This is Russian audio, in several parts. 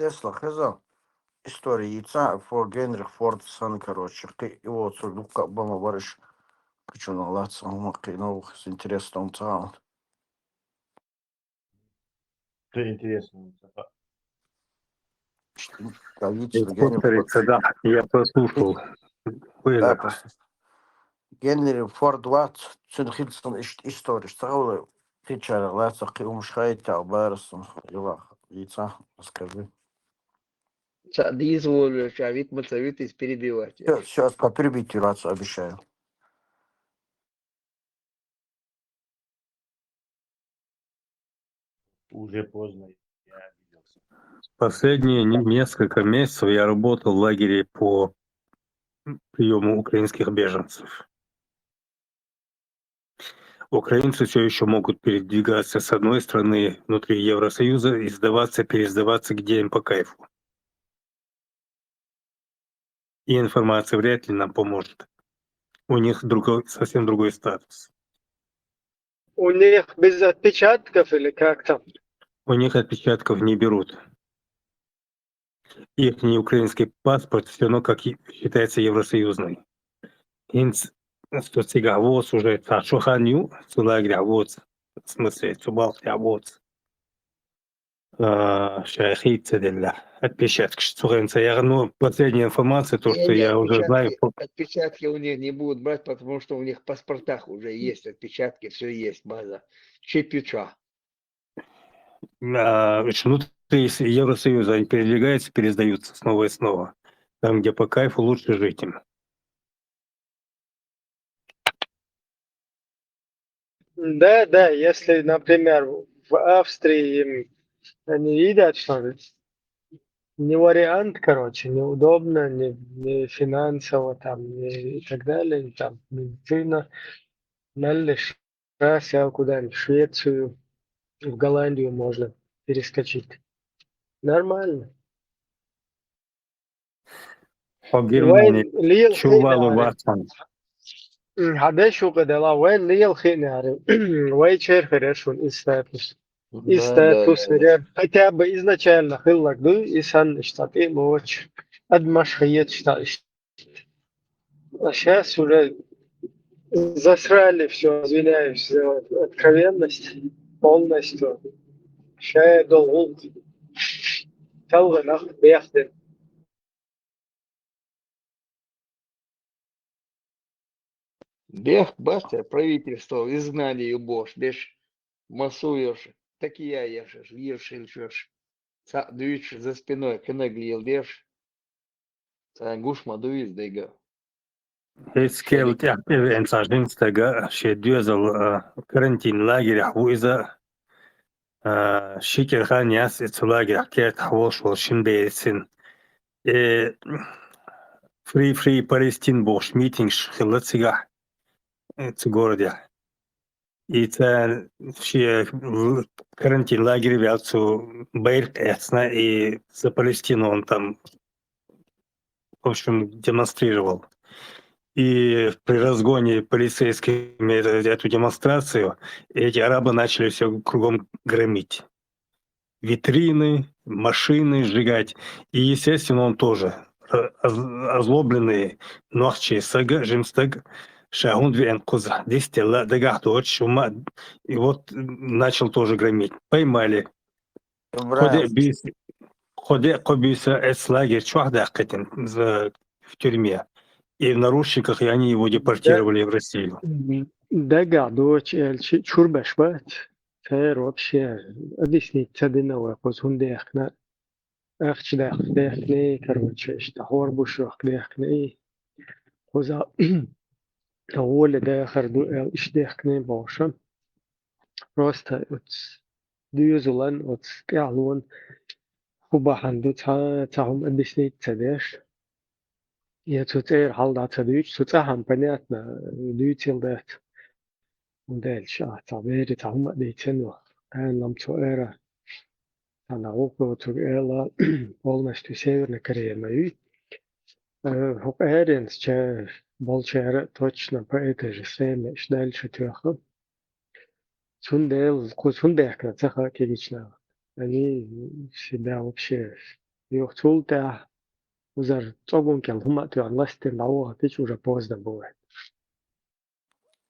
Тесла, хеза. История яйца for Генрих Форд сан, короче. Его цугука бама вариш. Почему наладца, макинов, с интересом цаун. Что интересно. Яйца Генрих Форд. Повторится, да, я послушал. Да, просто. Генри Форд Ватт, цинхилсон история. Стало фичара, лаца, умшхайта, барсон, яйца, расскажи. Дизволю, вид мацавитый перебивать. Сейчас по прибытию рацию обещаю. Уже поздно, я обиделся. Последние несколько месяцев я работал в лагере по приему украинских беженцев. Украинцы все еще могут передвигаться с одной страны внутри Евросоюза и пересдаваться, где им по кайфу. И информация вряд ли нам поможет. У них совсем другой статус. У них без отпечатков или как там? У них отпечатков не берут. Их не украинский паспорт все равно как считается евросоюзный. Инц, что сега вот уже шуханью, сулагря вот, в смысле, субалхря вот. Шайхица для отпечатки, что ну, последняя информация, то, что я уже знаю. Отпечатки у них не будут брать, потому что у них в паспортах уже есть отпечатки, все есть, база. Чипича. Внутри Евросоюза они передвигаются, пересдаются снова и снова. Там, где по кайфу, лучше жить им. Да, если, например, в Австрии им они видят, что не вариант, короче, неудобно, не финансово, там, не и так далее, там, медицина, надо сел куда-нибудь в Швецию, в Голландию можно перескочить. Нормально. По Германии وين لي чувалу الخير ватсан. هذا شو قدلا وين لي الخير وين شير فريشون استاتус استاتус فرير хотя бы изначально хыллак ду исан штат и моч адмаш хиет штат. А сейчас уже засрали все, извиняюсь за откровенность полностью. Ща долг талга нах бехтен. Бех, бasta, правительство, изгнали юбош, беш, масуешь, так и я ешешь, ешешь, дуешь за спиной, кенеглил, беш, гуш мадуис, дейга. Скелт энцажинстага шедюзал карантин лагерь хуиза шикер ханяс лагерь кет хвош волшинбейсин. Free Palestine бош митинг хилатсига в городе. И это все карантин лагерь вялцу Бейрт Эцна, и за Палестину он там, в общем, демонстрировал. И при разгоне полицейскими эту демонстрацию эти арабы начали все кругом громить. Витрины, машины сжигать. И, естественно, он тоже озлобленный, нохчи сага, жимстаг, шагун двен куза, дистела, дагахточ, шума. И вот начал тоже громить. Поймали. Ходе кобиса эцлагер чуахдах в тюрьме. И в наручниках, и они его депортировали в Россию. Да, дочь, чурбаш бат. Фер вообще объяснить цадина вакус хундехна. Ахч дехне, короче, что хорбушох дехне. Хоза أول داخل إيش دخني باشم راست ديوزلان وتعلون وبحندو تعهم أديسني تداش يتوتير حال دا تدوش تتعهم بناتنا دوتيل دات ودالش تعبيري تعهم أديتنو كان لم تؤيرا أنا أوكو تؤيرا полностью Северной Кореи мои هو أهرينس جا болчара точно по этой же схеме дальше тёха Сундел, Сундехна, цеха лично. Они себя вообще يوصلت وزر تصوم كان هم تغلستن لو هتيجي уже поздно бывает.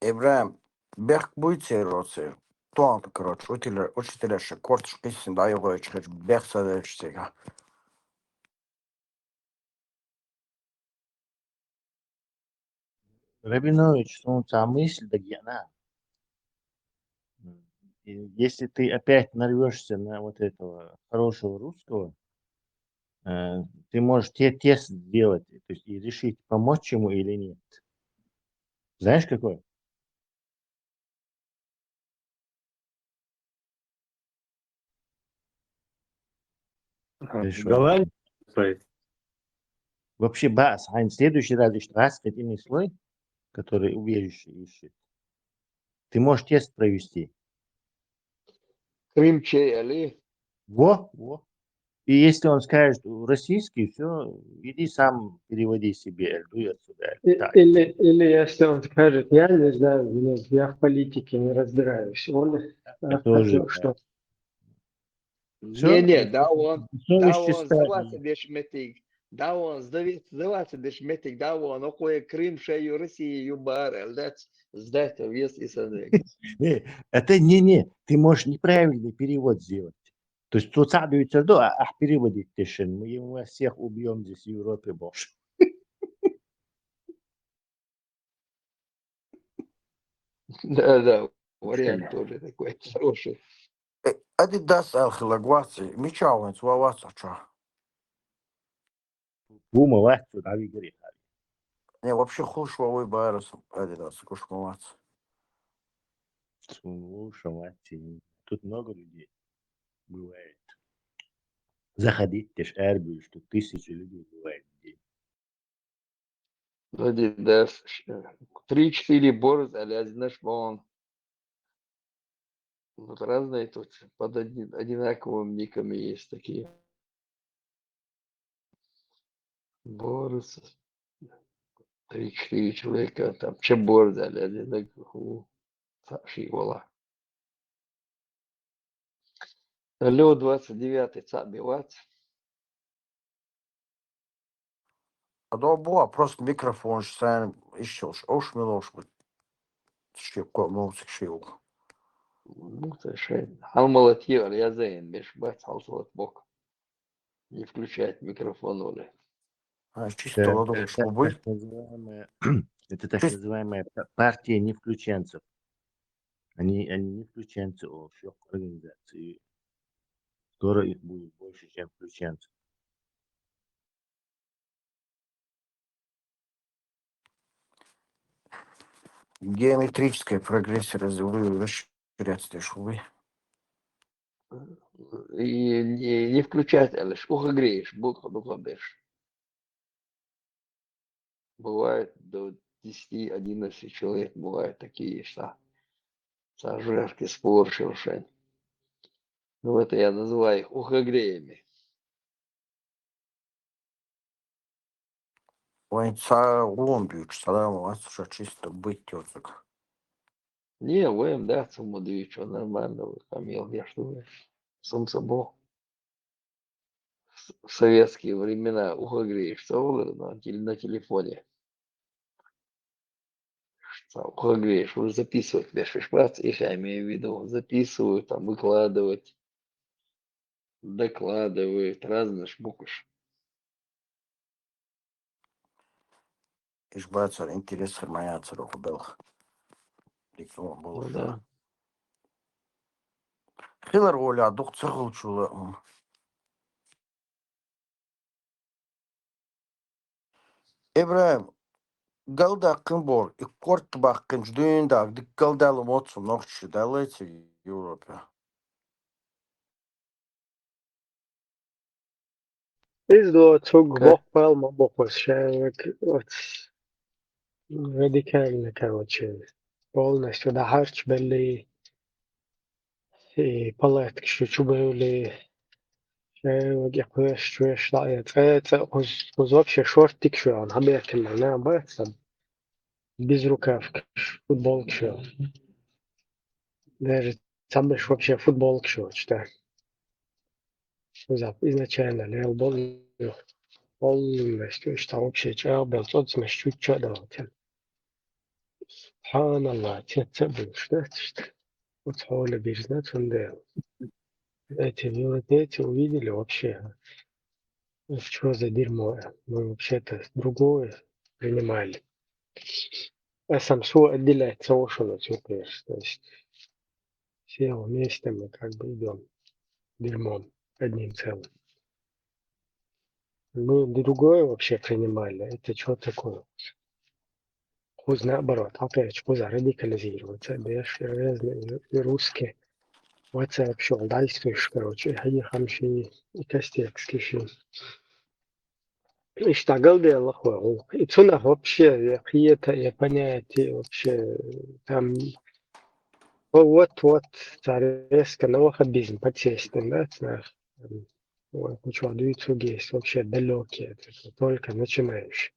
Ибраим, бех буйте роце. Туан, короче, учителя корт шписин да его чуть бех садечтига. Рабинович, солнца мысль да гьяна. И если ты опять нарвешься на вот этого хорошего русского, ты можешь тест сделать, то есть и решить, помочь ему или нет. Знаешь какой? Хорошо. Голландия. То есть, Вообще, Бас, Ань, в следующий раз, еще раз, единый слой, который убежище ищет, ты можешь тест провести. Крым чей, али? Во. И если он скажет российский, все, иди сам переводи себе, дуй отсюда. Так. Или если он скажет, я не знаю, я в политике не разбираюсь. Он Это тоже, хотел, что Все, Не, да совесть он чиста. здаваться бешметик. Да он здаваться бешметик, да он окоє Крим шею Росію барел. Здать вес и садек. Это не, ты можешь неправильный перевод сделать. То есть тут садуется до, а переводить тишин. Мы его всех убьем здесь в Европе больше. Да, вариант тоже такой хороший. Адидас алхилагваци, мичауэнс ваваца ча. Бума вас сюда говорит. Не, вообще хуш вовой байрос, адидас, кушмавац. Слушай, мать, тут много людей бывает. Заходить, ты ж эрбишь, что 1000 людей бывает в день. Вроде да, 3-4 борз, а знаешь, вон. Вот разные тут под одинаковыми никами есть такие. Борз, 3-4 человека, там, чем борз, а одинаково. Саши, вола. Алло, 29-й, цабивац. Адо буа, просто микрофон, sen işçiler, oş miloş bu. Şiko, musik şiuk. Совершенно. Алмалатьер, я зайн, бешбать, халсалат бок. Не включать микрофон, Оля. Чисто ладошку шубы. Так называемая, это так Чисто называемая партия невключенцев. Они не включенцы, а шок организации. Скоро их будет больше, чем включенцев. геометрическая прогрессия развиваю расширяться шубы. И не включать, а лишь ухо греешь, будка духобешь. Бывает до 10-11 человек, бывают такие, что сожрашки спор шершень. Ну, это я называю их ухогреями. Войца ломбию, салам, у вас уже чисто быть тёцок. Не, воем, да, сумму что нормально, хамил, я что, сам собой. В советские времена ухогреешь, что на телефоне. Ухогреешь, уже записывать, пишешь, бац, их я имею в виду, записываю, там, выкладывать, докладывают, разные шмукаш. Ишбаца интерес моя цароху белх. Ликнул Ну был. да. Хилар оля, дух цархул чула. Ибраим, галда кымбор, и корт бахкын ждуиндаг, дик галдалы моцу ногчи далети в Европе. إذا تسوق Как? بقبل ما بقبل شايك راديكال короче полностью да харч belli палатки что чубели شايك يقوش شويش لا يتفات خذ вообще шортик شو عن هبيت المعنى بس без рукавки футболки شو даже там вообще футболки شو читаю изначально лел полностью, что вообще чабел, тот смещу чадал. سبحان الله تتبع вот حول бизнес он эти увидели вообще, что за дерьмо. Мы вообще-то другое принимали. А Самсу отделяет совершенно цветешь. То есть все вместе мы как бы идем дерьмом одним целым. Мы другое вообще принимали. Это что такое? Хуй наоборот. Опять хуй радикализироваться. Беш и русские. Вот вообще действуешь, короче. Они хамши и костекский ши. اشتغل делал. И цена вообще, какие-то понятия вообще там вот резко на выход бизнес подсесть, да, знаешь. Вот, ничего, дуицу есть вообще далекие, это только начинающие.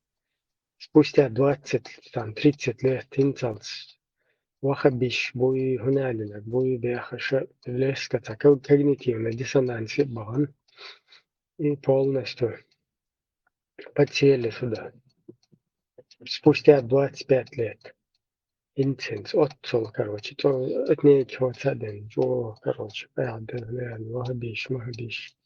Спустя 20, там, 30 лет инцанс вахабиш, буи гуналинак, буи бяхаша, резко так когнитивно диссонансе бан и полностью подсели сюда. Спустя 25 лет. Интенс, отцол, короче, то от нечего цаден, джо, короче, вахабиш, махабиш.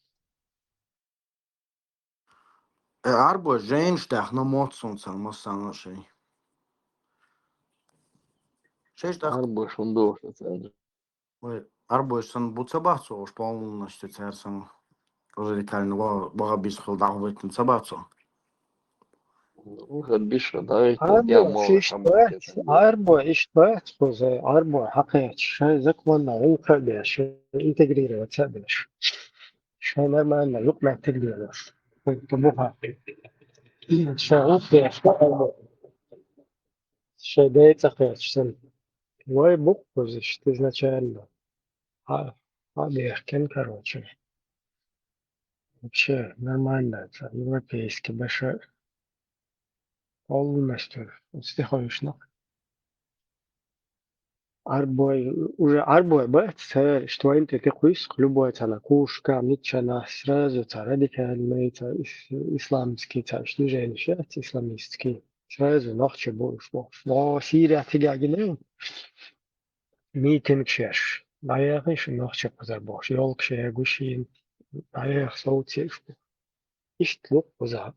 Arbo женщина, но моцунца, мосана шей. Шештах, Арбуш он должен царь. Arbo сан буцабацу, уж полностью царсан. Радикально вахабис хилдахвитн цабацу. Выход биша, да, это я Arbo, мало хамать это. Arbo, خذ Arbo حقيقة شيء زكوانا عوكا بيش интегрироваться بيش شيء نرمانا يقمع تقديرش طبوها شيء عوك بيش شيء دايت أخيش سن واي бук позиш изначально бех короче вообще нормально это европейский большой полностью стиховишь. Арбой бать что انت تقيس любой кушка митчана сразу радикальный исламский движение исламистский сразу нахче будешь во Сирия тягагинен митинг шеш наягыш нахче позарбош ёлкше гушин наях соутсеш иштлук позар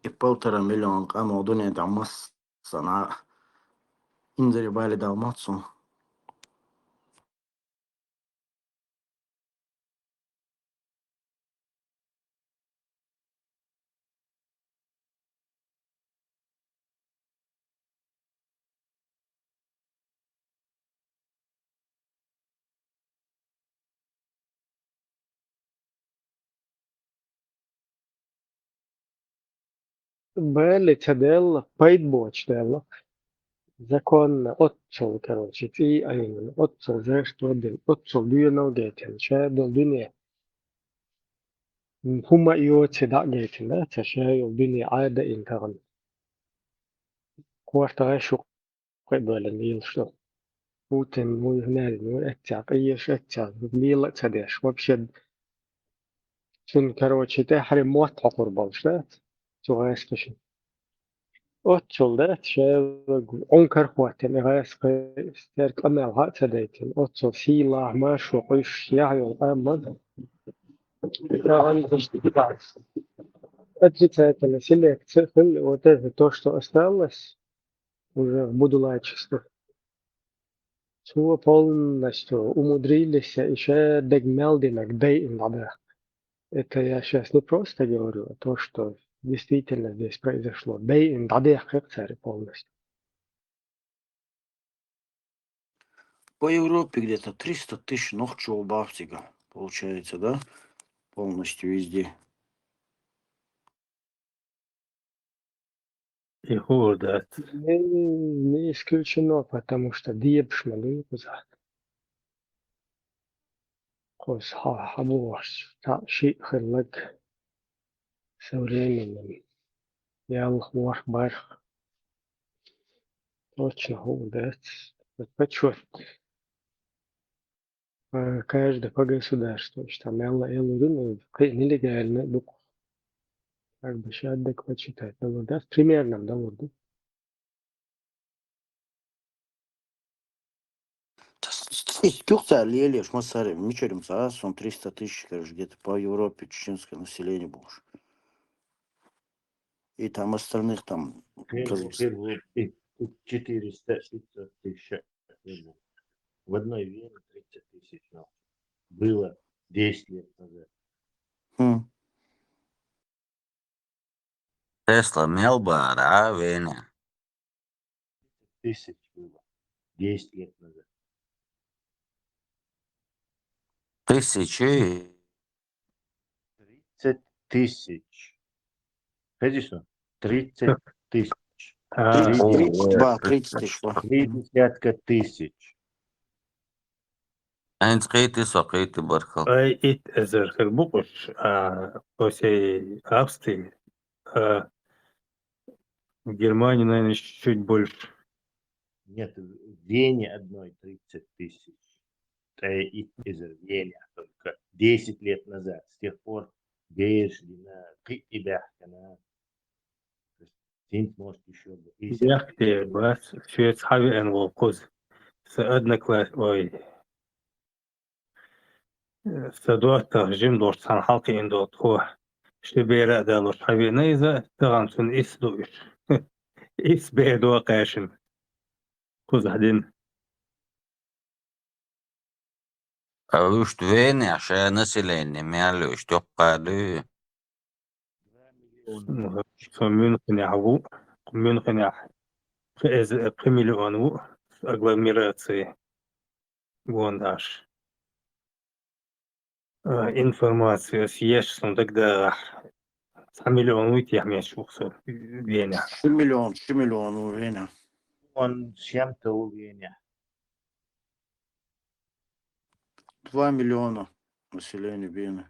И 1,5 миллиона, а ну, дуня там масса на инзере бали дал мацу. Бели цадел пайдбоч дело закон отцол, короче, и отцол, знаешь, что один, отцол дюйно гейтен, шайдол дюне, хума иоци да гейтен, да, шайдол дюне айда интерн, квартара шук قبل ميل شو Путин мой гнали, ну это, это, мило цадеш, вообще, шин, короче, те харимот قربان, что? شو هاي Otçul da onkar хуатен гайс стерк амел хатсадайтен отцул сила машу кыш яйол аммад отрицательная селекция вот это то что осталось уже в будулайчестве все полностью умудрились еще дегмелдинок дейн надо. Это я сейчас не просто говорю, а то, что действительно здесь произошло. Дейн надо царь полностью. По Европе где-то 300 тысяч ногчего бафтига, получается, да? Полностью везде. И худо. Не исключено, потому что диепшмали кузат. Хос хабуаш та ши хырлык современным. Ялх вах барх. Точно, молодец. Почет. Каждое по государству. Там Элла, нелегально. Ну, как бы сейчас адекватно читать. Да, примерно, да, вот. Кюхта лелеш, масаре, мичерим саас, он 300 тысяч, короче, где-то по Европе чеченское население больше. И там остальных там Казахстан. Первую 400-500 тысяч. В одной Вене 30 тысяч. Но было 10 лет назад. Хм. Tesla Melbourne, Вене. Тысяч было 10 лет назад. 1000. 30 тысяч. Конечно, 30 тысяч. А, 30. Ба, 30 тысяч. ба. 30 тысяч. Eins قيتي سقيتي بركل. ит эзер хербукуш, а по всей Австрии, а в Германии, наверное, чуть больше. Нет, в Вене одной 30 тысяч. Из Вены только 10 лет назад. С тех пор перешли на Китибяхтана. Может еще 50 Яхте, бас, швец хави эн волкоз. Садна класс, ой. Садуат тахжим дор сан халки индот хо. Шибера далор хави нейза, тагансун ис дуиш. Ис бедوا قاشم. كوز هدين. Уж Вене, عشان население مالوش تقالو. 2 миллиона. Мюнхен яхву. Мюнхен ях. Эз премиллиону агломерации. Вондаш. Информация съешь, ну тогда 100 миллионов уйти, я меньше Вене. 1 миллион у Вене. Он с чем-то у Вене. 2 миллиона населения Вены.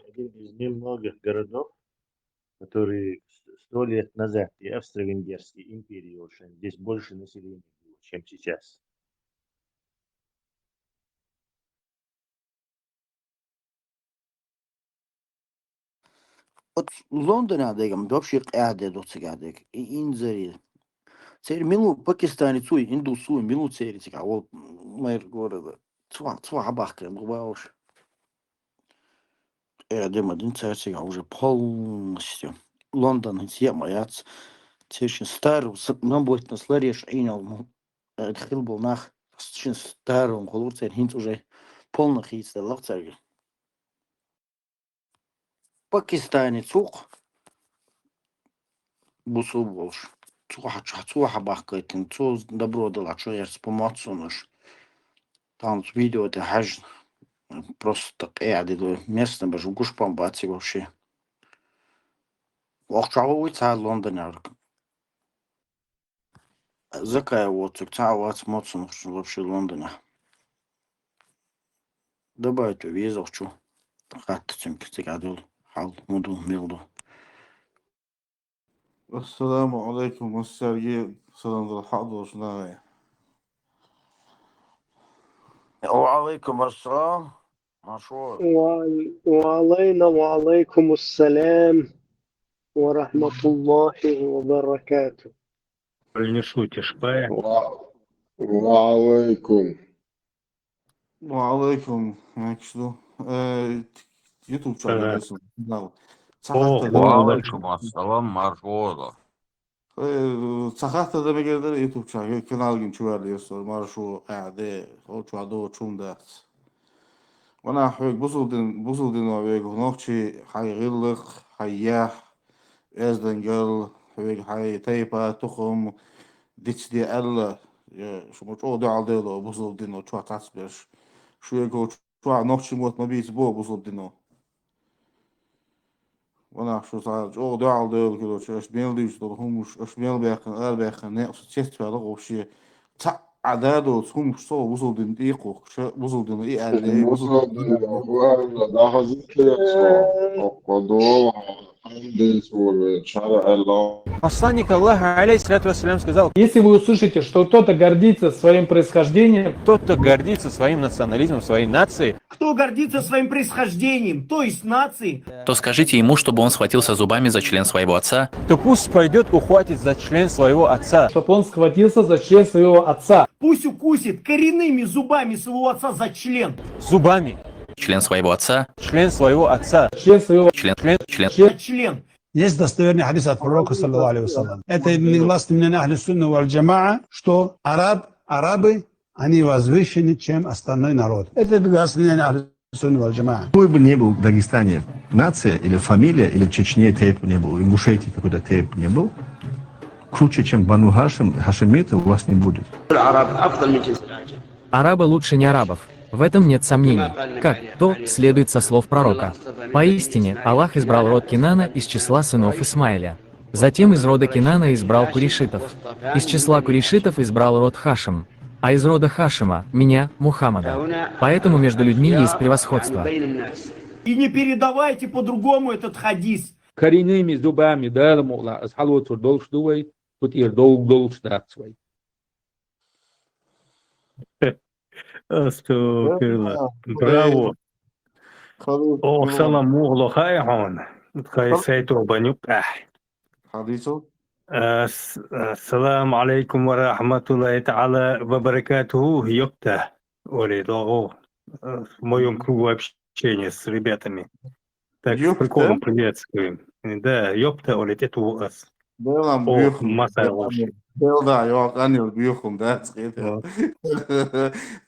Один из немногих городов, который 100 лет назад и Австро-Венгерской империи уже здесь больше населения было, чем сейчас. Вот Лондон адегам, вообще قاعدة دوتسك адег. И инзари. Цер милу Пакистане цуй, инду суй, милу цери тика. Вот мэр города. Цва хабахка, мгбауш. Адем один царь тика уже полностью. Лондон съема яц. Церчин старый, нам будет на слареш инал. Хил был нах. Церчин старый, он холур царь хинт уже полных яц. Лах царь. Пакистане цух. Бусу больше. Цуха бахкайтин, цу добро дала, что я помочу наш. Там видео это хаж просто قاعد местно бажу гушпан баци вообще. Вахчавой ца Лондон арк. Закая вот ца вот моцу вообще Лондона. Добавить визу хочу. Хаттым кстигадул. Хал муду милду. السلام عليكم والسلام سلام الحظ شناوي وعليكم السلام. Нашо. وعلينا وعليكم السلام ورحمة الله وبركاته. Не шутишь, пая. وعليكم وعليكم شنو يوتيوب شغال اسمه نعم О, صححت وعليكم السلام مرحبا. صححت ده بقدر يوتيوب شغال كنال جن شو اللي يصير ما شو قاعدة أو شو عدو شون ده وانا حويك بوصل دين وابيك هناك شي حي غلق حياح ازدنجل حويك حي تيبا تخم ديتش دي ال شو مچو دي على ديلو بوصل دينو شو تعسبش شو يكو شو نوكشي موت ما بيت بو بوصل دينو وانا شو صار جو دي على ديلو كيلو شو اش بين ليش دول هم اش بين بيخن ار بيخن نقص تشست فعلا وشي تا عداده هم شو وصل دين إيقو وصل دين إيه عليه النصر وصل دين ده حضرتك قدوة حمد شرع الله. Посланник Аллаха, алейхиссалату вассалям, сказал: Если вы услышите, что кто-то гордится своим происхождением, тот, кто гордится своим национализмом, своей нацией, Кто гордится своим происхождением, то есть нацией, то скажите ему, чтобы он схватился зубами за член своего отца, то пусть пойдет ухватит за член своего отца. чтобы он схватился за член своего отца, пусть укусит коренными зубами своего отца за член. Зубами. член своего отца, Член своего отца. член своего член. За член. Есть достоверный хадис от пророка, саллаллаху алейхи вассалям. Это негласно мнение Ахли Сунны валь Джамаа, что арабы, они возвышены, чем остальной народ. Это негласно мнение Ахли Сунны валь Джамаа. Какой бы ни был в Дагестане нация или фамилия, или в Чечне тейп не был, и в Ингушетии какой-то тейп не был, круче, чем Бану Хашимиты, у вас не будет. Арабы лучше не арабов. В этом нет сомнений. Как то следует со слов пророка. Поистине, Аллах избрал род Кинана из числа сынов Исмаиля. Затем из рода Кинана избрал курейшитов. Из числа курейшитов избрал род Хашим. А из рода Хашима – меня, Мухаммада. Поэтому между людьми есть превосходство. И не передавайте по-другому этот хадис. Коренными зубами, да, мула, асхалуцур долшдуй, тут ир долшдацвай. Astagfirullah. Bravo. Oh, salam mughlo khay hon. Khay sayto banyuk ah. حديثه Assalamu alaikum wa rahmatullahi ta'ala wa barakatuhu. Ёпта. Оли, долго. В моем кругу общения с ребятами. Так, с приколом приветствуем. Да, ёпта, Оли, это у вас. Белам О, бьюхом. масса лошадь. Белда, يوق أني البيوخم ده سقيت.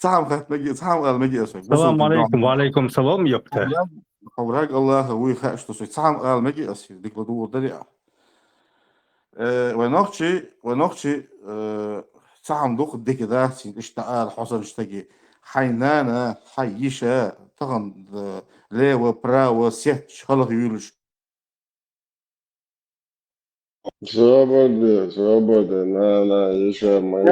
تعم خد مجي تعم قال مجي أسوي. السلام عليكم وعليكم السلام يبتا. حوراك الله هو يخش تسوي تعم قال مجي أسوي ديك لدور دريع. ونختي تعم دوق ديك ده اشتغل حصل اشتغي حينانا حيشة تغن لا وبرا وسيت خلق يولش. Свобода, на, еще мои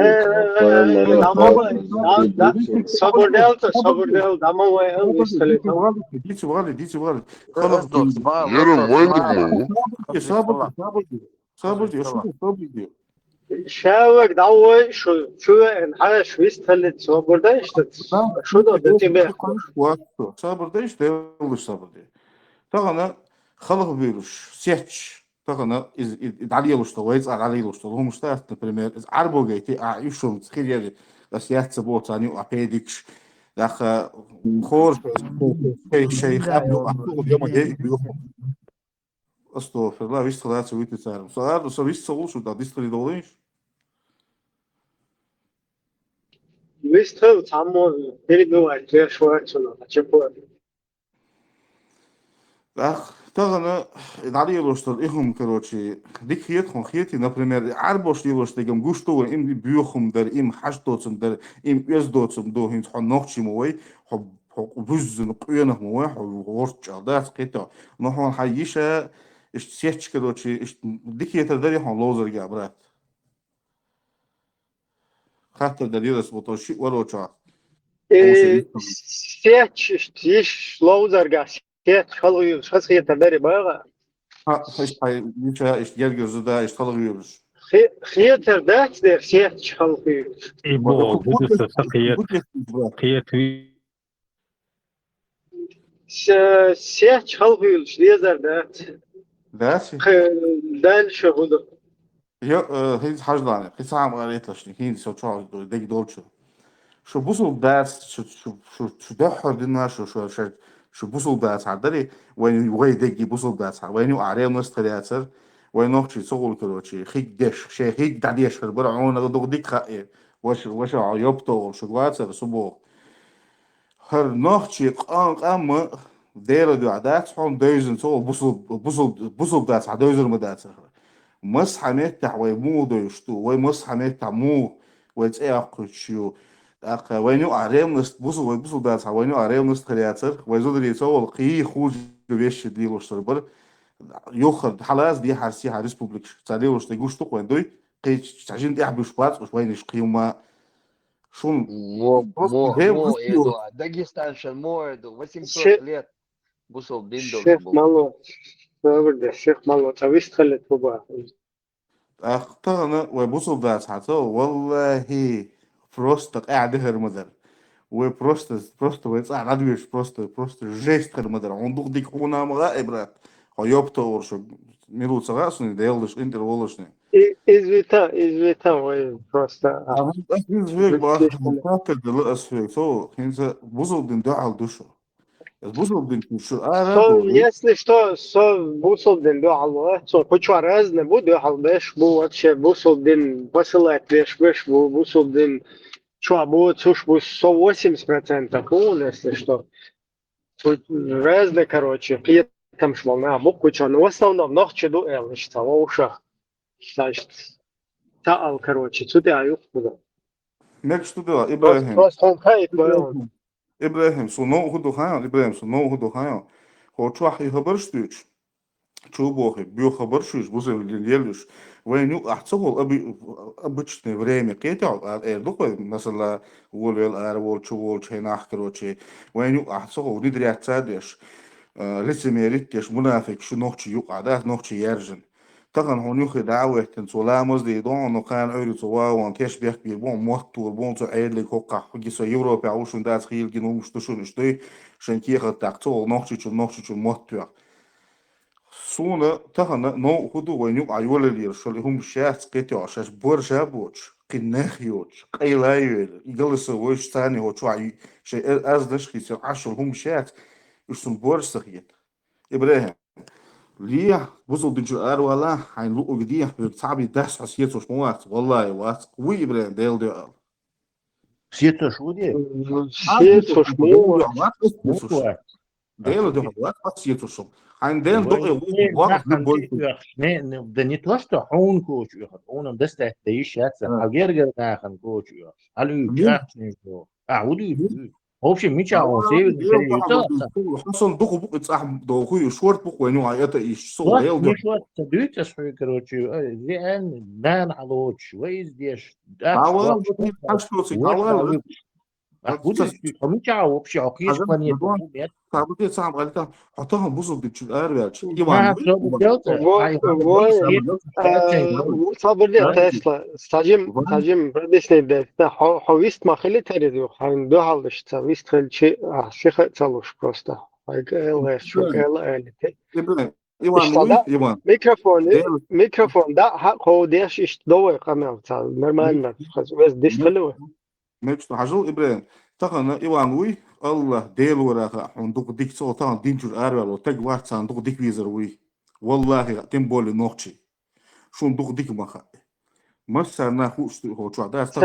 Шавак, давай, что нахаш висталит свобода, что да тебе. صبر ده إيش ده ولا صبر ده. طبعا خلق بيروش سيتش. طبعا إدعالي لوشته ويز على لوشته هم مشتاق نبرمير إز عربو جيتي عيشهم تخيل يعني بس يحسبوه ثاني وأبيدكش داخ خور شيخ أبو اليوم جاي بيوم أستغفر الله ويش صلاة سويت تسارم صلاة وسويش صلوا شو ده ديستري دوليش ويستو تعمل بيرجوا على شوية شنو أشوفه داخ طبعا إدعالي لوشته إيهم كروتشي ديك خيتهم خيتي نبرمير عربوش لوشته جم جوشتو إم بيوخم در إم حشتوتم در إم يزدوتم دو هين حن نقشي موي حب بوز نقينه موي حب ورش عدات قطع نحن حيشة اشتسيتش كروتشي ديك يتدري حن لوزر جابرات خاطر دليل اسمه شيء وروتشا سيتش تيش لوزر جاس سيتش خلوي شخص يتدري بقى ها إيش هاي يشا إيش يرجع زدا إيش خلق يورش خيتر داك در سيتش خلوي إبو بدو سقيت قيت سيتش خلوي ليزر دات داسي دال شغله يا هي حاجة داني قصة عم قريت لشني هين سو تشارج ديك دولشو شو بوصل داس شو دحر دينا شو بوصل داس عدري وين وغي ديجي بوصل داس وين يعرف ناس ثلاثة وين نوخشي صغول كروتشي خيك دش شيء خيك دعيش خربر عون دوق ديك خائر وش عيوبته شو دواتر صبوه هر نوخشي قام دير دو عدات حون دوزن صغول بوصل داس عدوزر مدات مصحى متح ويمو دوشتو ومصحى متح مو ويتأخذشيو وينو عريم نست بوصل داس وينو عريم نست خلياتر ويزود صغول قي خوج بيش دي لوشتربر يوخر حلاس دي حرسيها ريسبوبليك تالي وش تيجوش تو وين دوي قي عشان دي حبيش بات وش وين يشقيو ما Шун просто Мо гем Эду, выстрел. Дагестан шен мо Эду, 800 Шех лет бусол дин Шех должен был. мало, говорю, Шех мало, тавистхали туба. اختارنا وبصوا ده ساعته والله просто قاعد هرمدر وبروست ويتصع راديوش بروست جيست هرمدر عندك ديك هنا مغائبرات هيوبتا ورشو ميرو سغاسني ديلش انتر ولشني Извита, ой, просто. أكيد فيك بقى مقاتل دلوقتي فيك سو هنسى بوصل دين دعال دوشو بوصل دين شو So, أرادو если что, Бусулдин дуал, so хочу разные буду халбеш, бу вообще Бусулдин посылать веш, Бусулдин что будет, суш бу 180%, если что. Тут разные, короче, при этом шмал на букву, но в основном ночью дуэл, что в ушах. Значит, таал, короче, сюда юхтуда. ماكش تدوا إبراهيم Просто он хайт боен. إبراهيم سو هدو خايا إبراهيم سو هدو خايا هو تروح يخبرش شو بوخي بيو خبرشوش بوزي ليلوش وين يو احتسقل обычное время кетял эрдук مثلا وول ار شو وول чайнах короче وين يو احتسقل ندري تصادش лицемерить منافق شو نوخش يو قعدات نوخش يرجن طبعا هون يخي دعوة تنسولا مزدي دون نو كان اوري توا وان تيش بيخ بي بون موتور بون تو عيد لي كوكا حقي سو يوروبا وشون داس خيل جنو مش تشون شتي شنكيخ تاكتو نوخش موتور سونا تهنا نو هدو وينيو عيولا لير شو اللي هم شاس قيتي عشاش بورجا بوش قناخيوش قيلايول يجلس وش ثاني هو شو عي شيء أزدش خيسر عشر هم شات يسون بورج سخيت إبراهيم ليه بوصل دجار ولا حين لقوا جديه بتصعبي دهس عسيت وش موات والله وات قوي إبراهيم ديل ديال سيتو شو دي؟ Сеть, суш, مو ديل ديال وات عسيت وش عندنا دقي واقف بالبول ده не то, что он кучу, он достает ищется, а гергер нахан кучу. Алю чахни что. Уди. В общем, мича он северный переютался. حصل دقوا بقى صاحب دوخي شورت بقى وينو عيطة ايش صو ديل مش وقت تدويت اسمه كروتشي لان نان علوش ويز ديش عوال حشلوسي عوال مича вообще окиш планета. تعبتي صعب عليك حطها بوصل بالشقار يا شيء ما صابر لي تسلا стажим предыдущий да хавист махали терезу хан до халдыш вист хелчи шиха цалуш просто ЛС Иван микрофон да ходеш иш довой камера нормально без дистелу مش حاجو إبراهيم تقنا إيوان وي الله ديل وراها عندك ديك صوتان دينجر أروى لو تجوار صندوق ديك ويزر وي والله تنبول نوكشي شو ندوق ديك مخا مثلا خوش هو شو عداس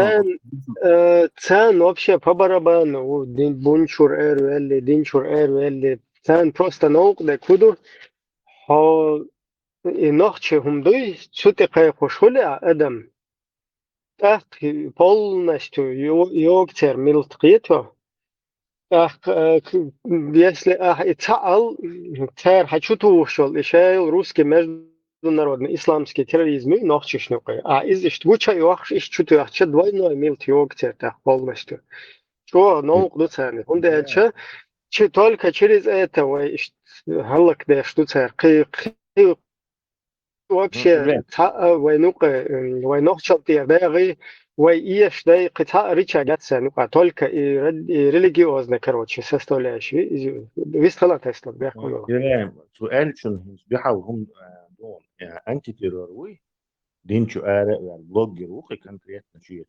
цен вообще по барабану динчур эрвелли цен просто наук куду хо и ночи хумдуй чути кай хошули адам так полностью йогцер милткито если ицаал цер хочу тушел еще русский международный исламский терроризм ночишнукой из штуча йохш из чуту ача двойной милт йогцер так полностью что наук дуцерный он дальше только через это халак да что цер вообще وينقشط يداغي ويش داي قطع ريتشا جاتسا только и религиозно короче составляющие вистала тесла بيحكوا سؤال شنو بيحاول هم دون انتي تيرور دينشو ارى البلوجر وخي كان ريتنا شيء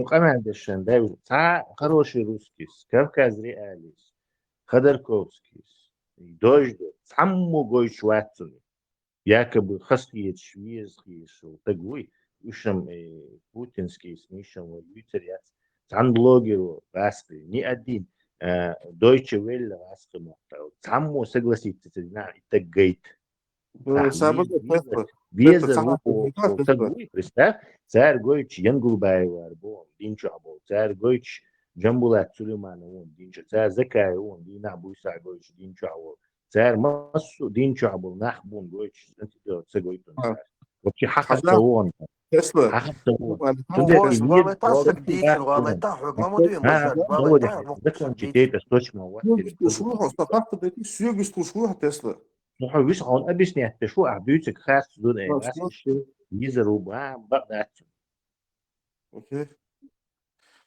كمان ده хороший русский Кавказ реалис Ходорковский дождь самому гойчватсуни якобы хасхиет шведский шел такой ушам путинский смешан воютерят сам блогеру распри ни один Deutsche Welle распри самому согласиться на это гейт веза такой представь царь Гойч Янгулбаева арбон динчо абол царь Гойч Джамбулат Сулейманов динчо царь Закай он дина буйса Гойч динчо абол царь Масу динчо абол нахбун Гойч انت تسوي вообще حق سوون تسلا حتى هو Ну, تقدر хош, تجيب валета والله сагдицин, валета хук, мамудуин бажат, دور валета يعني вук ذكر сагдицин. جتيت استشمى وقت شو استطعت بدي سيوغ شو تسلا نحو ويش هون أبيش نحتشو أعبيوتك خاص دون أي ناس الشيء يزروا بقى اوكي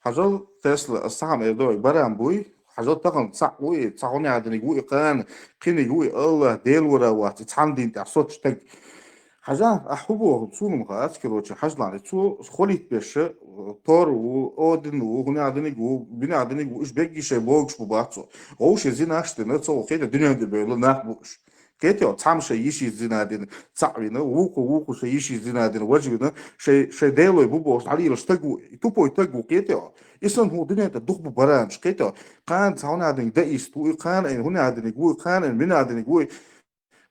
حاجات تسلا الساعة ما يدوي برا بوي حاجات تقن صح وي تصوني عاد نقول قان قين يقول الله ديل ورا وات تحمدي انت صوت تك حاجة أحبه بسون مقاس كروتش حاجة لاني تو خليت بيش طور وأودن وهنا عدني جو بنا عدني جو إيش بيجي شيء بوكش ببعضه هوش زين أشتنا تصو خير الدنيا دي بيقول نحبوش كيتو تعم شيء يشي زين عدن تعبنا ووكو شيء يشي زين عدن وجبنا شيء ديلو يبوبوش عليه لشتجو يتوبو يتجو كيتو إصلا هو الدنيا تدخل ببرامج كيتو قان تعونا عدن دايس تو قان هنا عدن جو قان من عدن جو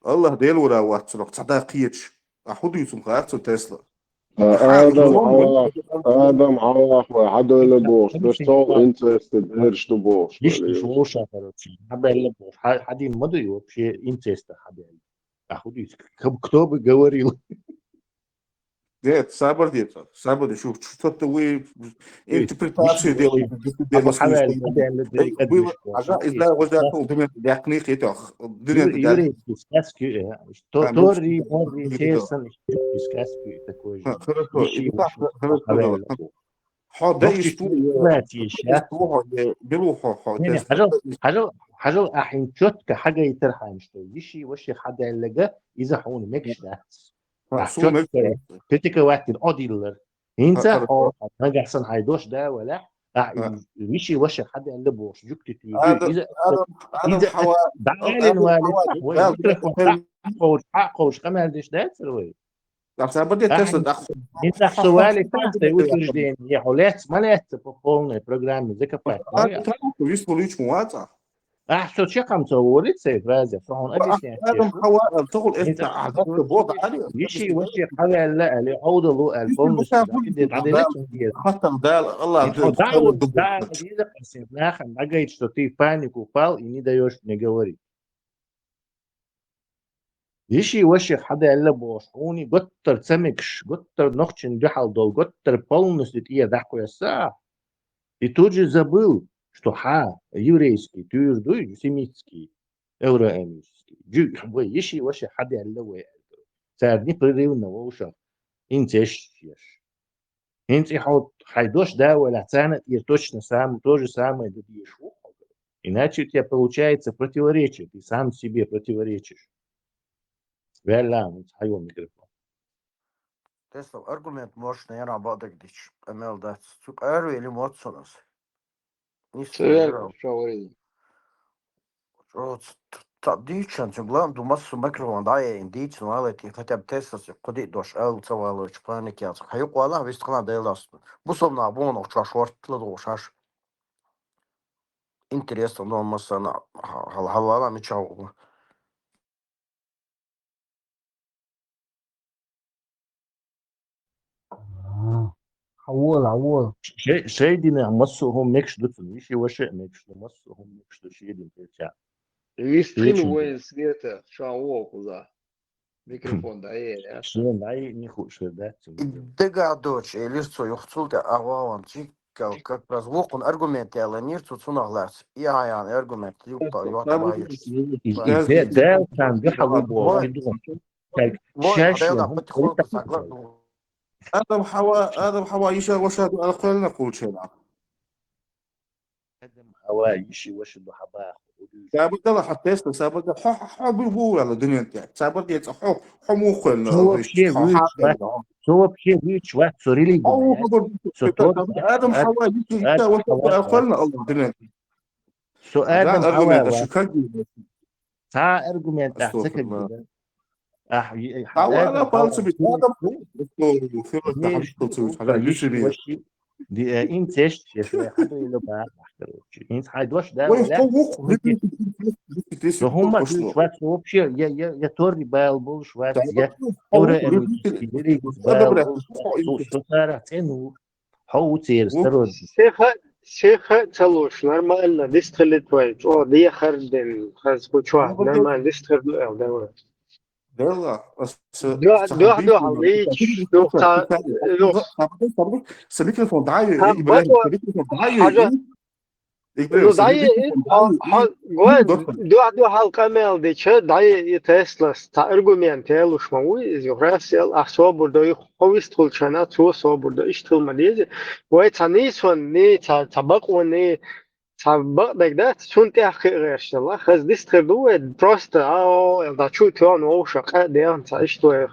الله ديل ورا واتسلوك صداقيتش أحد يسمى خاطر تسلا آدم حواء وحدا لبوش بس تو interested هرش تبوش ليش تشوش أكروتشي حبة اللي بوش حدي مدري يوبشي إنتست حبة أخذ كتب جواري ديت سابر دي شو تتوي انتربريتاسيو دي أبو حبة اللي قديش عشان إذا وجدت الدنيا دقني كيتو الدنيا يوري ديسكاسكي توري موري تيرسن ديسكاسكي تكوجي ليش حد ده يشتو ماتي شات بيروحوا يعني حاجة أحين شوت كحاجة يترحى مشتو يشي وشي حدا اللي جا إذا حون مكش ده شوت تتك وقت الأوديلر ينسى أو هنجح سن هيدوش ده ولا يشي وشي حدا اللي بوش جوكتي إذا دعالين والد حقوش كمان ديش ده سروي بدي تسد انت سؤالي تحت وترجع دين يا حولات مالات بقولنا برنامج زي كفايه يسمو ليش مواتا احسن شيء قام تصورت سيف رازع فهون ابيش يعني ادم حواء تقول انت عدت بوضع عليه يشي وشي حاجه لا اللي عوض له الفونس حتى دال الله да إذا قسمناها نجيت شتي بانيك وفال إني دا يوش نجوري يشي وشي حدا إلا بوشوني قطر سمكش قطر نخشن جحل дол قطر полностью تيه ضحكوا الساعة и тут же забыл что еврейский твердый семитский евроэмический يشي وشي حدا إلا وين ساعدني بريونا ووشة انت ايش انت حط хайдош да ولا цена и точно сам то же самое добьешь иначе у тебя получается противоречие ты сам себе противоречишь вела хайон микрофон Tesla argument možeš ne jedan badak dić ML da su eru ili moconas. Sve šauri. Dičan ću gledam du masu mikrofon daje in dičan aleti хотя бы Tesla se kodi doš el cavalo čpanik ja hayu qala vist qana delas. Bu somna bunu çaşortla doşaş. Интересно но масана halala mi çavu. عوض شيء دي نعمسه هم ميكش دوت ماشي وشيء ميكش نعمسه هم ميكش دوت شيء دي بتاع Вистрим воин света, шау куда. Микрофон да е. شيء معي نخو شو ده Дега доч элирцо юхцулте авалан чикал как раз вокон аргумент яла нирцо цунаглас. Я ян аргумент юпта юатбайш. ده كان بيحلو بو شاشة ادم حواء يشا وشاد اقول نقول شيء ادم حواء يشي وش دو حباخ سابق الله حتى سابق حب هو على الدنيا تاع سابق دي حموخ هو بشيء ويش واحد سوريلي ادم حواء يشا وشاد اقولنا الله الدنيا سو ادم حواء تا ارجومنت احسك انا بالس بتادم دي انت ايش يا شويه حدا يلو بقى انت حيدوش ده هم شويه وبشي يا توري بالبول شويه يا توري هو تير سترود شيخ تلوش نورمально ديست خليت وايد او دي خردن خاص كوتشوا نورمال ديست خرد او ده ديلا دو عليك دو سميكروفون دعاية هم إبراهيم برضو سميكروفون دعاية حاجة إبراهيم دعي سميكروفون دعاية جوان دو حلقة مال دي چه دعي تسلا تا ارجومنت يلو شموي زي راسل احسو برضو خويس طول چنا تو سو برضو ايش طول مديز وي تانيس وني تبق وني تبق دك شون تحقيق اشتلا خز ديست خدو بروست او دا شو تو نو شقة دي انت ايش تو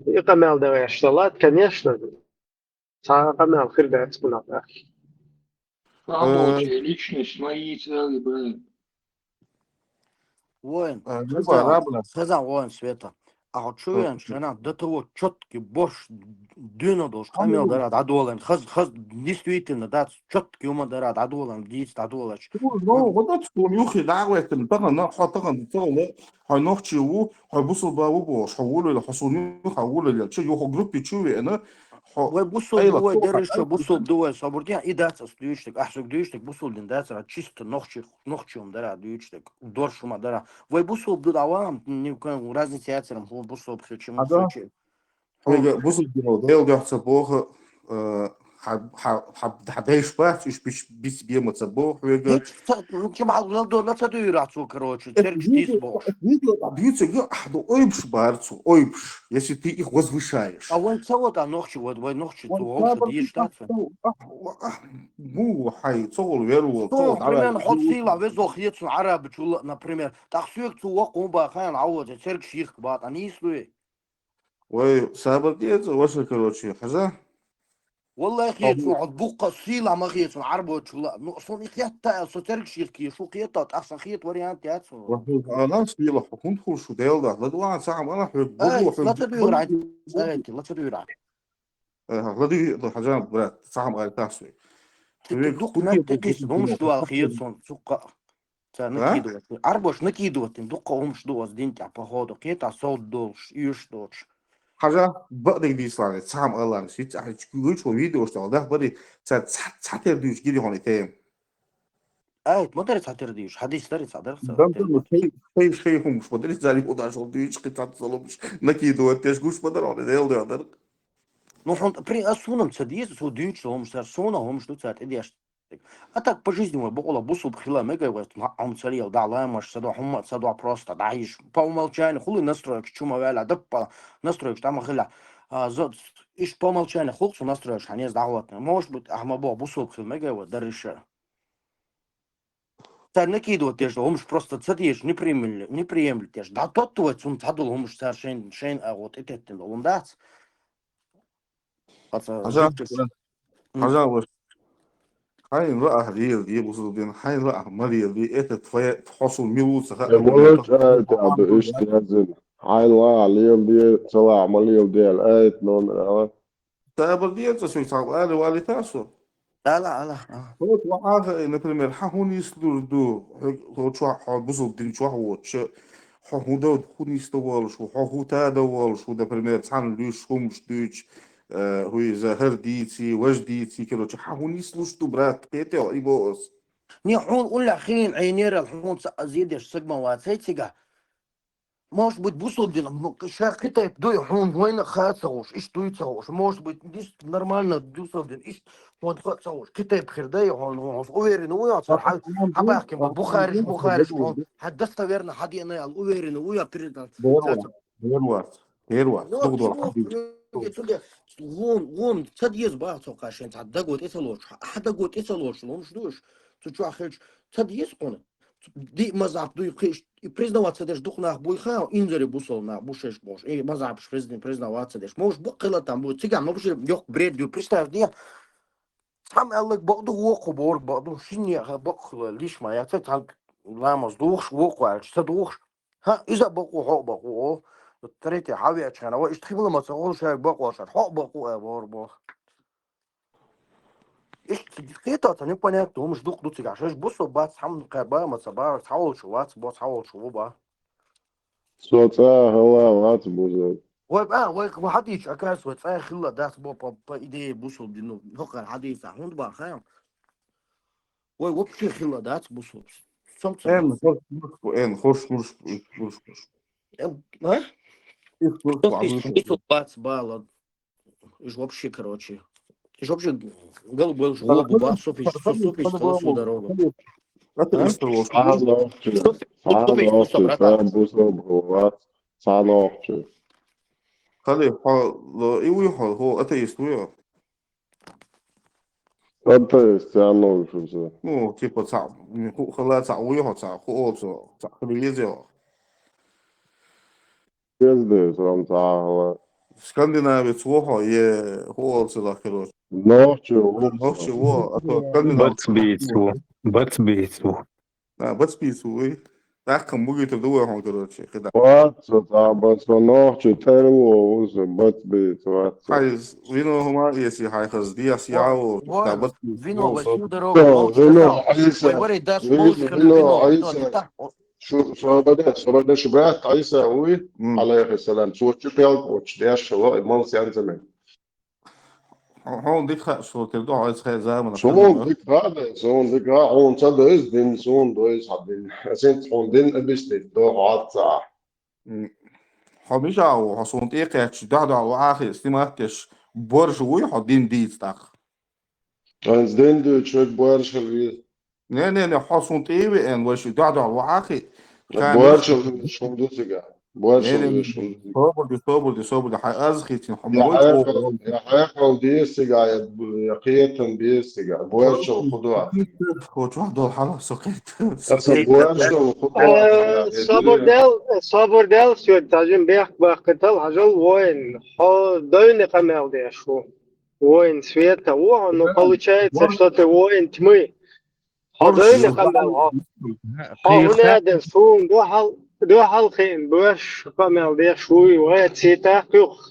يقمل ده اشتلا конечно تا قمل خير ده تسمع Рабочая личность, мои цели, блин. وين نبقى رابنا خزان وين سويتا أو شوين شنا دتو четкий бош дюна дош камел дарад адолен خز действительно да четкий ума дарад адолен дис адолач نو غدت تكون يوخي دعوة تنتقل نحو تقن تقل هاي نوخشي وو هاي بوصل باو بوش حولوا لحصوني حولوا لشي يوخو جروبي تشوي أنا وي بوصل دوي درش بوصل دوي صبرتي إدات سدويشتك أحسك دويشتك بوصل دين دات чисто نوخشيهم دارا دويشتك доршума дара وي بوصل دو давам не كان разница яцерам بوصل بخشيم случай بوصل دينو ديل جاهز بوه حبيش بات إيش بيس بيمت بوه كم عضلات لا تدير عصو كروتش تركش تيسبوش бьются ойбш барцу ойбш если ты их возвышаешь а вон цего-то ночью вот ночью то вообще диштаться مو حي تصور ويرو то примерно ход сила везох ецу араб чула например так сюк цу вакум ба хан عوض تركش их бат они слуи وي سابر ديت وش كروتشي حاجه والله خيت نقعد بقى سيلا ما خيت عرب وشولا نقصون خيتا سو تركش يحكي شو خيطات احسن خيط وريانت ياتسو انا سبيلا حكون خو شو ديل ده لا دوان ساعه انا حب لا تدور عاد لا تدور عاد لا دي حاجه برات ساعه ما تاسوي دوق نتكيس همش دوا خيط سون سوق накидывать арбош накидывать دوق همش دوا دинтя походу خيتا صوت долш يش долш حاجه بقدر دي صار ساعه الله سيت كل شو فيديو اشتغل ده بدي ساتر ديش جدي هون تيم ما درت هترديش حديث درت درت دم شيء هم مش بدري زالي ودا شو ديش قطعه صلوش نكيدو تيش غوش بدر على ديل ده ну он при осуном цадис су дюч هم شتر سونا هم شتو цат идеш а так по жизни мой бола бусу бхила мега вот он царил да лаймаш садо хумма садо просто даиш по умолчанию хули настроек чума вела дапа настроек там хила иш по умолчанию хулсу настроешь а не сдаватно может быть ахмабо бусу бхил мега вот дарыша цар накидывать те же он просто цадиш не приемлет те же да тот твой он цадул он совершенно шейн а вот это он дац حاجه وش هاي بقى هديل دي بوصل هاي بقى مريض دي ايه حصل ميوت مولج أبو إستاذن هاي الله عليهم دي طلع عملية دي الآية نون تابر دي تسوي صعب والي تاسو لا هو توعاها ان بريمير حون يسلو دو هو شو بوصل دين شو هو هو ده خوني استوال شو هو تا دوال شو ده بريمير تسان ليش همش دوش هو زهر ديتي وجديتي كده حون يسلوش تو برات بيتي او يبوس ني حون ولا خين عينير الحون زيدش سجما واتسيتيغا может быть бусолдин шахита дой хун война хацауш иш туйцауш может быть дис нормально дусолдин иш он хацауш كتاب خرداي هون اويرن ويا صراحه حباكم بخارج هون حدستويرنا حدينا الاويرن ويا بريزنت هيروات وون تديز با توقاشين تعدقوت اسلوش حدقوت اسلوش لون شدوش تشو اخرج تديز قونه دي مزعب دوي خيش признаваться деш духнах буйха инзери бусол на бушеш бош мазаб признаваться деш мож букла там будет циган но уже ёк бред ду представь не сам аллак боду воку бор боду шинья букла лиш моя так ламас дух воку альчта дух ها اذا بقوا حق بقوا تريتي حاوي عشان هو اشتغل ما تقولش هيك بقوا عشان حق بقوا بور ايش خيطه непонятно مش دوق دوتي عشان بصوا بقى تحمل قبا ما صبار تحاول شو وات بو تحاول شو بقى صوتا هو وات بوزو ويبقى ما حدش اكاس وتفاي خلا داس بو ايدي بوصل دينو فوق الحديث هوند بقى خيام وي وبشي خلا داس بوصل ان خوش ها Софи бац, бала. И ж вообще, короче. И ж вообще голубой жлобу, Софи стала всю дорогу. Софи что, братан? خلي إيوه هو أتيست ويا Это стяну уже. ну типа цап хала цап уйо цап хо цап хабилезио Пизды, сам цахала. скандинавец вохо е хоолцела короче Ночью, ночью во а то скандинав Бацбейцу. бацпицу уй так муги то дуо хон короче когда вот, там, что ночью терво уже, бацбит, вот. хай вино хума если хай хаз диас яо да бац Вино всю дорогу. Все, Молча вино, сказал. Аиса, Говори, дашь вино, полскому вино. Аиса. شو بدأ شبعت عيسى هوي عليه السلام شو تشبيل وتشديش شو المال سيان زمان هون ديك شو تبدو عايز خير زمان شو ديك هذا شو ديك هون صد إيش دين شو دويس حدين أسنت هون دين أبيست دو عاد صح همیشه او حسونت ایقیش دادا و آخر استیماتش برجوی حدین دیستاق أنت دين دو تشوك بورش الويل نه حسونت ایوی ان وش دادا و آخر بورش الويل شو دوسيجا بورش الويل شو صبر حي أزخيتين يا حموش حياة يا حياة ديستيجا يا قيتن ديستيجا بورش الخضوع هو واحد دول حلا سقيت أصل بورش الخضوع صبر دل все تاجم بيح بقتل هجل وين ها дойны камел дешу воин света о но получается что ты воин тьмы ها дойны камел ها هنا ده سون دو حلقين بوش камел дешу وين سيتا كيخ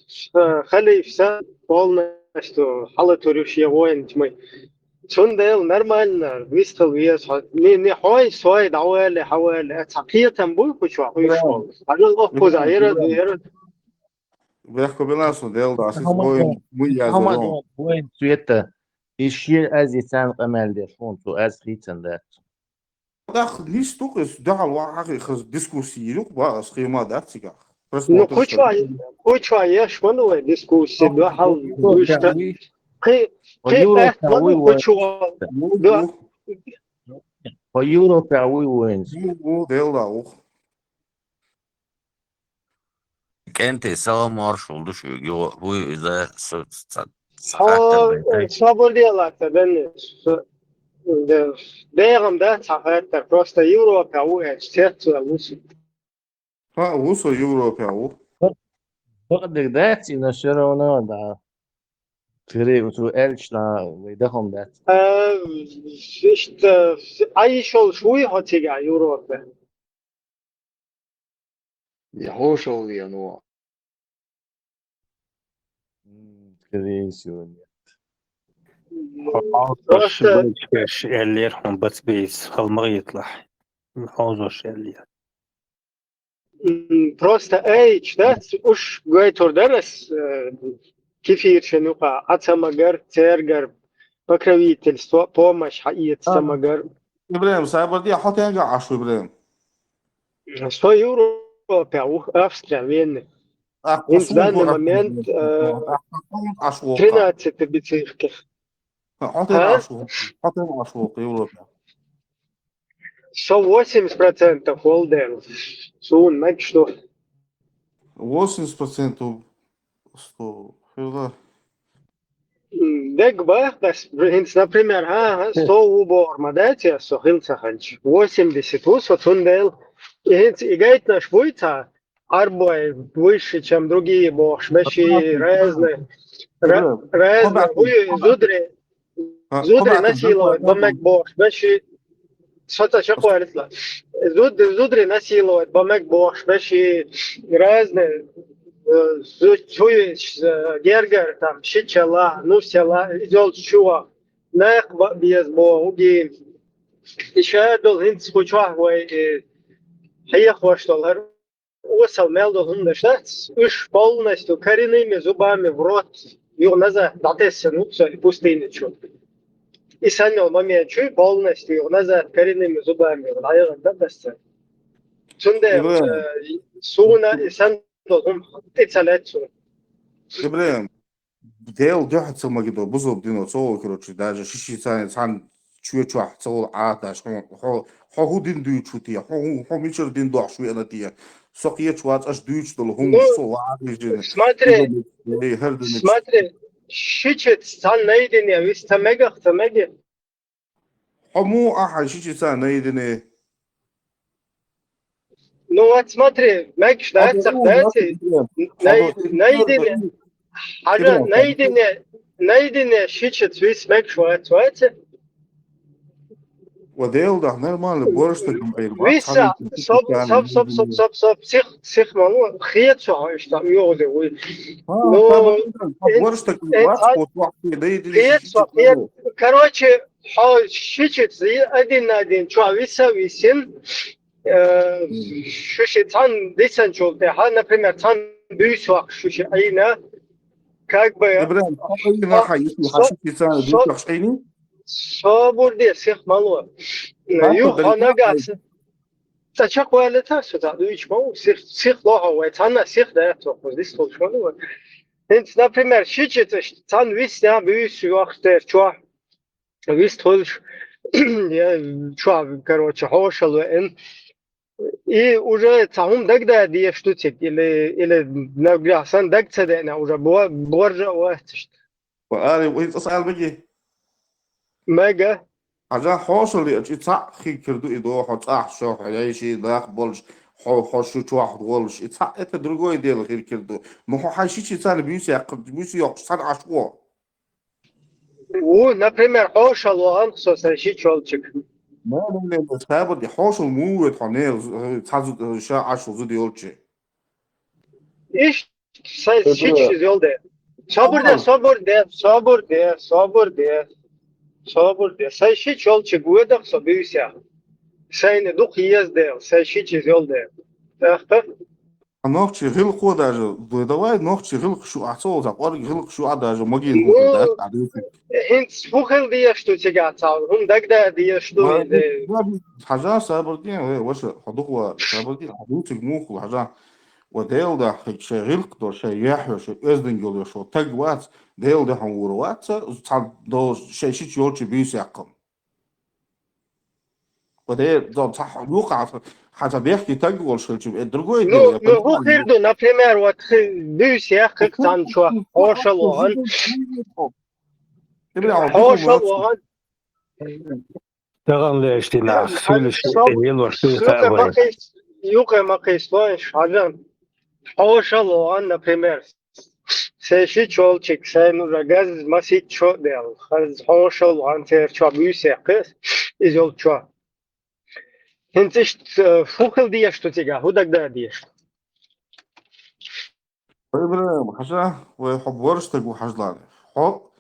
خلي في полностью حلتوريش воин тьмы شونديل نورمально выставил не хой свой حوالي تقية بوي كشوا ويشوا عجل أفوز عيرة بيحكوا بناسو ديل ده أساس وين مية هما زلون وين سويتا الشيء أزي سان قمال دي شون تو أز خيتن ده داخ نيش توقس دعال واحد خز ديسكوسي لوك بقى سخيمة ده تيجا بس ну كشوا يش منو ديسكوسي ده حال ويشتا قي قي منو كشوا ده ويورو كاوي وين ديل ده Kenti sava marşuldu şu bu yüze صبر ديالك تبنش دايغم ده تحقيقات просто Европа университет وصل ها وصل يوروبا او فقدك دات إن شرونا دا تري وتو إلشنا ويدهم دات işte عايش شوي هتيجي Европа يحوشوا ينوع تري سيوني Ağzı eller hon bацбейц halma yitlah. Ağzı eller. просто эйч да уж гайтор درس كيف شنوقا اتمغر تيرغر покровительство помощь حقيقة самогар ابراهيم سايبر دي حط يرجع عشو ابراهيم 100 Европа Австрия Вены в данный момент 13 бицикл حط عشو يوروبا 180% холдер сун мать что 80% 100 хила Дег бахтас, например, 100 убор мадатия, сохилца ханч, 80 вот он дел, и гайт наш войца, арбой выше, чем другие бог, шмеши разные, зудри насиловать, бомек бог, шмеши, что-то что говорится, зудри насиловать, бомек бог, шмеши разные, Гергер там щичала, ну села, идёт чува, нах без боги. Еще должен скучать, вой, хаяхва что лар, усал мелдо хундашнат, уж полностью коренными зубами в рот, его назад, датеся, ну все, и пустынечу. И санил момент чуй полностью его назад коренными зубами, в район датеся. Сунде, суна и сан هم اتصالات ابراهيم ديل جحد سما كده بزوب دينو صو كروتشي داج شيشي سان شوي شوي صو عاداش هو دين دو تشوتي هو ميشر دين دو شوي انا تيا سوقيه شوات اش دوش دول هم صو عادي جين смотри هردن смотри شيشت سان نيدين يا ويست تماجا مو احد شيشي سان نيدني ну вот смотри ماكش داتي نيدين حاجة نيدين شيشت ويس ماكش وات وديل ده نورمال بورشتك ويسا صب سيخ مالو خيط شو عايش تام يوزي وي نو بورشتك خيط короче شيشت زي один شو висин شوشي تان ديسن شولте ها например тан бюсвак шуши айна как бы ابراهيم خلينا حياتي حشيتي سنه بيطلع شيني صابور دي سيخ مالو يو خانا قاس تشاك ولا تاسو دا دويش مو سيخ لوها وتانا سيخ دا تو ديس تو شنو انت например شيچت тан вис я бюс вахтер чо вис толш я чо короче хошал эн и уже там тогда дие штуцик или нагласан дагцедена уже боржа وقتش وقالي وانت اسال بقي ماجا عشان حوصل يتصح خي كردو إدو حط شو حيشي داخ بولش حوشو واحد بولش يتصح إنت درجوي ديال غير كردو ما هو حيشي تاني بيوسي يقصد عشوا و например حوشل وان خصوصا شي تشولچك ما سابر دي حوصل مو يتحنيل تازو شا عشو زو ديولچي إيش شي تشيل ده صبر ده ساي شي تشولچك ودا خصوبيسيا ساي ندوق يزده ساي شي تشيل ده تخت نوخشي غير خو даже давай نوخشي غير شو عصو زقور غير شو даже ماجين هو ده هنت فوخل دي شتو تيغاتاو هم دغدا دي شتو حاجة سابر دي وش حدوق سابر دي حدوق مخ حاجة وديل ده شغل قدر شيء يحيى شيء أزدن يقول شو تجوات ديل ده هم وروات صار دو شيء يورش بيس يقم وديل ده صح يوقع حاجة بيحكي تجول شيء درجوي ديل نو هو خير دو например вот بيس يحكي عن شو هوشلوان هوشلوان تغن ليش تناخ سول شيء وشو يوقع ما قيسلوش عجن هوشلوان например سيشي تشولچك ساي نو راغاز ماسي تشو ديل خاز هوشلوان تير تشو بيس يحكي изол чо هنتش فوخل دي что تيجا هودك دا ديش إبراهيم حاجة وحب ورشتك وحجلاني حب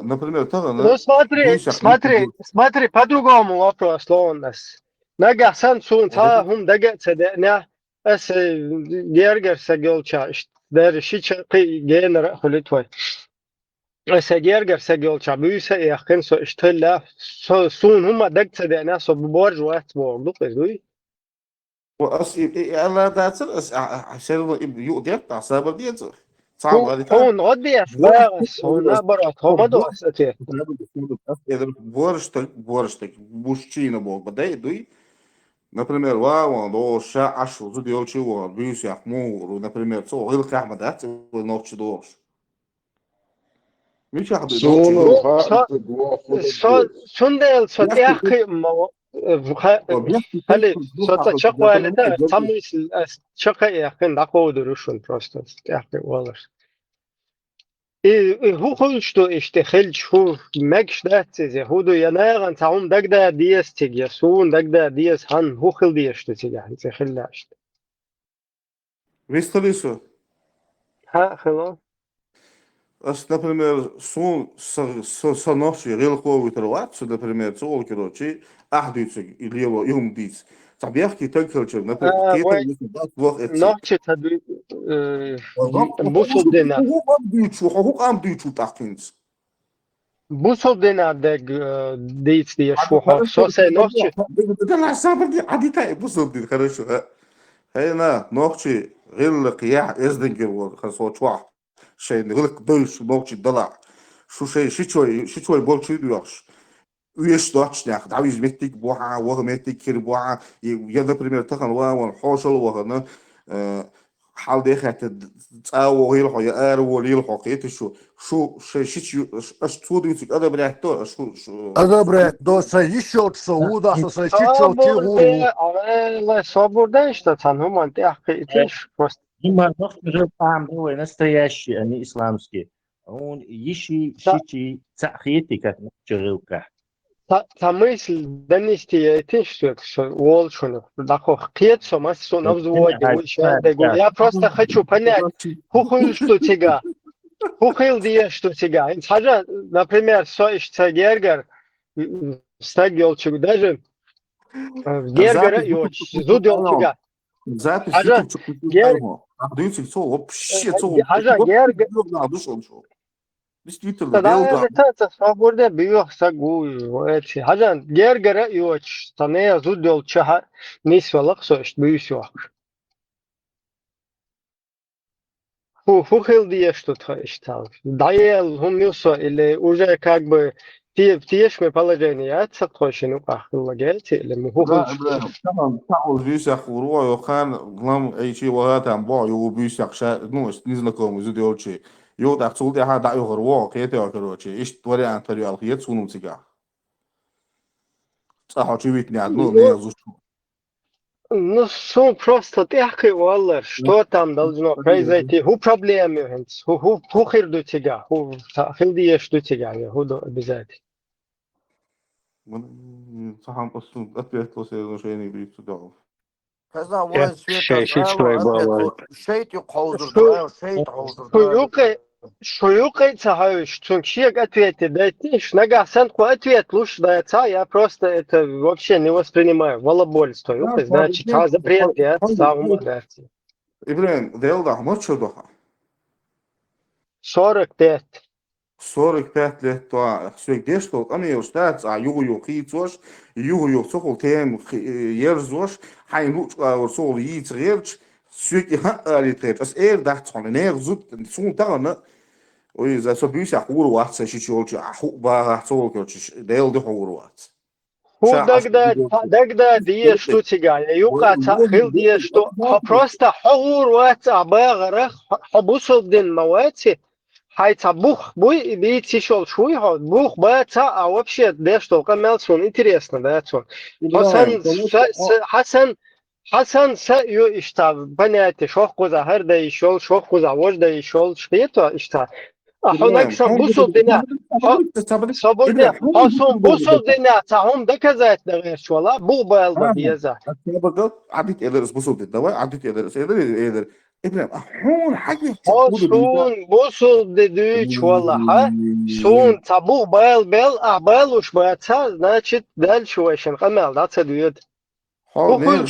например تغن ну смотри по-другому вопрос лонас нагасан сун та хум дага цедня اس гергер сагелча дер шич генер холитвай اس гергер сагелча büyse yakın so işte sun huma dag цедня so borj وقت bordu قدوي الله داتر عشان يؤدي تعصب ديت صعب غادي هون غدي اسباس هون برات هو بدو اساتي борштек мужчина был подай дуй например ва до ша ашу зу диол чего бюс я му например со гыл кахма дат ночь дош مش واحد سندل صديقي خلي صوت شقوة لده تميس شقة يقين دقو دروشون просто يقين والله هو خلشتو اشتخلش هو ماكش داتزي هو دو يناغن تعوم دقدا ديس تيجي سون دقدا ديس هن هو خل ديش تيجي هنسي خلاش висталисо ها خلاص Аз, например, со ночи релковый трват, со, например, цол, короче, ахдуется или его юмдиц. Табьяхки так, короче, например, وين نوعشة هدوي بوصل دينا بوصل دينا دق ديت دي شوحة سوسي نوعشة ده لا صابر دي عادي تاي بوصل دي хорошо هنا نوخشي غير قياح ازدنجر وخصوص واحد شيء غير دوش نوخشي دلع شو شيء شو بول شو دوش ويش دوش ناخد عاوز ميتك بوعة وغميتك كير بوعة يلا بريمير تخن وحوشل وغنا حال ده خات تساوي هيل حيا وليل حقيقة شو شيء أشتود يمسك هذا بريحته شو هذا بريحته سيشوت سوودا سيشوت Saburde, يغورو ale saburde işte tanım anti ahkiyetiş. Има нохтер пам دوي настоящий, а не исламский. Он ищи шичи цахиети как нохтерилка. Ta мысль донести этиш, что вол шуну. Дахо хкет, что мас что навзводе, я просто хочу понять, хухил что тебя, хухил дия что тебя. Инсажа, например, соишься гергер, стагелчик даже гергера и очень зудел тебя. запись Хажа, YouTube чукуймо дuyuyorsun so вообще so Хажа, гергер, действительно тогда дело это свобода бьёх сагу эти. Хажа, гергера и очень стане зудел чаха нисвалак соишь бьюсё. Хухил дия что-то işte. Даел хумюсо или уже как бы тиешме положение отсохшину ахлагете или мухил. لا ابراهيم طبعا تعال بيسخ وروح وخان غلام اي شيء وهات عم باع يو بيسخ شا نوش نزلكم زود يولشي يو تحصل دي هذا يو غروا كيته كروشي ايش توري عن طريق الخيط سونو تيجا صح شو بيتني عاد نو не زوج Ну, сон просто тяжкий валер. Что там должно произойти? Ху проблемы, ху хир до тебя, ху хилдиеш до тебя, ху до обязательно. صح عم قصون أتبعت وسيلة شيء بريد تدعو كذا وين şey سويت şoy bağlar. شيء يقوزر شيء Шуюкай, шуюкай цахаюш, чункшик ответы дайте, шнага сенку ответ лучше дается, я просто это вообще не воспринимаю. Волобольство, значит, запрет, я сам дайте. إبراهيم ديال ده ما تشوفها 45. 45 ليه توا سويك ديش تو أنا يوستات يو خيتوش يو سوق تيم يرزوش هاي نوت ورسول يتغيرش سويك ها اللي تغير بس إير ده تون نير زود سون تانا وإذا سبيش أقول واحد سيشيولش أحو بقى سوق كرش ديال ده حور واحد Ху дагда дие что тигая, юка хил дие что просто хаур ват абагара хабусол дин мавати, хайца бух буй бить еще шуй хо бух баца, а вообще да что камелсон интересно, да что. Хасан са ю ишта понятие шох коза хер да ишол шох коза вож да ишол что это ишта. Ахонак сам бусол дина. Свобода. Асон бусол дина. Сахом доказать даже швала. Бу байлда бьеза. بقول عديت إدرس بصوت الدواء عديت إدرس إدر إبراهيم أحون حاجة Асон бусол деду швала. Ха? Сон табу байл бел, а байл уж баца, значит дальше вешен камел, да цедует. حاضر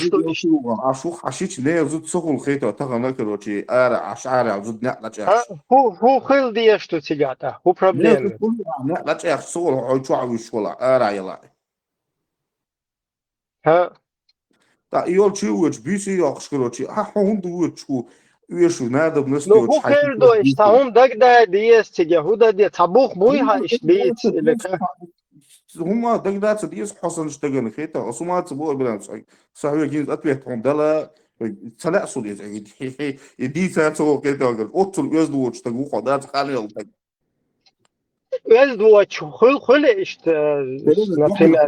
أشوف حشيش ليه زود سخن خيطة تغنى كروتي أرى أشعر زود نقلة جاش Ху хил дие что тигата. Ху проблемы. نقلة جاش صور عيشوا عيش ولا أرى يلا Ха? تا يول شو وش بيسي ياخش كروتي هون دوت شو ويشو نادب Ну نستيو ху хил до иштаум дагда дие стиге худа дие табух буйха ишбит или как. هما دقدات ديس حسن اشتغل خيطة أصومات سبوع بلان صحيح جيز أتبعت عندلا سلأسو ديز يدي ساتو كيتا قال أطل يزدو اشتغل قدات خالي التق Öz duaç hul işte например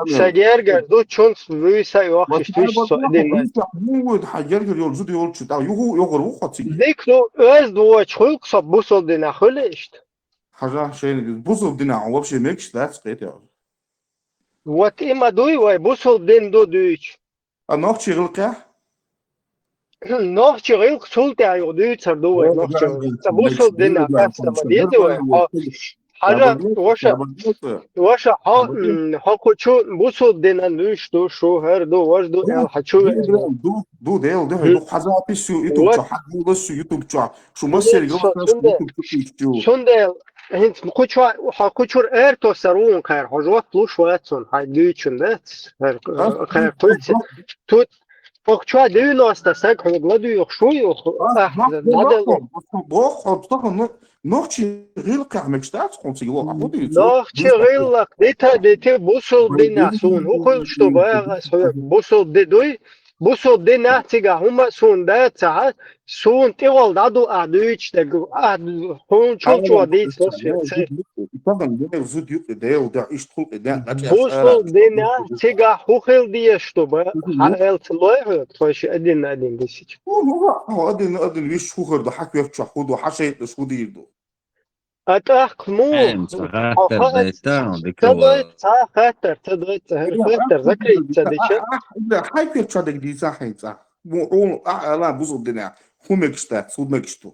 сагер do чон вюса yok işte dinle. هو حجر يول زود يول شو تا يهو يغر وقتي Diklo öz duaç hul kısa bu sol dina hul işte. حاجة شيء بوصل دينا وابشي ميكش ذاتس قيتي What ima duy vay bu sol din do düç. النوخ شي غلقه Noh çığıl sul ta yo düç do vay noh çığıl. Bu sol dina kasta ma diyeti vay. Haja vaşa ha koçu bu sol dina düç do şu her do var do el haçu. دو ديل ده دو حزا بيسو يوتيوب شو حد بس يوتيوب شو مصير يوتيوب Şunda hint koçur erto sarun kayar hojot luş vatson hay düçünde her kayar tut شو 90 ساعة غلادو شوي nog heel graag met staat komt zich wel goed iets. nog chirillak dit busol dina sun hochel что бага busol дедой busol dina тига хума sun да ца sun тигол даду адуич да хун чучу дит busol dina тига hochel die чтобы хаэл тлой тош один десять один виш хухер да хак веш худу хашайт схуди ирду. أتاك مو خاطر ذكري تصدق هاي في تصدق دي صح صح مو لا بوزو دنا خمكشتا سودمكشتو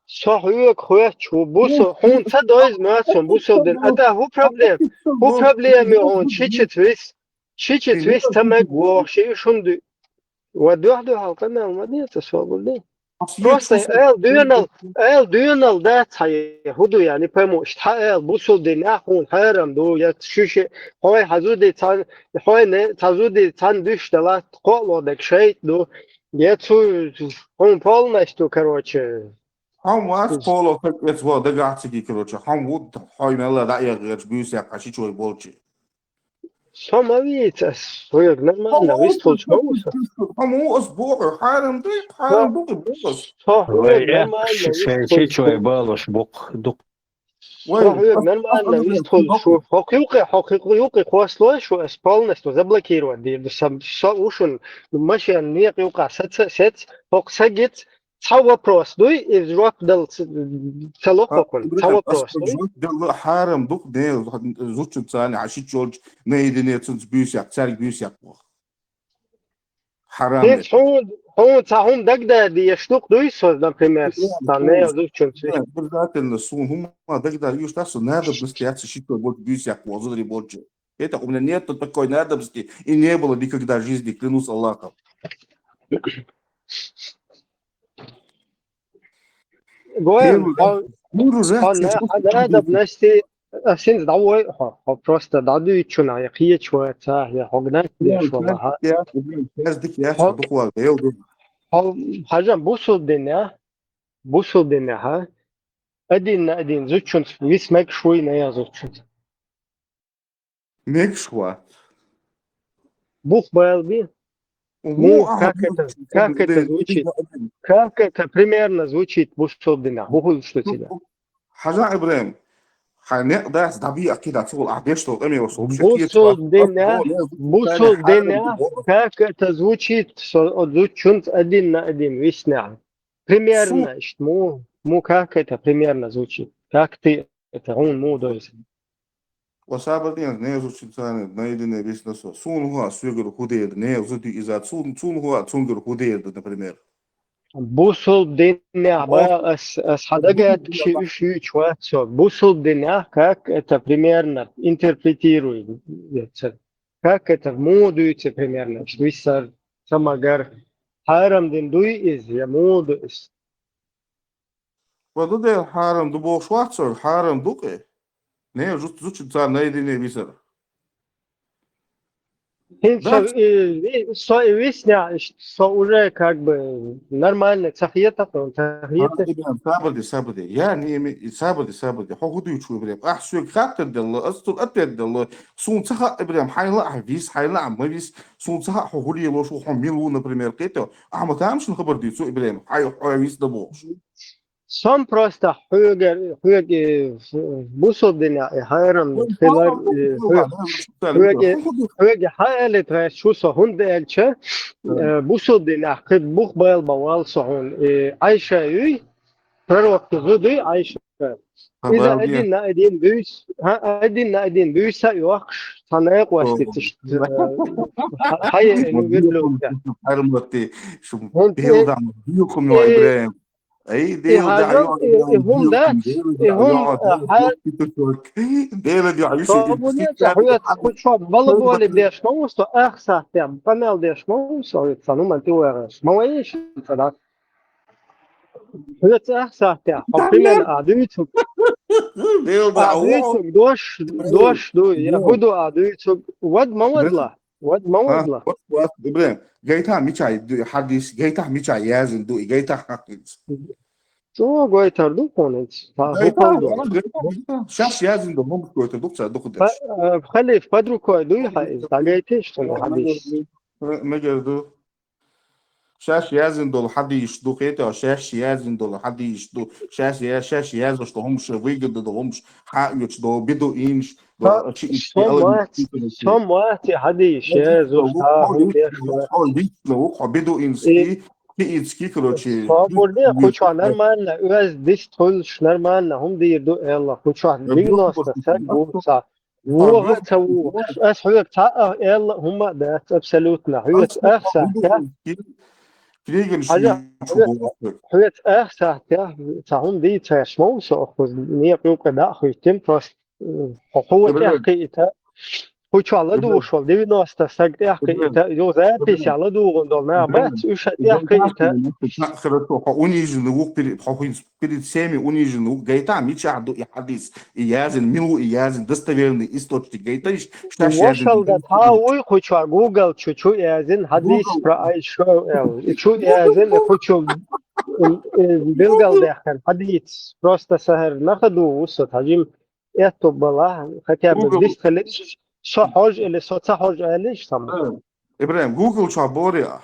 صحيح خويا شو بوسو هون تصدق ما سون بوسو دن أتا هو problem هون شيء تويس تمك وشيء شندو ودوحدو حلقنا المدينة تسوق لي просто эл дюнал да худу يعني пойму эл бусул дина хун харам до я шуше хой хазуди цан хой не тазуди цан дыштала коло дек шейт до я цу он полностью короче هم واس بولو تكت وا دغاتي короче هم وود хой мела да я гэж бюся каши чой болчи Самовица, своё нормально, выстолч могуса. Кому сбор, харам дук бос. شيء شوي بالوش بق دق Своё нормально, выстолч. حقيقي خواصلو شو اسполнесто заблокировать. Да сам ушун машин не юка сет хоксагит Цау вопрос, дуй и жвак дал целохокон. Цау вопрос. Дал харам дук не зучу цани аши чолж нейдене цунц бюсяк царик бюсяк. Харам. هون تاهم دقدا دي штук дуй сос, например, стане зучу. Обязательно сун хума дقда юштасу надобности яцы шито вот бюсяк возудри больше. Это у меня нет такой надобности и не было никогда в жизни, клянусь Аллахом. Гоем, надобности син давай, просто даду и чуна, я хиечу это, я хогнат, я швала. Хажам бусул деня, ха. Один зучун, вис мек шуй на я зучун. Мек шуа. Бух байлби. Ну, как это звучит? Как это примерно звучит бусул деня? Бухул что тебя? Хажа Ибрахим. هنقدر طبيعي كده تقول عبيش تو امي وصوب بوصل دينا как это звучит звучит один весня примерно му как это примерно звучит как ты это он мудрость وسابقين نيزو شيطان نايدنا بيسنسو سون هو سوغر خودير نيزو دي إذا سون هو سونغر خودير ده например بوصل دنيا с حدقات شيء شواتسو بوصل دنيا как это примерно интерпретирует как это мудуется примерно что висар самагар харам ден дуй из я мудуис ودو حارم دو بو شواتسو حارم دوكي не жут за найдене бисар Весня, что уже как бы нормально, цахиета, сабади. Я не сабади. Хохуду ючу Ибрахим. Ахсук хаттер делла, астул атер делла. Сун цаха Ибрахим хайла вис, хайла мавис. Сун цаха хохули лошу хамилу, например, кето. Ама тамшин хабар дицу Ибрахим. Хай вис да бош. Сам просто хуйгер бусодина хайрам хуйгер хайли треш шусо хундельче бусодина кид бух байл бавал сохун Айша юй пророк зуды Айша إذا أدينا بيوس يوخش تناق واستيش هاي نقول له شو بيلدع بيوكم يا إبراهيم أي ديل هم ده هم ديل دي عايش شو والله بقول بديش موسو أخسر تام بنال ديش موسو يتصنو من توارش ما ويش صدق هذا أخسر تام حبيبنا عدويتهم عدويتهم دوش دو يهودو عدويتهم ود ما ودلا واد ما ها وضله وات ابراهيم جايتها ميتشاي حديث جايتها ميتشاي يازن دو جايتها شو قوي تردو كونت هو جايتها قلدو شاش يازن دو هم كويت دوك دش خلي في قدره كوي دو يحيز تعجيتش تنو حديث مجر شاش يازن دول حد يشدو كيتا او شاش يازن دول حد يشدو شاش يازن شتو همش ويجد دو همش حق يشدو بدو انش دو شيء سموات حديث يزوس ها هم بيشتغل لو بدو انسكي كي كروتشي Favorite kuća normalna, uz distuliš normalna, هم دي يردو يلا kuća dignosta sad buca. وغتا اس حيوك تا يلا هم ده ابسولوتنا حيوك اخسا كريجن حاجه حيوك اخسا تا هم دي تا شموس اخذ نيه بيوك ده خيتم فاست حقوق احكي kuća على دوشول 90 ساعة احكي جو ذاتي على دوغن دول ما بس وش احكي خرطو اونيجن وق перед всеми унижен وق гайта мича до и хадис и язен милу и язен достоверный источник гайта что وصل ده هاوي kuća Google чуть-чуть язин حديث про Айшу чуть язин kuća بلغال داخل حديث просто سهر ناخده وصل هجيم это была хотя бы 200 лет صحوج اللي صحوج ليش سمو ابراهيم جوجل شو عبوريا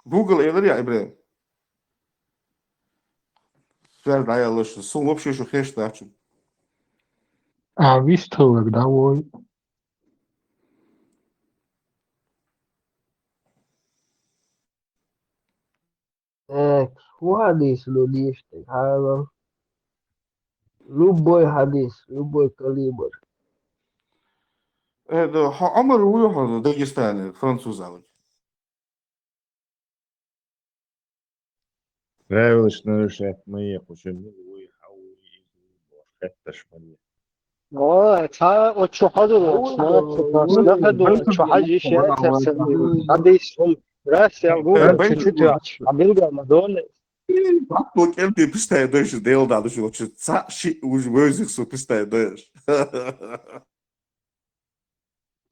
جوجل ايه يا ابراهيم связь да я лучше сум вообще еще хеш тачу вистовок, да, ой. شو حديث لو ليشتك هذا любой حديث любой калибр это عمر уехал в Дагестане французам Нравилось нарушать мои почему ويحاول حتى شمالية تا وشو حدو ما ناخدو شو حاجة شيء حديث هم راس يا Google чуть-чуть عبيلقى مدول Porque ele tem pista dois dele dado os outros os meus isso pista dois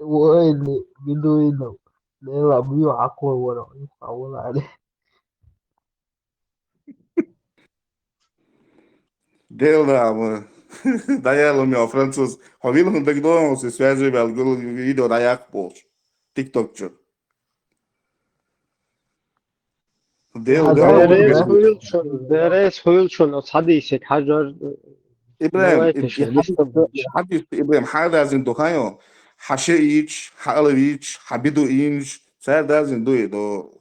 وين بدوينه لا بيو عقول ولا يحاول عليه dele da mano da ela meu francês Ravilo não tem dono se faz o vídeo da yak post TikTok şu dele درس خيلشون حديثك حجر إبراهيم حديث إبراهيم حدا زين دخانيو حشيش حالويش حبيدو إنش سادا زين دو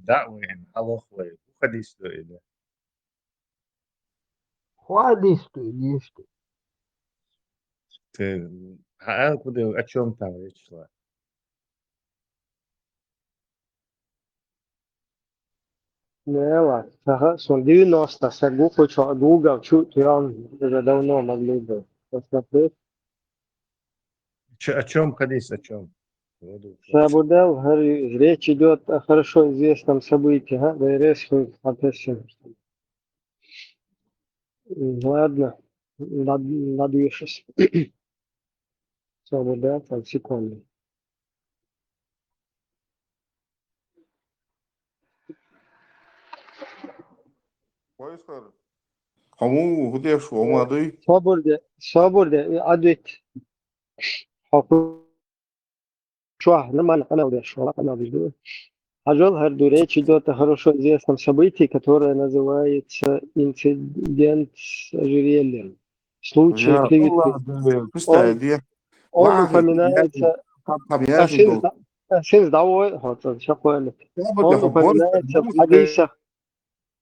دعوة إن الله خوي وخديش له إله حديث ليشتك هقول كده أشوم تعريش لا لا сон 90 сагу хочу Google чуть я уже давно могли бы посмотреть о чем хадис о чем Сабудал, речь идет о хорошо известном событии, да и резко относим. Ладно, надо сейчас. Сабудал, там секунду. Кому где что молодой? Свобода, ответ. Шо, нормально, она удержала, она удержала. Хажол речь идет о хорошо известном событии, которое называется инцидент с ожерельем. Случай клеветы. Он упоминается...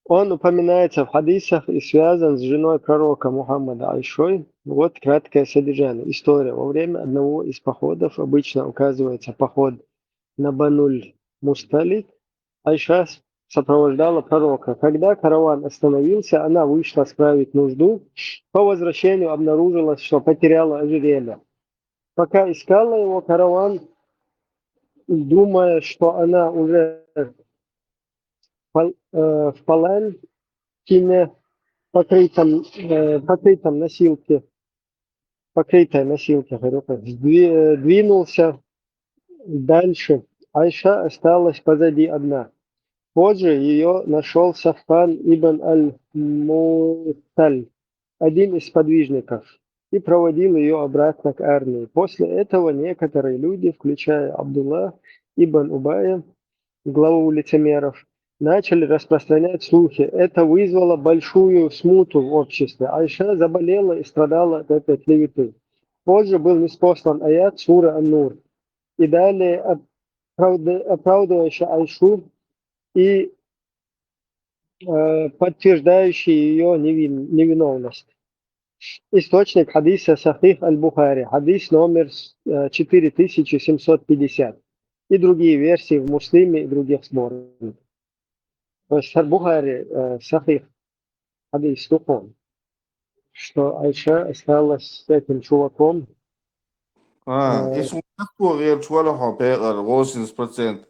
Он упоминается в хадисах и связан с женой пророка Мухаммада Айшой. Вот краткое содержание. История. Во время одного из походов, обычно указывается поход на Бануль Мусталик, Айша сопровождала пророка. Когда караван остановился, она вышла справить нужду. По возвращению обнаружилось, что потеряла ожерелье. Пока искала его, караван, думая, что она уже в паланкине, покрытом носилке, покрытая носилка, двинулся дальше. Айша осталась позади одна. Позже ее нашел Сафан ибн аль-Муталь, один из подвижников, и проводил ее обратно к армии. После этого некоторые люди, включая Абдуллах ибн Убая, главу лицемеров, начали распространять слухи. Это вызвало большую смуту в обществе. Айша заболела и страдала от этой клеветы. Позже был ниспослан аят сура Ан-Нур. И далее оправдывающий Айшу и подтверждающий ее невиновность. Источник хадиса Сахих аль-Бухари, хадис номер 4750 и другие версии в Муслиме и других сборниках. То есть аль-Бухари Сахих хадис тухом, что Айша осталась с этим чуваком. Isun echt real شوالها حباء الغوصن سبرتسنت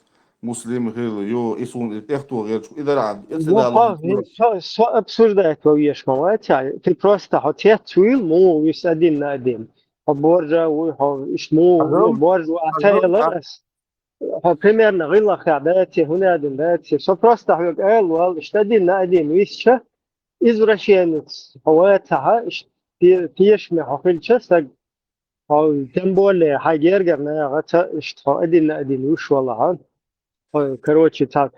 مسلم هيلو يو isun echt real إذا العب Все обсуждать во вешмовате, ты просто хотел цвил, му вис один на один. Боржа, ишму, боржу, атайлас. примерно غير خداتي هنا دلاتي все просто قال والله اشتدينا قاعدين ويسشا извращенец هواتها تيش محفل شسق هو تنبول حاجيرجر نا غتا اشتقدينا قاعدين وش والله هان كروتشي تاع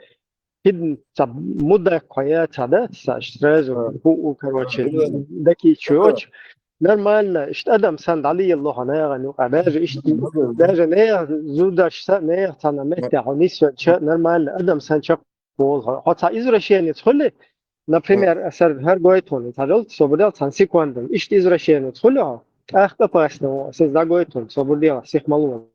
كده تاع مدة حياتها ده ساشتراز وكروتشي دكي تشوش Нормально, что Адам сам дали Аллаху наяган, а даже не зудаш са не тана метя, они все нормально, Адам сам чак пол, хотя извращенец холи, например, асар хар гойтон, тадал сободал сан секундам, ишт извращенец холи, ах попасно, сез да гойтон, сободал, всех малу.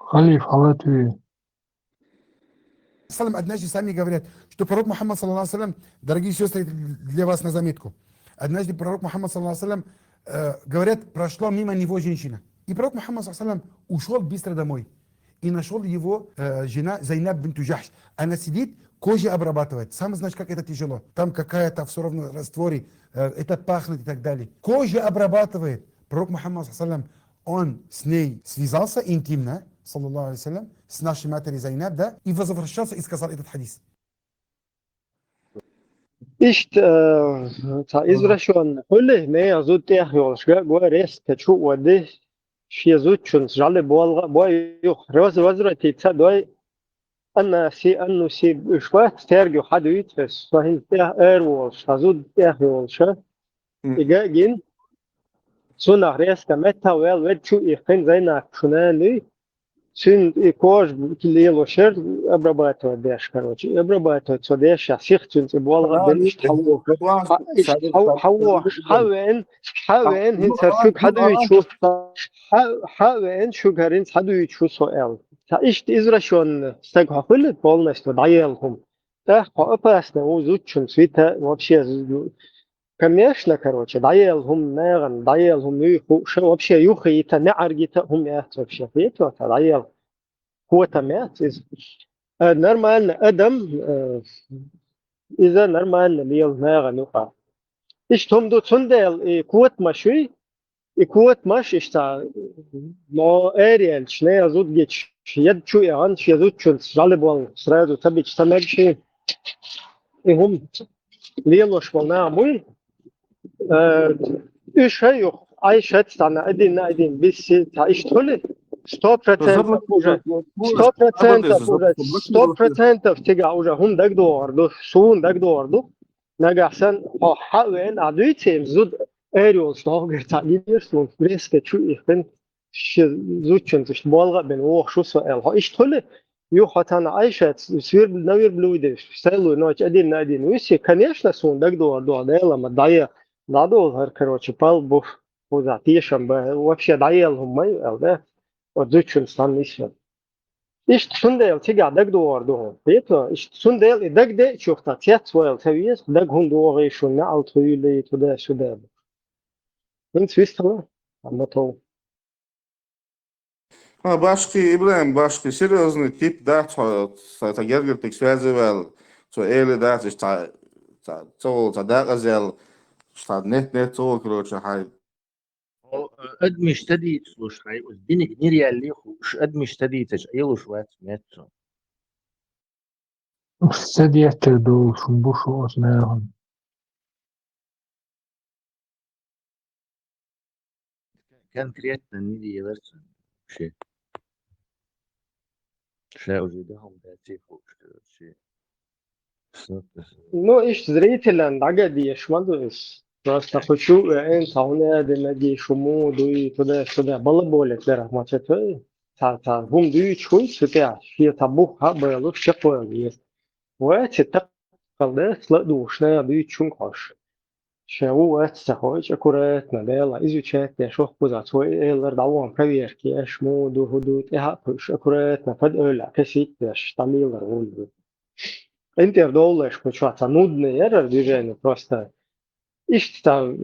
Халиф, халатви. Однажды сами говорят, что пророк Мухаммад, саллаллаху алейхи, дорогие сестры, для вас на заметку. Однажды пророк Мухаммад, саллаллаху алейхи, говорят, прошла мимо него женщина. И пророк Мухаммад, саллаллаху алейхи, ушел быстро домой. И нашел его жена Зайнаб бинту Джахш. Она сидит, кожу обрабатывает. Сам знаешь, как это тяжело. Там какая-то все равно растворе, это пахнет и так далее. Кожу обрабатывает. Пророк Мухаммад, саллаллаху алейхи, он с ней связался интимно, саллаллаху алейхи, с нашей матерью Зайнаб, да, и возвращался и сказал этот хадис. Ишт извращен, хули, не язут тех йолшга, говорес, качу воды, шьязут чун, жали болга, бой юх, возвратиться, дой, анну си, шва, стергю, хадуит, свахин тех эрволш, язут тех йолша, ига гин, сунах реска, мета вел, ведчу ихин зайна, шунаны, Сын и кож килело шер обрабатывать деш, короче, обрабатывать so деш, а всех цин и болга бениш حاوين هنسر شو حدو يشوف حاوين شو كارين حدو يشوف سؤال تعيش إزراشون استجها كل полностью ضيالهم ده قاپاسنا وزوجهم سويتا вообще конечно, короче, ضيالهم ناغن ضيالهم يخو شو вообще يخيتا نعرجتهم يات вообще فيتو ضيال هو تمات نورمال ادم اذا نورمال ليل ناغن يقع ايش توم دو تندل قوت ماشي قوت ماش اشتا ما اريال شنو يزود جيتش يد شو يعني يزود شو جالبول سرادو تبيش تمشي هم ليلوش والنا موي üç şey yok. Ayşe sana edin biz iş tole 100% уже 100% تيجا уже هم دك دوردو سون دك دوردو نجحسن حاول عدويتهم زود اريول شتاغر تعبير سون بريسك شو يخن زود شنت بالغ بين وخ شو سؤال ها ايش تole يو хатана Айша свир навер блуде селу ночь один вisi конечно сун дак доорду дела мадая надо, короче, пал бух за тишем, вообще доелهم ما ده وزوجهم станيشن. إيش تسندل تيجي دق دوار دوهم. بيتوا إيش تسندل دق ده شوفت تيات سوال تويس دق هم دوار يشون نعل طويلة تدا شو ده. من سويسرا عم تو. Başki İbrahim, başki серьезный тип, да, то тагергер тексуязывал, то или да, то цол цадак азел штат нет цол короче хай قد مش تدي слушай, хай денег нереально уж قد مش تدي تشعيل شوية متر. السديت دو شنبوشو أصنعهم конкретно не делается вообще. Что уже дом да тихо что Ну, ich zrītilēn tagadiešu madus. Просто хочу saunie demedi šumu dui tuda balabolet lera macetoi. Ta hum dui chui sutia šie tabu haba lu šepo jest. Veci tak kalde sladūšana dui čunkoš. Ševu veci sahoj akuratna dēla izučēt šo puzāts vai elar davam pravierki ešmu du hudu teha puš akuratna tad öla kesit штамилар улю. Интердоллеш почему-то нудный эррор движения просто ищет там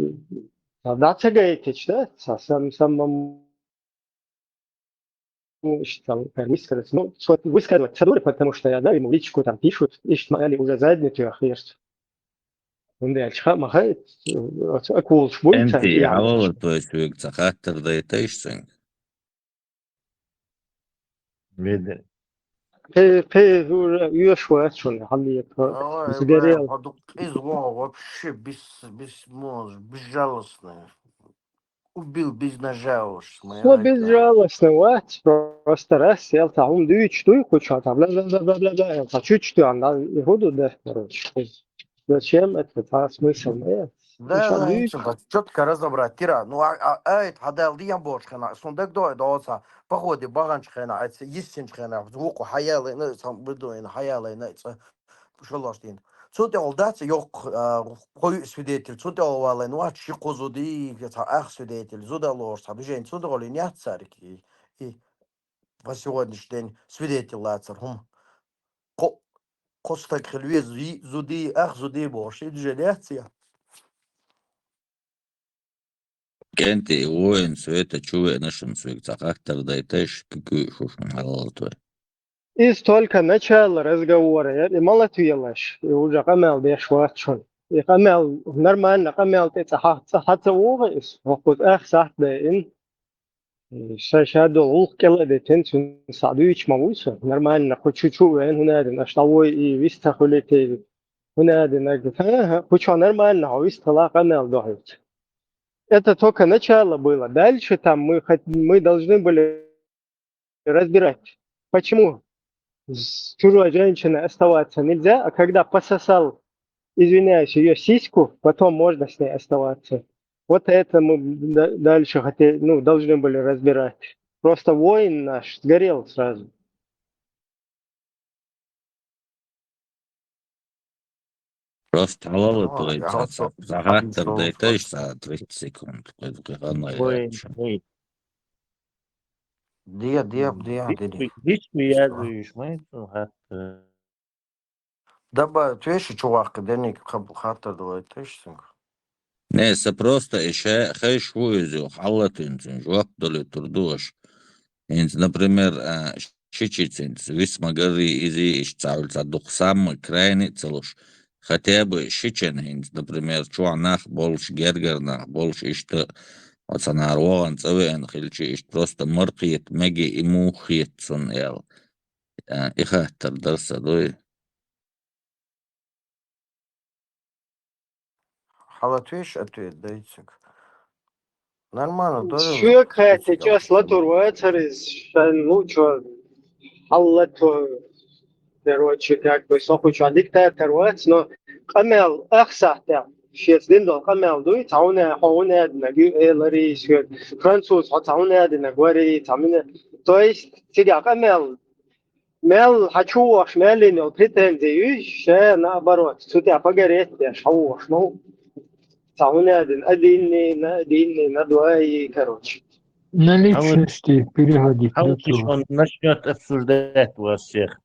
дацагаетич, да, самому там высказать, ну, высказывать цедуры, потому что я, да, ему личку там пишут, ищет моя уже задницу охерst. Он дальше махает, акул швуйца, أنت عوض تويسويك تخاطر دايتيشسن видно. يشوى شون حلية Ой, сгорел. подук изло вообще безжалостно. Убил без ножа уж, Ну, моя безжалостно, вот, просто раз сел, там, дую штуй, куча, там, бла-бла-бла-бла-бла, по чуть-чуть, она не буду, да, короче. Зачем это, смысл, нет. Да, да, четко разобрать. Тира, ну, это хадал диям боршхена, сундек до доца, походи баганшхена, это истиншхена, звуку хаялы, ну, сам бедуин, хаялы, ну, это шалаштин. Цуте олдац, ёк, кой свидетель, цуте олвален, ну, ачи козуди, это ах свидетель, зуда лорс, обижен, цуте оли не царки. И по сегодняшний день свидетель лацар, костак хельве зуди, ах зуди борш, и джеляция. أنت وين سويت شوي نشن سويك تخاطر دايتيش كيكو شوفن غلطوي И столько начала разговора, и мало твилаш, и уже камел бешватшон. И камел, нормально, камел, это хатса угас, вокут эх сахбе ин, шашадо улх кела детен, сун садуич мавуса, нормально, хоть чуть-чуть, хунадин, аштавой и виста хулете, хунадин, хоть нормально, а виста ла камел дохит. Это только начало было. Дальше там мы должны были разбирать, почему с чужой женщиной оставаться нельзя, а когда пососал, извиняюсь, ее сиську, потом можно с ней оставаться. Вот это мы дальше хотели, ну, должны были разбирать. Просто воин наш сгорел сразу. Просто غلطوي تخاطر دايتيش ساعة 30 سكوند وين Dia, дичку язуешь, мы حتى Daба, твеши чувак, денег хата дойтэшсинг. ناس просто إشاء خيش ويزو حلتين جواب دولي تردوش انت например щичицинц висма гори изи ищцауль цадух сам крайне целуш хотя бы щичен инц например чуанах больш гергернах больш ишта оцанарван цавен хилчи ишт просто мыркиет меги и мухиет цун эл ихаттар дарса дой Хала твеш ответ дайцинг. Нормально, тоже. Что сейчас латурвается, ну что, аллату, короче, как бы сохучу диктатор, но камел ахсахта. شيء دو قمل دوي تعونا حونا نجي لري شو فرنسوس تعونا نجوري تعملنا تويس تيجي قمل مال حشوش مال إنه تتن زيوش نا بروت سوتي أفجرت يا شوش مو تعونا أديني ندواي كروش На личности переходить на حاول то. он начнет обсуждать вас всех.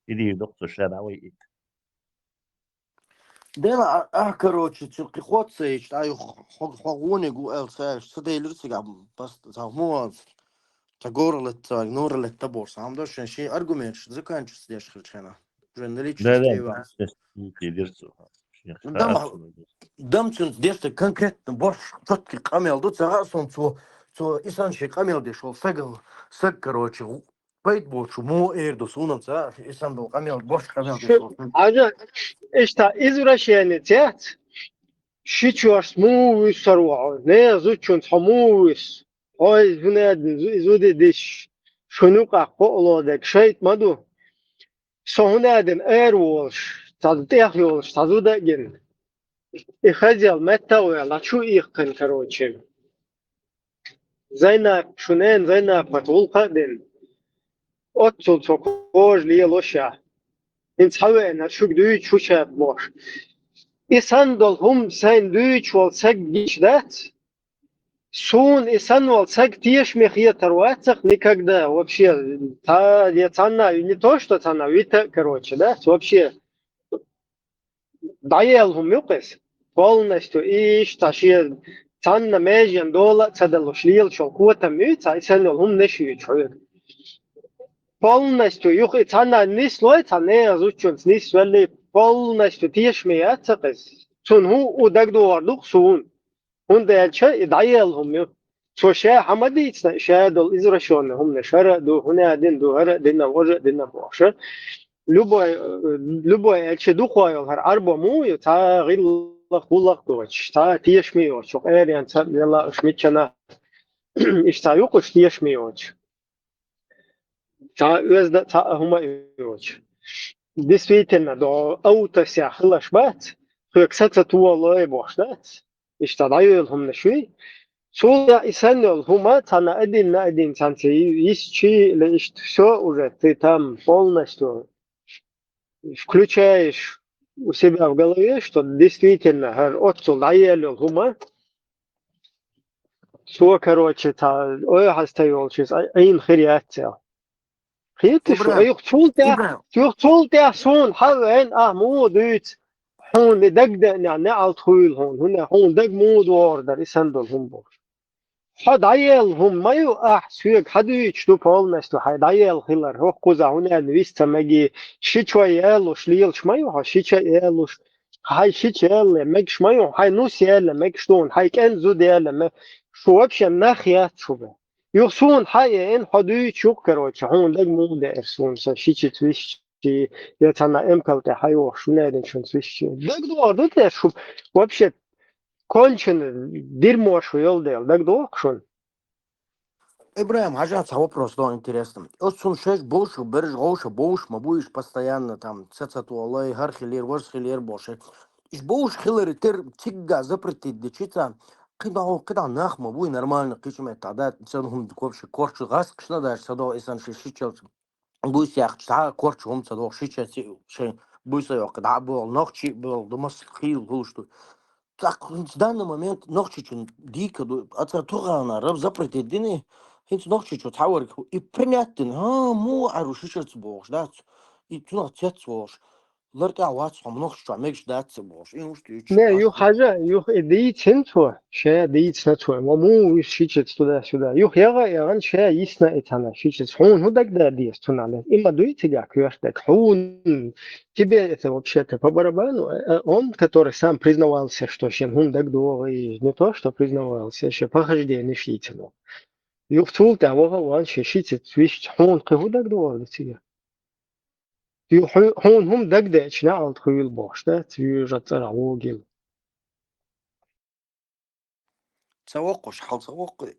Иди, доктор Шаравой. Да, короче, приходится, ай, хогоне гуэл сэш, садейлюрсигам, бас замуаз, тагорлет, норелет таборс, амдош, ши аргумент, заканчивается дешхельчена. Уже наличие Да, стева. да, лидерцу. Шейх Дам, Хасу. дамцун деште конкретно бош четкий камел, до цагасон цо исанши камел дешол саг, короче, пойт больше, мо эрдус унам ца, исан был камел, бош камел Şu дешол. acı işte izraşeni tet şiçors mu sarwa ne zuçun tamus oy zunadin zude diş şunu qaqo olodek şeyt madu sohunadin erwolş tadtih yolş tazuda gen ihajal meta ve la şu iqin karoche Zainab şunen Zainab patul qadin otsul çokoj liyeloşa insawen şu düğü çuşa boş İsan hum sen düç ol seg gişdat. Сун исан вол саг тиеш мехия тарвацах никогда вообще. Та я цана не то что цана, это короче, да, вообще даел хум юкес полностью иш ташия цана межен дола цадало шлил шолкута мюца исан вол хум нешию чует. Полностью юх и цана не слой цане азучун не свели полностью тиеш меяцакес. Сун ху удагдо вардук сун. هون دلچه دایل هم یو سوشه همه شادل ازرشون هم نشره دو هنه دین دو هر دین وجه دین باشه لبوی الچه دو خواهی هر اربع مو یو تا غیر خلق دوچ تا تیش میو چون ایران تا یلا اشمیچنا اشتایو کش تیش میو تا از تا هم یوچ действительно до аутося хлашбат хексата туалой бошнат İşte dayıyorum ne şey. Sonra İsrail huma sana edin sanki işçi ile işte все уже ты там полностью включаешь у себя в голове, что действительно отцу дayıyorum huma. Все, короче, та ой хастаёл чиз айн хириатся. Хиты что, юх цултя сон хавен му дүйт. هون دق يعني على طويل هون دق مود اوردر يسندل هم بوش حد عيل هم ما يقع سويك حد يشتو بول نستو حد عيل خلر هو قوزا هنا نويستا مجي شيچو يالوش ليلش ما يوها شيچا يالوش هاي شيچا يال مجش ما يوها هاي نوس يال مجشتون هاي كان زود يال شو وبش ناخيات شو به يخصون هاي ان حد يشوك كروش هون دق مود ارسون شيچا تويش я цана эмкалте хайо шунеден шун свищи. Так дуа те шу вообще кончен дерьмо шу елдел. Так дуа шун. Ибраим, ажаца вопрос, да, интересно. Вот сун шеш больше, берешь гоша, больше, мы будешь постоянно там цецатуалай, гархилер, ворсхилер, больше. Иш больше хилер, тер тигга запретить, дичица. Когда нахма буй нормально, кичме тогда ценхум вообще корчу газ, кшна даш садо исан шишичел. Буй сях, та корчу хум садо шича ши буй саё, когда был ночи был домас хил гушту. Так в данный момент ночи чун дико, отца тугана, раб запретить дини. Хинц ночи чу тауэр и принятен, му арушишец бош, да. И туна цец бош. Ларта вац хом ночи чу мегш дац бош. И уж ты Не, юх хажа, юх идеи центу, ше идеи центу, маму шичет туда-сюда. Юх яга ше ясно этана шичет. Хун худак да диес тунали. Има дуйте га кюштек. Хун тебе это вообще-то по барабану. Он, который сам признавался, что щен хун так и не то, что признавался, ще похождение шитину. Юх цулте, а вон ще шичет, свищ хун худак дуа тебе. هون هم دق شناعل خويل باش ده تيجت راوجل توقش حال توقع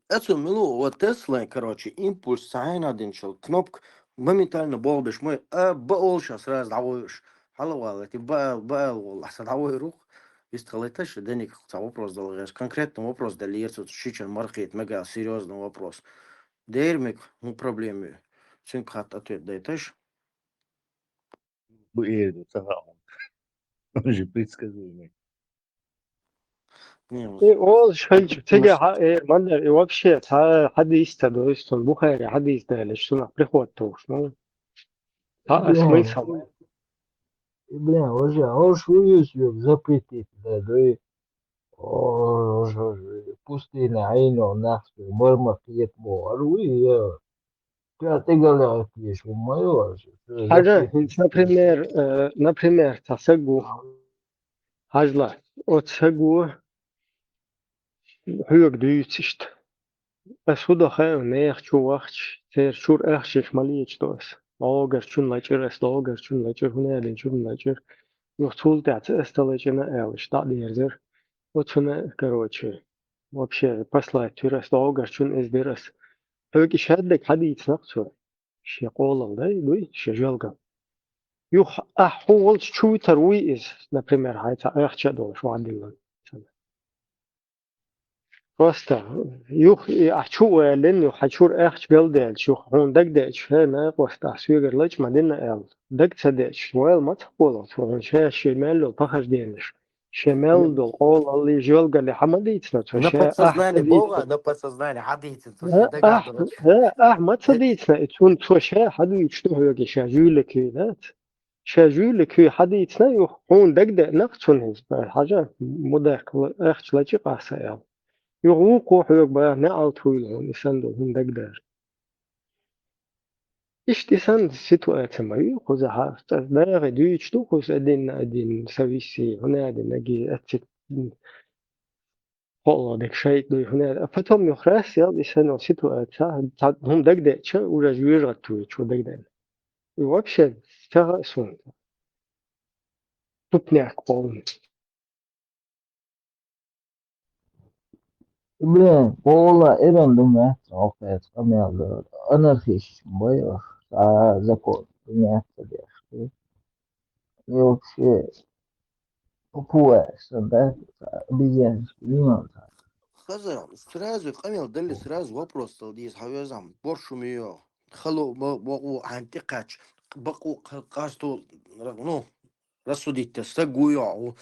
это мило вот Тесла, короче, импульс сайна один шел, кнопка моментально болбиш мой, бол сейчас раз даваешь, халава, эти бал, давай рух, истралиташ, денег, вопрос долгаш, конкретный вопрос, далерцу, чичен маркет, мега серьезный вопрос, дермик, проблемы, цинкат ответ дайташ. Буэду, цагаун. Он же предсказуемый. ол шайч тега мандер и вообще та хадиста доистон бухари хадис дали что приход то ну та смысл Бля, уже, а уж YouTube запретить, да, пустыня, айно, нахуй, морма, пьет, мор, Ты говоришь, есть мое. حاجة например, تسقو هجلة أو تسقو هيك ديوتشت بس هو دخل نيخ شو وقت تير شور أخشش ماليش دوس أوجر شون لاجر أوجر شون لاجر هنا لين شون لاجر يختول تعت استلاجنا أولش تعدي يرزر وتشون كروتشي вообще послать тюрес أوجر شون إزدرس هيك شهدك حديث نقصه شي قول ده دوي شي جلقة يخ أحول شو تروي إز например هاي تأخش دول شو عندنا Просто юх ачу элен юх ачур эхч белдел шух хун дэгдэч хэна госта сюгерлэч мадина эл дэгцэдэч уэл мат боло фон ше шемело пахажденеш шемел дол ол алли жолгали хамадицна то На ше подсознании Бога, на подсознании حديث ах мат садицна итун то ше хаду ичту хоги ше жюлеки дат ше жюлеки حديثنا юх хун дэгдэ нахчун хис حاجة مدخ эхч лачи قاسا эл يغوقوا حيوك بقى نقل طويل يسندوا هم دقدر إيش تسند سيتوات ما يخوز حافظ داغ ديش تخوز أدين سويسي هنا أدين أجي أتت والله ديك شيء دوي هنا فتهم يخرس يلا يسندوا سيتوات هم دقدر شو ورجوير غتوي شو دقدر вообще تغسون تبنيك قوم Блин, пола эрендуме, опять, камерда, анархист, боёшь, закон, меня содержишь. И вообще, пупуешь, да, обезьяночки, не надо. خزر سرازو قميل دل سراز وبروس تلديس حوازم برشو ميو خلو بقو هنتقاش بقو قاستو نو رسو دي تستقو يعو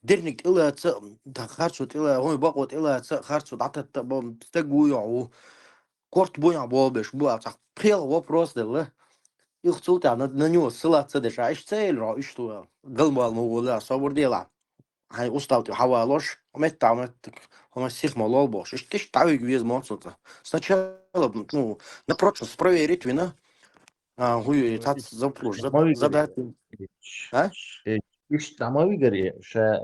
درنك إلا خارسو إلا هون بقو إلا خارسو دعتت تستقو يعو كورت بويا بوبش بوا تق بيل وبروس دل يختو تاع نانيو سلا تدش عايش تايل را إشتو قلبال مولا صبر ديلا هاي أستاذ حوالوش ومت هم всех молол бош. И ты ставишь вес моцота. Сначала, ну, напрочь, проверить вина. Гуй, так запрош, задать. А? إيش تعمل يقري شا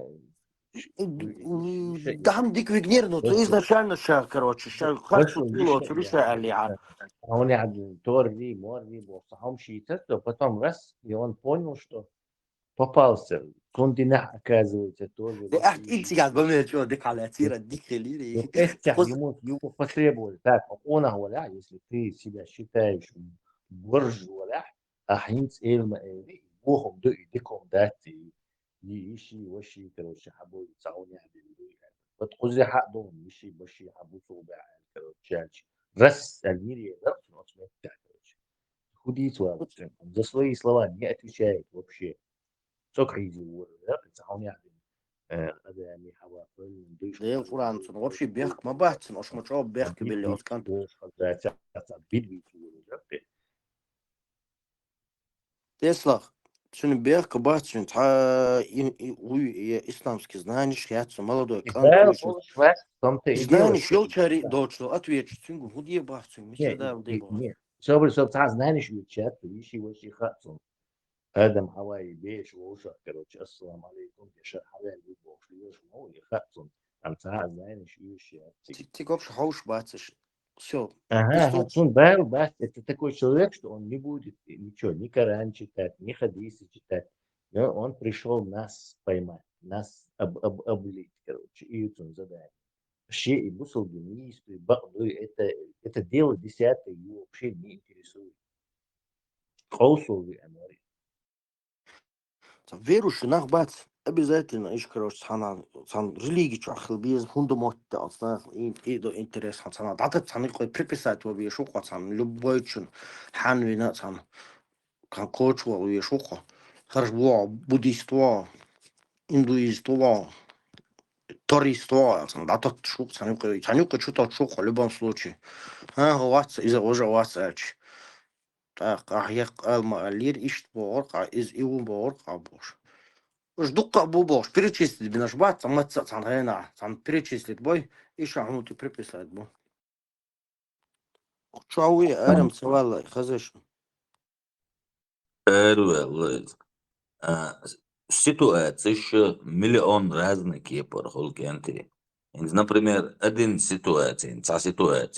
Да, дик вигнерно, то изначально ша, короче, ша, харцу пило, цуриша алия. он يعني тори, морни, босахом шитет, потом раз, и он понял, что попался. Кондинах, оказывается, тоже. Да, ах, инти гад бамет, что дик аля тира, дик лири. Ему потребовали. Так, он говоря, если ты себя считаешь буржуа, ахинц эльма эльми, богом до идиком дати, يشي وشي كروش حبو يتساوني عدل بتخزي حق دون يشي بشي حبو صوبع كروش رس الميري رأس نصمت كروش خدي سوا за свои слова не отвечает вообще سكري ورا يتساوني عدل هذا يعني حوافل دوش ده فرانسون вообще бег ما бахтин ош мачо бег кбели откан Тесла شنو бег кбахтин та исламский знаешь я молодой кан знаешь елчари дочло отвечу цунгу худие бахтин мисля да дебо صبر تعال знаешь ويتشات يشي وشي خاطر آدم حواي بيش ووشا كروش السلام عليكم يا شر حواي بيبوش ليش مو يخاطر عم تعال знаешь يشي ты вообще хауш бацешь все ага Хатсон бas это такой человек, что он не будет ничего, ни Коран читать, ни хадисы читать. Но он пришел нас поймать, нас облить, короче, и это он задает. Вообще и мусульманство, и бахду, это дело десятое, его вообще не интересует. Хаусовый амори. верующий нах бац обязательно ищ короче сан религию чахл без фундамента отстав и до интерес сан дата сан кой приписать во вешу сан любой чин хан вина сан как коч во вешу харжво буддийство индуиство ториство сан дата шук сан кой что-то шук в любом случае вац из уже вацач так я лир ищ борка из его борка бош ждука бубош перечислить би наш бат сам цангена сам перечислить бой и шагнуть и приписать бо Чауи, арам цавала, хазеш. Эрвел. Ситуация еще миллион разных епор холкенти. Например, один ситуация,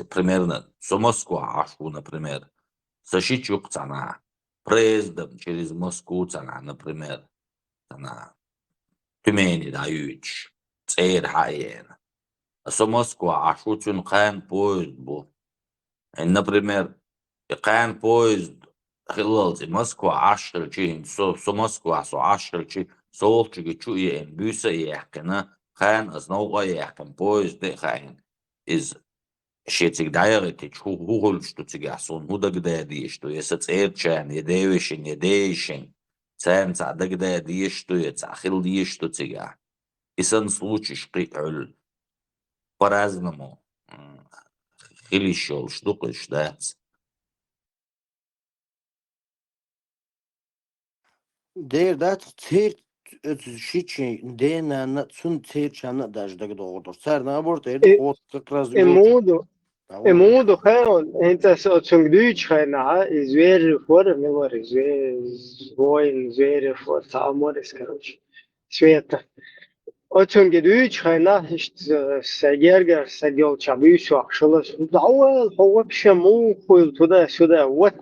примерно, со Москва, ашу, например, сошичук цана, проездом через Москву цана, например, цана, Тюмени даюч, цейр хаен. Со Москва, ашу цун кайн поезд бу. Например, кайн поезд خلال موسكو 10 چی سو موسكو 10 چی سوال چی چوی این بیسه یحکنه خان از نوعا یحکن پویز ده خان از شیتیک دایرتی چو هول شتو تیگه سون هودا گده دیشتو یست ایرچن یدیوشن یدیشن سان سعده گده دیشتو یتاخیل دیشتو تیگه ایسان случай قیعل по-разному خیلیشول شدوقش دهت Дейр дат цер шичи дена на цун цер чана даже так долго. Цер наоборот, это ход как раз Emodo gewoon, het zo zo'n Duits gaan is weer voor meer is weer voor taal is короче. Света. Очень Duits gaan is сагерга садил чабису акшалас. Давал вообще му хуй туда-сюда. Вот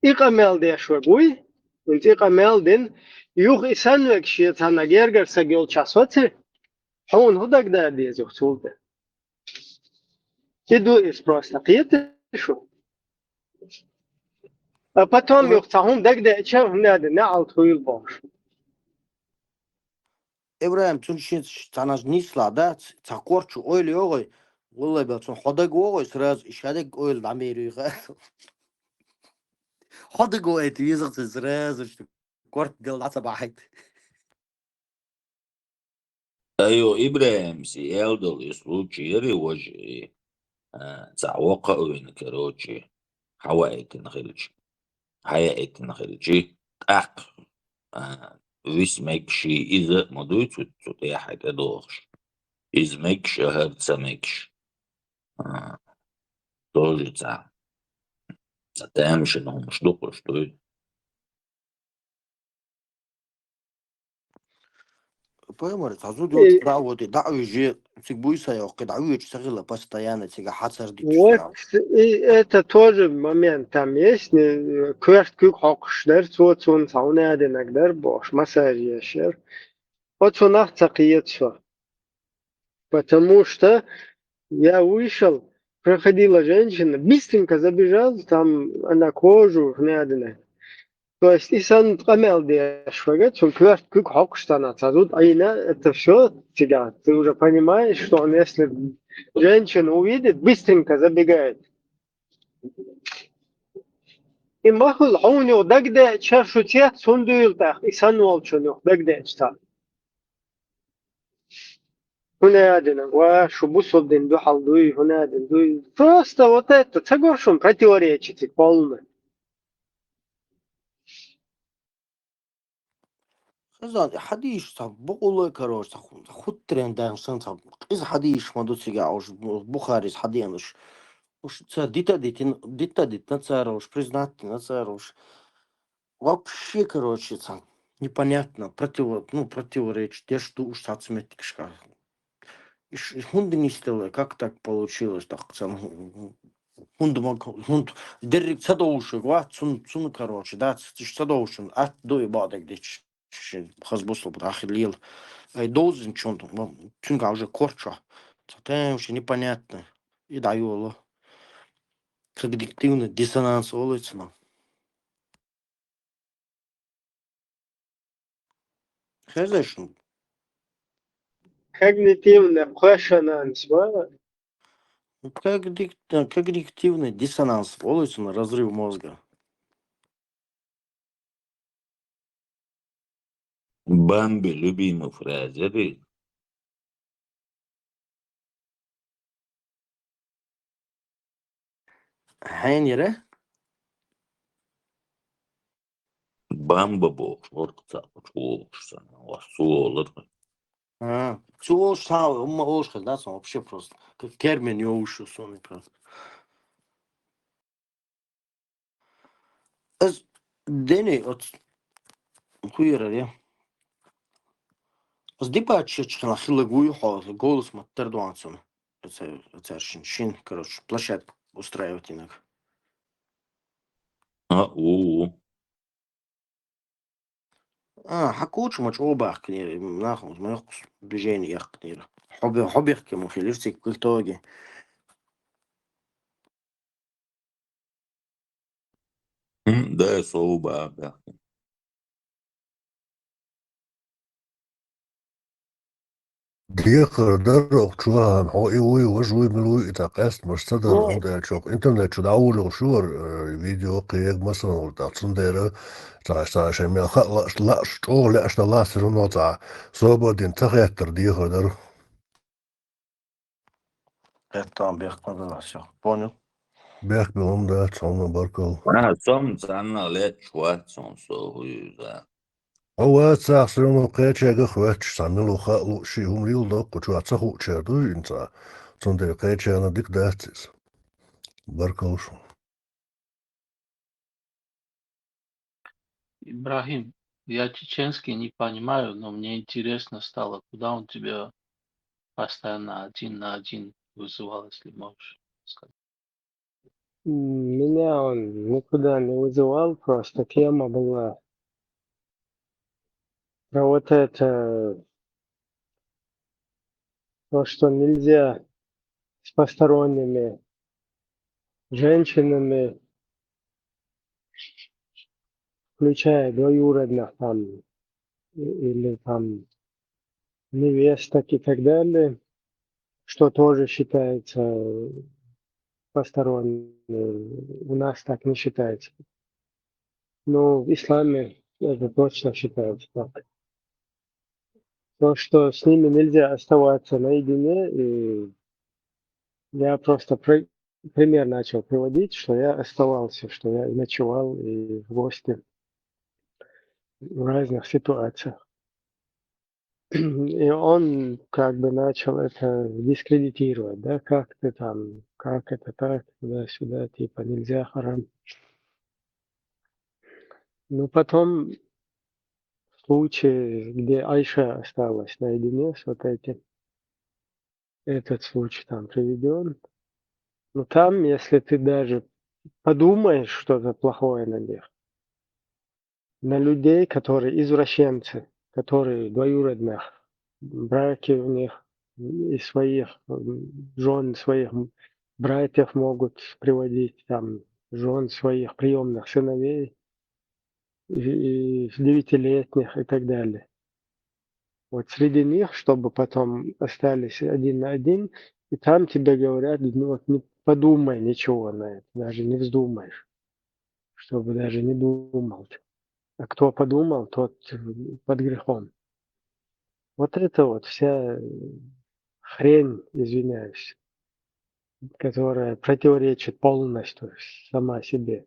и камел дешо гуй. Und ich kamel den юг исан векши тана гергер сагил часоте. Он худаг да дезу султе. Иду из просто пьетешу. А потом يقطعون دقدق شاف نادي نعل طويل باش. Эбраим цун шин танаж нисла да цакорчу ойли огой. Воллай бел цун ходаг огой сразу ишадек ойл дамерига. Ходаг ой это язык сразу что корт дел на собахит. ايوه ابراهيم سي الدل يسلوچي يري تعوق وين كروچي حوائت نخلج حيات نخلجي اق ويس مكشي اذا مدوت تطيح حاجه دوخش از مكش هرت مكش тоже تعمش انهم مش دوقش دوي Понимаешь, сразу делать да вот и да уже цигбуйся я когда уж сагила постоянно цига хацарди Вот это тоже момент там есть. Кверт кук хокшдер, цун сауна денагдер бош, массаж яшер. Вот он ахцакиет все. Потому что я вышел, проходила женщина, быстренько забежал, там на кожу, гнядина. То есть и сан камел дешвагет, он кверт кук хокштана, тут айна, это все тебя. Ты уже понимаешь, что он, если женщину увидит, быстренько забегает. И махул хаунио дагде чашутя сундуилтах, и сануалчунио дагде чта. هنادنا وشو دين دو حلدوي هنادن دوي просто вот это соглашен противоречите полно. خزان حديش صاب بقول كروش خد ترندان سن صاب إذا حديش ما دوتسي عاوش بخاري حدينش уж дита нацара уж признать нацара уж вообще короче непонятно противоречит те что уж сацметикшка и хунды не стало как так получилось так сам хунд дерек садоуши ва цун короче да садоушин от до и бадек дич хазбусл брахилил ай дозин чон чунга уже корча там уже непонятно и даю когнитивный диссонанс улицно. Конечно. Когнитивный прешананс, Когнитивный диссонанс улицно, разрыв мозга. Бамби любимый фразер. Хайнере? Бамба бог, оркца, учулся, ласуолер. Цуош сау, вообще просто. Как термин я ушел, просто. از دني خويرة دي از دي باتش خلا خلا гуй хо голос маттер дуансом. Это шин, короче, площадку устраивать иногда. حكوش مش أوباح كنيرة ناخذ ما يخص بجيني يا كنيرة حب يحكي مو في ليرسك كل توجي ده صعوبة. ديخر درق شوها حقي وجوي ملوي تقاست مستدر عند شوك انترنت شو دعول شور فيديو قيق مثلا وتعصن ديرة تاع شمي خلص لا شو لا اشنا لا سرنا تاع صوبة دين تغير ديخر در это بيحكي هذا الشيء понял بيحكي بهم ده تصوم بركو Som sanna lätt svart som så hur هو تاع سرنا قيت شيء خوات ساملو خلو شي هم ريل دوق وشو تصحو تشردو انت تصندر قيت شيء انا ديك داتس بركو شو Ибрагим, я чеченский не понимаю, но мне интересно стало, куда он тебя постоянно один на один вызывал, если можешь сказать. Меня он никуда не вызывал, просто тема была про вот это, то, что нельзя с посторонними женщинами, включая двоюродных там, или там невесток и так далее, что тоже считается посторонним. У нас так не считается. Но в исламе это точно считается так. То, что с ними нельзя оставаться наедине, и я просто пример начал приводить, что я оставался, что я ночевал и в гости в разных ситуациях. И он как бы начал это дискредитировать, да, как ты там, как это так, туда-сюда, типа нельзя, харам. Ну, потом случай, где Айша осталась наедине с вот этим, этот случай там приведен. Но там, если ты даже подумаешь что-то плохое на них, на людей, которые извращенцы, которые двоюродных, браки у них и своих жен, своих братьев могут приводить, там, жен своих приемных сыновей, и 9-летних и так далее. Вот среди них, чтобы потом остались один на один, и там тебе говорят, ну вот не подумай ничего на это, даже не вздумаешь, чтобы даже не думал. А кто подумал, тот под грехом. Вот это вот вся хрень, извиняюсь, которая противоречит полностью сама себе.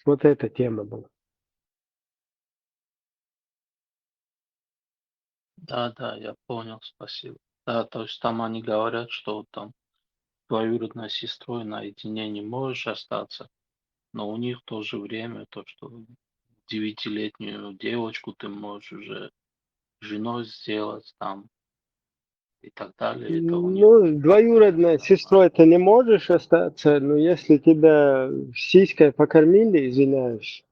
Вот эта тема была. Да, я понял, спасибо. Да, то есть там они говорят, что там двоюродной сестрой наедине не можешь остаться, но у них в то же время то, что 9-летнюю девочку ты можешь уже женой сделать там и так далее. Это у них. Ну, двоюродной сестрой ты не можешь остаться, но если тебя сиськой покормили, извиняюсь,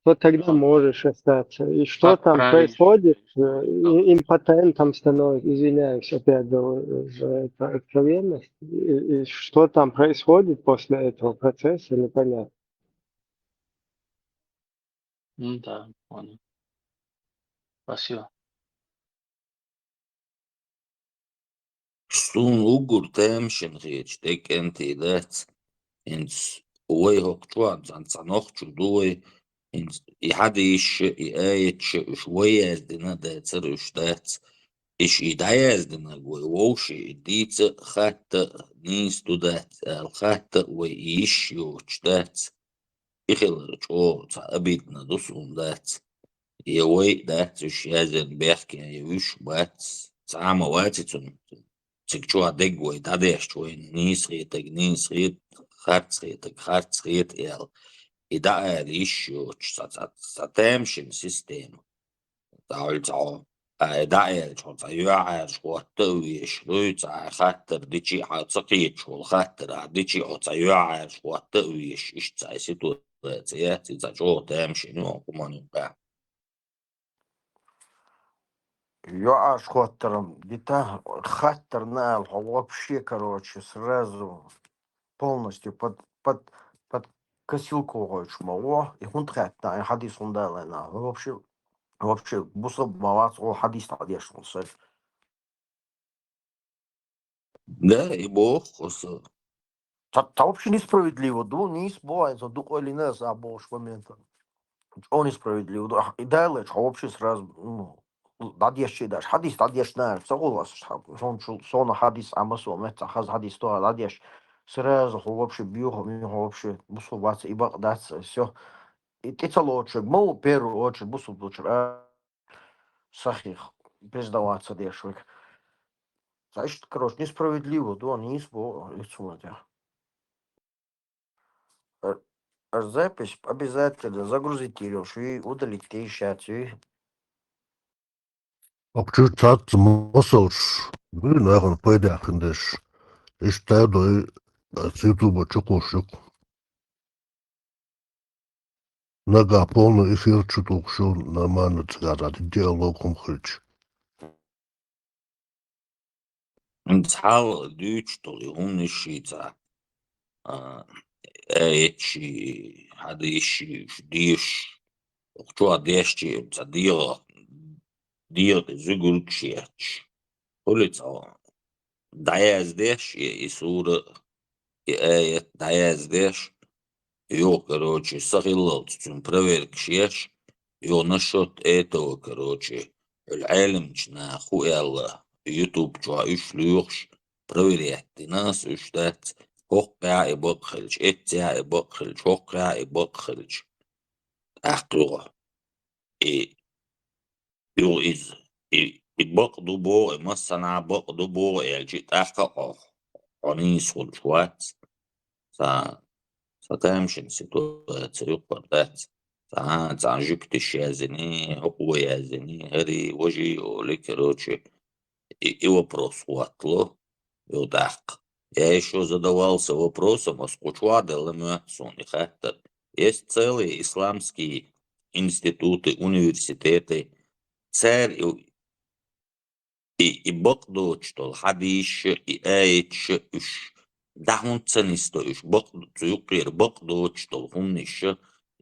то тогда можешь остаться. И что Как там правильно. происходит, импотентом становится, извиняюсь, опять за это откровенность, и что там происходит после этого процесса, непонятно. Да, понял. Спасибо. Stun ugur tēmšin rieč, tek enti dēts, ins oi hok čuan, zan ochču doi, ins I hadi iši, I ēči, iš ojezdina dēcer, iš dēts, iš I dajezdina goi voši, I dīca hatta nīstu dēts, el hatta oi iši joč dēts, Ihilar čo, ca abitna dusun dēts, I oi dēts, iš jezen bēhki, I viš bēts, ca ama vācicun, cik čo adegoi, dadēš čo, nīsrīt, харцхит ел. И да, еще сатемшин систему. تعالوا داعي يوعى شواتوي شرويت خاطر ديشي حاطقيت شو خاطر ديشي يوعى شواتوي إشتاي سيتو تياتي تجو تمشي نو كمان بقى Я аж где-то хаттер нал, вообще, короче, сразу полностью под косилку мало, и он тратна, и хадис он дал, вообще, бусоб малац, о хадис надежд, он сэр. да и бог Та вообще несправедливо, не избывается, или не за больше момента. Он несправедливо, и далее, вообще сразу, надежд дашь, хадис надежд на, согласен, сон хадис амасо, это хадис то надежд. Сразу вообще бьюха, вообще, бусоваться и багдаться, все. И это лучше, мол, первую очередь, бусов лучше, сахих, признаваться дешево. Значит, короче, несправедливо, не избо, запись обязательно загрузить и удалить тейшацию. Обчу цат мосош. Вы нахуй пойдахндеш. Истадой YouTube чукушук. Нага полный эфир чуток шо нормально цгада диалогом хрич. نتحاول ديجيتال هم الشيتا ايتشي حديشي ديش وقتوا ديشتي دير زغلكشيتش قلت دايز ديش يسور آية دايز ديش يو короче сахилал тун проверк шеш يو насчет этого короче العالم на хуяла يوتيوب جوا يشلوخش проверять нас устать هوقع يبخلش اتيا يبخلش هوقع يبخلش احقوه اي يو إز يبقدو بو مثلا بقدو بو يلجيت احقا عنيس والشوات ستمشي سيتواتسيو قردات ساعات جكتش يازني هو يازني هري وجي ولك روچи и вопрос уатло юдак. Я еще задавался вопросом, а скучва делемуацуни. Есть целые исламские институты, университеты, царь и бокдочтол, хадиш, и эйч, дахун ценистойш, бокдочтол, бокдочтол, хунниш,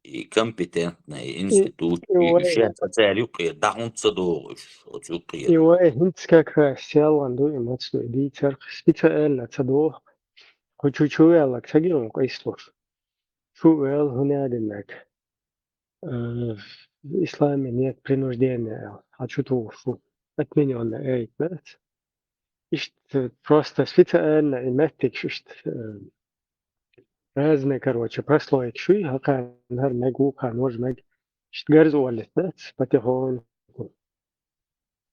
и компетентные институты, и царь юкрир, дахун цедош, юкрир. إيوه هنت كاكا سيال عندو إماتسو دي ترخ سبيتا إلا تدو خجو يالك تجيون قيسلوش شو يال هنا دينك إسلام نيت принуждение هاتشو شو أتمنى أن أيت مات إشت просто سبيتا إلا إماتك إشت رازنا كروتش برسلويك شوي هكا نهار مجو كان وج مج إشت جرزو ولا ثلاث بتهون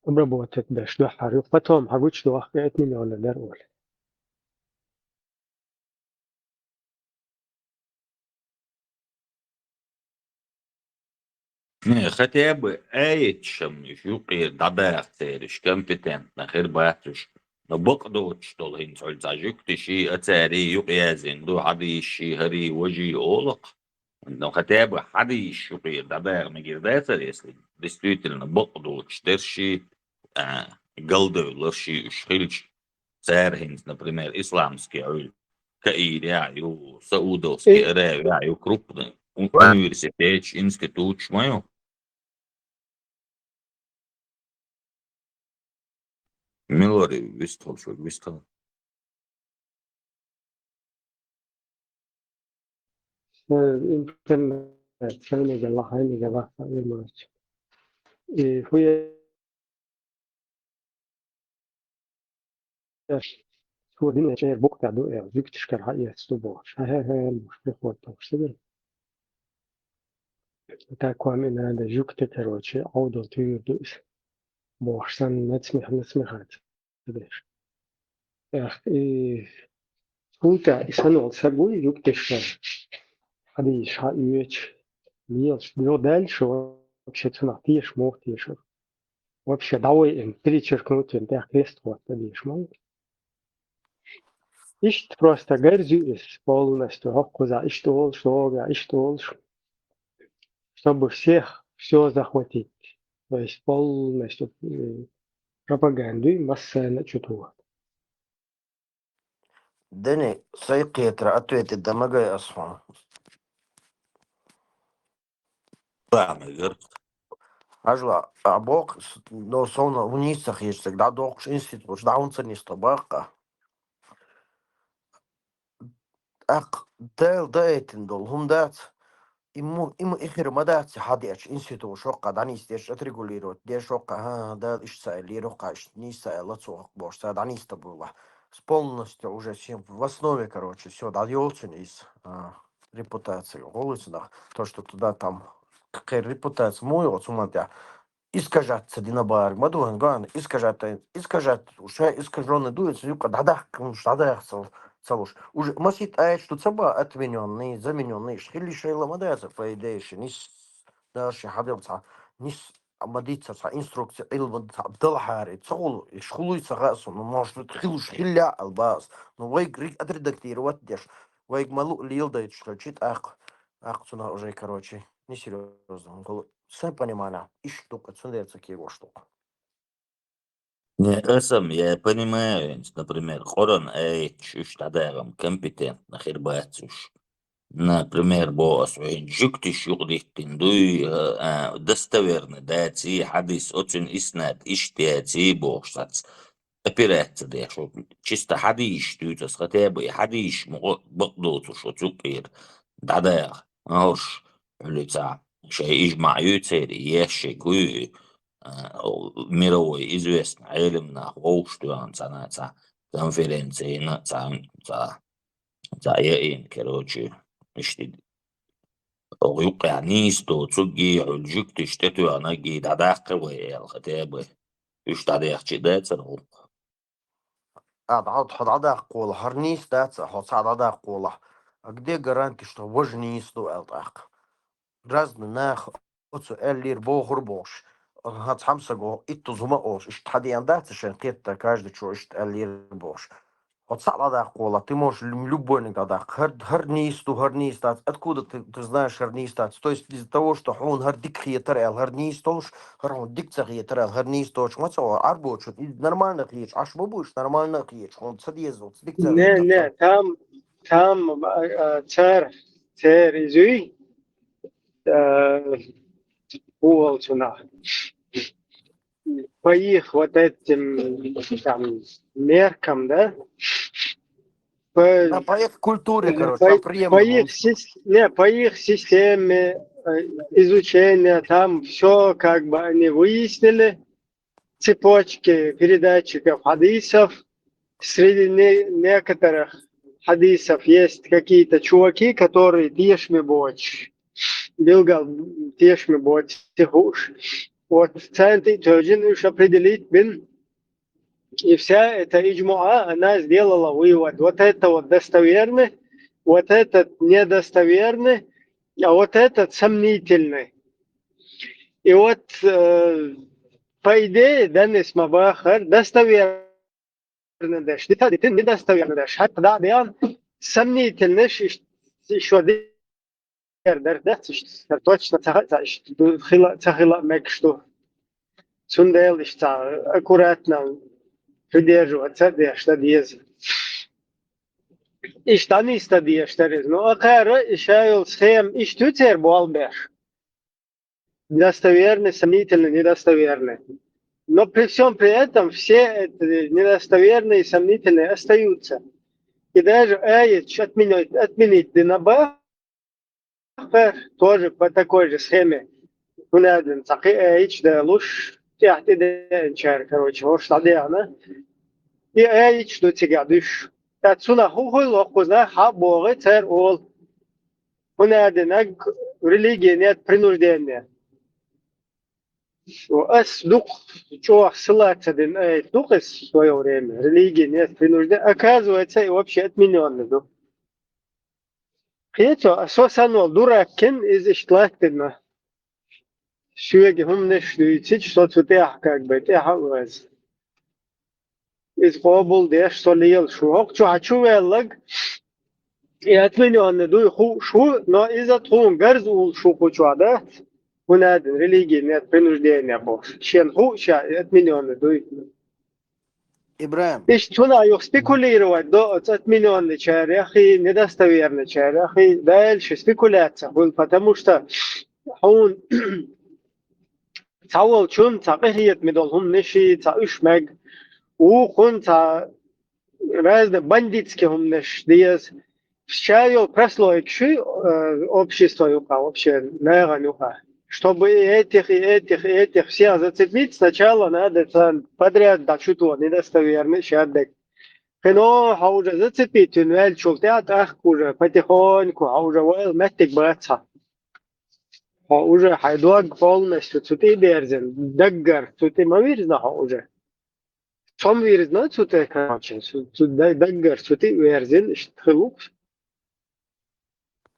обработать дашь да харю потом хагуч до ахкет миллиона дарول Не, хотя бы эйчем юqir daberterish компетентно хербатуш. Но бокдот что ли инсоль зажуктиши ацари юqyazin до хадиши хари вожи олок. Но хотя бы хадиш юqir дабер мегирдатер, если действительно бокдот штерши голдовлерши шхилч цархинс, например, исламский уль. Каиря ю Саудовский Аравия ю крупный университет, институт шмаю. Милори вистал, что вистал. يمكن تسمي الله هاي جبهة الماتش هو هنا شيء بقطع دو زوجتش كرهية ستوبوش هاي المشكلة وتوش سبب تاكوا من هذا زوجتك كروتشي عودة تيجي دوس بوحسن نسمح هات سبب يا أخي Puta, Исанул, Сагуй, Юктешка, Хадиш, Хаич, Льеш, но дальше вообще цена, тишь, мог, тишь. Вообще, давай им перечеркнуть, им так крест, вот, тишь, мог. Ищет просто горзю полностью, куда, и что, чтобы всех все захватить. То есть полностью пропаганду и масса начатую. Дени, сайкетра, ответит, домогай асфам. Памир. Ажла, а бог, но совно в нисах есть всегда дохш институт, даунца не стобака. Ак, да этин дол, хумдат. Ему ихер мадат хадиач институт шока, данис деш отрегулирует, деш шока, да, ишца, лирока, ниса, лацуах, бош, даниста было. С полностью уже всем в основе, короче, все, дается из репутации. Голос, то, что туда там, какая репутация, мой, вот, смотря, искажаться динабар, мадуан, ган, искажать, уже искаженный дуется, юка, да, целуш. Уже масит ает, что цаба отмененный, замененный, шхили шейла мадается, по идее, нис, дальше хадился, нис, мадиться, инструкция, илван, далхари, цолу, и шхулуется гасу, ну, может, хилуш хилля албас, ну, вайг рик отредактировать деш, вайг малу лилдает, что чит ах, цуна уже, короче, несерьезно, сам понимаю, и штука, цундается кего штука. Не, я понимаю, например, хорон чуш тадаром компетентно хербацуш. Например, босс, жуктиш югдихтин дуй достоверный, дати хадис очень иснат, иштяти бошсац. Операция дешо, чисто хадиш тютас, хотя бы хадиш бقدوتو шо цукир, дадах, ауш, лица, шей ижма ютери, еши гуй, мировой известный элемна, оуштуан, цанаца, конференции, за яин, короче, ишти, ويوقع نيستو تسجي علجك تشتتو أنا جي داداق ويا الختابة إيش داداق شدات سنو Хадада кола, харнис даца, хадада кола. А где гарантия, что важнее стоит так? Разный нах, оцу эллир бохур бош. Хат хамсаго, итту зума ош. Ишт хадиан даца, шен кетта каждый чё, ишт эллир бош. Вот садада кола, ты можешь любой иногда харнис дац. Откуда ты знаешь харнис дац? То есть из-за того, что он хардик хиетрел, харнис тош, он дикца хиетрел, харнис тош. Вот что, арбоч, нормально хиеч, аж вы будешь нормально хиеч. Он садезал, дикца Не, там царь изюй, Уолчуна. По их вот этим там меркам, да? По их культуре, короче, по их системе изучения, там все как бы они выяснили, цепочки передатчиков хадисов. Среди некоторых хадисов есть какие-то чуваки, которые тешми боч. Билгал тешми боч, тихуш. Вот центр должен уж определить бин. И вся эта иджмуа, она сделала вывод. Вот это вот достоверный, вот этот недостоверный, а вот этот сомнительный. И вот по идее, Денис Мабахар достоверный. Ты недостоверный дашь. Хотя да, он сомнительный, еще точно цахила мек, что сундел, аккуратно придерживаться, что диез. И что не стадия, что диез. Но акара еще схем, и что теперь болбеш. Недостоверный, сомнительный, недостоверный. Но при всем при этом все недостоверные и сомнительные остаются. И даже отменить динабах тоже по такой же схеме. Короче, вот что и что тебя дышь. Отсюда хуй лохузна хаборы цер ол. Религии нет принуждения. وأس دوق شو صلاة تدين أي دوقس شوية وريم ريليجي ناس принуждают оказывается и вообще отменённый دوق خيتو أساسا والدوركن إز إشتلاكتنا شو يجي هم نشتريتش صوت فتح كاك بيتح وز إز قابل ديش صليل شو هق شو هتشو يلق يأتمنيون دو خو شو نا إذا تكون جرز وشو شو عادات هنا ريليجي ناس принуждение بوش شين هو شا أتمنيون دو إبراهيم إيش هنا يخ سبيكوليرو دو أتمنيون شار يا أخي ندستويرنا شار يا أخي دالش سبيكولات هون потому что هون تعول شون تعقية مدلهم نشي تعيش مج وكون تع разные бандитские هم نش ديز شايل прослойк شو общество юка вообще наверное юка чтобы этих всех зацепить сначала надо подряд да что-то недостоверный шадек но уже зацепить он шултят ах уже потихоньку уже вел метик братца уже хайдуаг полностью цуты берзен даггар цуты мавирзна уже сам вирзна цуты короче цуты даггар цуты верзен штхлук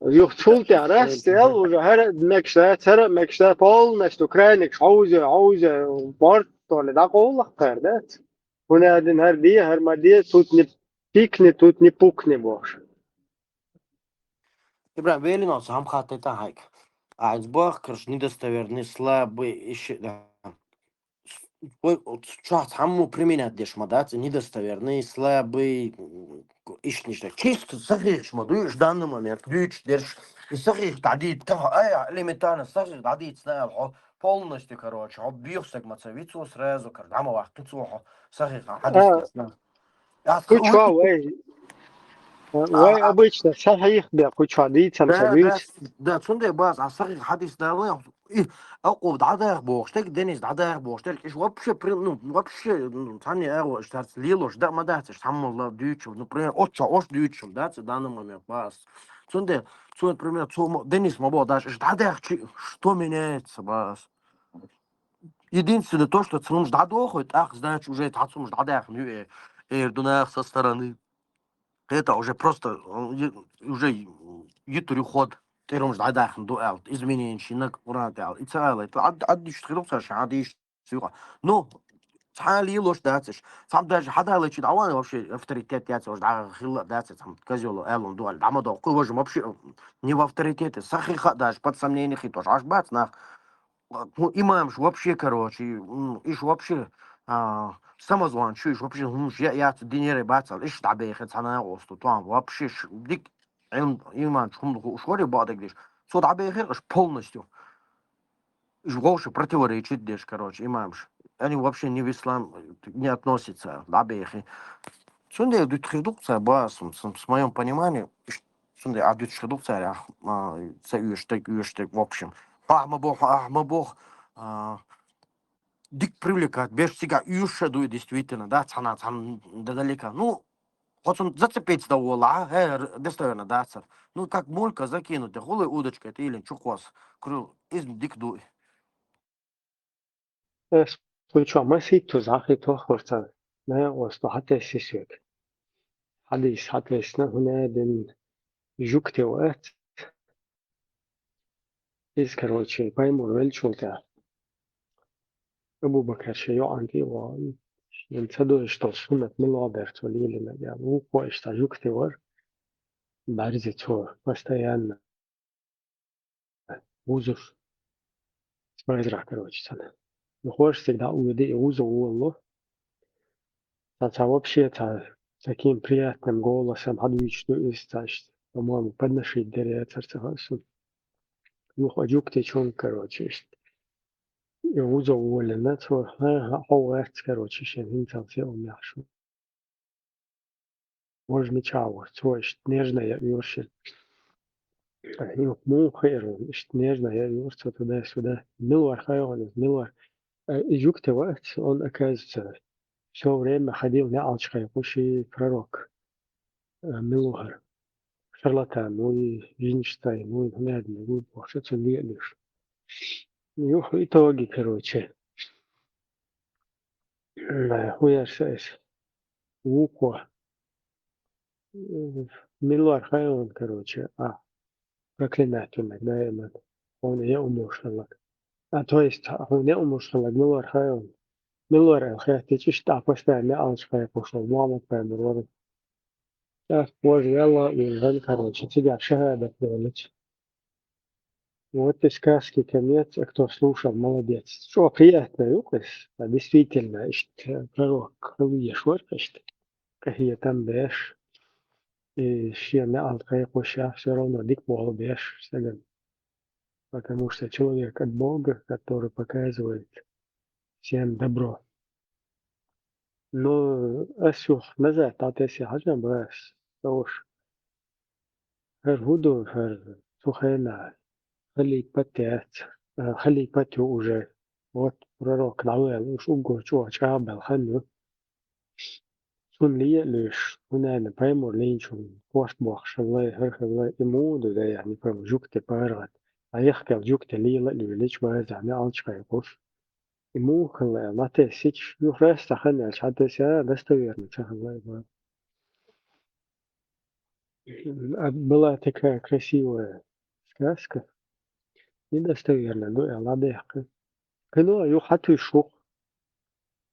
يخطوط رأسيال وجهر مكشتا полностью крайник حوزة بارت ولا ده قول قردات هنا دين هر دي هر مدية توت نبيكني توت نبوكني باش إبراهيم ويلي ناس هم خطيتها هيك عايز باخرش недостоверный слабый еще Čas hammu priminēt madāts, недостоверный, слабый, ишништа. Чисто صحيح مدوش данный момент, ключ держишь. И صحيح تعديد كها элементарно صحيح تعديد снял полностью, короче, объехся к мацавицу сразу, когда мы вахтицу صحيح حدث снял. كوتشوا واي обычно صحيح بيا كوتشوا دي تمسويت Да, цунде баз, а صحيح حدث да, أقوى دعاء بوشتك دنيس دعاء بوشتك إيش вообще вообще тани эго штарц лилош да мадатш хаммалла дючу например оч дючу да в данный момент бас цунде например денис мабо даш дадах что меняется бас единственное то что цун ждадо хоть ах значит уже тацум ждадах ну эрдунах со стороны это уже просто уже يتري خود تيرم جدع خندو ألت إزمينين شينك ورانت ألت إتسألت عد يشتغلوا ساش عادي يشتغلوا نو حالي لوش داتش صعب داش حدا لا شيء دعواني вообще авторитет яц وش دعوة خلا داتش هم كازيولو ألون دول دعما دو قوي وجه вообще не в авторитете صحيح даже под сомнение хитош аж бац нах имамш вообще короче إيش вообще самозван чуешь вообще я динеры бацал إيش تعبي خد أنا وسط طعم вообще ديك иман шум шори бадек диш сод абехер аж полностью жгош противоречит диш короче имамш они вообще не в ислам не относятся абехи сунде дутредукция бас с моем понимании сунде дутредукция цаюштек в общем бог дик привлекает без себя юшеду действительно да цана далеко ну вот он зацепить до ула, достоверно даться. Ну, как мулька закинуть, голой удочкой, это или чухос, крыл, из дикдуй. كوتشوا ما سيتو زاخي تو خورتا ما وصلوا حتى السيسوك حديث حتى السنة هنا دين جوكتي وقت إذ كروتشي باي موريل شولتا أبو بكر شيو عندي وان ينتدو اشتوصونت من الوابرت وليلي مجال وكو اشتاجوكتي ور بارزي تور постоянно وزر سمايزرا короче sana выходишь всегда уведи и узо уло вообще таким приятным голосом hadvichnu исташ по-моему подношить дерея царцахасу выходюкте чон короче и узо уло на то хауэрт короче шен интал все умяшу можно чао цош нежная юршин مو خير نежно я юрца туда-сюда милвар хайон милвар جوكت وقت он оказывается все время ходил на алчхайпуши пророк милвар шарлатан ну и Винштейн ну и медный ну вообще лишь итоги короче هو أساس وقوة ملوار خيون короче проклинательный دائما он не умушлаг то есть он не умушлаг ملوار خيون ملوار الخيات تشتاق постоянно алчкая пошел мама поймет так позже يلا ينزل короче тебя шахада делать вот и сказки конец, кто слушал, молодец. Что приятно, Юкас, действительно, пророк Ешвар, какие там беш, и шьяна алкаякуша, все равно дик бог беш, потому что человек от Бога, который показывает всем добро. Но асюх назад, а ты сяжем бас, тош, هرهودو هر سخينا خلي بتات خلي بتو уже вот пророк Лауэл уж уго чуа чабел хану сун лие лиш унайна паймор линчун кост бах шалай херхалай имуду да يعني пам жукте парат а يحكي جукте ليلا ليش ما زعما алчкай кош иму халай лате сич юхрас тахана чата ся достоверно чахалай была такая красивая сказка недостоверно, но я ладеха. كانوا يحطوا الشوق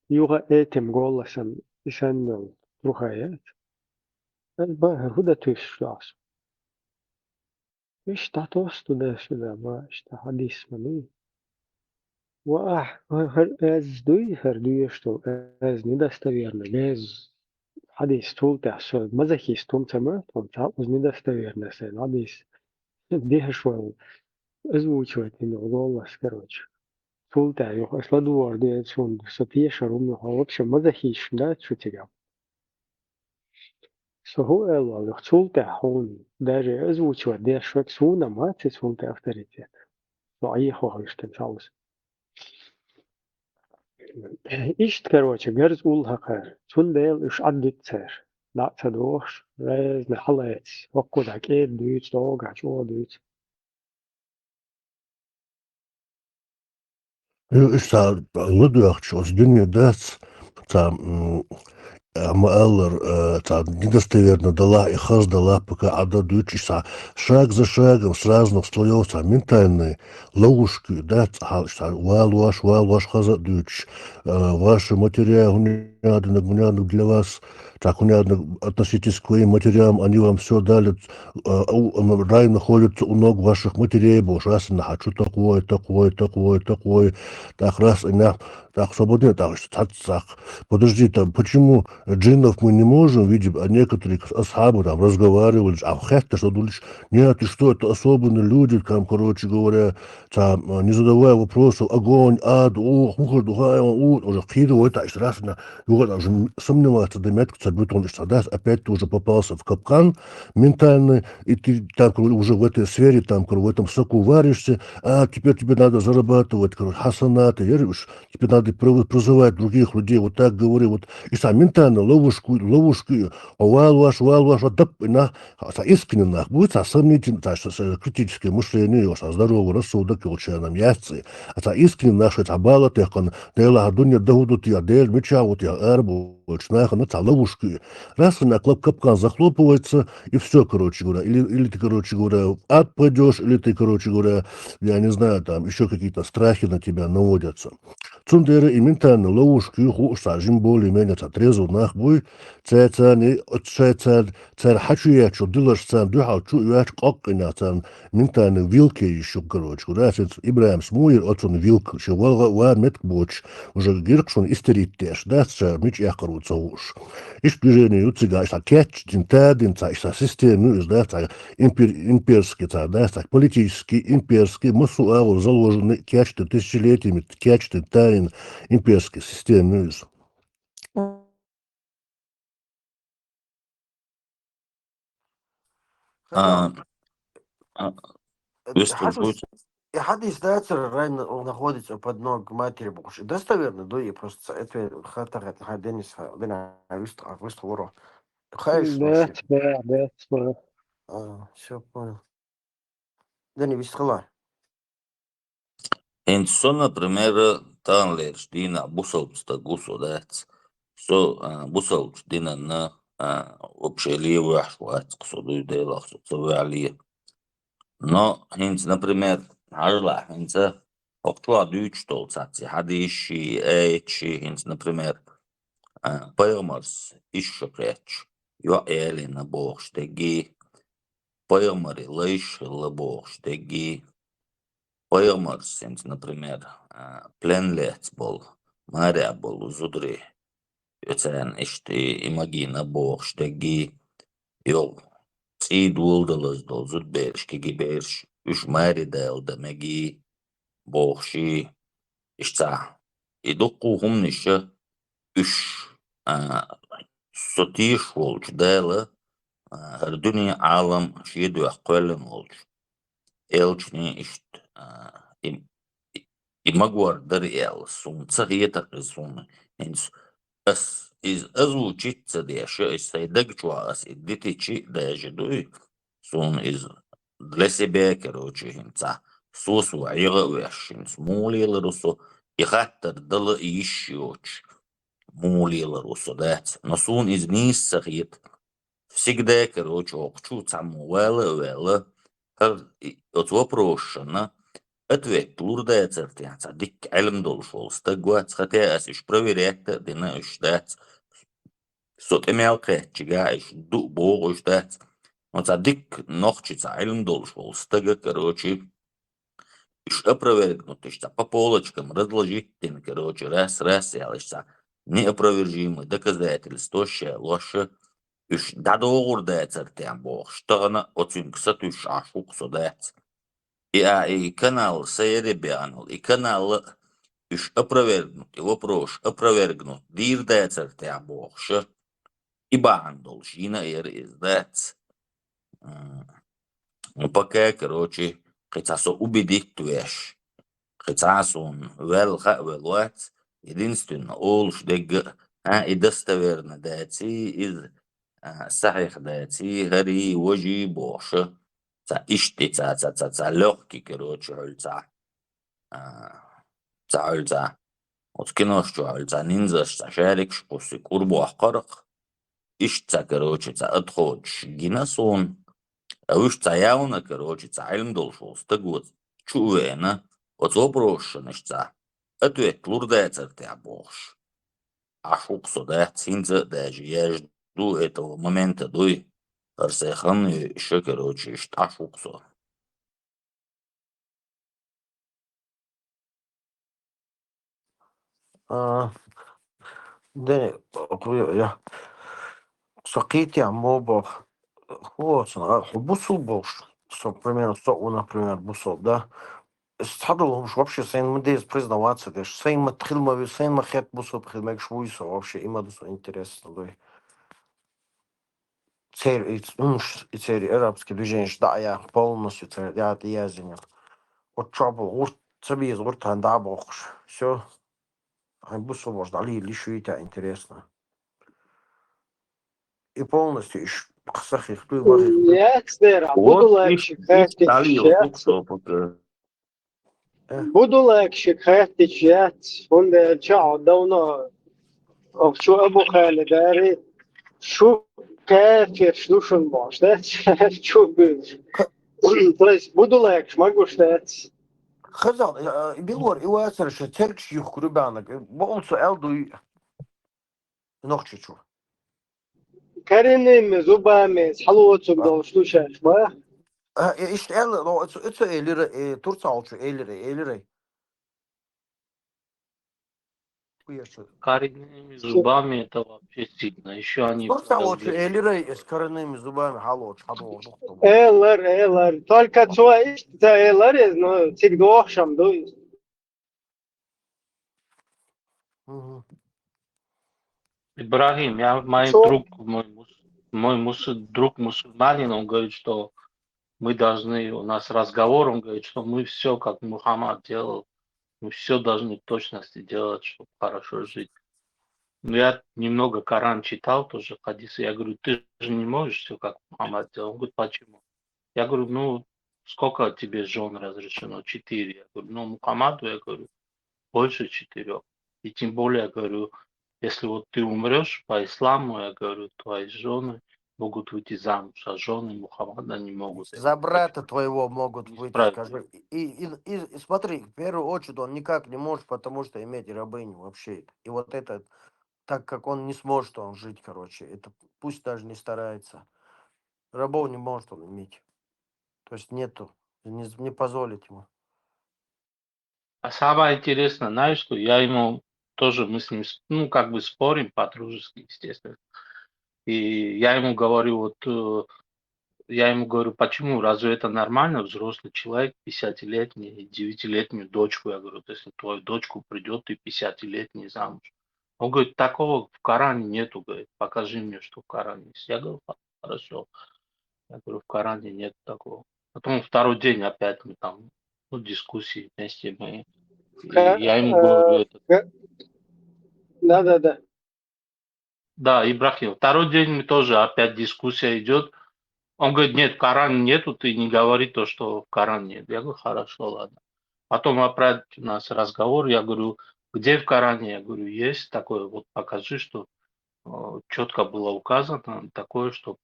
يوغا этим голосом يسنن رخايات الباهر هدا تشلاس إيش تعطوس تدا سدا ما إيش تحديث مني هر از دوی هر دویشتو از недостоверно без حديث طول تحصل مزخي ستوم تمرت ومتعوز недостоверно سين حديث ديها شوي озвучивать не голос, короче. Султаю, сладуар, да, сон, сатиша, румно, в общем, мазахиш, да, шутигам. Соху элла, султа, он даже озвучивать, да, швек суна, мать, султа авторитет. Но аихо, что чаус. Ишт, короче, герз улхакар, сундел, иш аддитцер. لا تدوش راز نحلت وقود أكيد دويت دوغ عشو دويت Está ludwig aus dünne das Маэллер недостоверно дала и хаз дала, пока отдадутся шаг за шагом с разных слоев ментальные ловушки, да, ваш хаза дуть, ваши материалы для вас, так относитесь к своим материалам, они вам все дали, рай находится у ног ваших матерей, боже, раз я хочу такое, так раз я так свободно, так подожди, там, почему джиннов мы не можем видеть, а некоторые асхабы там разговаривали, а в хетте, что думаешь, нет, и что, это особенные люди, там, короче говоря, там, не задавая вопросов, огонь, ад, уже вкидываю, это раз на уже сомневаться, дометку, он тогда опять ты уже попался в капкан ментальный, и ты там уже в этой сфере, там, в этом соку варишься, а теперь тебе надо зарабатывать, короче, хасанаты, теперь надо призывать других людей, вот так говори, вот, и сам ментально ловушку, вал ваш, искренне, будет сомнительно, критическое мышление, здоровый рассудок, нам яйцы, искренне наши табала, дела дуня дагудут, я дель, меча, вот я эрбу, ловушки. Раз на капкан захлопывается, и все, короче говоря, или ты, короче говоря, в ад пойдешь, или ты, короче говоря, я не знаю, там еще какие-то страхи на тебя наводятся. Цундеры и ментально ловушки, сажим более-менее отрезал нахбой, цер хочу я, что делаешь, духачу, я какина, ментально вилки еще, короче говоря, Ибраим Смуир, отцон вилк, что ва меткбоч, уже гиркшон истеритеш, да, меч яхаруца уж. Иш движение юцига, иш кетч, динтадин, иш систему, да, имперский, да, политический, имперский, масуаву заложенный кетчты тысячелетиями, кетчты тайн имперской системы. Хадис дацер находится под ног матери Божьей. Достоверно, да, и просто это хатарат хаденис дена выстворо. Да, все понял. Да не висхала. Например, Танлерш дина бусолпста гусо дец. Бусолпс дина на вообще левую ашвать, ксуду делах, социали. Но, хинц, например, ажла, хинца, октуа дюч толцаци, хадиши, эйчи, хинц, например, пайомарс, ишо преч, ё элина богштеги, пайомари лейш лабогштеги, пайомарс, хинц, например, пленлец бол, маря бол узудри, ёцен ишти имагина богштеги, ё цид улдалас дол зудберш, кигиберш, үш мари делда меги, богши, ишца. Идуку хумниша, үш сотиш волч дела, هردوني عالم شيدو أقوال مولش إلشني إشت إمغور در إل سون تغيير سون إنس أس إز أزو تشيت ديش إس سيدك شوا أس إديتي تشي ديش دوي سون إز دلسي بيكروتشي هنسا سوسو عيغا ويش إنس مولي لرسو يخاتر دل إيشيوش مولي لرسو دات نسون إز نيس سغيت всегда, короче, хочу саму вела, от вопроса, ответ лурдая цертянца, дик элем долшол, стагуат, хотя асиш проверять, дина ждать, сот имел кэтчига, иш ду богу ждать, вот а дик нохчица элем долшол, стага, короче, иш опровергнут, иш по полочкам разложить, короче, раз, иш неопровержимые доказательства, ложь, үш дадоғыр дәціртен боқ, штығыны отсүнкісі түш ашуқсы дәц. И канал Сайребианул, и канал үш опровергнут, и вопрос опровергнут, дир дәціртен боқшы, и бандол, жина из дәц. Ну, пока, короче, хотя убедить туэш, хотя он велуэц, единственно, олш дег, и достоверно дәци из صحيح داتي هري وجي بوش تا اشتي تا لوكي كروتش علتا تا علتا وتكنوش علتا نينزاش تا شاركش قصي كوربو أحقرق اشتا كروتش تا ادخوش جيناسون اوش تا ياونا كروتش تا علم دولشوز تقوت شوينا وتوبروش نشتا اتويت لورداتر تا بوش أشوق صدات سينزا داجي يجد до этого момента, до Арсехан еще, короче, шташуксо. ده يا سقيت يا موبا هو بوصل бош, примерно 100, например, бусол, да. Стадо уж вообще сайн мдез признаваться, да, сайн матхилмави, сайн махет бусол прилмек швуйса, вообще има да интересно, да. Церь арабский движение, да, я полностью церь, я занял. Вот trouble, вот тебе вот там да бохш, все. А бусол вож дали лишь это интересно. И полностью иш قصخ يخطوي باغي يكسر بدولك شكاتش بدولك شكاتش هون تشاو دونا أو شو أبو خالد داري شو كافر شلوشن باش ده شو بيج بس بدولك ما قشتات خزال بيلور إيواسر شتركش يخكرو بانك بونسو ألدو نوخشو كارين مزوبا مز حلوة تقدر شلوشة ما İşte это элире Турция алчу элире. Коренными зубами это вообще сильно. Еще они Турция алчу элире с коренными зубами халоч хадо. Элар только твои элар но всегда ахшам дуй. Ибрагим, мой друг мусульманин, он говорит, что мы должны, у нас разговор, он говорит, что мы все, как Мухаммад делал, мы все должны в точности делать, чтобы хорошо жить. Но я немного Коран читал, тоже хадисы, я говорю, ты же не можешь все, как Мухаммад делал. Он говорит, почему? Я говорю, ну, сколько тебе жен разрешено? 4. Я говорю, ну, Мухаммаду, я говорю, больше 4. И тем более, я говорю, если вот ты умрешь по исламу, я говорю, твои жены могут выйти замуж, а жены Мухаммада не могут. За брата твоего могут выйти, Исправить. скажи. И смотри, в первую очередь он никак не может, потому что иметь рабыню вообще. И вот это, так как он не сможет он жить, короче, это пусть даже не старается. Рабов не может он иметь. То есть нету, не позволит ему. А самое интересное, знаешь, что я ему тоже, мы с ним, ну, как бы спорим по-дружески, естественно. И я ему говорю, я ему говорю, почему, разве это нормально, взрослый человек, 50-летний, 9-летнюю дочку, я говорю, если твою дочку придет и 50-летний замуж. Он говорит, такого в Коране нету, говорит, покажи мне, что в Коране есть. Я говорю, хорошо. Я говорю, в Коране нет такого. Потом второй день опять мы там, ну, дискуссии вместе мы. И я ему говорю это. Да. Да, Ибрахим, второй день мы тоже опять дискуссия идет. Он говорит, нет, в Коране нету, ты не говори то, что в Коране нет. Я говорю, хорошо, ладно. Потом опять у нас разговор, я говорю, где в Коране? Я говорю, есть такое, вот покажи, что четко было указано такое, что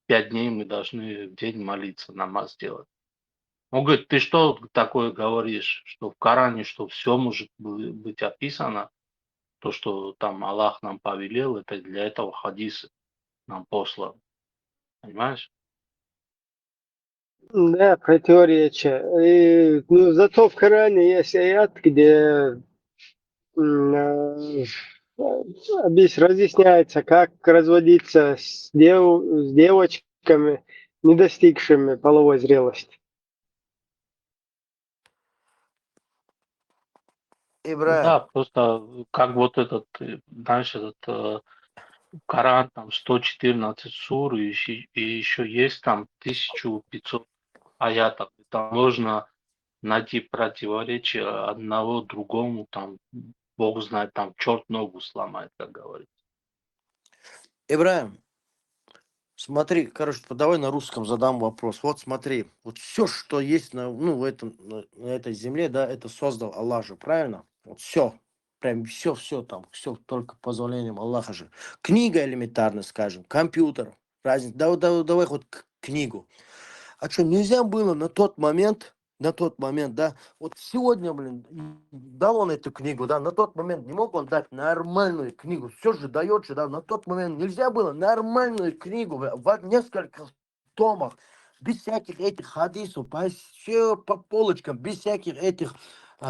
5 дней мы должны в день молиться, намаз делать. Он говорит, ты что такое говоришь, что в Коране, что все может быть описано, то, что там Аллах нам повелел, это для этого хадис нам послан. Понимаешь? Да, противоречия. И, ну, зато в Коране есть аят, где разъясняется, как разводиться с девочками, не достигшими половой зрелости. Ибрахим, Да, просто как вот этот, знаешь, этот Коран, там 114 сур, и еще есть там 1500 аятов. Там можно найти противоречие одного другому, там Бог знает, там черт ногу сломает, как говорится. Ибрахим, смотри, короче, давай на русском задам вопрос. Вот смотри, вот все, что есть на этой земле, да, это создал Аллах же, правильно? Вот все, прям все там, все только позволением Аллаха же. Книга элементарно, скажем, компьютер, разница. Давай хоть книгу. А что, нельзя было на тот момент, да, вот сегодня, блин, дал он эту книгу, да, на тот момент не мог он дать нормальную книгу, все же дает же, да, на тот момент нельзя было нормальную книгу в несколько томах, без всяких этих хадисов, все по полочкам, без всяких этих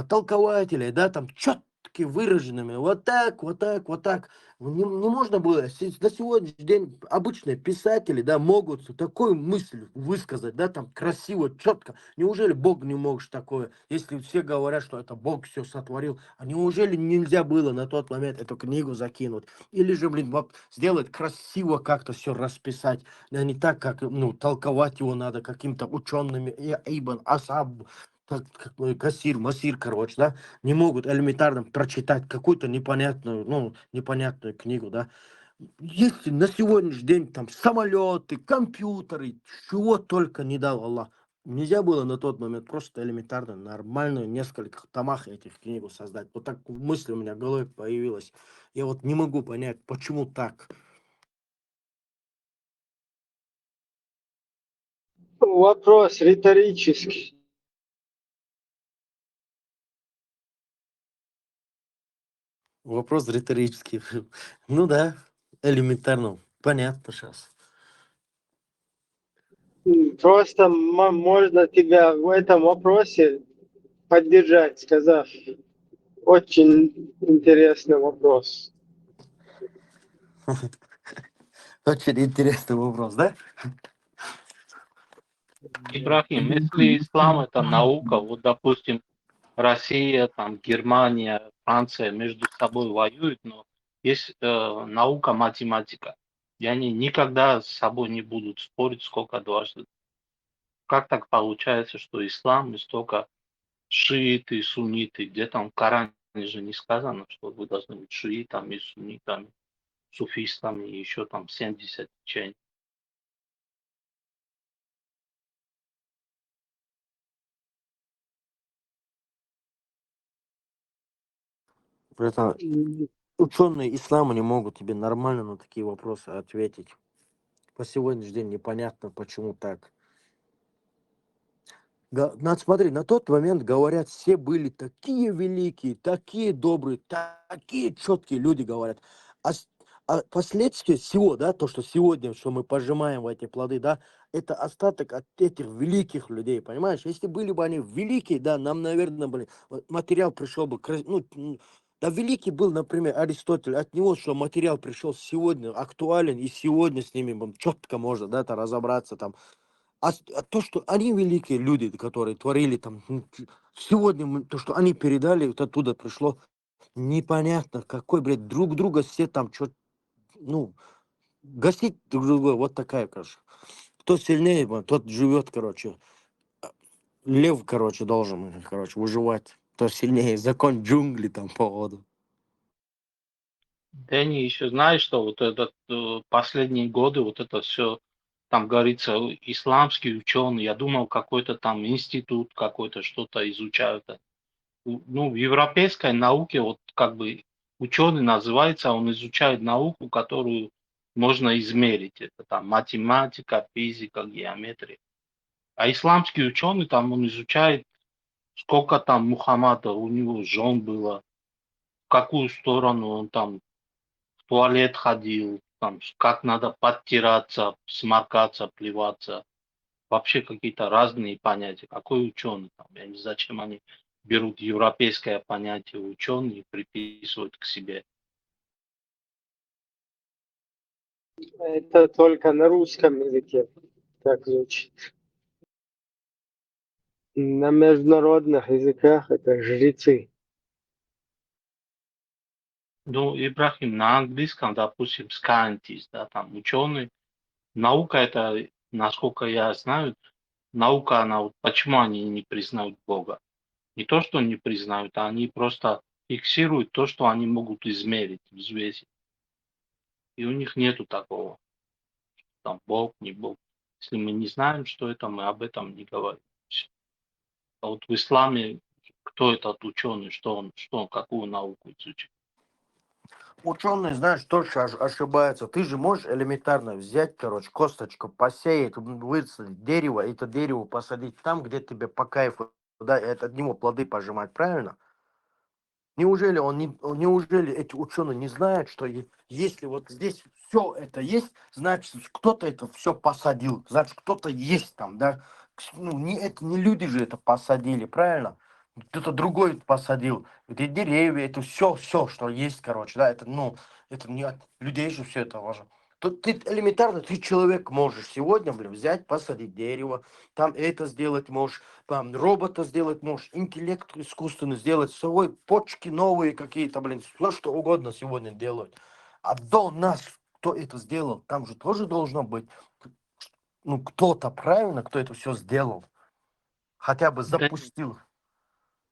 толкователей, да, там четко выраженными, вот так, вот так, вот так. Не можно было, на сегодняшний день обычные писатели, да, могут такую мысль высказать, да, там красиво, четко. Неужели Бог не может такое, если все говорят, что это Бог все сотворил, а неужели нельзя было на тот момент эту книгу закинуть? Или же, блин, вот сделать красиво как-то все расписать, а не так, как, ну, толковать его надо каким-то учеными, Ибн Асаб, Кассир, Масир, короче, да, не могут элементарно прочитать какую-то непонятную книгу, да. Если на сегодняшний день там самолеты, компьютеры, чего только не дал Аллах, нельзя было на тот момент просто элементарно, нормальную, несколько томах этих книгу создать. Вот так мысль у меня в голове появилась. Я вот не могу понять, почему так. Вопрос риторический. Вопрос риторический. Ну да, элементарно. Понятно сейчас. Просто можно тебя в этом вопросе поддержать, сказав, очень интересный вопрос. Очень интересный вопрос, да? Ибрахим, если ислам это наука, вот, допустим, Россия, там, Германия, Франция между собой воюют, но есть наука математика. И они никогда с собой не будут спорить, сколько дважды. Как так получается, что ислам и столько шииты, сунниты, где там в Коране же не сказано, что вы должны быть шиитами, суннитами, суфистами и еще там 70 течений. Это ученые ислама не могут тебе нормально на такие вопросы ответить. По сегодняшний день непонятно, почему так. Надо смотреть, на тот момент, говорят, все были такие великие, такие добрые, такие четкие люди, говорят. А последствия всего, да, то, что сегодня, что мы пожимаем в эти плоды, да, это остаток от этих великих людей, понимаешь? Если были бы они великие, да, нам, наверное, материал пришел бы, да, великий был, например, Аристотель, от него, что материал пришел сегодня, актуален, и сегодня с ними четко можно, да, разобраться там. А то, что они великие люди, которые творили там, сегодня то, что они передали, вот оттуда пришло, непонятно, какой, блядь, друг друга все там что, гасить друг друга, вот такая, короче. Кто сильнее, тот живет, короче. Лев, короче, должен, выживать. Кто сильнее, закон джунглей там, походу. Дэнни, еще знаешь, что вот этот последние годы вот это все, там говорится, исламские ученые, я думал, какой-то там институт какой-то что-то изучают. В европейской науке вот как бы ученый называется, он изучает науку, которую можно измерить. Это там математика, физика, геометрия. А исламский ученый там он изучает, сколько там Мухаммада, у него жен было, в какую сторону он там в туалет ходил, там, как надо подтираться, сморкаться, плеваться. Вообще какие-то разные понятия. Какой ученый там? Я не знаю, зачем они берут европейское понятие ученый и приписывают к себе. Это только на русском языке так звучит. На международных языках это жрецы. Ибрахим, на английском, допустим, scientist, да, там ученый. Наука это, насколько я знаю, наука, она вот почему они не признают Бога? Не то, что не признают, а они просто фиксируют то, что они могут измерить, взвесить. И у них нету такого, там Бог, не Бог. Если мы не знаем, что это, мы об этом не говорим. А вот в исламе кто этот ученый, что он какую науку изучает? Ученые, знаешь, тоже ошибаются. Ты же можешь элементарно взять, короче, косточку, посеять, высадить дерево, и это дерево посадить там, где тебе по кайфу, да, и от него плоды пожимать, правильно? Неужели эти ученые не знают, что если вот здесь все это есть, значит, кто-то это все посадил, значит, кто-то есть там, да? Это не люди же это посадили, правильно? Кто-то другой посадил. Это деревья, это все, что есть, короче, да, это не от людей же все это важно. Тут ты элементарно, ты человек можешь сегодня, взять, посадить дерево, там это сделать можешь, там робота сделать можешь, интеллект искусственный сделать, свой почки новые какие-то, все что угодно сегодня делают. А до нас, кто это сделал, там же тоже должно быть, кто-то, правильно, кто это все сделал, хотя бы запустил.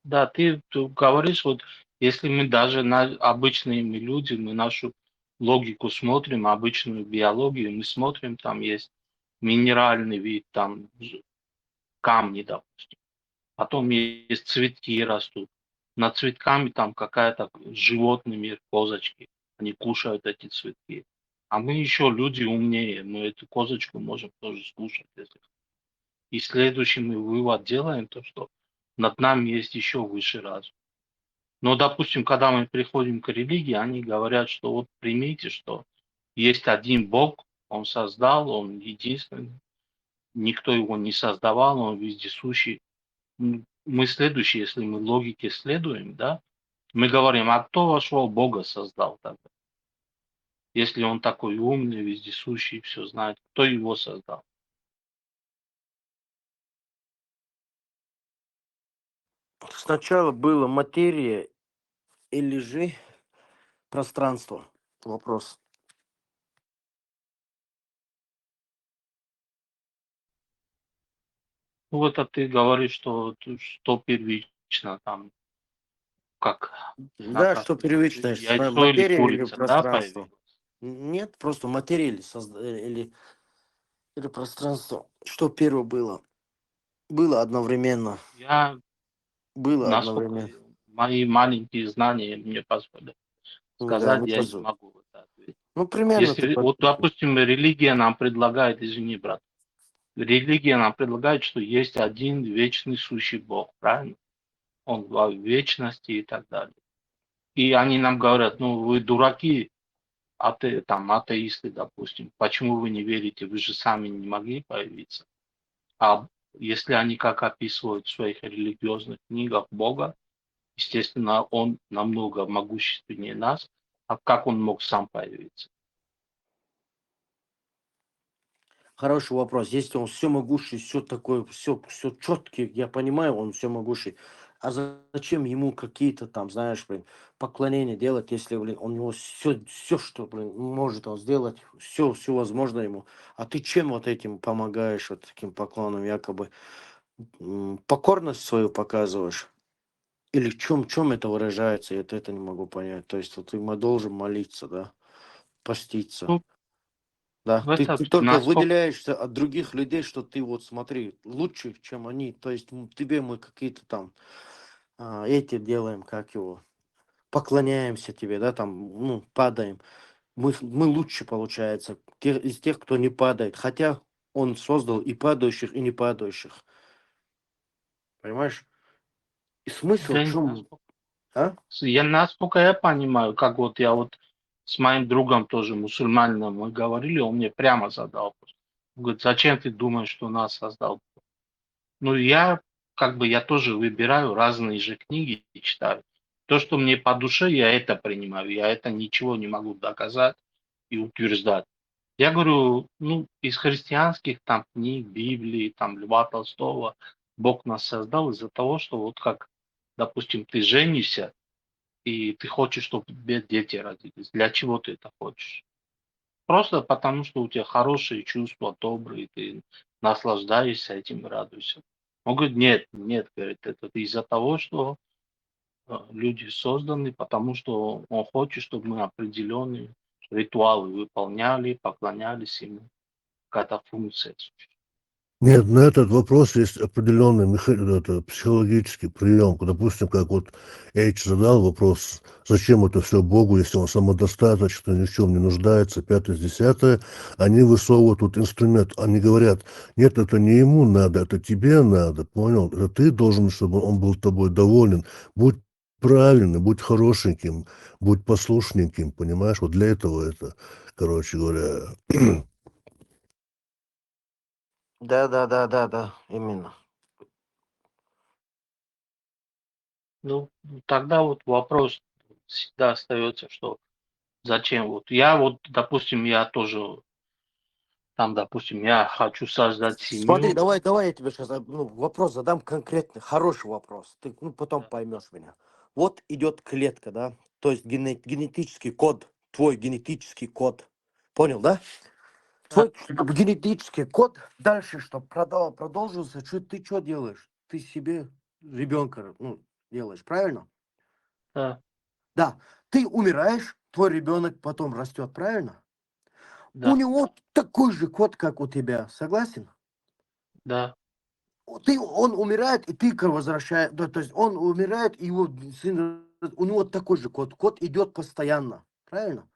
Да, ты говоришь, вот если мы даже обычные люди, мы нашу логику смотрим, обычную биологию, мы смотрим, там есть минеральный вид, там камни, допустим. Потом есть цветки растут. Над цветками там какая-то животный мир, козочки. Они кушают эти цветки. А мы еще люди умнее. Мы эту козочку можем тоже скушать. И следующий мы вывод делаем, то что над нами есть еще высший разум. Но, допустим, когда мы приходим к религии, они говорят, что вот примите, что есть один Бог, Он создал, Он единственный, никто его не создавал, Он вездесущий. Мы следующие, если мы логике следуем, да, мы говорим, а кто вашего Бога создал тогда? Если Он такой умный, вездесущий, все знает, кто его создал? Сначала было материя или же пространство? Вопрос. Вот, а ты говоришь, что первично там, как Да, что первичное, яйцо или материя или курица, да, пространство? появилось? Нет, просто материя или пространство. Что первое было? Было одновременно. Я, Было насколько одновременно. мои маленькие знания мне позволяют Да, сказать, не я не позволь. могу в это ответить. Ну, примерно Если, ты вот, допустим, религия нам предлагает, извини, брат, религия нам предлагает, что есть один вечный сущий Бог, правильно? Он в вечности и так далее. И они нам говорят, ну, вы дураки, там, атеисты, допустим, почему вы не верите, вы же сами не могли появиться. А если они как описывают в своих религиозных книгах Бога, естественно, он намного могущественнее нас, а как он мог сам появиться? Хороший вопрос. Если он всемогущий, все такое, все четкий, я понимаю, он всемогущий. А зачем ему какие-то там, знаешь, блин, поклонения делать, если, блин, у него все, что, блин, может он сделать, все возможно ему. А ты чем вот этим помогаешь, вот таким поклоном, якобы покорность свою показываешь? Или в чем это выражается? Я это не могу понять. То есть вот ты должен молиться, да, поститься. Ну, Да, в ты этот, только насколько, выделяешься от других людей, что ты вот смотри, лучше, чем они. То есть тебе мы какие-то там эти делаем, как его, поклоняемся тебе, да, там, ну, падаем. Мы лучше, получается, из тех, кто не падает. Хотя он создал и падающих, и не падающих. Понимаешь? И смысл да, в чем? А? насколько я понимаю, как вот я вот с моим другом тоже мусульманином мы говорили, он мне прямо задал вопрос. Он говорит, зачем ты думаешь, что нас создал? Ну, я тоже выбираю разные же книги и читаю. То, что мне по душе, я это принимаю. Я это ничего не могу доказать и утверждать. Я говорю, ну, из христианских там книг, Библии, там Льва Толстого, Бог нас создал из-за того, что вот как, допустим, ты женишься, и ты хочешь, чтобы тебе дети родились. Для чего ты это хочешь? Просто потому, что у тебя хорошие чувства, добрые, ты наслаждаешься этим и радуешься. Он говорит, нет, говорит, это из-за того, что люди созданы, потому что он хочет, чтобы мы определенные ритуалы выполняли, поклонялись ему. Какая-то функция. Нет, на этот вопрос есть определенный психологический прием. Допустим, как вот Эйч задал вопрос, зачем это все Богу, если он самодостаточно, ни в чем не нуждается, пятое, десятое. Они высовывают тут инструмент, они говорят, нет, это не ему надо, это тебе надо, понял? Это ты должен, чтобы он был тобой доволен. Будь правильным, будь хорошеньким, будь послушненьким, понимаешь? Вот для этого это, короче говоря... Да, именно. Ну, тогда вот вопрос всегда остается, что зачем? Вот я допустим, я тоже, там, допустим, я хочу создать Смотри, семью. давай я тебе сейчас вопрос задам конкретный, хороший вопрос. Ты потом поймешь меня. Вот идет клетка, да, то есть генетический код, твой генетический код. Понял, да? Твой генетический код дальше, чтобы продолжился, ты что делаешь? Ты себе ребенка делаешь, правильно? Да, Да. Ты умираешь, твой ребенок потом растет, правильно? У да, него такой же код, как у тебя, согласен? да. Он умирает, и ты возвращаешь, да, то есть он умирает, и его сын, у него такой же код. Код идет постоянно, правильно?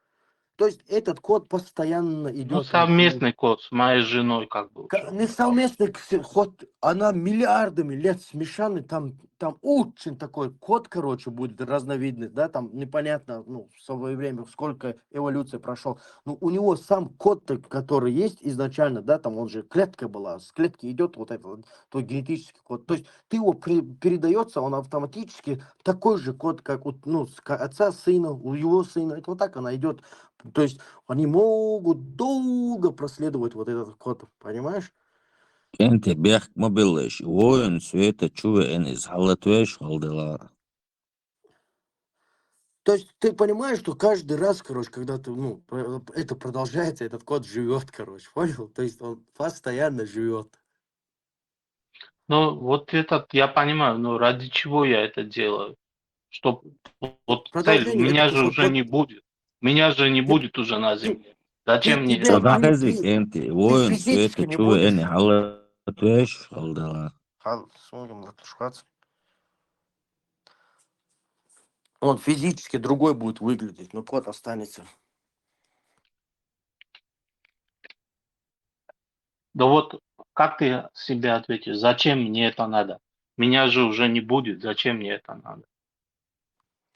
То есть этот код постоянно Ну, идет. совместный код с моей женой, как бы. Не совместный ход, она миллиардами лет смешанный, там очень такой код, короче, будет разновидный, да, там непонятно, в свое время, сколько эволюции прошел. Но у него сам код, который есть изначально, да, там он же клетка была, с клетки идет вот этот твой генетический код. То есть ты его передается, он автоматически такой же код, как у отца, сына, у его сына, это вот так она идет. То есть они могут долго проследовать вот этот код, понимаешь? Кенте бех мобилеш, воин света чуве энис, халатвеш халдела. То есть ты понимаешь, что каждый раз, короче, когда ты, это продолжается, этот код живет, короче, понял? То есть он постоянно живет. Ну, вот этот я понимаю, но ради чего я это делаю? Чтоб вот цель, у Продолжение, меня это же уже не будет. Меня же не будет уже на земле. Зачем мне это? Садахази кенте, воин физически света не чуве будешь. энис, халатвеш халдела. Смотрим, латушкаться. Он физически другой будет выглядеть, но кот останется. Да вот как ты себе ответишь, зачем мне это надо? Меня же уже не будет, зачем мне это надо?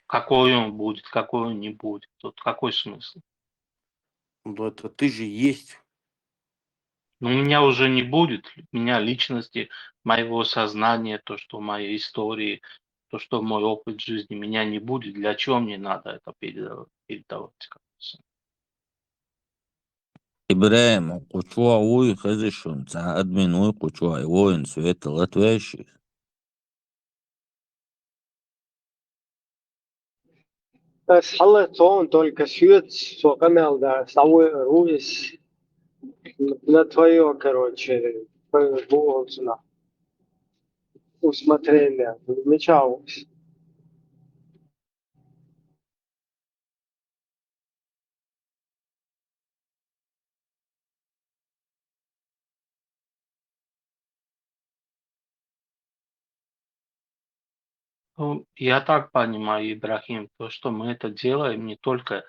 Какой он будет, какой он не будет. Тут какой смысл? Ну, это ты же есть. Но меня уже не будет, меня личности, моего сознания, то, что моей истории, то, что мой опыт жизни, меня не будет. Для чего мне надо это передавать? Ибраим, кучуа уй хазишун, ца админуй кучуа и воин света латвящий. بس حلت только свет, сокамел, да, совой руис, на твое, короче, булочина, усмотрение, замечалось. Ну, я так понимаю, Ибрахим, то, что мы это делаем не только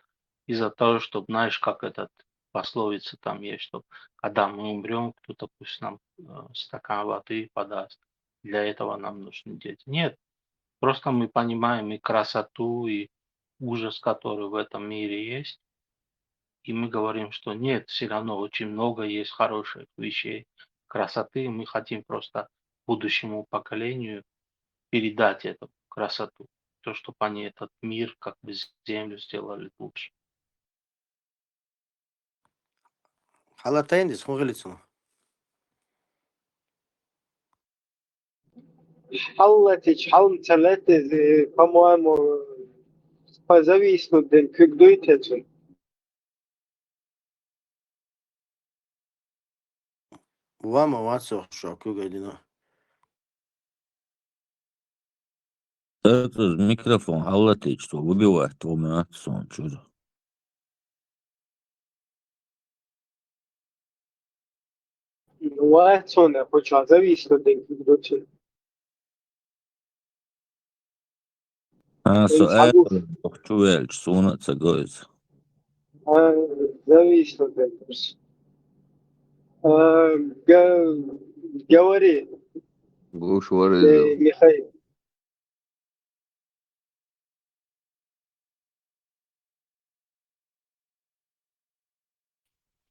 из-за того, что, знаешь, как этот пословица там есть, что когда мы умрем, кто-то пусть нам стакан воды подаст. Для этого нам нужны дети. Нет, просто мы понимаем и красоту, и ужас, который в этом мире есть. И мы говорим, что нет, все равно очень много есть хороших вещей, красоты. И мы хотим просто будущему поколению передать эту красоту. То, чтобы они этот мир, как бы землю сделали лучше. Халатайндис, мугалицу. Халлатич, халм целете, по-моему, позависнут, как дуйтецун. Вам авацию, что кюгадина. Это микрофон, халатыч, что выбивает твой сон, чудо. Уатсона, почему зависнут, как дуйтецун. А, суэль, чуэль, суна, цагоец. Зависнут, говори, Михаил.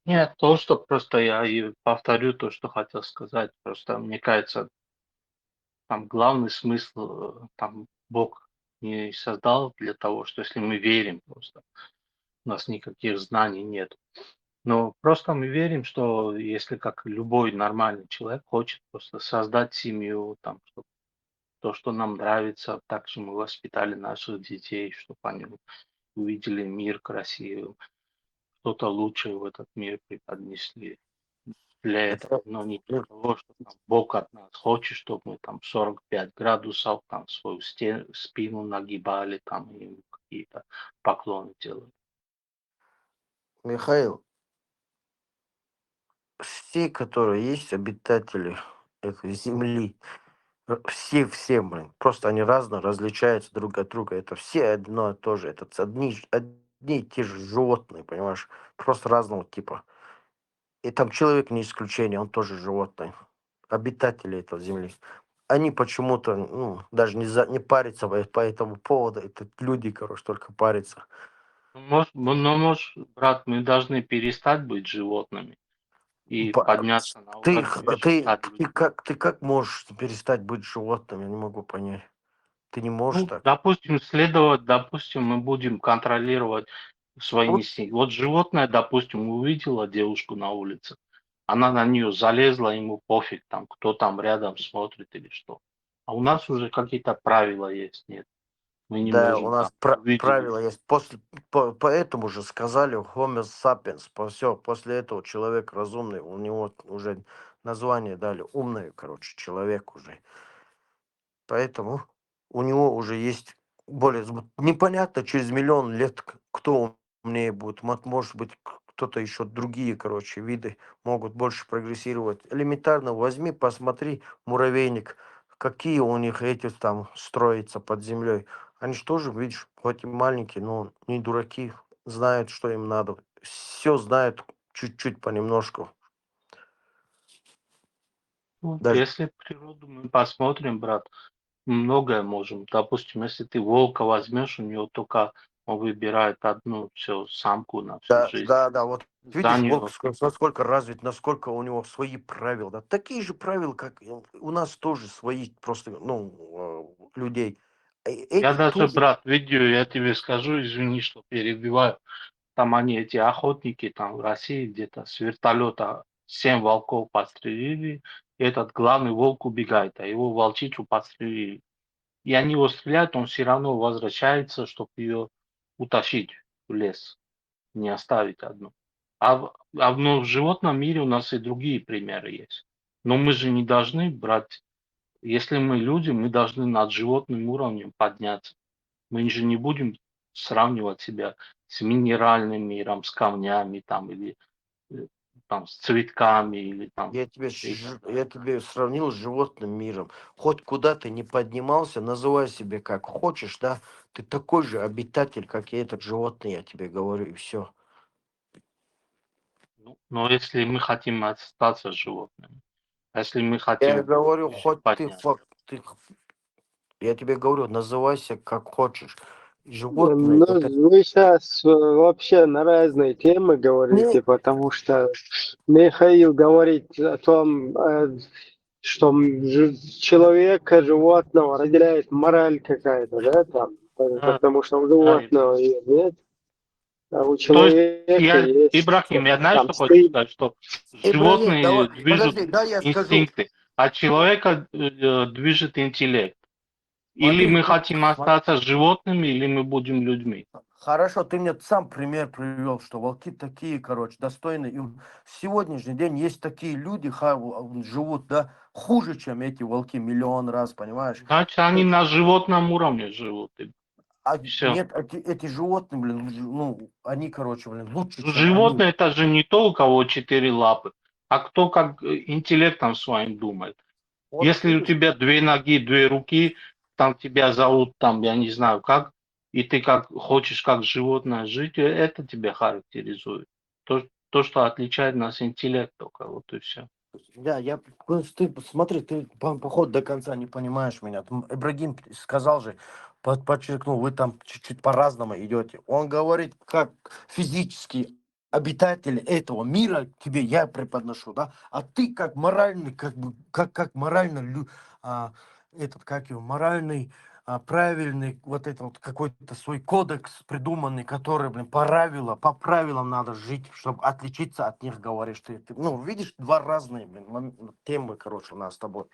Нет, то, что просто я и повторю то, что хотел сказать. Просто мне кажется, там главный смысл, там Бог не создал для того, что если мы верим просто, у нас никаких знаний нет. Но просто мы верим, что если как любой нормальный человек хочет просто создать семью, там, чтобы то, что нам нравится, так же мы воспитали наших детей, чтобы они увидели мир красивым, что-то лучшее в этот мир преподнесли для этого, но не для того, что там Бог от нас хочет, чтобы мы там 45 градусов там свою спину нагибали, там и какие-то поклоны делали. Михаил, все, которые есть обитатели этой земли, все, блин, просто они разные, различаются друг от друга. Это все одно и то же. Это одни и те же животные, понимаешь? Просто разного типа. И там человек не исключение, он тоже животное. Обитатели этой земли. Они почему-то даже не парятся по этому поводу. Это люди, короче, только парятся. Может, брат, мы должны перестать быть животными и подняться на Ты уровень как можешь перестать быть животным? Я не могу понять. Ты не можешь Ну, так. допустим, мы будем контролировать свои инстинкты. Вот животное, допустим, увидела девушку на улице, она на нее залезла, ему пофиг, там, кто там рядом смотрит или что. А у нас уже какие-то правила есть, нет? Мы не Да, у можем нас там увидели. правила есть. Поэтому же сказали Homo sapiens. Все, после этого человек разумный. У него уже название дали. Умный, короче, человек уже. Поэтому у него уже есть более... Непонятно, через миллион лет кто умнее будет. Может быть, кто-то еще другие, короче, виды могут больше прогрессировать. Элементарно возьми, посмотри муравейник, какие у них эти там строятся под землей. Они же тоже, видишь, хоть и маленькие, но не дураки, знают, что им надо. Все знают чуть-чуть понемножку. Ну, Даже если природу мы посмотрим, брат, многое можем. Допустим, если ты волка возьмешь, у него только он выбирает одну все самку на всю да, жизнь. да, да, вот За видишь, волк нее. насколько развит, насколько у него свои правила. Да, такие же правила, как и у нас тоже свои, просто, людей. Я Эти даже, тоже, брат, видео, я тебе скажу, извини, что перебиваю. Там они, эти охотники, там в России где-то с вертолета 7 волков подстрелили. И этот главный волк убегает, а его волчицу подстрелили. И они его стреляют, он все равно возвращается, чтобы ее утащить в лес, не оставить одну. В животном мире у нас и другие примеры есть. Но мы же не должны брать, если мы люди, мы должны над животным уровнем подняться. Мы же не будем сравнивать себя с минеральным миром, с камнями там, или э, там, с цветками, или там. я тебе сравнил с животным миром. Хоть куда ты не поднимался, называй себя как хочешь, да, ты такой же обитатель, как и этот животный, я тебе говорю, и все. Но если мы хотим остаться животными, если мы Я хотим говорю, выше хоть подняться. я тебе говорю, называйся как хочешь. Животные, Ну, это... вы сейчас вообще на разные темы говорите, Не, потому что Михаил говорит о том, что человека, животного разделяет мораль какая-то, да, там, Да, потому что у да, животного ее нет, а у то есть, человека есть Ибрахим, я знаю, там что хочу стыд. сказать, что Ибрагим, давай, животные движут подожди, да, я скажу. инстинкты, а человека движет интеллект. Или Смотри, мы хотим остаться животными, или мы будем людьми. хорошо, ты мне сам пример привел, что волки такие, короче, достойные. И в сегодняшний день есть такие люди, живут, да, хуже, чем эти волки, миллион раз, понимаешь? Значит, они на животном уровне живут. А Все. нет, эти животные, блин, они, короче, блин, лучше, чем они. Животное это же не то, у кого 4 лапы, а кто как интеллектом своим думает. Вот Если у видишь, тебя 2 ноги, 2 руки, там тебя зовут, там, я не знаю как, и ты как хочешь как животное жить, это тебя характеризует. То, что отличает нас интеллект только, вот и все. да, ты смотри, ты походу до конца не понимаешь меня. Ибрагим сказал же, подчеркнул, вы там чуть-чуть по-разному идете. Он говорит, как физический обитатель этого мира тебе я преподношу, да, а ты как моральный, как морально, как его, моральный, правильный, вот это вот какой-то свой кодекс придуманный, который, блин, по правилам надо жить, чтобы отличиться от них, говоришь ты. Ну, видишь, два разные, блин, темы, короче, у нас с тобой.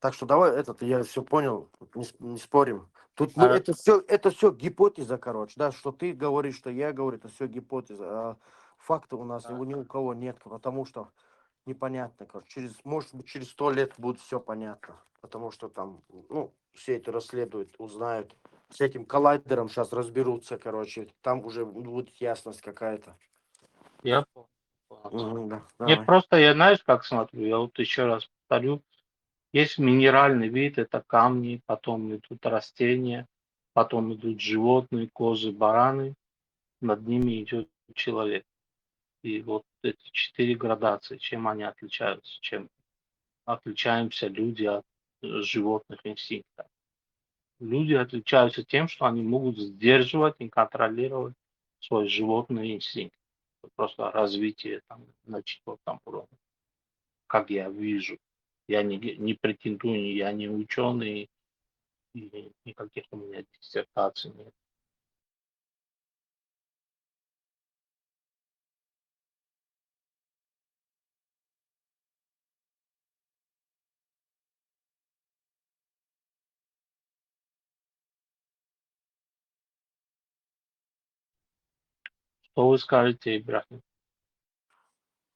Так что давай я все понял, не спорим. Тут А, это все гипотеза, короче, да, что ты говоришь, что я говорю, это все гипотеза, а факта у нас ни у кого нет, потому что непонятно, короче. Может быть, через 100 лет будет все понятно, потому что там, все это расследуют, узнают. С этим коллайдером сейчас разберутся, короче, там уже будет ясность какая-то. я понял. Да, Нет, давай. просто я знаешь, как смотрю, я вот еще раз повторю, есть минеральный вид, это камни, потом идут растения, потом идут животные, козы, бараны, над ними идет человек. И вот эти 4 градации, чем они отличаются, чем отличаемся люди от животных инстинктов. Люди отличаются тем, что они могут сдерживать и контролировать свой животный инстинкт. Это просто развитие там, на четвертом уровне, как я вижу. Я не претендую, я не ученый, и никаких у меня диссертаций нет. Что вы скажете, Ибрахим?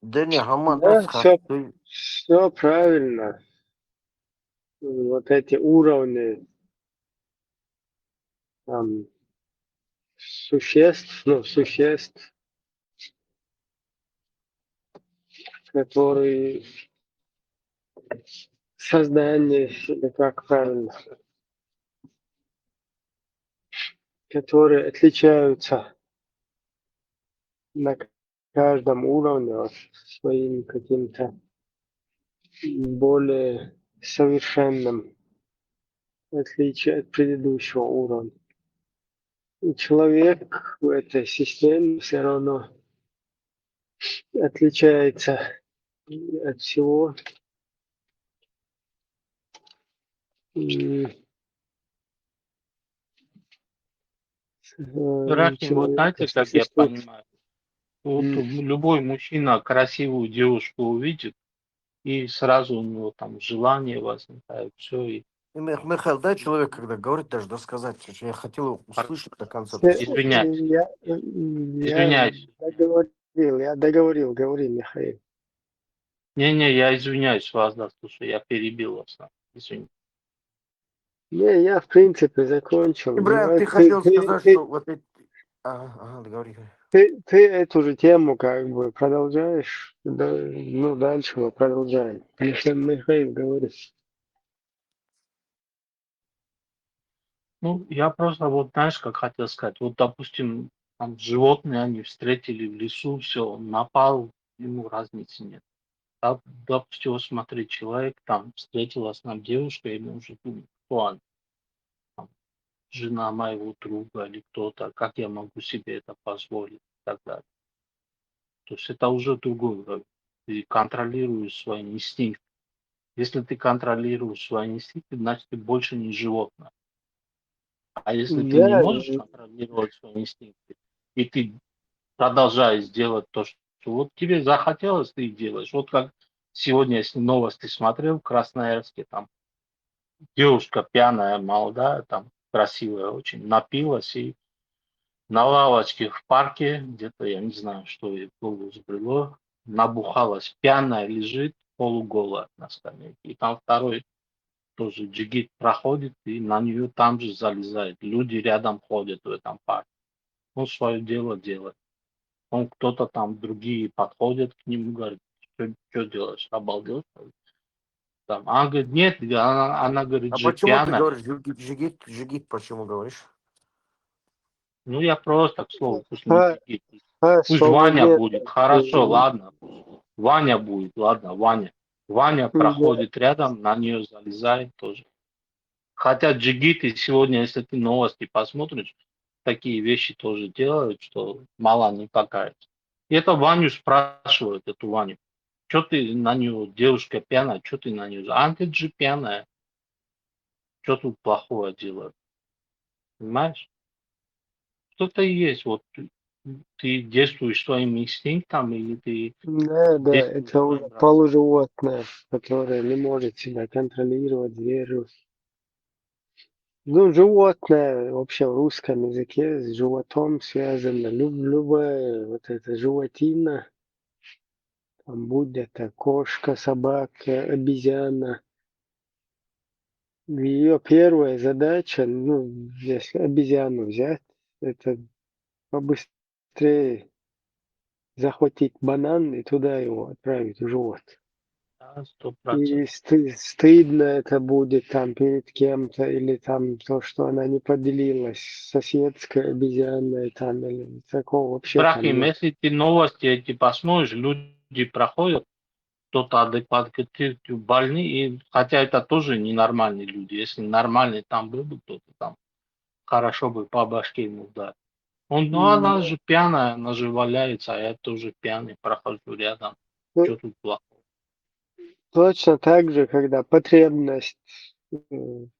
Да не, Гаман, Да, все правильно. Вот эти уровни там, существ, которые создание, или как правильно. которые отличаются на каждом уровне от своим каким-то более совершенным, в отличие от предыдущего уровня. И человек в этой системе все равно отличается от всего. Рахим, вот знаете, как я понимаю, вот любой мужчина красивую девушку увидит, и сразу у него там желание возникает, все, и Михаил, дай человек, когда говорит, даже досказать. Я хотел услышать до конца. извиняюсь. Я Извиняюсь. договорил, говори, Михаил. Не-не, я извиняюсь вас, да, слушай, я перебил вас, да, извините. Не, я в принципе закончил. Ибраим, ты хотел сказать, что вот эти... Ага, договори. Ты эту же тему как бы продолжаешь, да, ну дальше мы продолжаем. Если Михаил говорит. Ну, я просто вот, знаешь, как хотел сказать, вот, допустим, там животные они встретили в лесу, все, он напал, ему разницы нет. А, допустим, вот смотри, человек там встретилась нам девушка, ему уже думает, кто она? Там, жена моего друга или кто-то, как я могу себе это позволить и так далее. То есть это уже другой уровень. Ты контролируешь свои инстинкты. Если ты контролируешь свои инстинкты, значит ты больше не животное. А если ты не можешь контролировать свои инстинкты, и ты продолжаешь делать то, что вот тебе захотелось, ты и делаешь. Вот как сегодня, если новости смотрел, в Красноярске, там девушка пьяная, молодая, там красивая очень, напилась и на лавочке в парке, где-то, я не знаю, что ей в голову взбрело, набухалась, пьяная лежит, полуголая на скамейке. И там второй тоже джигит проходит и на нее там же залезает. Люди рядом ходят в этом парке. Он свое дело делает. Он кто-то там, другие подходят к нему, говорят, что делаешь, обалдел? Там, она говорит, нет, она говорит, А же почему ты пьяная. говоришь джигит, почему говоришь? Ну, я просто, к слову, пусть не джигит. Пусть слово Ваня нет. будет, хорошо, ладно. Ваня будет, ладно, Ваня. Ваня проходит рядом, на нее залезает тоже. Хотя джигиты сегодня, если ты новости посмотришь, такие вещи тоже делают, что мало не покается. И это Ваню спрашивают, эту Ваню. Что ты на нее, девушка пьяная, что ты на нее? А ты же пьяная. Что тут плохого делают? Понимаешь? Что-то есть. Вот ты действуешь своим инстинктом или ты Да, действуешь это уже своим разумом. полуживотное, которое не может себя контролировать, зверю. Ну, животное вообще в русском языке с животом связано. Любая вот эта животина, там, будь это кошка, собака, обезьяна. Ее первая задача, ну, если обезьяну взять, это побыстрее захватить банан и туда его отправить в живот. Да, 100%. И стыдно это будет там перед кем-то, или там то, что она не поделилась с соседской обезьяной, там, или такого вообще там Брахим, нет. если ты новости эти посмотришь, люди проходят, кто-то адекватный, ты больный, и хотя это тоже ненормальные люди. Если нормальный там был бы кто-то там, хорошо бы по башке ему дать. Он, ну она же пьяная, она же валяется, а я тоже пьяный, прохожу рядом. Ну, Что тут плохого? точно так же, когда потребность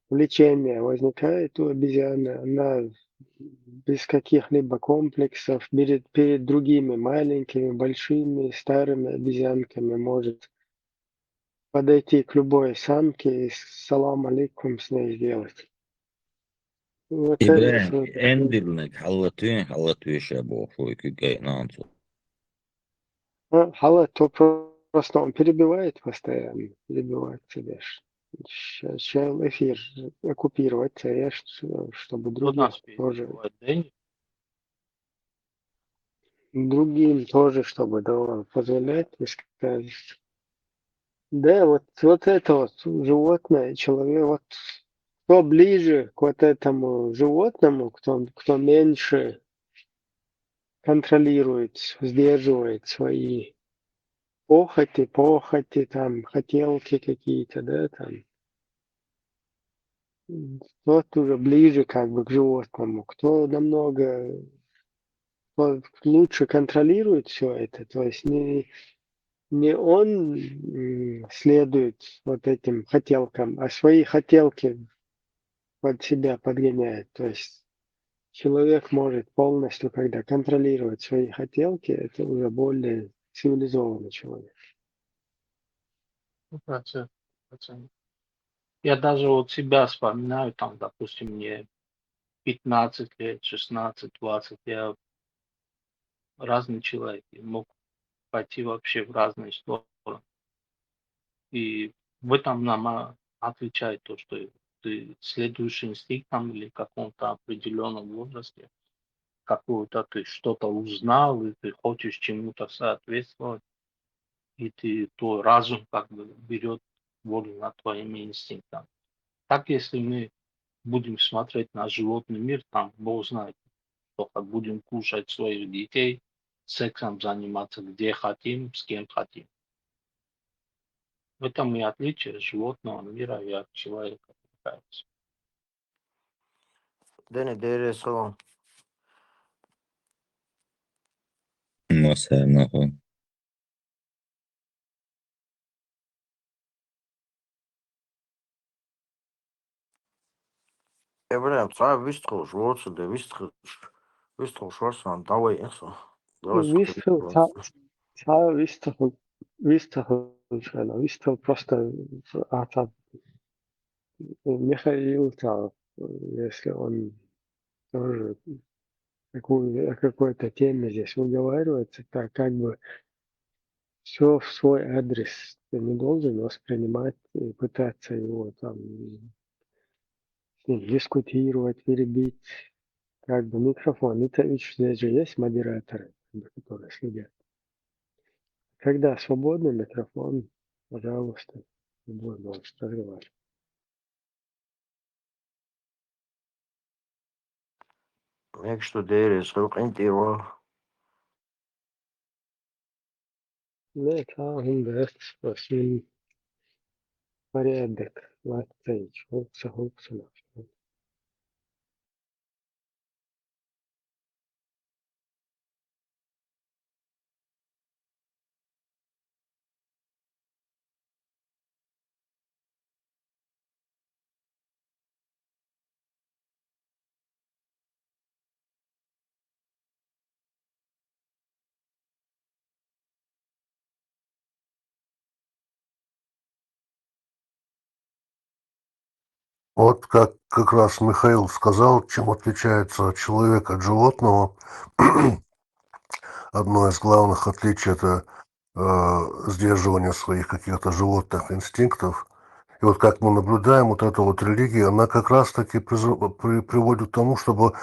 влечения возникает у обезьяны, она без каких-либо комплексов перед другими маленькими, большими, старыми обезьянками может подойти к любой самке и салам алейкум с ней сделать. Вот это إبراهيم что عندك حلتين شابو شوي كي نانسو. Халат то просто он перебивает постоянно, перебивает тебя. Сейчас эфир оккупировать, чтобы Кто другим нас тоже, перебивает? Дэнни? другим тоже, чтобы давал позволять высказывать. Да, вот это вот животное, человек, вот кто ближе к вот этому животному, кто меньше контролирует, сдерживает свои похоти, там, хотелки какие-то, да, там, тот уже ближе как бы к животному, кто намного лучше контролирует все это, то есть не он следует вот этим хотелкам, а свои хотелки под себя подгоняет. То есть человек может полностью, когда контролировать свои хотелки, это уже более цивилизованный человек. 100%. Я даже вот себя вспоминаю, там, допустим, мне 15 лет, 16, 20, я разный человек, и мог пойти вообще в разные стороны. И в этом нам отвечает то, что ты следуешь инстинктам или в каком-то определенном возрасте, какую-то ты что-то узнал, и ты хочешь чему-то соответствовать, и твой разум как бы берет волю над твоими инстинктами. Так, если мы будем смотреть на животный мир, там, Бог знает, только будем кушать своих детей, сексом заниматься где хотим, с кем хотим. В этом и отличие животного мира и от человека. мне кажется. Dene dere salon. مساء النور. Ebrahim, صعب вистхал жвоца, да вистхал шорсан, давай инсо. Давай Вистел, вистел просто Михаил, если он тоже о какой-то теме здесь выговаривается, так как бы все в свой адрес. Ты не должен воспринимать и пытаться его там с ним дискутировать, перебить. Как бы микрофон. Это ведь здесь же есть модераторы, которые следят. Когда свободный микрофон, пожалуйста, любой может разговаривать. Mek što dere salok интиро. Нет, он даст с ним порядок, латте, хлопцы, Вот как раз Михаил сказал, чем отличается человек от животного. Одно из главных отличий – это сдерживание своих каких-то животных инстинктов. И вот как мы наблюдаем, вот эта вот религия, она как раз-таки приводит к тому, чтобы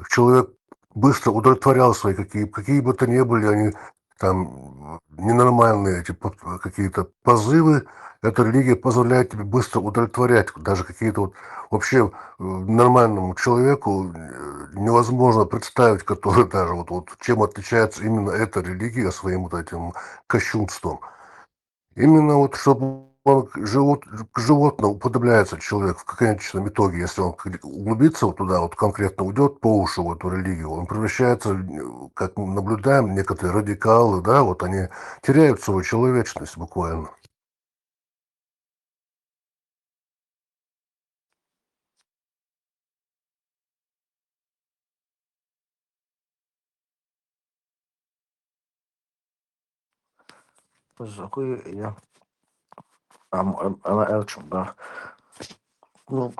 человек быстро удовлетворял свои какие бы то ни были они там ненормальные эти какие-то позывы. Эта религия позволяет тебе быстро удовлетворять даже какие-то вот вообще нормальному человеку невозможно представить, который даже вот чем отличается именно эта религия своим вот этим кощунством. Именно вот чтобы он к животному уподобляется человек в конечном итоге, если он углубится вот туда, вот конкретно уйдет по уши в эту религию, он превращается, как мы наблюдаем, некоторые радикалы, да, вот они теряют свою человечность буквально. Закуй я. Она элчим, да. Ну,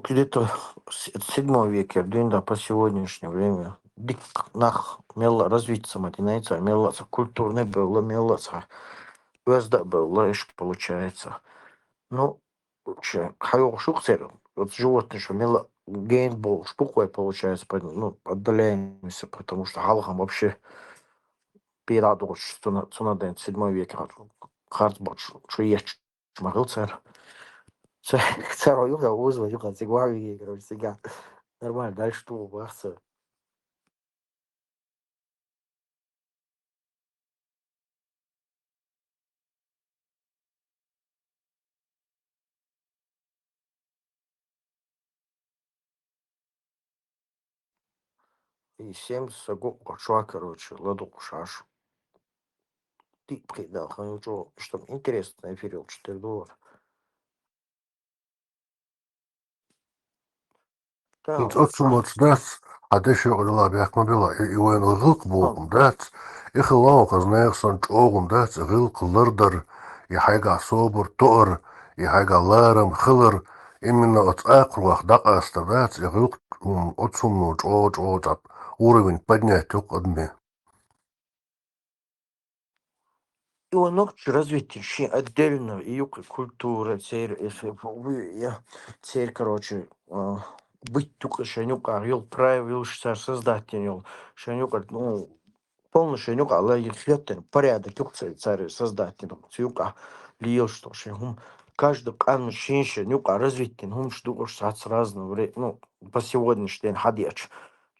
где-то с 7 века, да, по сегодняшнее время. Дик нах мела развиться матинайца, мелаца культурный было, мелаца өзда было, лишь получается. Ну, вообще, хороший церковь. Вот животное, что мела гейнбол, штукой получается, ну, отдаляемся, потому что халхам вообще пирадоч, что на 7 век, хардбоч, что есть шмарил церковь. Царь юга узва юга цигваги, короче, сега. Нормально, дальше что, бахса. И 70 год пошла, короче, ладу шашу. Ты придал, что интересно, эфирил $4. Да, Отсумats das, adesho la biak mabila, iwen rilk bokum dat, ikhlan qaznayksan chogum dat, rilk lardar, yahayga sober to'r, yahayga laram khilr, именно от акрвах дакаста dat, rilk отсумну чоп, уровень поднять только одни. и он ногти развитие ще отдельно, и культура, цель, если я цель, короче, быть только шанюка, ел правил, что создатель, шанюка, ну, полный шанюка, але их порядок, царь создатель, шанюка, лил, что шанюк, каждый кан шанюка развитие, ну, что с разного времени, ну, по сегодняшний день ходяч,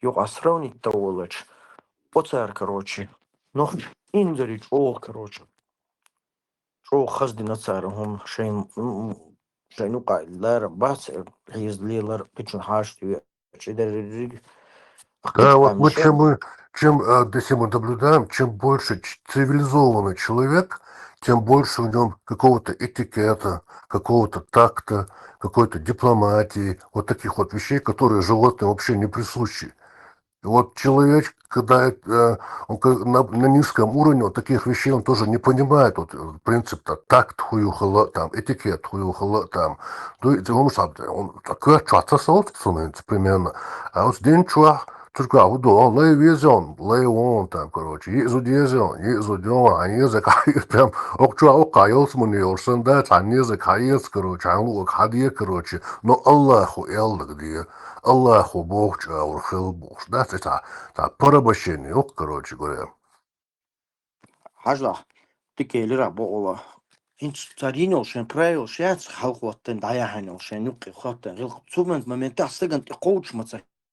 юка сравнить того лечь, по царь, короче, но индерич, короче. شو خصدي نصارهم شيء نقع لار بس هيز ليلر بيتشن هاشتي شيء Да, أخطيت вот мы مشان если мы наблюдаем, чем больше цивилизованный человек, тем больше в нем какого-то этикета, какого-то такта, какой-то дипломатии, вот таких вот вещей, которые животным вообще не присущи. И вот человек, когда он на низком уровне вот таких вещей он тоже не понимает, вот принцип-то такт хуюхала, там, этикет хуюхала, там, то есть он такой чатса становится примерно, а вот день чуах, только вот он лей везен, лей он там, короче, езуден, а язык прям окчуа окаялс муниорсен, да, а язык хаец, короче, а он хадье, короче, но Аллаху элдак где. Аллаху Бог чаурхил Бог. Да, это порабощение, вот, короче говоря. حاجة تكيل رابو والله إنت تارينو شن برايو شيء خلق وطن دايهانو شن نقي خاطر غير تصومن ما من تحسجن تقودش ما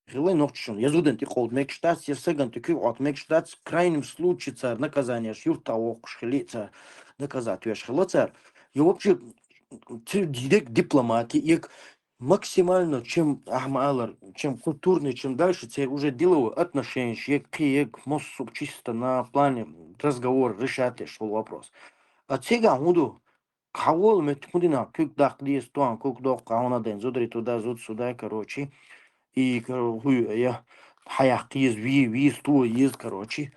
غير نوتشون يزودن تقود ميك штат يسجن تكيو от ميك штат в крайнем случае царь наказание юрта окш хлица наказать веш хлоцар и вообще директ дипломатии и максимально чем ахмалар чем культурный чем дальше те уже деловые отношения к моссу чисто на плане разговор решать что вопрос а тега худу кавол меткудина кук дахли стуан кук дох кауна ден зудри туда зуд сюда короче и я хаяктиз ви сту есть короче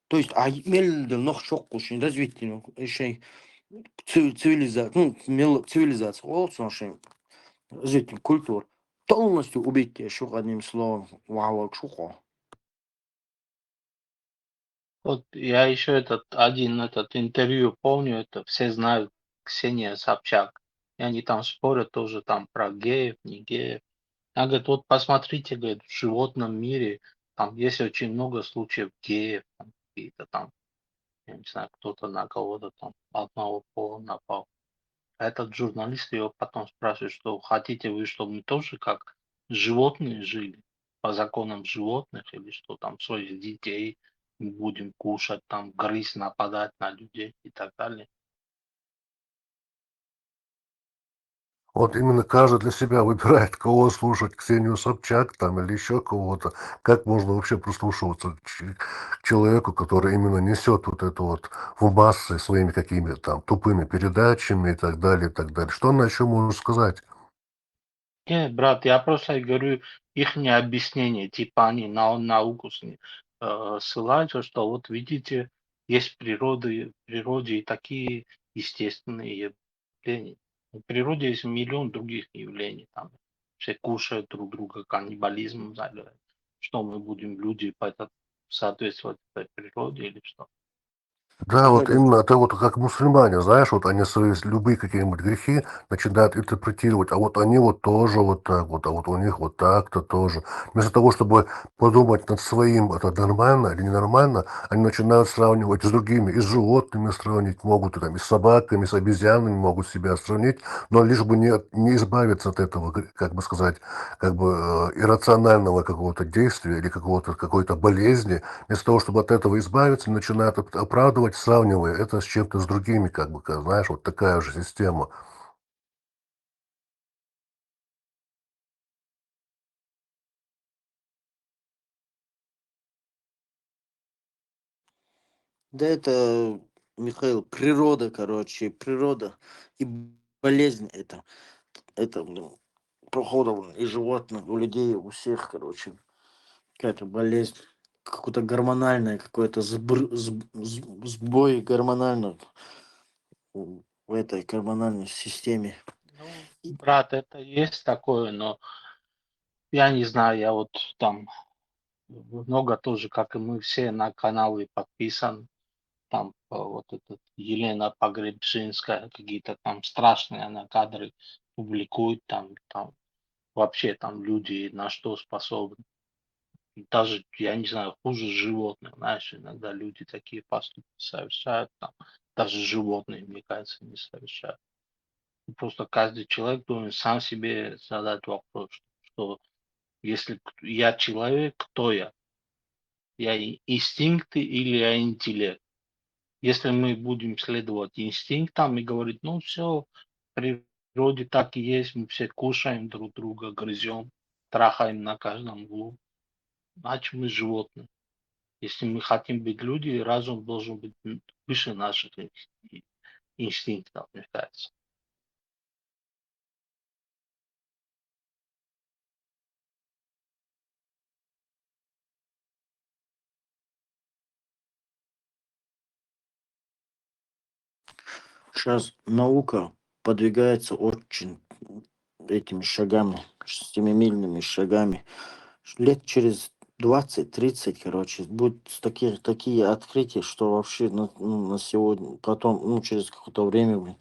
то есть а мел нох шок очень развитие еще цивилизация ну цивилизация олсон развитием культур полностью убить еще одним словом вау шухо. Вот я еще этот интервью помню, это все знают Ксения Собчак. И они там спорят тоже там про геев, не геев. Она говорит, вот посмотрите, говорит, в животном мире там есть очень много случаев геев, там, какие-то там, я не знаю, кто-то на кого-то там одного пола напал. А этот журналист его потом спрашивает, что хотите вы, чтобы мы тоже как животные жили, по законам животных, или что там своих детей будем кушать, там грызть, нападать на людей и так далее. Вот именно каждый для себя выбирает, кого слушать, Ксению Собчак там или еще кого-то. Как можно вообще прислушиваться к человеку, который именно несет вот это вот в массы своими какими-то там тупыми передачами и так далее, и так далее. Что она еще может сказать? Нет, брат, я просто говорю их объяснение, типа они на науку ссылаются, что вот видите, есть в природе и такие естественные явления. В природе есть миллион других явлений, там все кушают друг друга, каннибализм, что мы будем люди соответствовать этой природе или что? Да, вот Это именно, это вот как мусульмане, знаешь, вот они свои любые какие-нибудь грехи начинают интерпретировать, а вот они вот тоже вот так вот, а вот у них вот так-то тоже. Вместо того, чтобы подумать над своим, это нормально или ненормально, они начинают сравнивать с другими, и с животными сравнить могут, и, там, и с собаками, с обезьянами могут себя сравнить, но лишь бы не избавиться от этого, как бы сказать, как бы иррационального какого-то действия или какой-то болезни, вместо того, чтобы от этого избавиться, начинают оправдывать, сравнивая это с чем-то с другими, как бы, знаешь, вот такая же система. Да это, Михаил, природа, короче, природа и болезнь это. Это, блин, походу, и животных, у людей, у всех, короче, какая-то болезнь, какое-то гормональное, какой-то сбой гормонально в этой гормональной системе. Ну, брат, это есть такое, но я не знаю, я вот там много тоже, как и мы все, на каналы подписан. Там вот этот Елена Погребшинская, какие-то там страшные она кадры публикует, там вообще там люди на что способны. И даже, я не знаю, хуже животных, знаешь, иногда люди такие поступки совершают, там, даже животные, мне кажется, не совершают. И просто каждый человек должен сам себе задать вопрос, что если я человек, кто я? Я инстинкты или я интеллект? Если мы будем следовать инстинктам и говорить, ну все, в природе так и есть, мы все кушаем друг друга, грызем, трахаем на каждом углу, значит мы животные. Если мы хотим быть люди, разум должен быть выше наших инстинктов, мне кажется. Сейчас наука подвигается очень этими шагами, семимильными шагами. Лет через 20-30, короче, будут такие открытия, что вообще на сегодня, потом, через какое-то время, блин,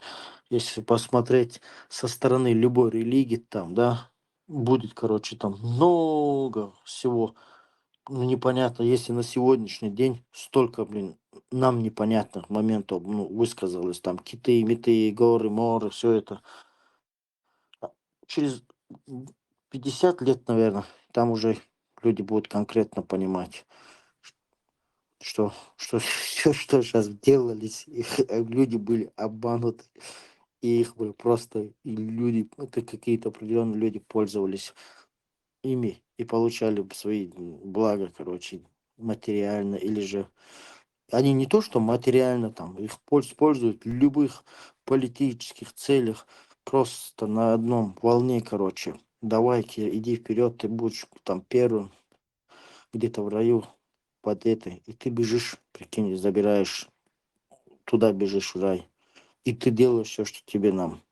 если посмотреть со стороны любой религии, там, да, будет, короче, там много всего непонятно, если на сегодняшний день столько, блин, нам непонятных моментов, высказалось, там, киты, меты, горы, моры, все это. Через 50 лет, наверное, там уже люди будут конкретно понимать, что все, что сейчас делались, люди были обмануты, и их были просто, и люди, это какие-то определенные люди пользовались ими и получали свои блага, короче, материально, или же они не то, что материально там, их используют в любых политических целях, просто на одном волне, короче. Давай-ка, иди вперед, ты будешь там первым где-то в раю под этой, и ты бежишь, прикинь, забираешь, туда бежишь в рай, и ты делаешь все, что тебе нам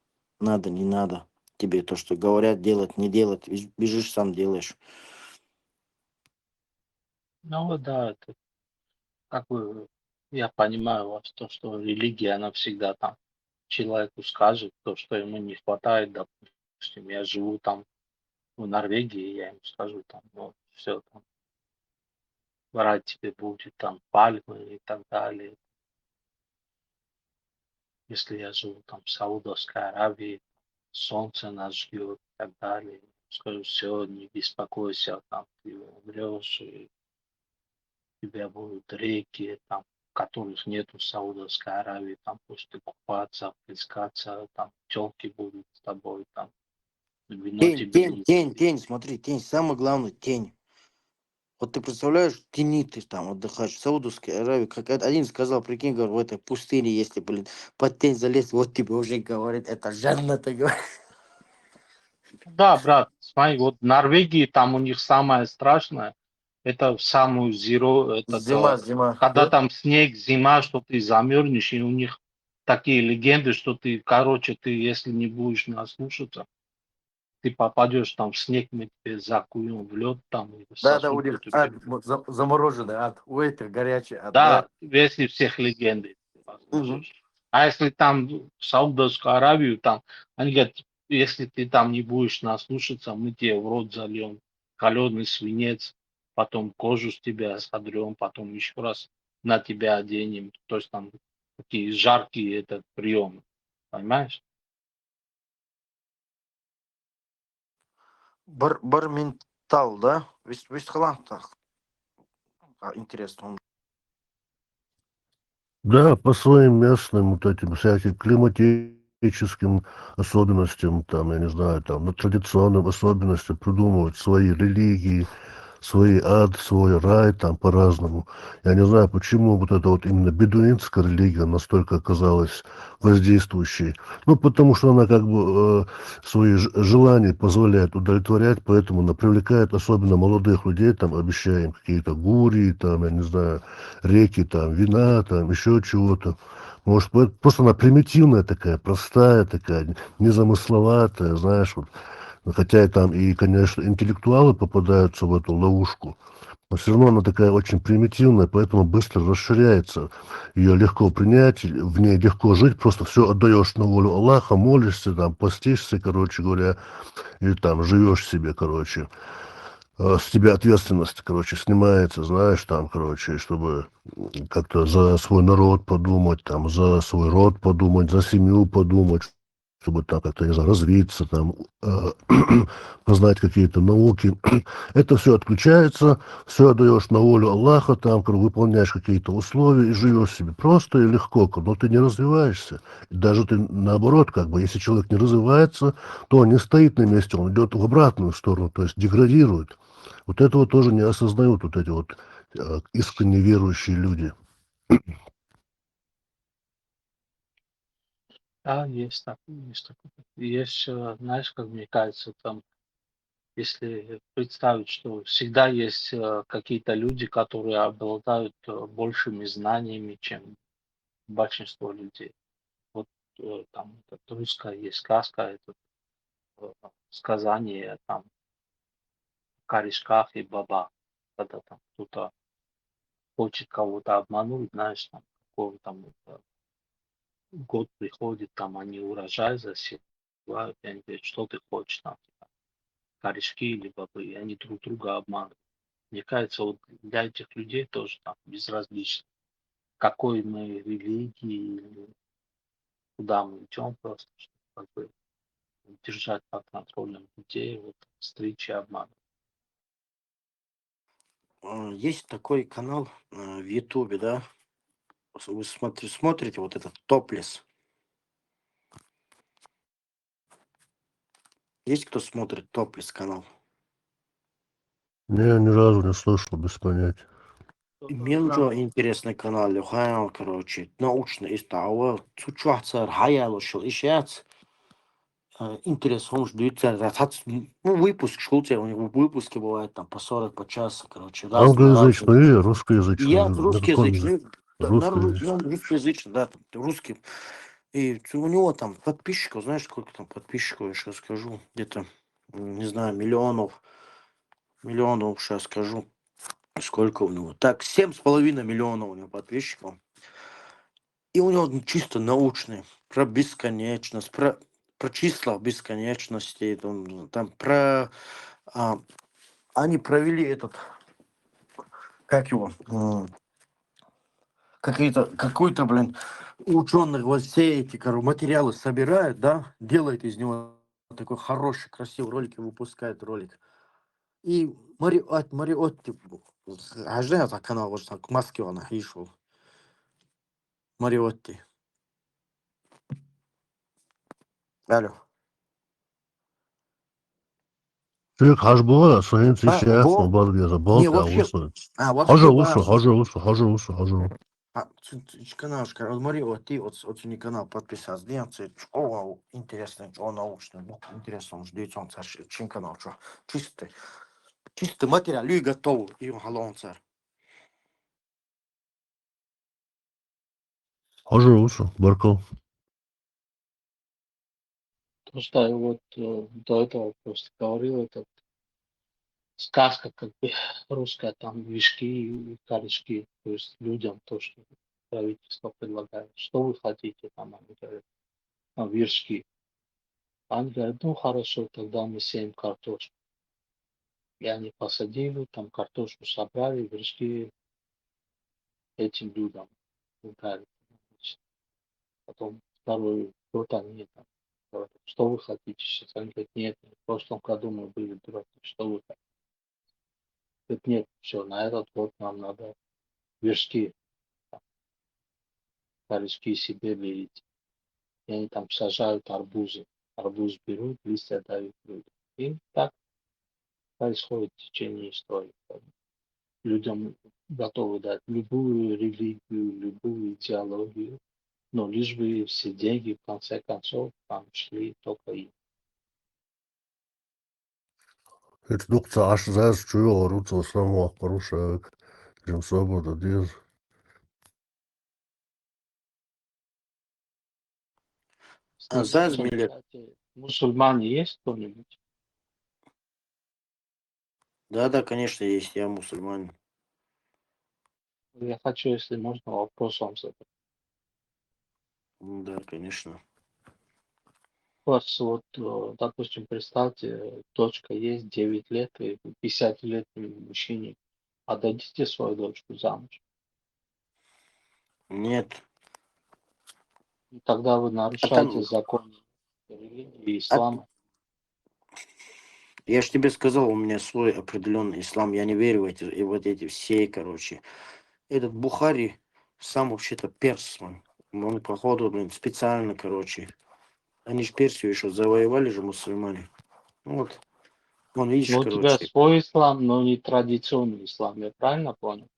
надо, не надо. Тебе то, что говорят, делать, не делать, бежишь, сам делаешь. Ну вот да, это как бы я понимаю вас, то, что религия, она всегда там человеку скажет то, что ему не хватает, допустим, я живу там в Норвегии, я ему скажу там, вот, все там, брать тебе будет там пальмы и так далее. Если я живу там в Саудовской Аравии, солнце нас ждет и так далее. Скажу, все, не беспокойся, там ты умрешь, и у тебя будут реки, там, которых нет в Саудовской Аравии, там просто купаться, плескаться, там телки будут с тобой, там вино Тень, тебе тень, не тень, будет. тень, смотри, тень, самое главное, тень. Вот ты представляешь, в тени ты там отдыхаешь в Саудовской Аравии, как один сказал, прикинь, говорю, в этой пустыне, если, блин, под тень залезть, вот тебе уже говорит, это жанна, ты говоришь. Да, брат, смотри, вот в Норвегии там у них самое страшное, это в самую Зима, зима, когда да? там снег, зима, что ты замерзнешь, и у них такие легенды, что ты, короче, ты, если не будешь нас слушаться, ты попадешь там в снег, мы тебе закуем в лед там, и Да, у сосульку них тебе. замороженный ад, у этих горячий ад, Да, если всех легенды Мгм. послушаешь. А если там в Саудовскую Аравию, там, они говорят, если ты там не будешь нас слушаться, мы тебе в рот зальем каленый свинец, потом кожу с тебя содрем, потом еще раз на тебя оденем. То есть там такие жаркие этот приемы. Понимаешь? Барментал, да? Вестхолланд. Интересно. Да, по своим местным вот этим всяким климатическим особенностям, там, я не знаю, там, традиционным особенностям придумывают свои религии, свой ад, свой рай, там, по-разному. Я не знаю, почему вот эта вот именно бедуинская религия настолько оказалась воздействующей. Ну, потому что она как бы свои желания позволяет удовлетворять, поэтому она привлекает особенно молодых людей, там, обещая им какие-то гурии, там, я не знаю, реки, там, вина, там, еще чего-то. Может, просто она примитивная такая, простая такая, незамысловатая, знаешь, вот. Хотя и там и, конечно, интеллектуалы попадаются в эту ловушку, но все равно она такая очень примитивная, поэтому быстро расширяется. Ее легко принять, в ней легко жить, просто все отдаешь на волю Аллаха, молишься, там, постишься, короче говоря, и там живешь себе, короче. С тебя ответственность, короче, снимается, знаешь, там, короче, чтобы как-то за свой народ подумать, там, за свой род подумать, за семью подумать, чтобы там как-то, не знаю, развиться, там, познать какие-то науки. Это все отключается, все отдаешь на волю Аллаха, там, выполняешь какие-то условия и живешь себе просто и легко, но ты не развиваешься. И даже ты наоборот, как бы, если человек не развивается, то он не стоит на месте, он идет в обратную сторону, то есть деградирует. Вот этого тоже не осознают вот эти вот искренне верующие люди. Да, есть так, есть такое. Есть, знаешь, как мне кажется, там, если представить, что всегда есть какие-то люди, которые обладают большими знаниями, чем большинство людей. Вот там этот русская есть сказка, это сказание там о корешках и бабах, когда там кто-то хочет кого-то обмануть, знаешь, там, какого там год приходит, там они урожай засевают, и они говорят, что ты хочешь, там, типа, корешки или бобы, и они друг друга обманывают. Мне кажется, вот для этих людей тоже там безразлично, какой мы религии, или куда мы идем, просто чтобы как бы держать под контролем людей, вот, стричь и обманывать. Есть такой канал в Ютубе, да? Вы смотрите вот этот топлес. Есть кто смотрит топлес канал? Не, ни разу не слышал, без понятия. Менжо интересный канал, Лехайл, короче, научно истауа, цучуахцар, хаяло шел ищец. Интересно, он ждет, ну, выпуск, школте, у него выпуски бывают там по 40, по часу, короче, разные. Англоязычный или Я русскоязычный? На каком языке? русскоязычный, Русскоязычный. он русскоязычный, да, там, русский. И у него там подписчиков, знаешь, сколько там подписчиков, я сейчас скажу, где-то, не знаю, миллионов, сейчас скажу, сколько у него. Так, 7,5 миллионов у него подписчиков. И у него чисто научный, про бесконечность, про числа бесконечности, там про... они провели этот, как его, какой-то, блин, ученых вот все эти, материалы собирают, да, делает из него такой хороший, красивый ролик и выпускает ролик. И Мариотти, ажда за канал, вот так, маски он пришел. Мариотти. Алло. Türk Hacbola sayın Tişe'ye Во, Balgeza, не, Balka, вообще, Usu. вообще, Хожу. канал, Мариотти, вот не канал подписаться, делается, о, интересно, о, научный, ну, интересно, он ждет, он чин канал, что, чистый материал, люди готовы, и он халон, царь. Хожу, Баркал. Просто вот до этого просто говорил, это сказка как бы русская, там мешки и корешки, то есть людям то, что правительство предлагает. Что вы хотите, там они говорят, вершки. Они говорят, ну хорошо, тогда мы сеем картошку. И они посадили, там картошку собрали, вершки этим людям дарят. Значит, потом второй год они там говорят, что вы хотите сейчас? Они говорят, нет, в прошлом году мы были дураки, что вы хотите? Говорит, нет, все, на этот год нам надо вершки, там, корешки себе берите. И они там сажают арбузы. Арбуз берут, листья дают людям. И так происходит в течение истории. Людям готовы дать любую религию, любую идеологию, но лишь бы все деньги, в конце концов, там шли только им. Это доктор аж знаешь, чего руца самого хорошая, чем свобода дез. Знаешь, Среди, Милет, кстати, мусульмане есть кто-нибудь? да, конечно, есть, я мусульманин. Я хочу, если можно, вопрос вам задать. Да, конечно. У вас вот, допустим, представьте, дочка есть 9 лет, и 50-летний мужчине отдадите свою дочку замуж. Нет. И тогда вы А нарушаете там, законы религии а, ислама. я же тебе сказал, у меня свой определенный ислам, я не верю в эти, и вот эти все, короче. Этот Бухари сам вообще-то перс, он, походу, блин, специально, короче. Они же Персию еще завоевали же мусульмане. Ну вот, вон, видишь, Но у тебя короче, свой ислам, но не традиционный ислам, я правильно понял?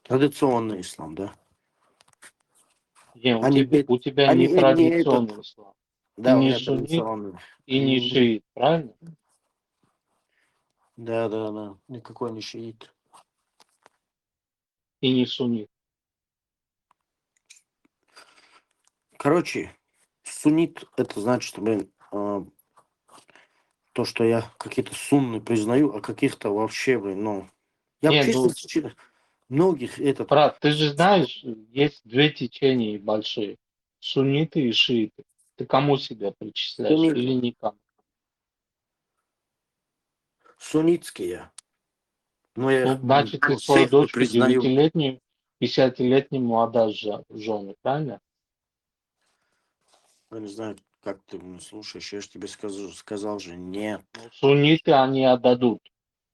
традиционный ислам, да. Не, Они, у тебя они не не этот, традиционный ислам. Ты да, у не меня суннит традиционный. и не шиит, правильно? Да, да, да, никакой не шиит. И не суннит. Короче, суннит, это значит, блин, то, что я какие-то сунны признаю, а каких-то вообще, блин, ну, я Не, вообще ну, многих этот, брат, ты же знаешь, есть две течения большие. Сунниты и шииты. Ты кому себя причисляешь суннит, или никому? суннитский я. Но я Ну, их значит, ты свою всех не дочку признаю. 9-летнюю, 50-летнему отдашь жены, правильно? Я не знаю, как ты меня слушаешь, я же тебе сказал же, нет. Ну, сунниты они отдадут.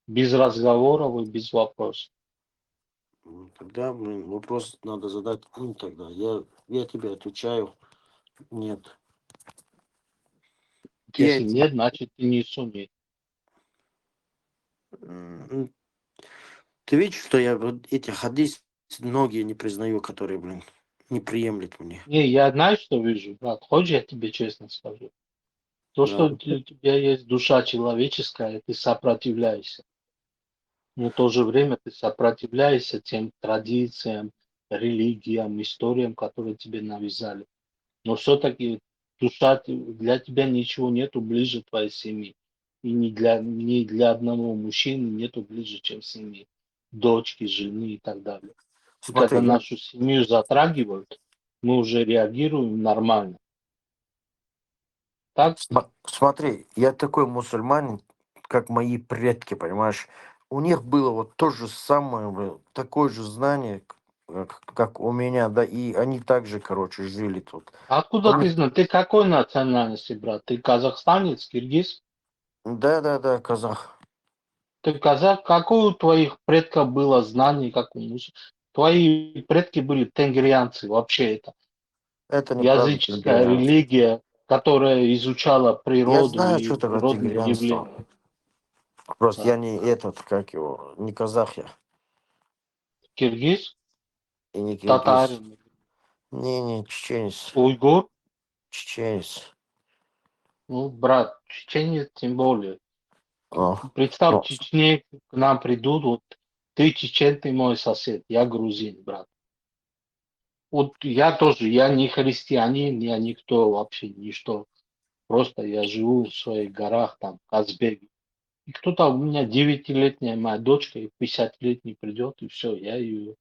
Без разговоров и без вопросов. Тогда, блин, вопрос надо задать им тогда. Я тебе отвечаю, нет. Я Если эти, нет, значит, ты не суннит. ты видишь, что я вот эти хадис многие не признаю, которые, блин, не приемлют мне. Не, я знаю, что вижу, брат. Хочешь, я тебе честно скажу? То, Да. что у тебя есть душа человеческая, ты сопротивляешься. Но в то же время ты сопротивляешься тем традициям, религиям, историям, которые тебе навязали. Но все-таки душа, для тебя ничего нету ближе твоей семьи. И ни для одного мужчины нету ближе, чем семьи. Дочки, жены и так далее. И когда Смотри, нашу семью затрагивают, мы уже реагируем нормально. Так? смотри, я такой мусульманин, как мои предки, понимаешь? У них было вот то же самое, блин, такое же знание, как у меня, да, и они также, короче, жили тут. Откуда ты знаешь? Ты какой национальности, брат? Ты казахстанец, киргиз? Да, казах. Ты казах? Какое у твоих предков было знание, как у мусульман? Твои предки были тенгрианцы, вообще это Это неправда, языческая тигрианство. религия, которая изучала Я природу знаю, и что такое природные тигрианство. явления. Просто Да. я не этот, как его, не казах я, Киргиз, и не киргиз. татарин, Не, чеченец. уйгур, Чеченец. ну, брат, чеченец тем более. О, Представь, о, в Чечне к нам придут, вот ты чечен, ты мой сосед, я грузин, брат. Вот я тоже, я не христианин, я никто вообще, ничто. Просто я живу в своих горах, там, в Казбеге. И кто-то у меня 9-летняя моя дочка, и 50-летний придет, и все, я ее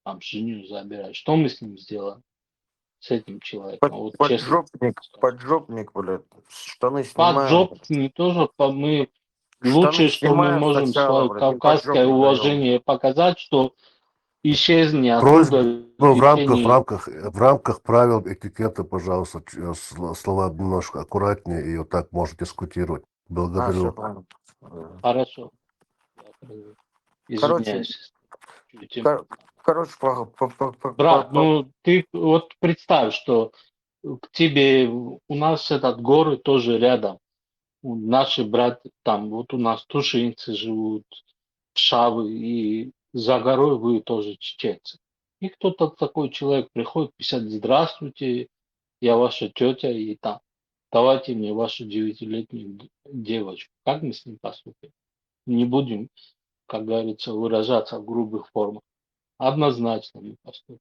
там женю забираю. Что мы с ним сделаем, с этим человеком? Вот честно. Поджопник, блядь. Штаны снимаем. Поджопник тоже, мы Штаны лучшее, что мы снимаем можем сначала, свое блядь, и кавказское поджопник даем. уважение показать, что исчезни Просьба оттуда в в течение... рамках правил этикета, пожалуйста, слова немножко аккуратнее, и вот так можете дискутировать. Все Благодарю. понял. Хорошо. Короче, Извиняюсь. Чуть эмоционально. короче, Брат, ну ты вот представь, что к тебе, у нас этот горы тоже рядом. Наши братья там, вот у нас тушинцы живут, шавы, и за горой вы тоже чеченцы. И кто-то такой человек приходит, писать: здравствуйте, я ваша тетя, и там, давайте мне вашу 9-летнюю девочку. Как мы с ним поступим? Не будем, как говорится, выражаться в грубых формах. Однозначно мы поступим.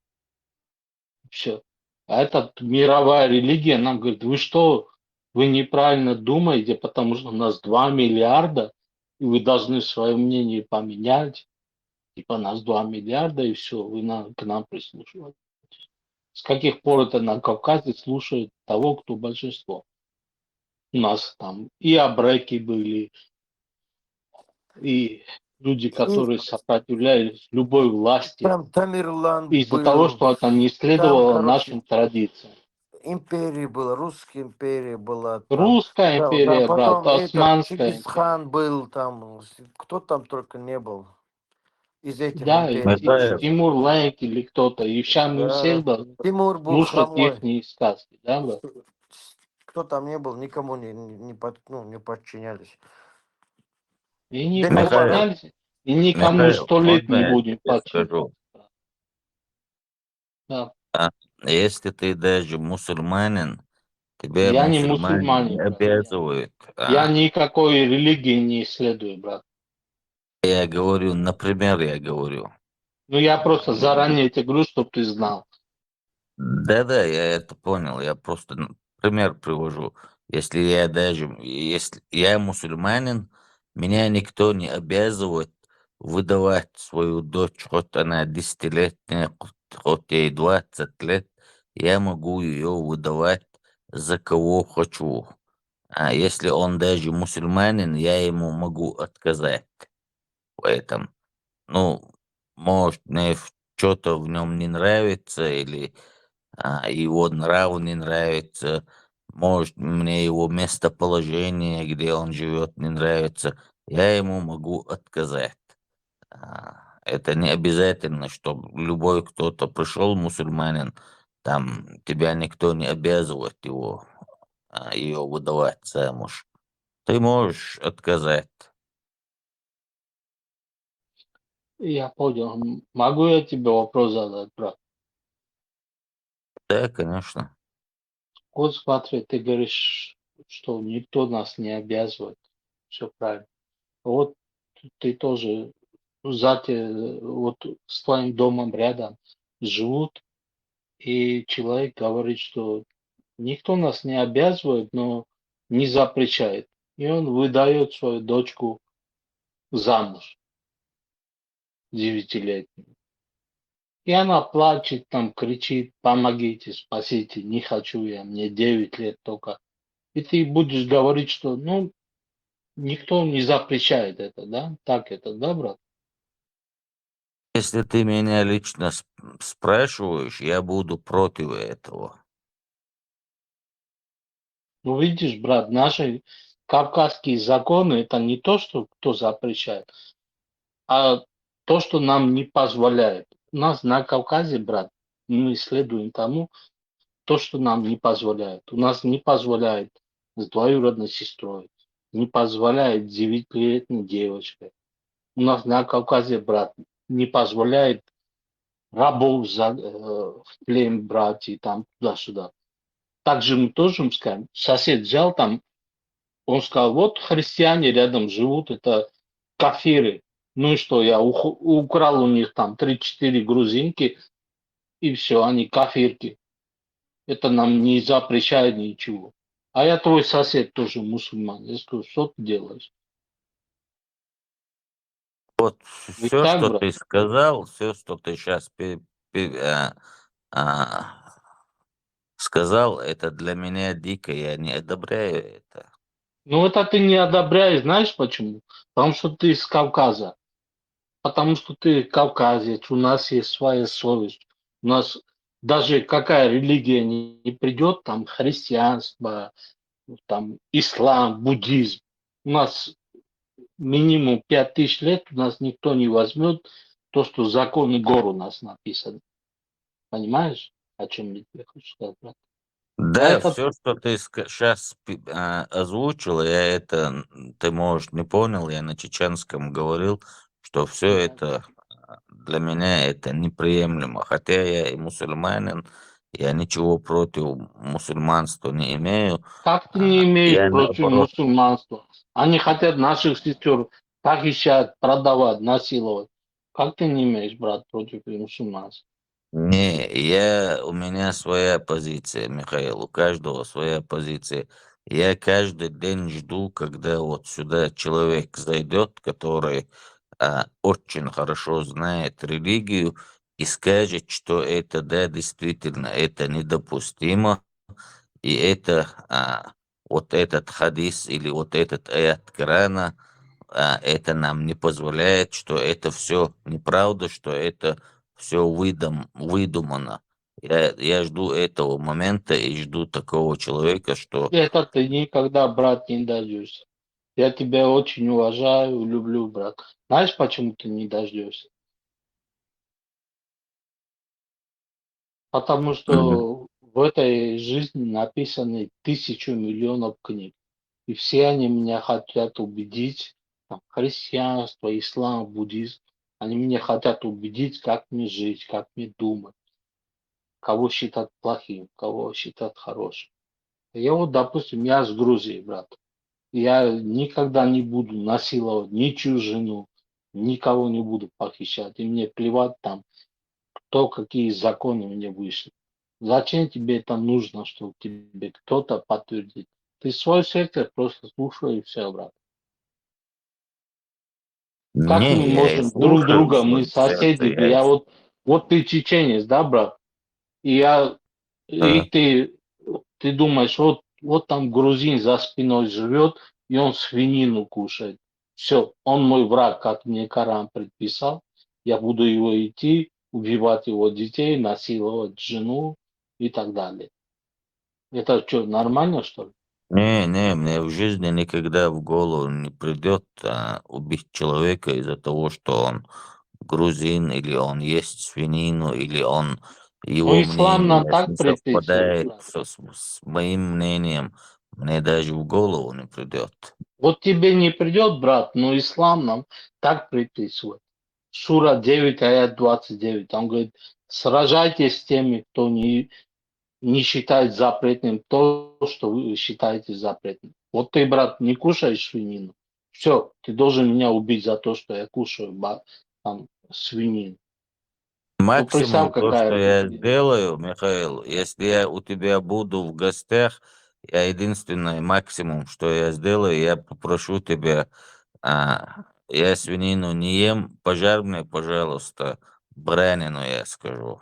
Все. А эта мировая религия нам говорит: вы что, вы неправильно думаете, потому что у нас 2 миллиарда, и вы должны свое мнение поменять. Типа нас 2 миллиарда, и все, вы к нам прислушиваетесь. С каких пор это на Кавказе слушают того, кто большинство? У нас там и абреки были, и люди, которые сопротивлялись любой власти Там Тамерлан из-за того, был, что это не там, следовало короче, нашим традициям. империя была, русская империя была там. Русская Да, империя, брат, потом этот Османская империя. Чингисхан был там, кто там только не был из этих Да, и империй. Тимур Ленк или кто-то, и Шам Да. Сельба Тимур был слушать хромой. их сказки, да, брат? Кто там не был, никому не подчинялись. И не Да не подчинялись, и никому Михаил, 100 лет можно не я будем тебе подчиняться. скажу? Да. Если ты даже мусульманин, тебе Я не мусульмане не мусульманин, брат. обязывают. Я никакой религии не исследую, брат. Я говорю, например, я говорю. Ну, я просто заранее тебе говорю, чтобы ты знал. Да-да, я это понял. Я просто пример привожу. Если я мусульманин, меня никто не обязывает выдавать свою дочь, хоть она 10-летняя, хоть ей 20 лет. Я могу ее выдавать за кого хочу. А если он даже мусульманин, я ему могу отказать в этом. Ну, может, мне что-то в нем не нравится, или его нрав не нравится, может, мне его местоположение, где он живет, не нравится, я ему могу отказать. Это не обязательно, чтобы любой кто-то пришел, мусульманин, там тебя никто не обязывает ее выдавать замуж. Ты можешь отказать. Я понял. Могу я тебе вопрос задать, брат? Да, конечно. Вот смотри, ты говоришь, что никто нас не обязывает. Все правильно. Вот ты тоже вот с твоим домом рядом живут, и человек говорит, что никто нас не обязывает, но не запрещает. И он выдает свою дочку замуж 9-летнюю. И она плачет, там кричит: помогите, спасите, не хочу я, мне 9 лет только. И ты будешь говорить, что никто не запрещает это, да? Так это, да, брат? Если ты меня лично спрашиваешь, я буду против этого. Ну, видишь, брат, наши кавказские законы — это не то, что кто запрещает, а то, что нам не позволяет. У нас на Кавказе, брат, мы следуем тому, то, что нам не позволяет. У нас не позволяет с двоюродной сестрой, не позволяет с 9-летней девочкой. У нас на Кавказе, брат, не позволяет рабов в плен брать и там туда-сюда. Также мы тоже скажем, сосед взял там, он сказал: вот христиане рядом живут, это кафиры. Ну и что, я украл у них там 3-4 грузинки, и все, они кафирки. Это нам не запрещает ничего. А я твой сосед тоже мусульман. Я скажу, что ты делаешь? Вот Ведь все, так, что брат? ты сказал, все, что ты сейчас сказал, это для меня дико, я не одобряю это. Ну, это ты не одобряешь, знаешь почему? Потому что ты из Кавказа. Потому что ты кавказец, у нас есть своя совесть. У нас даже какая религия не придет, там христианство, там ислам, буддизм. У нас минимум 5000 лет у нас никто не возьмет то, что законы гор у нас написаны. Понимаешь, о чем я тебе хочу сказать, брат? А Да, это все, что ты сейчас озвучил, я это, ты, может, не понял, я на чеченском говорил, что все это для меня это неприемлемо. Хотя я и мусульманин, я ничего против мусульманства не имею. как ты не имеешь Я против наоборот, мусульманства? Они хотят наших сестер похищать, продавать, насиловать. Как ты не имеешь, брат, против мусульманства? не, у меня своя позиция, Михаил, у каждого своя позиция. Я каждый день жду, когда вот сюда человек зайдет, который очень хорошо знает религию и скажет, что это, да, действительно, это недопустимо, и это вот этот хадис или вот этот аят Корана, это нам не позволяет, что это все неправда, что это все выдумано. Я жду этого момента и жду такого человека, что Это ты никогда, брат, не дождешься. Я тебя очень уважаю, люблю, брат. Знаешь, почему ты не дождешься? Потому что в этой жизни написаны 1000 миллионов книг. И все они меня хотят убедить, там, христианство, ислам, буддизм, они меня хотят убедить, как мне жить, как мне думать, кого считать плохим, кого считать хорошим. Я вот, допустим, я с Грузии, брат. Я никогда не буду насиловать ничью жену, никого не буду похищать. И мне плевать там, кто какие законы мне вышли. Зачем тебе это нужно, чтобы тебе кто-то подтвердит? Ты свой сектор просто слушай и все, брат. Как мы не, я и можем друг слушаю друга, мы свой соседи, сердце, я вот ты чеченец, да, брат? И я, и э, ты думаешь, вот там грузин за спиной живет, и он свинину кушает. Все, он мой враг, как мне Коран предписал. Я буду его идти, убивать его детей, насиловать жену и так далее. Это что, нормально, что ли? не, мне в жизни никогда в голову не придет убить человека из-за того, что он грузин, или он ест свинину, или он Но его ислам нам мнение не так предписывает, совпадает брат. с моим мнением. Мне даже в голову не придет. Вот тебе не придет, брат, но ислам нам так предписывает. Сура 9, аят 29. Он говорит, сражайтесь с теми, кто не считает запретным то, что вы считаете запретным. Вот ты, брат, не кушаешь свинину. Все, ты должен меня убить за то, что я кушаю там, свинину. Ну, представь, Максимум то, какая что я разница. сделаю, Михаил, если я у тебя буду в гостях, я единственное максимум, что я сделаю, я попрошу тебя, я свинину не ем, пожарь мне, пожалуйста, баранину, я скажу.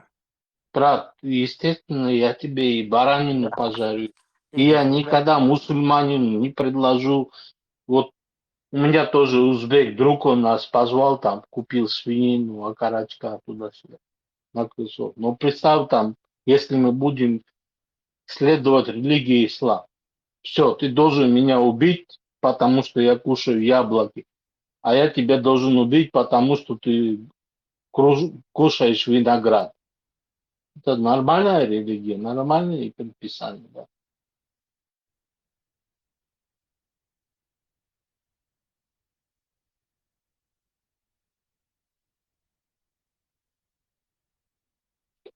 Брат, естественно, я тебе и баранину пожарю. И я никогда мусульманину не предложу. Вот у меня тоже узбек, друг, он нас позвал, там, купил свинину, окорочка туда-сюда, на крысов. Но представь там, если мы будем следовать религии ислам, все, ты должен меня убить, потому что я кушаю яблоки, а я тебя должен убить, потому что ты кушаешь виноград. Это нормальная религия, нормальные предписания. Да.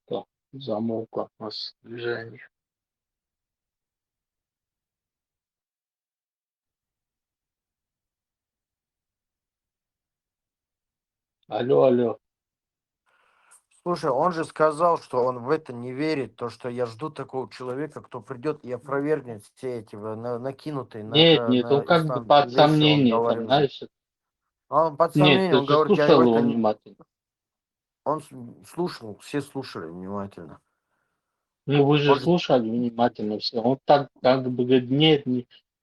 Так, замолкло у нас движение. Алло, алло. Слушай, он же сказал, что он в это не верит, то, что я жду такого человека, кто придет и опровергнет все эти накинутые Нет, нет, на он как бы ислам под вещи, он сомнением, говорил же. понимаешь? Он под Нет, сомнением, ты он же говорит, я в слушал это его не... внимательно. Он слушал, все слушали внимательно. Ну, вы же Он же... слушали внимательно все. Он так как бы говорит, нет,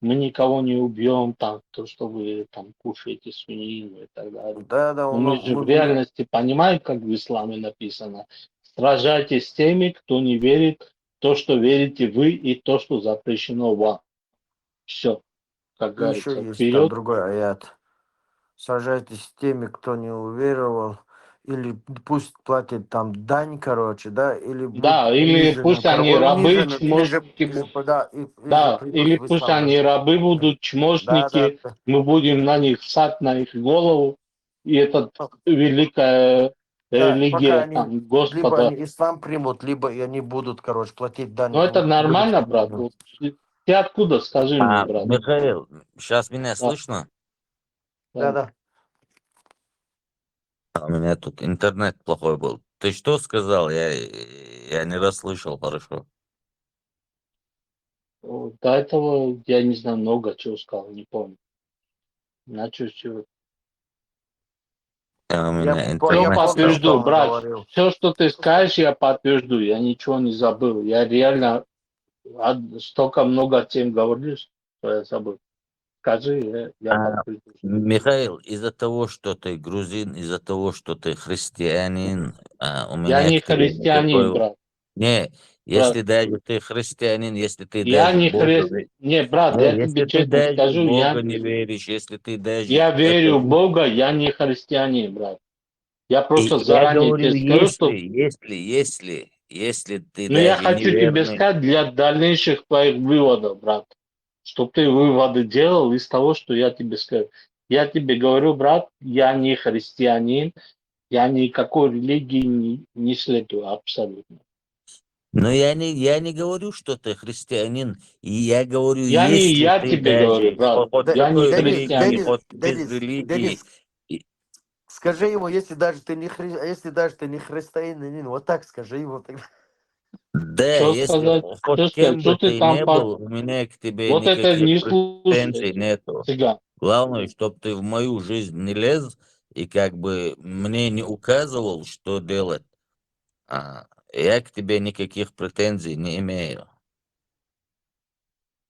мы никого не убьем, там, то, что вы там кушаете свинину и так далее. Да, Но мы же в реальности понимаем, как в исламе написано. Сражайтесь с теми, кто не верит в то, что верите вы, и то, что запрещено вам. Все, как И еще говорится, есть там вперед. другой аят. Сажайтесь с теми, кто не уверовал, или пусть платит там дань, короче, да, или будут Да, или пусть они рабы, унижены, чмошники, да, или же да, придут или в пусть ислам. они рабы будут, Да, да, чмошники, да. мы будем на них ссать на их голову, и это великая Да, пока религия они там, либо Господа. они ислам примут, либо и они будут, короче, платить дань, Ну это будут нормально, брат. унижены. Вот ты откуда, скажи мне, брат? Михаил, сейчас меня Да, слышно? Да, да. да. У меня тут интернет плохой был. Ты что сказал? Я не расслышал хорошо. Вот до этого, я не знаю, много чего сказал, не помню. Начал чего. У Я, меня Все я интернет помню, стал. что подтвержду, он брат. говорил. Все, что ты скажешь, я подтвержду. Я ничего не забыл. Я реально столько много тем говорю, что я забыл. Скажи, я подтвержду. Михаил, из-за того, что ты грузин, из-за того, что ты христианин, у Я меня не к тебе христианин, никакой... брат. Не, Брат, если даже ты христианин, если ты я даже не Бога... христ... Не, брат, Не, я тебе если ты честно даже в скажу, Бога не веришь, если ты даже... я Это... верю в Бога, я не христианин, брат. Я просто И я заранее тебе говорю, скажу, что... если ты Ну, я даже хочу тебе неверный... сказать для дальнейших твоих выводов, брат. Чтобы ты выводы делал из того, что я тебе скажу. Я тебе говорю, брат, я не христианин, я никакой религии не следую абсолютно. Но я не говорю, что ты христианин. И я говорю, Я не если я ты тебе говорю, даже брат, хоть я не какой Денис, религии, христианин. Денис, хоть без Денис, религии, Денис, скажи ему, если даже ты не если даже ты не христианин, вот так скажи ему тогда. да, Что если сказать? хоть Что сказать? кем бы Что ты ты там не был, у меня к тебе Вот это никаких не претензий слушайте, нету. цыган. Главное, чтобы ты в мою жизнь не лез и как бы мне не указывал, что делать. Я к тебе никаких претензий не имею.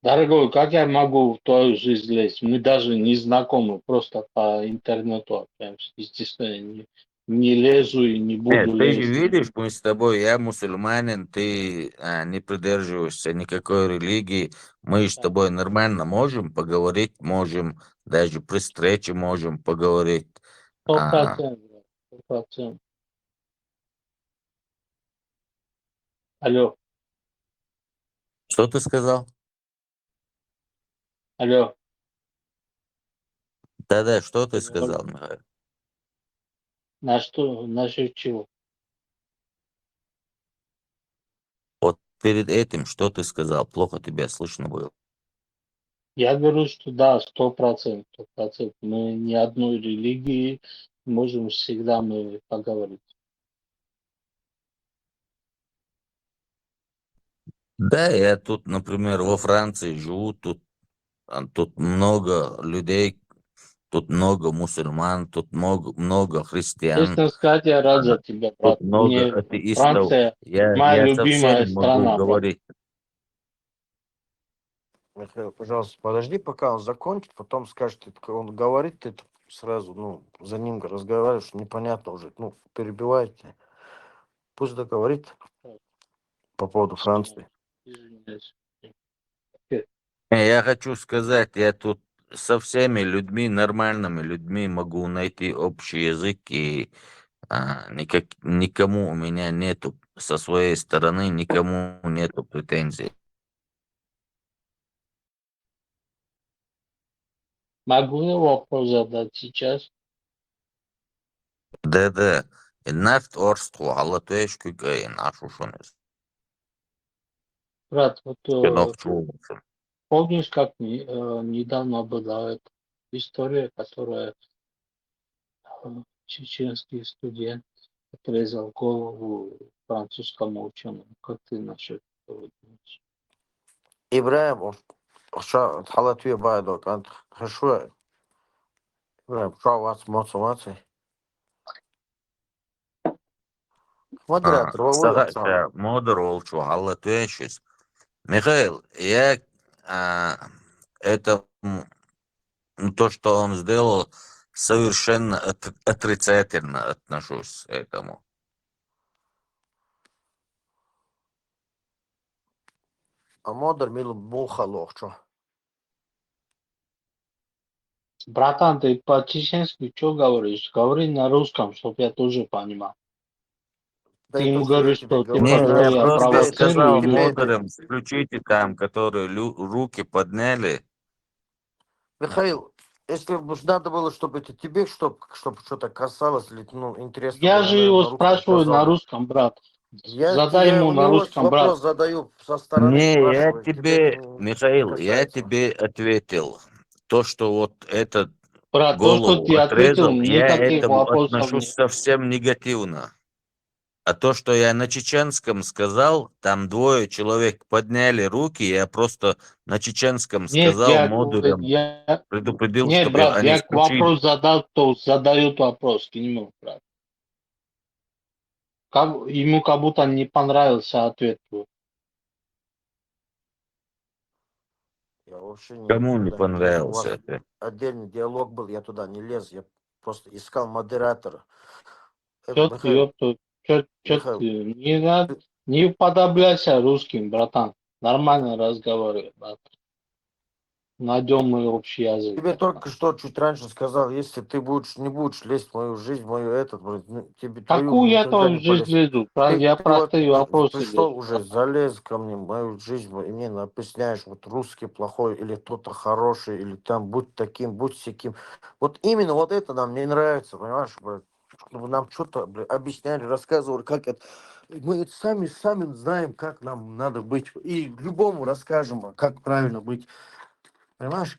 Дорогой, как я могу в твою жизнь лезть? Мы даже не знакомы, просто по интернету общаемся. Естественно, не лезу и не буду Нет, ты же лезть. видишь, мы с тобой, я мусульманин, ты не придерживаешься никакой религии. Мы с тобой нормально можем поговорить, можем даже при встрече можем поговорить. 100%, брат, 100%. Алло, Что ты сказал? алло. Да-да, что ты Алло. сказал, Михаил? На что? Насчет чего? Вот перед этим, что ты сказал? Плохо тебя слышно было. Я говорю, что да, 100%, 100%. Мы ни одной религии можем всегда мы поговорить. Да, я тут, например, во Франции живу, тут много людей, тут много мусульман, тут много христиан. Честно сказать, я рад за тебя, Тут брат. много Мне атеистов. Франция моя Я со любимая всеми могу страна, брат. говорить. Михаил, пожалуйста, подожди, пока он закончит, потом скажет, он говорит, ты сразу, за ним разговариваешь, непонятно уже, перебивайте. Пусть договорит по поводу Франции. Извиняюсь. Я хочу сказать, я тут со всеми людьми, нормальными людьми могу найти общий язык, и никому у меня нету, со своей стороны, никому нету претензий. Могу я вопрос задать сейчас? Да. Нафт орсту, алла туэш кюкай, нашу шунес. Брат, вот Кино чу. помнишь, как недавно была эта история, которая чеченский студент отрезал голову французскому ученому. Как ты насчет этого думаешь? إبراهيم شو تحلت فيه بعدك أنت شو إبراهيم شو واتس مودراتор وي أتصال Модер Олчу, Алла Туэшис. Михаил, я это то, что он сделал, совершенно отрицательно отношусь к этому. А модер мил бухалох что. Братан, ты по-чеченски что говоришь? Говори на русском, чтобы я тоже понимал. Да Ты и то, ему что я говоришь, тебе что говорю, Не, типа, что я знаешь, я просто провоцирую сказал или что? модерам, включите там, которые руки подняли. Михаил, если бы надо было, чтобы это тебе, чтобы что-то касалось, или ну, интересно Я было, же наверное, его на русском спрашиваю сказал на бы. русском, брат. Я, Задай я ему у на него русском, брат. вопрос задаю со стороны, Не, я спрашиваю. Тебе это тебе, не Михаил, я касается. тебе ответил. То, что вот этот Брат, то, что голову ты ответил, отрезал, я никаких этому вопросов отношусь нет. совсем негативно. А то, что я на чеченском сказал, там двое человек подняли руки, я просто на чеченском Нет, сказал модерам, предупредил, нет, чтобы брат, они я включили. вопрос задал, то задают вопрос к нему, брат. Ему как будто не понравился ответ твой. Я вообще Кому не никуда не лез. У понравился вас это? отдельный диалог был, я туда не лез. Я просто искал модератора. Чё ты, Михаил, ёпта, чё Михаил, ты, не надо, не уподобляйся русским, братан. Нормально разговаривай, брат. Найдем мы общий язык, тебе братан. только что чуть раньше сказал, если ты не будешь лезть в мою жизнь, в мою этот, ну, тебе твою Какую я никогда твою не жизнь полез. лезу? Ты Я вот простые вопросы пришел лезу, уже, братан. залез ко мне в мою жизнь, и мне объясняешь, вот русский плохой, или кто-то хороший, или там будь таким, будь сяким. Вот именно вот это нам не нравится, понимаешь, брат? Чтобы нам что-то объясняли, рассказывали, как это. Мы это сами знаем, как нам надо быть. И любому расскажем, как правильно быть. Понимаешь?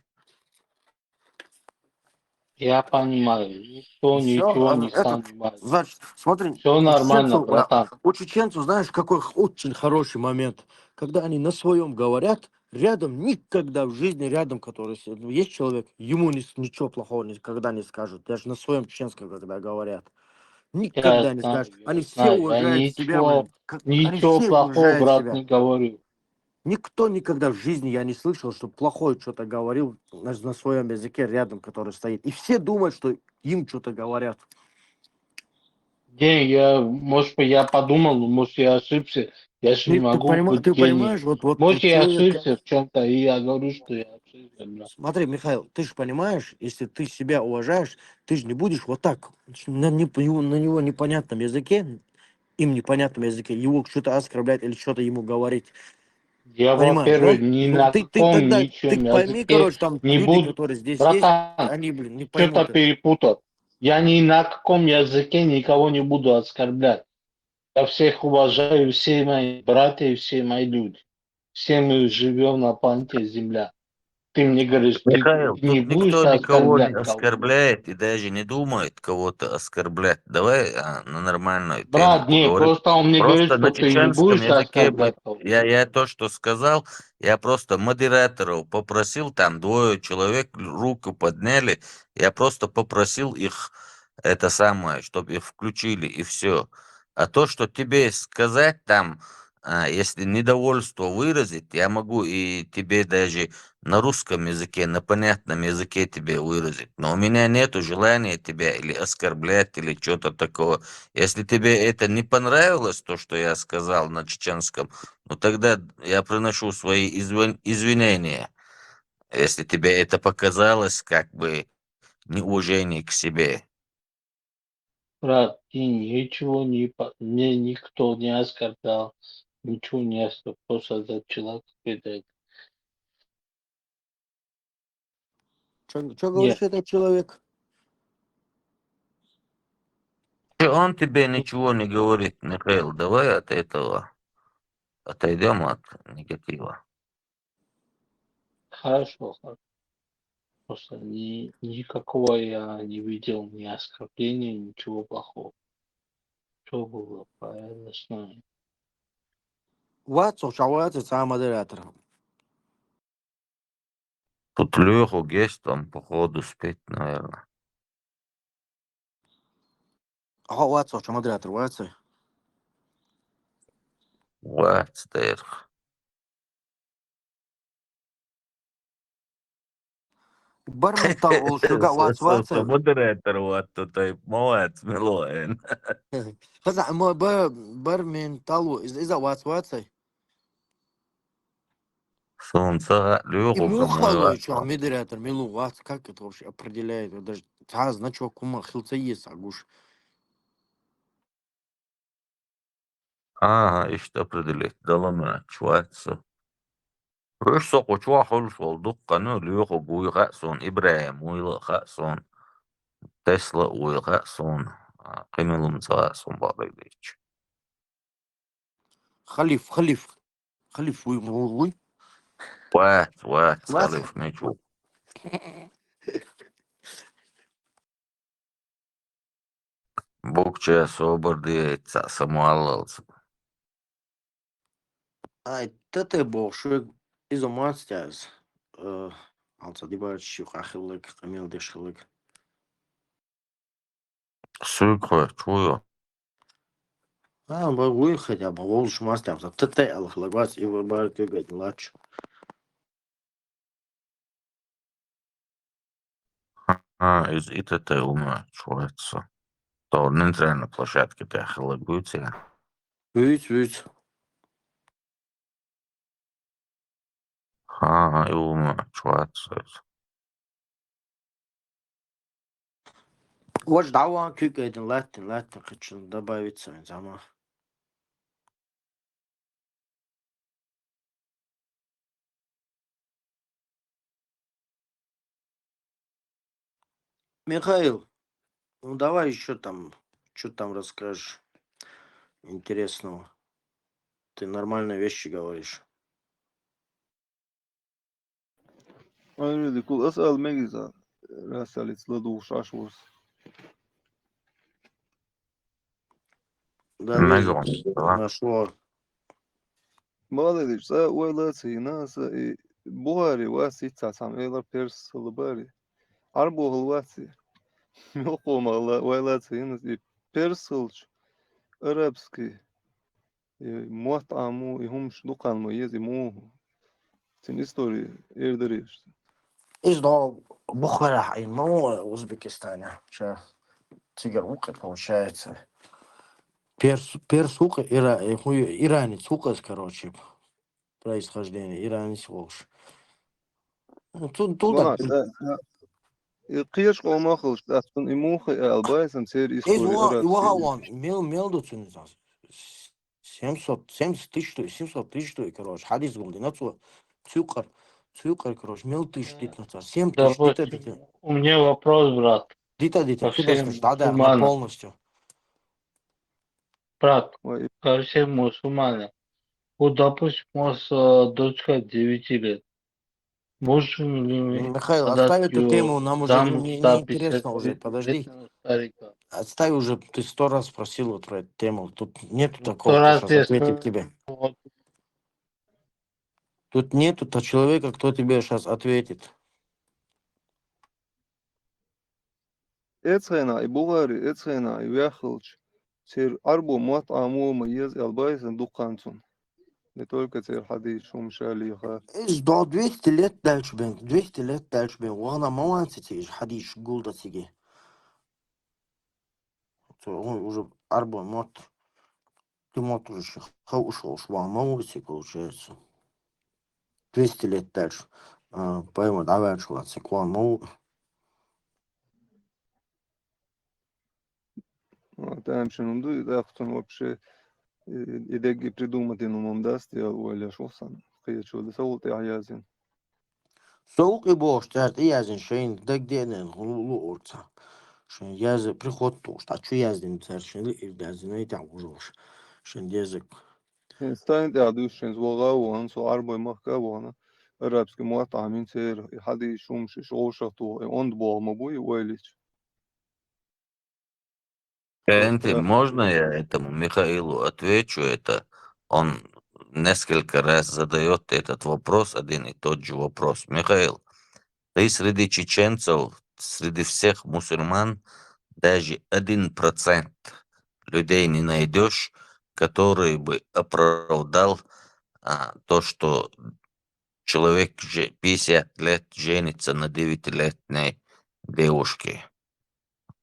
Я понимаю, никто ничего не Этот, понимает. значит, смотри, Все нормально, братан. у чеченцев, знаешь, какой очень хороший момент, когда они на своем говорят, рядом никогда в жизни, рядом, который есть человек, ему ничего плохого никогда не скажут, даже на своем чеченском, когда говорят. Никогда не скажут. Они Я все знаю, я уважают себя, блин. Они ничего все плохого, уважают брат, себя. не говорю. Никто никогда в жизни я не слышал, что плохое что-то говорил на своем языке рядом, который стоит. И все думают, что им что-то говорят. Может быть, я подумал, может, я ошибся. Я же не могу быть Ты гением. понимаешь, вот Может, я человек... ошибся в чем-то, и я говорю, что я ошибся, брат. Смотри, Михаил, ты же понимаешь, если ты себя уважаешь, ты же не будешь вот так, на него непонятном языке, им непонятном языке, его что-то оскорблять или что-то ему говорить. Я, Понимаешь, во-первых, да? ни Ну, на ты каком тогда, ты ничем пойми, языке короче, там не люди, буду. которые здесь есть, Братан, они, блин, не что-то поймут это. перепутал. Я ни на каком языке никого не буду оскорблять. Я всех уважаю, все мои братья и все мои люди. Все мы живем на планете Земля. Ты мне говоришь, ты Михаил, не тут будешь никто никого не оскорблять кого-то. оскорбляет и даже не думает кого-то оскорблять. Давай на нормальную тему Брат, не, поговорим. просто он мне говорит, Просто что на ты не чеченском будешь языке оскорблять кого-то. я то, что сказал, я просто модераторов попросил, там двое человек руку подняли, я просто попросил их это самое, чтобы их включили и все. А то, что тебе сказать там, если недовольство выразить, я могу и тебе даже на русском языке, на понятном языке тебе выразить. Но у меня нету желания тебя или оскорблять, или что-то такого. Если тебе это не понравилось, то, что я сказал на чеченском, ну тогда я приношу свои извинения. Если тебе это показалось как бы неуважение к себе. Брат, ты ничего не... Мне никто не оскорблял. Ничего не оскорблял. Просто этот человек какой-то... Что Нет. говоришь, этот человек? Он тебе ничего не говорит, Михаил. Давай от этого отойдем от негатива. Хорошо, хорошо. Просто никакого я не видел ни оскорбления, ничего плохого. Что было по основе? Вацо, шавуацы, сам модератор. Тут Леху есть, он походу спеть, наверное. Ага, вацо, что модератор, вацо. Вац, дэр. Бар ментал олшуга вац ваца. Модератор вот тут, молодец, милоен. Хаза, бар менталу, из-за вац ваца. Солнце, И Леху прямой мухало, вац. что модератор, милу вац, как это вообще определяет? Вот даже значок кума хилца есть, агуш. Ага, işte определить. Даламе, чуатсо. Рышсо кучуа хулс волдук кану Леху буй хасун, Ибраим уйла хасун, Тесла уйла хасун, Кемилум цаасун барыдыч. Халиф, уй. Вац, Вац. халиф, ничего. Букче собордиется, самуаллалс. Ай, ты был, что из умастяз. Алца дебар щух ахиллык, камил дешхиллык. Сыкхэ, чую. Багуй хотя бы, волш мастяз. Ты алхлагвац, и выбар кюгать лач. Из ИТТ ума, чуатсо. То не на площадке тяхилык будете. Вить. И ума, чуатсо. Вот дава кюгать латин, хочу добавить свой зама. Михаил, ну давай еще там, что там расскажешь интересного. Ты нормальные вещи говоришь. Öyle kul asal megiza rasalit ladu shashwas. Да, Мегон, вижу, да? нашло. Молодец, sa уэлати наса и буари васи цасам эла перс лабари. Арбу хлвати. Милком ала уэлати нас и персылч арабский. Муатаму и хумш дуканму ези му. Тин истории эрдериш. Из Бухара, и в Узбекистане. Сейчас цыгарука получается. Персука, иранец, указ, короче, происхождение, иранец волш. Туда. قيش قوما خلش تحتن إموخ ألبايسن سير إستوري أرابسكي. Имел доцензас. 700 тысяч, 700 тысяч, короче, хадис был, динацу, цукар, короче, мел тысяч, 7 тысяч, Допустим, у меня вопрос, брат, дита, ко ты да всем скажешь, да, на мусульманам. полностью. Брат, ко всем мусульманам. Вот, допустим, у вас дочка 9 лет. Можем ли мы Михаил, отдать оставь эту Э, тему, ее нам уже замуж не за интересно уже, 50 подожди. летнего старика? Отставь уже, ты 100 раз спросил вот про эту тему. Тут нету Ну, такого, то кто раз сейчас я ответит тебе. вот, Тут нету то человека, кто тебе сейчас ответит. إتسينا إبوغاري إتسينا ياخلش سير أربو مطعمو ميز ألبايسن دقانسون. Не только сир хадис шум шалиха. До 200 лет дальше бен, 200 лет дальше бен. Вона маланцы тиги, хадиш гулда тиги. Он уже арбо мот. Ты мот уже ушел, швал малуси, получается. 200 лет дальше. Пойму, давай шла, циклон мол. Там шунду да хтон вообще идеги придумать инум даст я оля шосан. Кыячу да саулт яязин. Соук и бош, ты язин, шейн, да где не, лулу орца. Шейн язы, приход то, что что яздин, царшин, и язин, и там уже. Шейн язык. ستاين يعدوش شين زوغاوان سو أربع مخكاوانا أرابسكي مطعمين سير حدي شومش شوشتو أند بوغ مبوي ويليش Можно я этому Михаилу отвечу? Это он несколько раз задает этот вопрос, один и тот же вопрос. Михаил, ты среди чеченцев, среди всех мусульман, даже 1% людей не найдешь, который бы оправдал то, что человек 50 лет женится на 9-летней девушке.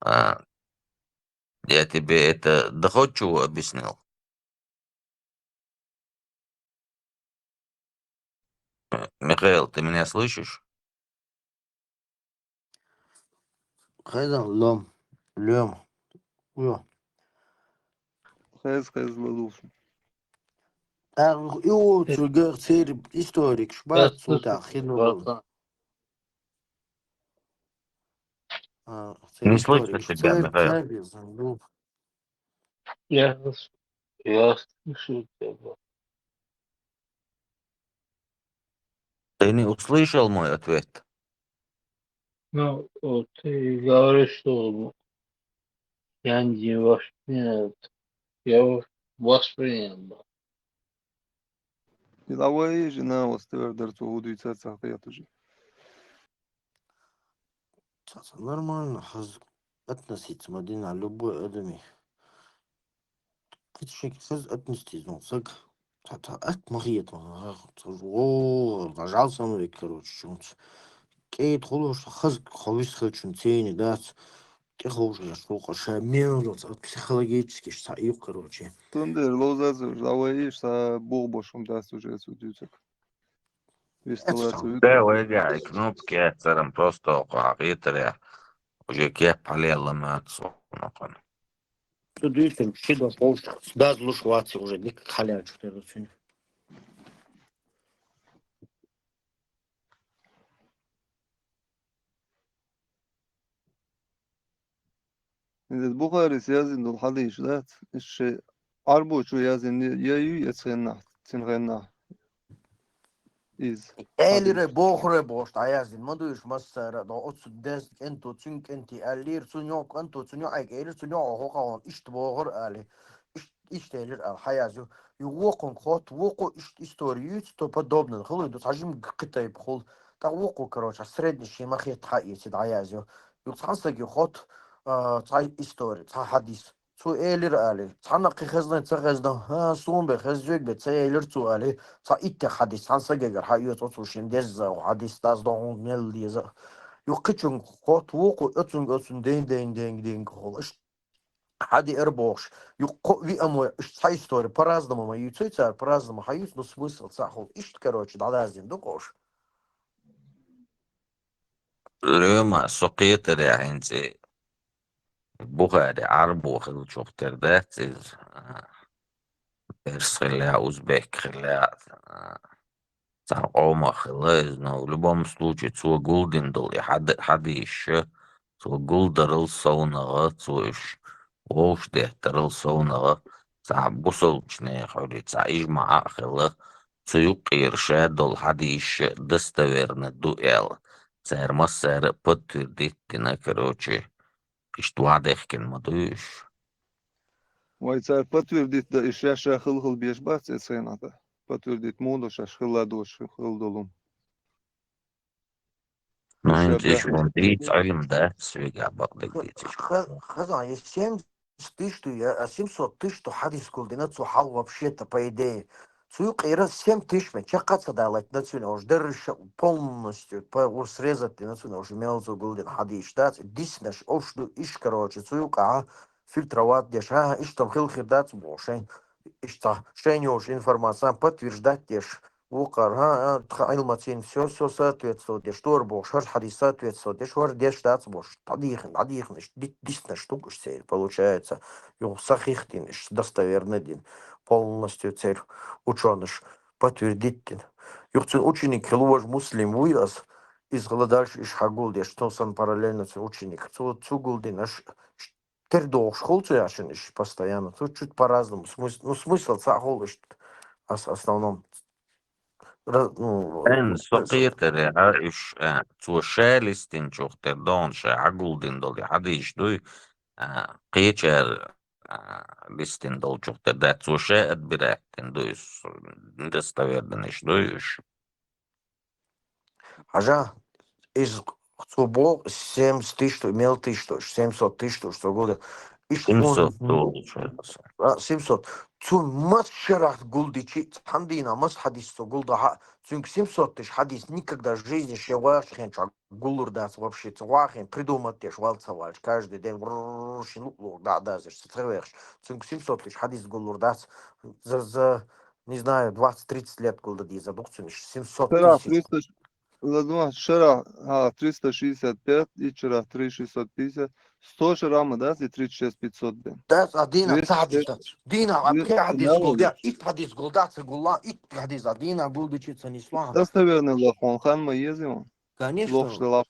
Я тебе это доходчиво объяснил? Михаил, ты меня слышишь? Хайдан лем. Хез ладуши. И цугер цереб историк Я шбат слышу суда тебя, хинобал. братан. Не слышно Историк тебя, Михаил. царь. Я слышу тебя, брат. Ты не услышал мой ответ? Ну, вот ты говоришь, что я не воспринял. Я воспринял, брат. Деловая жена остается дерцу удуется цахтая тоже. Нормально, относиться Мадина любой адами. Кичек хаз отнестись, ну, сак. От Мария, пожалуйста, ну, короче, что-нибудь. Кейт холош хаз хавис хочу цени, да. Кехош я штука шамел, психологически, что и короче. Тундер лозазу, деловая са богбошум даст уже судится. Висталацию. Да, вega, кнопки царам просто قاعدة уже كيف عليه لما تصنعون. Тут видите, щедо полш, да, злушваться уже, не как халяч, что это сегодня. البخاري سيازن دول حديش ذات الشيء عربو شو يازن يايو يتسغنى تنغنى إز Элире бохре бошт, а я зин, мадуиш массара, да отсу дес, энто цюнк энти, алир цюньок, энто цюньок, айк, элир цюньок, охока он, ишт бохр, али, ишт элир, ал, хаязю, ювокон хот, воко, ишт историю, то подобное, хлы, да сажим гкитай бхол, та воко, короче, средний шимахе тхаиси, да язю, юцхансаги хот, цай история, ца хадис, цу элир, али, цанақи хезнай, ца хездан, сумбе, хезжек бе, ца элир цу, али, ца итте حديث عن سجاجر حقيقة أطوشين دزة وحديث تاز دعون نل ديزة يقتشن قط وقو أتون دين خالص حدي إربوش يقو في أمو إيش تاي ستوري براздному ما يتويتر براздному حيوت نو смысл صحول إيش короче да лазим докош لما سقيت عندي بخاري عربو خلو شوفتر ذات خلا أوزبك خلا Ома хилез, но в любом случае цо гулдин дол я хады еще цо гулдарыл саунага цоиш ош дехтарыл саунага ца бусолчне холи ца ижма хила цю кирше дол хады еще достоверно дуэл церма сэр подтвердит на короче иштуадехкин мадуш. ويتسار подтвердит да ишя хыл беш бац эцената подтвердит моду шаш хыладош хылдолум. Ну, здесь вон 30 да, свега багдагдите. хазан есть 70 тысяч, 700 тысяч, что хадис кулдинат сухал вообще-то по идее. Суюк и раз 7 тысяч, мне чакаться дала национал, уж держишь полностью, по срезать национал, уже мелзу гулдин хадис, да, диснеш, ош, иш, короче, суюк, фильтровать, деш, иш там хилхир дать, бошень, иш та, шенёж информация, подтверждать, деш, вукар, айлмацин, все соответствует, деш, торбош, хар хадис соответствует, деш, вар, деш, дать, бош, тадихн, диснеш, штука, получается, ю, сахихтин, достоверный дин. Полностью цель ученыш подтвердить. Юхцин ученик хилуаж муслим вырос из дальше из хагулди, что сан параллельно ученик. Цугулдин аж тердох школцы яшениш постоянно. Тут чуть по-разному. Смысл цахолыш основном. En سقيتر عايش تو شالستين شوختر دون شا عقولدين دول حديش دوي قيشر لستين долчук да цуше отбирать дуюш достоверность дуюш. Ажа, из Цубо 70 тысяч, имел тысяч, 700 тысяч, что года. Иш 700 фон, получается. 700. Цун мас шарах гулдичи, хандина мас хадис, что гулда, цун 700 тысяч хадис, никогда в жизни шевашхен, гулурдас вообще цвахен, придумать теш, валцевальш, каждый день, да, цун 700 тысяч хадис гулурдас, за, не знаю, 20-30 лет гулдади, за 700 Шара тысяч. 300, ладно, шара 365 и вчера 3650. 100 шарама, да, и 36 500, блин. Das Adina 200, Tzadista. Dina, две- Hadis да, Gulda, it Hadis Gulda, Gulda, it Hadis Adina Guldichica Nислам. достоверный лахон, хан мы ездим. Конечно, Лох что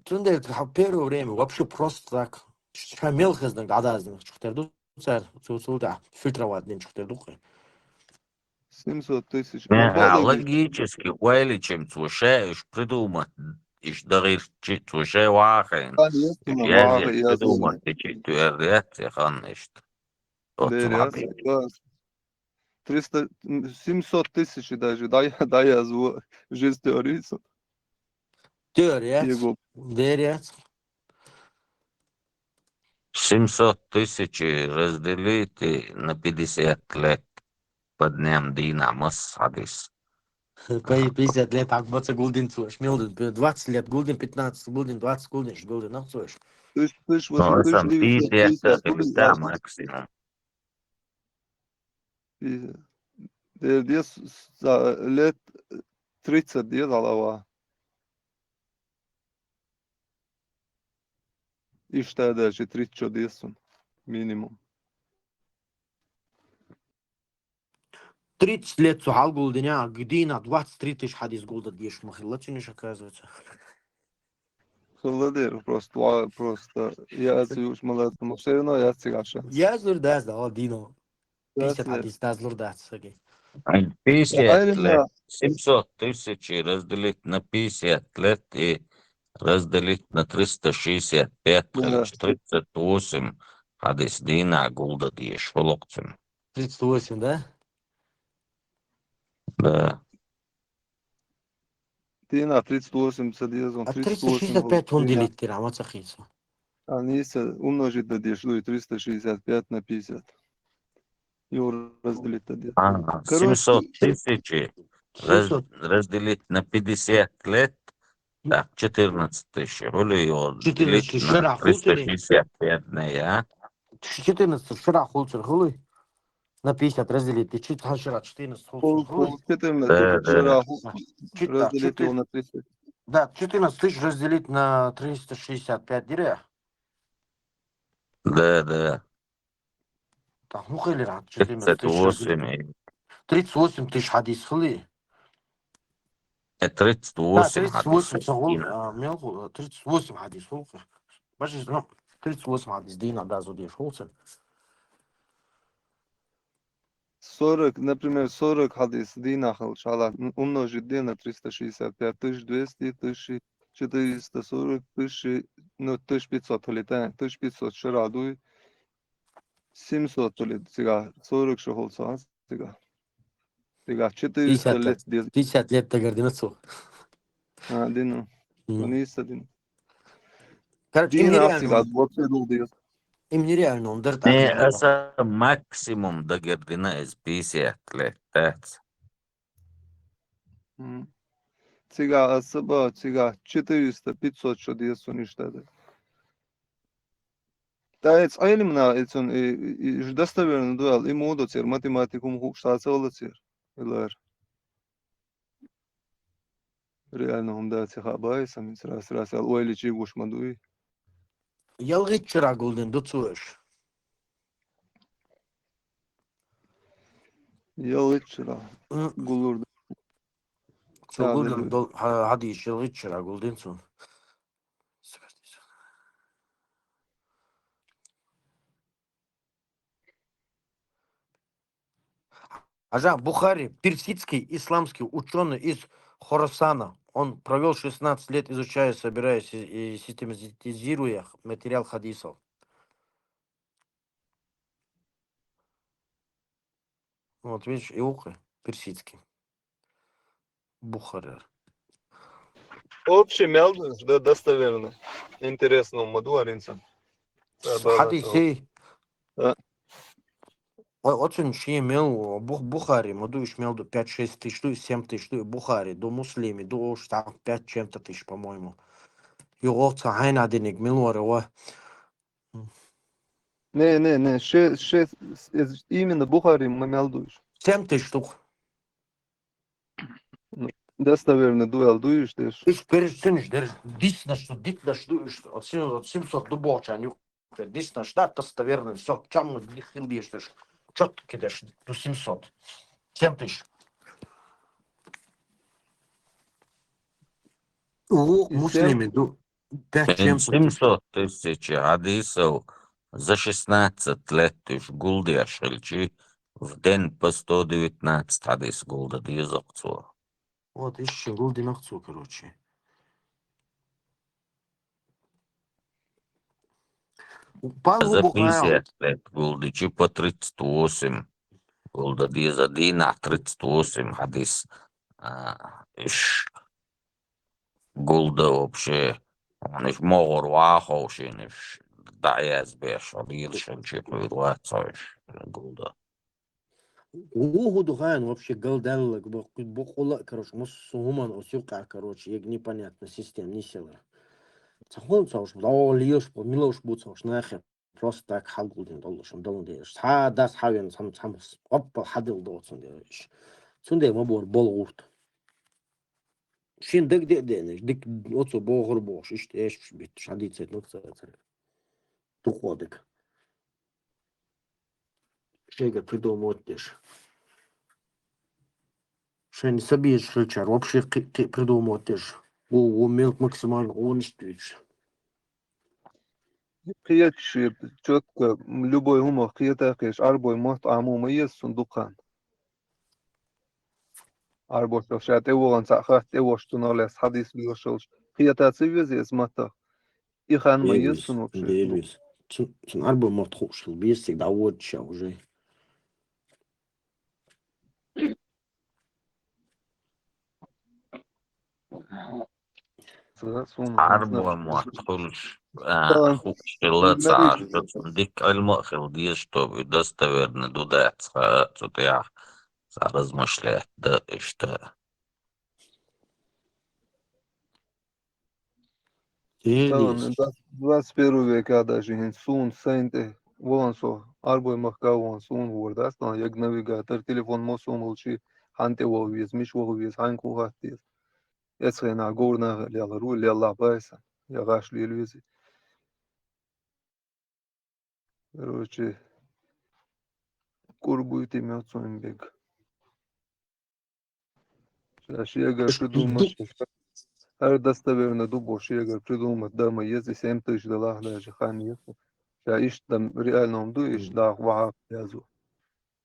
Тунде в первое время вообще просто так. Шамел хезден гадазден, чухтерду, царь, цусуда, фильтровать день чухтерду. 700 тысяч. Ну, Логически, уайли чем цушаешь придумать. Иш даришь цушай вахен. Конечно, Я мага, же я придумать, ты читвердет, хан ишт. Деряс, 300, 700 тысяч даже, да, я зву, жизнь теорийцу. Дерец, Его. дерец. 700 тысяч разделите на 50 лет. Под днем Дина Масхадис. 50 лет, так 20 гулдин цуешь, 20 лет гулдин, 15 гулдин, 20 гулдин, гулдин, ну цуешь. Ты Ну, сам 50 это максимум. Дес за лет 30 дес алава. İşte даже 30 diyorsun минимум. 30 лет сухал гулдиня, Гдина, 23 тысяч хадис гулда дьешь, махилачиниш, оказывается. Холодер просто я цюш молодец, но все равно я цыгаша. Я зурдас, да, Дина. 50 хадис, да, зурдас, окей. 50 лет, 700 тысяч разделить на 50 лет и разделить на 365, 38 хадис Дина Гулда дьеш, волокцем. 38, да? Да. Дина 38 садизон, А 38. 365 он делит, ты рамацахица. Они умножить на дешлю и 365 на 50. И разделить на 10. 700 тысяч разделить на 50 лет, так, 14 тысяч. Или его делить на 365 дней, а? 14 вчера холцер хули. На 50 разделить, ты чуть вчера 14 холцер хули. 14 вчера разделить его на 30. Да, 14 тысяч разделить на 365 диря. Да. Так, ну хили рад, 14 тысяч 38. 38 тысяч хадис хули. 38 да, 38 38 хадис холцер. Бачишь, ну, 38 хадис Дина, да, зудишь холцер. 40, например, 40 хадис Дина халшала умножить D на 365, 1200, 1440, 1000, ну, 1500 лета, 1500 шарадуй, 700 лет, сега, 40 шахолца, сега. Сега, 400 лет. 50 лет тагардинацу. Дину. Ниса Дину. Короче, им нереально. Дина, им нереально, он даже Не, так. это максимум до Гердина из 50 лет. Сега, особо, сега, 400, 500 что диесу ништа. Да, это именно, это достоверно дуал, и мудоцер, математикум хукштаца олацер. Илар. Реально, он да, цехабай, сами раз, ойли чигуш мадуи. Ялгыт чыра гулден, дуцуэш. Ялгыт чыра. Гулурда. Гулден, хадиш, ялгыт чыра гулден сун. Ажа Бухари, персидский исламский ученый из Хорасана. Он провел 16 лет, изучая, собирая и систематизируя материал хадисов. Вот видишь, иука персидский. Бухарер. Общий мелду, да, достоверно. Интересно, мадуаринца. Хадиси. Да. Очень имел Бухари, мадуиш мелду 5-6 тысяч, 7 тысяч, Бухари, до муслими, до 5 чем-то тысяч, по-моему. Его цахайна денег, милуарева. Не, именно Бухари мы мелдуешь. 7 тысяч штук. Достоверно дуэлдуешь, ты ж. Иш перестынешь, дисна что, от 700 до боча, дисна что, достоверно, все, чем хилдишь, четко кидаешь, до 700. 7 тысяч. Муслими, до 5 чем-то тысяч. 700 тысяч хадисов за 16 лет ты ж гулдешь, или в день по 119 хадис гулда дизокцу. Вот, еще гулди нахцу, короче. За 50 лет гулдичи по 38. Гулда диза дина 38 хадис. Иш гулда вообще. Он их могор вахошин, иш да язбеш, обиршин чипуруацоиш гулда. Угу духайн вообще голдаллак, бухула, короче, мусуман, осюка, короче, як непонятно, систем, не села. Цахолца уж, да, льешь, милош буца уж, нахер, просто так халгулдин доллашем, долландеш. Дас хавен, сам, опа, хадил доцун, деш. Цунде мабор болгурт. Шин дик денеш, дик оцу богор бош, ишт эш бит, шадицет, ну, царь. Туходик. Шега придумывать деш. Шен собьешь шельчар, вообще придумывать деш. Умел максимально, он ищет. Киякши, четко, любой умах, киятакеш, арбой мот амума есть сундукан. Арбой шат эволан сахат эвош туналес хадис биошолш. Киятаци вези мата. Ихан ма есть сунокши. Дельвис. Цун арбой мот хушил, без всегда вот ча уже. Арбой мотхулш. Хукшилаца, дик альмахил дис, чтобы достоверно дудаться, я размышлять, да, и что. 21 века даже сун сейнте волансо арбой махкавон сун вордас на як навигатор телефон мосумулчи ханте вовиз миш вовиз ханку хатис эсхена горна лялару ляла байса я гаш лилвизи короче курбуйте мёцун бег Шиега придумать достоверно дубош Шиега придумать дома если 7 тысяч долларов даже хан есть иш там реально он дуешь да вахап язу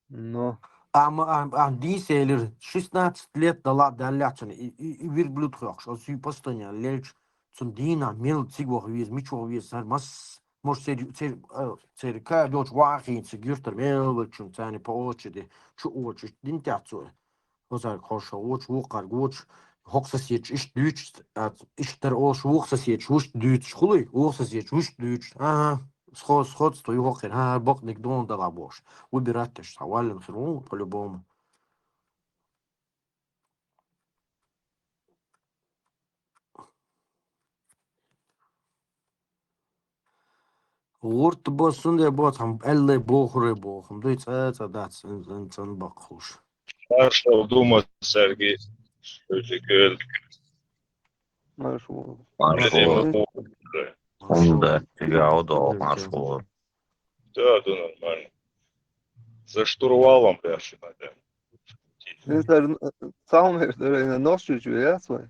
но Диселер 16 лет дала далячен и верблюд хрохш, а сүй постоянно лельч цун дина мел цигвох виз, мичвох виз, мас может церка дочь вахин, цигюртер мелвачун, цани по очереди, чу очередь, дин тяцуэ. Озар хоша оч вухар гоч, хоксасеч, иш дюч, иштер ош вухсасеч, уш дюч, хулы, вухсасеч, уш дюч, ага. Сходство его хер, бог не гдон дала бош. Выбирать теж савален херу по-любому. Урт босунде ботам, элле бохре бохам. Дуй это дац, инсан бакхуш. Хорошо думать, Сергей. Маршрут. Да, я удал маршрут. Да, нормально. За штурвалом прячу, Инстар саумер на носу чуясвай.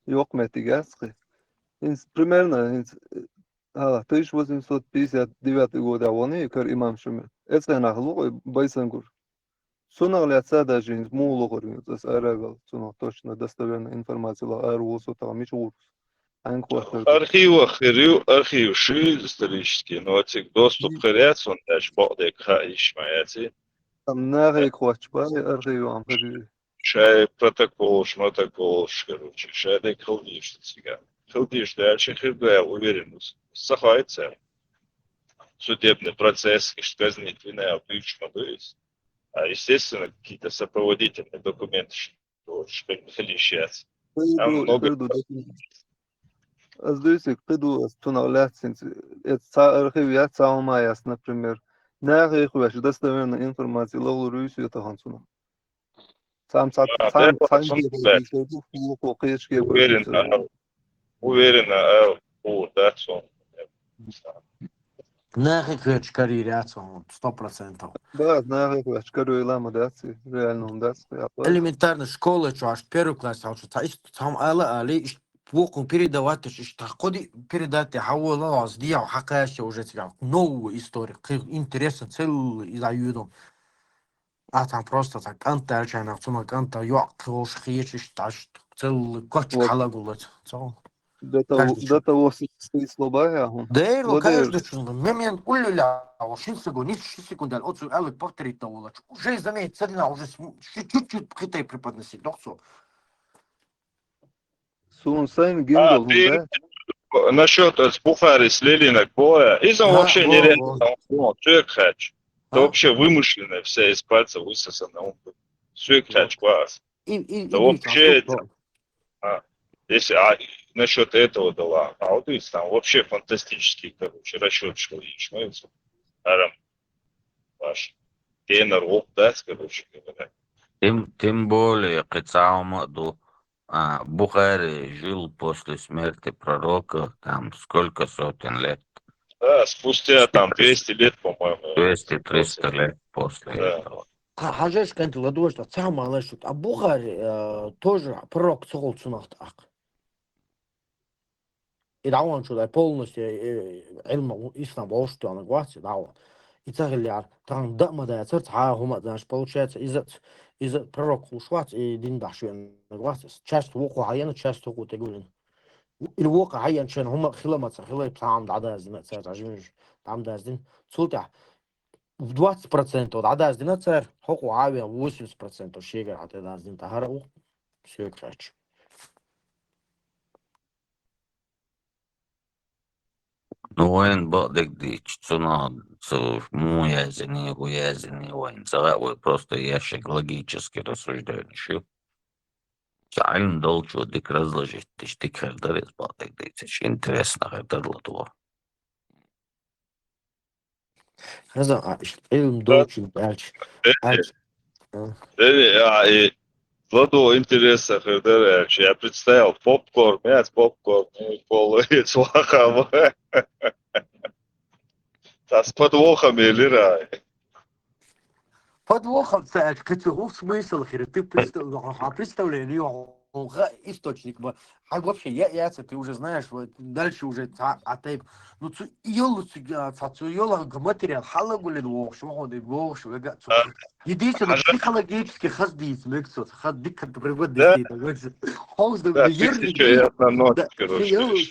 Yok метигаски. Примерно 1859 год авони кар имам шуме. Это нахло байсангур. Сунагляца даже из мулогор, это арагал, суно точно достоверная информация о Арусу, там еще урус. Архив ши исторический, но доступ к ряд, он даже бог хаиш маяти. Там нахуй хочешь, архивом ходи. Шай протокол, короче, шай дай халдиш сега. Халдиш, дальше я уверен, сахается судебный процесс, и что казнить вина обычно есть. А естественно, какие-то сопроводительные документы, что хлещаться. Там много... Сдаюсь, приду, становляться, это архивиат самомаяс, например. Нахуй хочешь, достоверная информация, ловлю Руси, это хансуна. Сам Уверенно, да, сон. Нахуй хочешь карьеряться, 100%. Да, нахуй хочешь, корю и лама, да, реально, да, Элементарно школа, что аж первый класс, а что там али بوقهم передавать, ходи передать, хавала сделал, хакаще уже тебя новую историю, интересно целый изаюдом. А там просто так антальчана, цума канта, ёкрош, хечиш, таш, целый коч халагулат. До того слова я он. Да, каждый чувствует. Момент улюля, секунд, 6 секунд, от Алек повторить того. Уже заметь, царина, уже чуть-чуть Китай преподносить, да, все. Сунсайн гиндол, да? Насчет Бухари с Ленинок боя, изом вообще нереально, Сюэкхач. Это вообще вымышленная вся из пальца высосанная. Сюэкхач класс. Это вообще... Если насчет этого дала, а вот видите, там вообще фантастический, короче, расчет, что ячмается. Арам ваш тенор, опдать, короче говоря. Тем более, Бухари жил после смерти пророка, там сколько сотен лет. Да, спустя там 200 лет, по-моему. 200-300 лет после этого. Хажеш канты ладуш, что сам алешут, а Бухари тоже пророк цолцунахт ак. И да он что, полностью ильм ислам волшебство на гласе, да он. И цагляр, там дама да церца, хума, знаешь, получается, из пророк ушват и дин дашвен на гласе. Часть воку хаяна, часть воку тегулин. Или вока хаян чен хума хиламаца, хилай там да дазин, церца, жмиш, там дазин. Цулта в 20% от адаздина цер, хоку авиа 80% шегар от адаздин тахарау. Все крач. Ну, он бадек дичь, цена, муязини, войн, вы просто ящик логически рассуждающий. Чайльн долчу дик разложить, ты штик хердарис бадек дичь, интересно хердарло того. Хаза, ильм долчин пальч. И Владу интересно, я представил попкорн, полы, слахава. Да с подвохами или рай. Подвохом, царь, в смысл, ты представление, источник, а вообще, ты уже знаешь, дальше уже, тейп, ну, йола, материал, халагулин, шмоходы, единственное, психологически хаздиц, мексот, хаддик, приводный,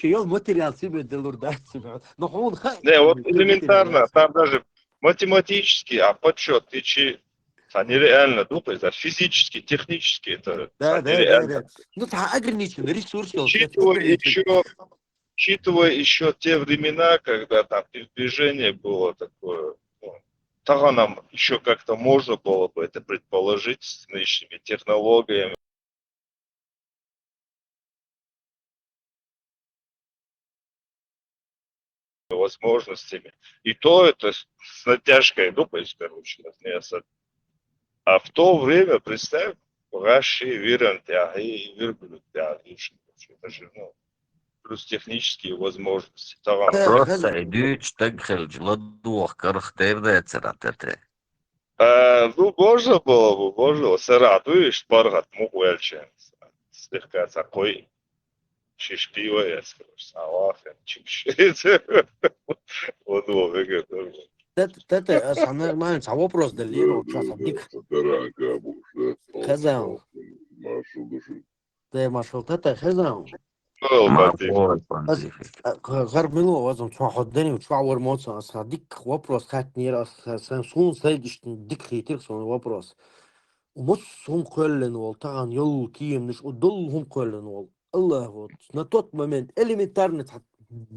йол материал себе делурдать, но он, не, вот элементарно, там даже математически, а подсчет, они реально думают, а физически, технически это нереально. Да. Ну, это ограниченный ресурс. Учитывая еще те времена, когда там передвижение было такое, тогда нам еще как-то можно было бы это предположить с нынешними технологиями. Возможностями. И то это с натяжкой, короче, а в то время, представь, Раши, это же, плюс технические возможности. Просто идешь так хелж, ладух, карахтерда цератете. Ну, можно было бы, сарадуешь, паргат мугуэльчен, слегка такой, шишпивая, салафен, чипшит. Вот, это нормально, а вопрос далеко, часовник. Хазан. Ты машал, это хазан. Был Морковь, понтифик. Гармило вазом чва ходдени у чва вормоца аса дик вопрос хат не раз сан сун сайдиш дик хитер сон вопрос. ومصهم كلن والطعن يل كيم مش قدلهم كلن وال الله вот на тот момент элементарно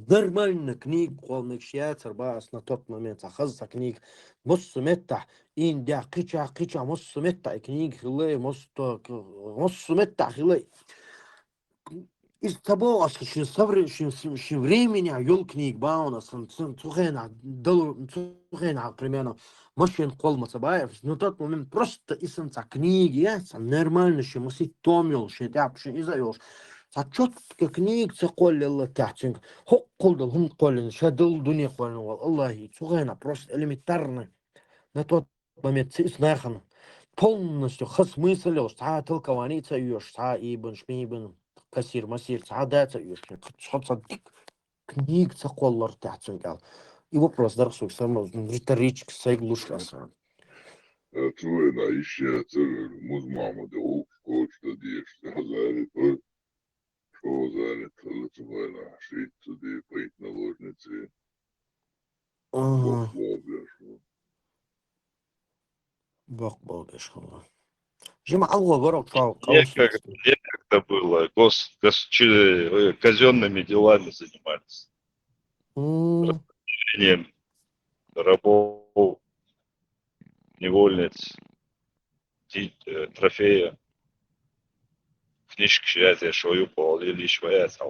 нормально книг والمكشيات باس на тот момент أخذت كنيج مص متع إن ده قيچا مص متع كنيج خلي مص متع خلي из того, что времени, ёл книг бауна, цухена, примерно, машин колма сабаев, но тот момент просто исенца книги, нормально, что мы си томил, что я не заёшь. А чётко книг цеколлила тяцинг, хокколдал, коллин, шадал дуне коллин, Аллахи, цухена, просто элементарно. На тот момент снахана. Полностью хасмыслил, что толкование цаюешь, что ибн, шмибн. كثير مسير سعادات تحط صدق كنيك تقول تحت قال يوبروس درسوا يسمى ريتريتش سيغلوش أصلا Čuvena išća crvenu muzmama da koč da diješ zare to što zare to čuvena šicu da je pojit na ložnici бог الله جمع الله ворог шау некогда было, казенными делами занимались. Распределением рабов, невольниц, трофея. Книжки считайте, что ее полили шваяться.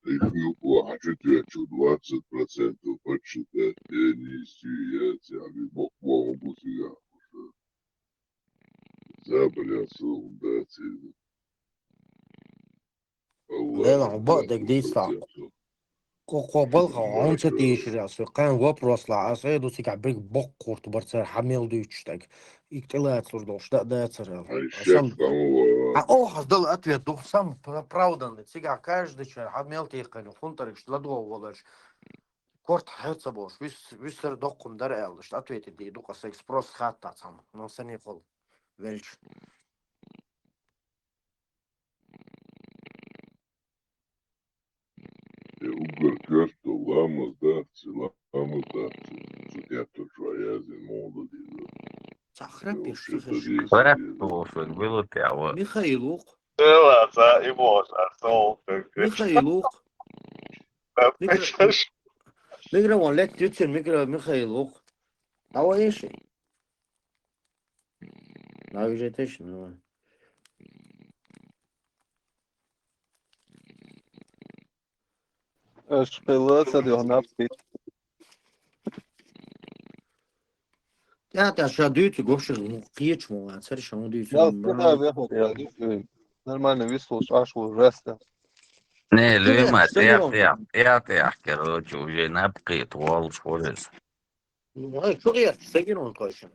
Их хочу 20% почитать, я не истюяться, а бог могу себя. Забрал солдаты. لا بعدك دي صعب قبل عن ستيش راس كان вопрос لا أصيد وسيك عبرك بقورت برتر حمل ديتشتك يكتلات صدوش ده царел сам هذا ответ дух сам правдан сига каждый человек حمل تيقن фунтарик что ладоволаш корт хэтса бош висер докум дарэл что ответит ди дука секс прос хатта сам но сани фол велч Ugar što lama zdavci, Судья-то шваязин молоди. Сахрапиш, Порядок было пяло. Михаилук. Целаться и можно, Михаилук. Микрофон лет 30 Михаилук. А вот еще. А уже точно. Spelăța de o napte. Ja, der așa duiți goșă, kieci mă, a țări și mă duiți. Da, da, нормально вислушаешь, аж ужасно. Не, Люма, я короче, уже наприт, вол школес. Ну, что я, сагирон точно.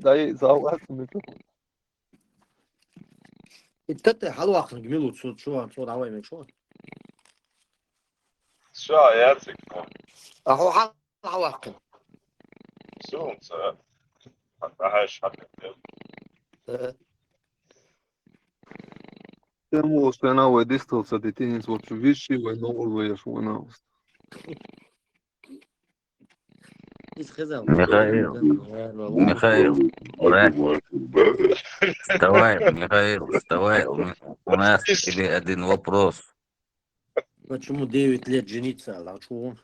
Дай залазь микрофон. انت حلو اخر جميل شو دعوه من شو Все, я цикну. اهو حلو اخر Солнце. Отдыхаешь от Temu ostanao distanța de tenis oczywiście, vai noul ești una. Михаил, вставай, Михаил, вставай. У нас к тебе один вопрос. Почему 9 лет жениться, а чего?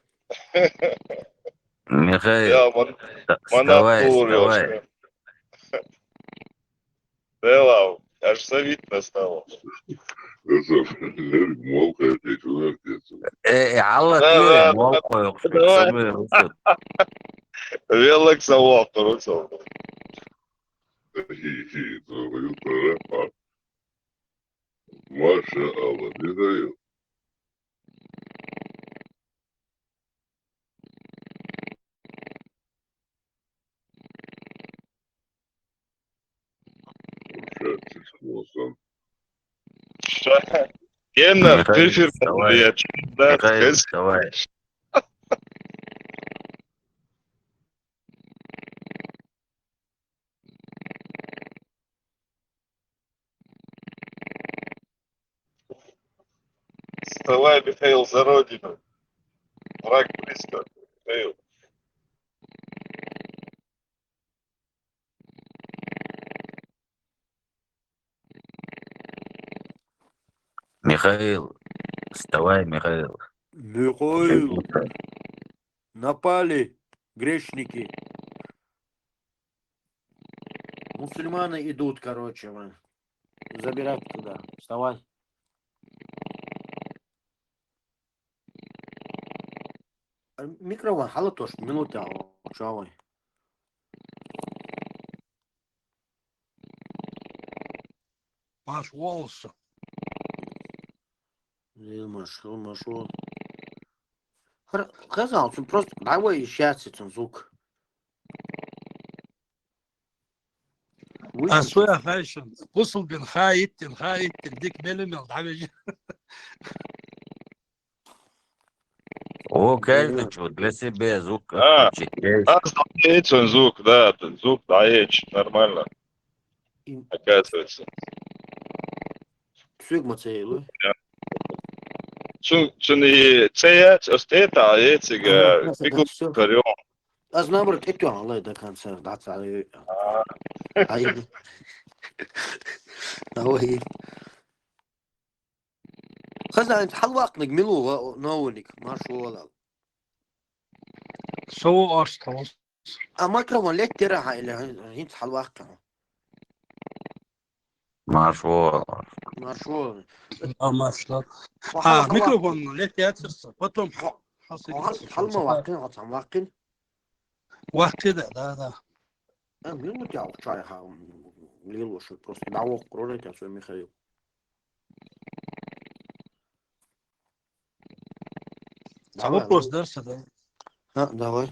Михаил, вставай. Делал, аж завидно стало. Алла, ты молкой, Велик салат, руцов. Маша Алла, не дает. Геннер, ты Михаил, вставай. Михаил за родину. Враг близко. Михаил. Михаил, вставай, Михаил. Михаил, напали грешники. Мусульманы идут, короче, забирать туда. Вставай. Микрофон, халатош, минута, чавай. Маш волосы. Машо. Сказал, просто давай счастье, звук. أسوأ خايشن وصل بين خايت ديك ململ دعوج О, каждый что для себя звук А, отключить. звук, да, звук даешь, нормально. Оказывается. Çünkü seyahat östeta yetiga bir görüyor. Az nabrık etüyor Allah da kanser datsa. Hayır. Давай. خزان حلوقنك ملو نولك ما شو والله. سو أرسل أما كمان ليك ترى هاي هنت حلوقتها. ما شو ما شو. ما شاء ميكروفون ليك ياتسر потом حلما واقين عطم واقين. وقت ده. مين متعو شاي ها ليلو شو просто دعوة قرونة يا سوي ميخايل. вопрос درس ده. давай.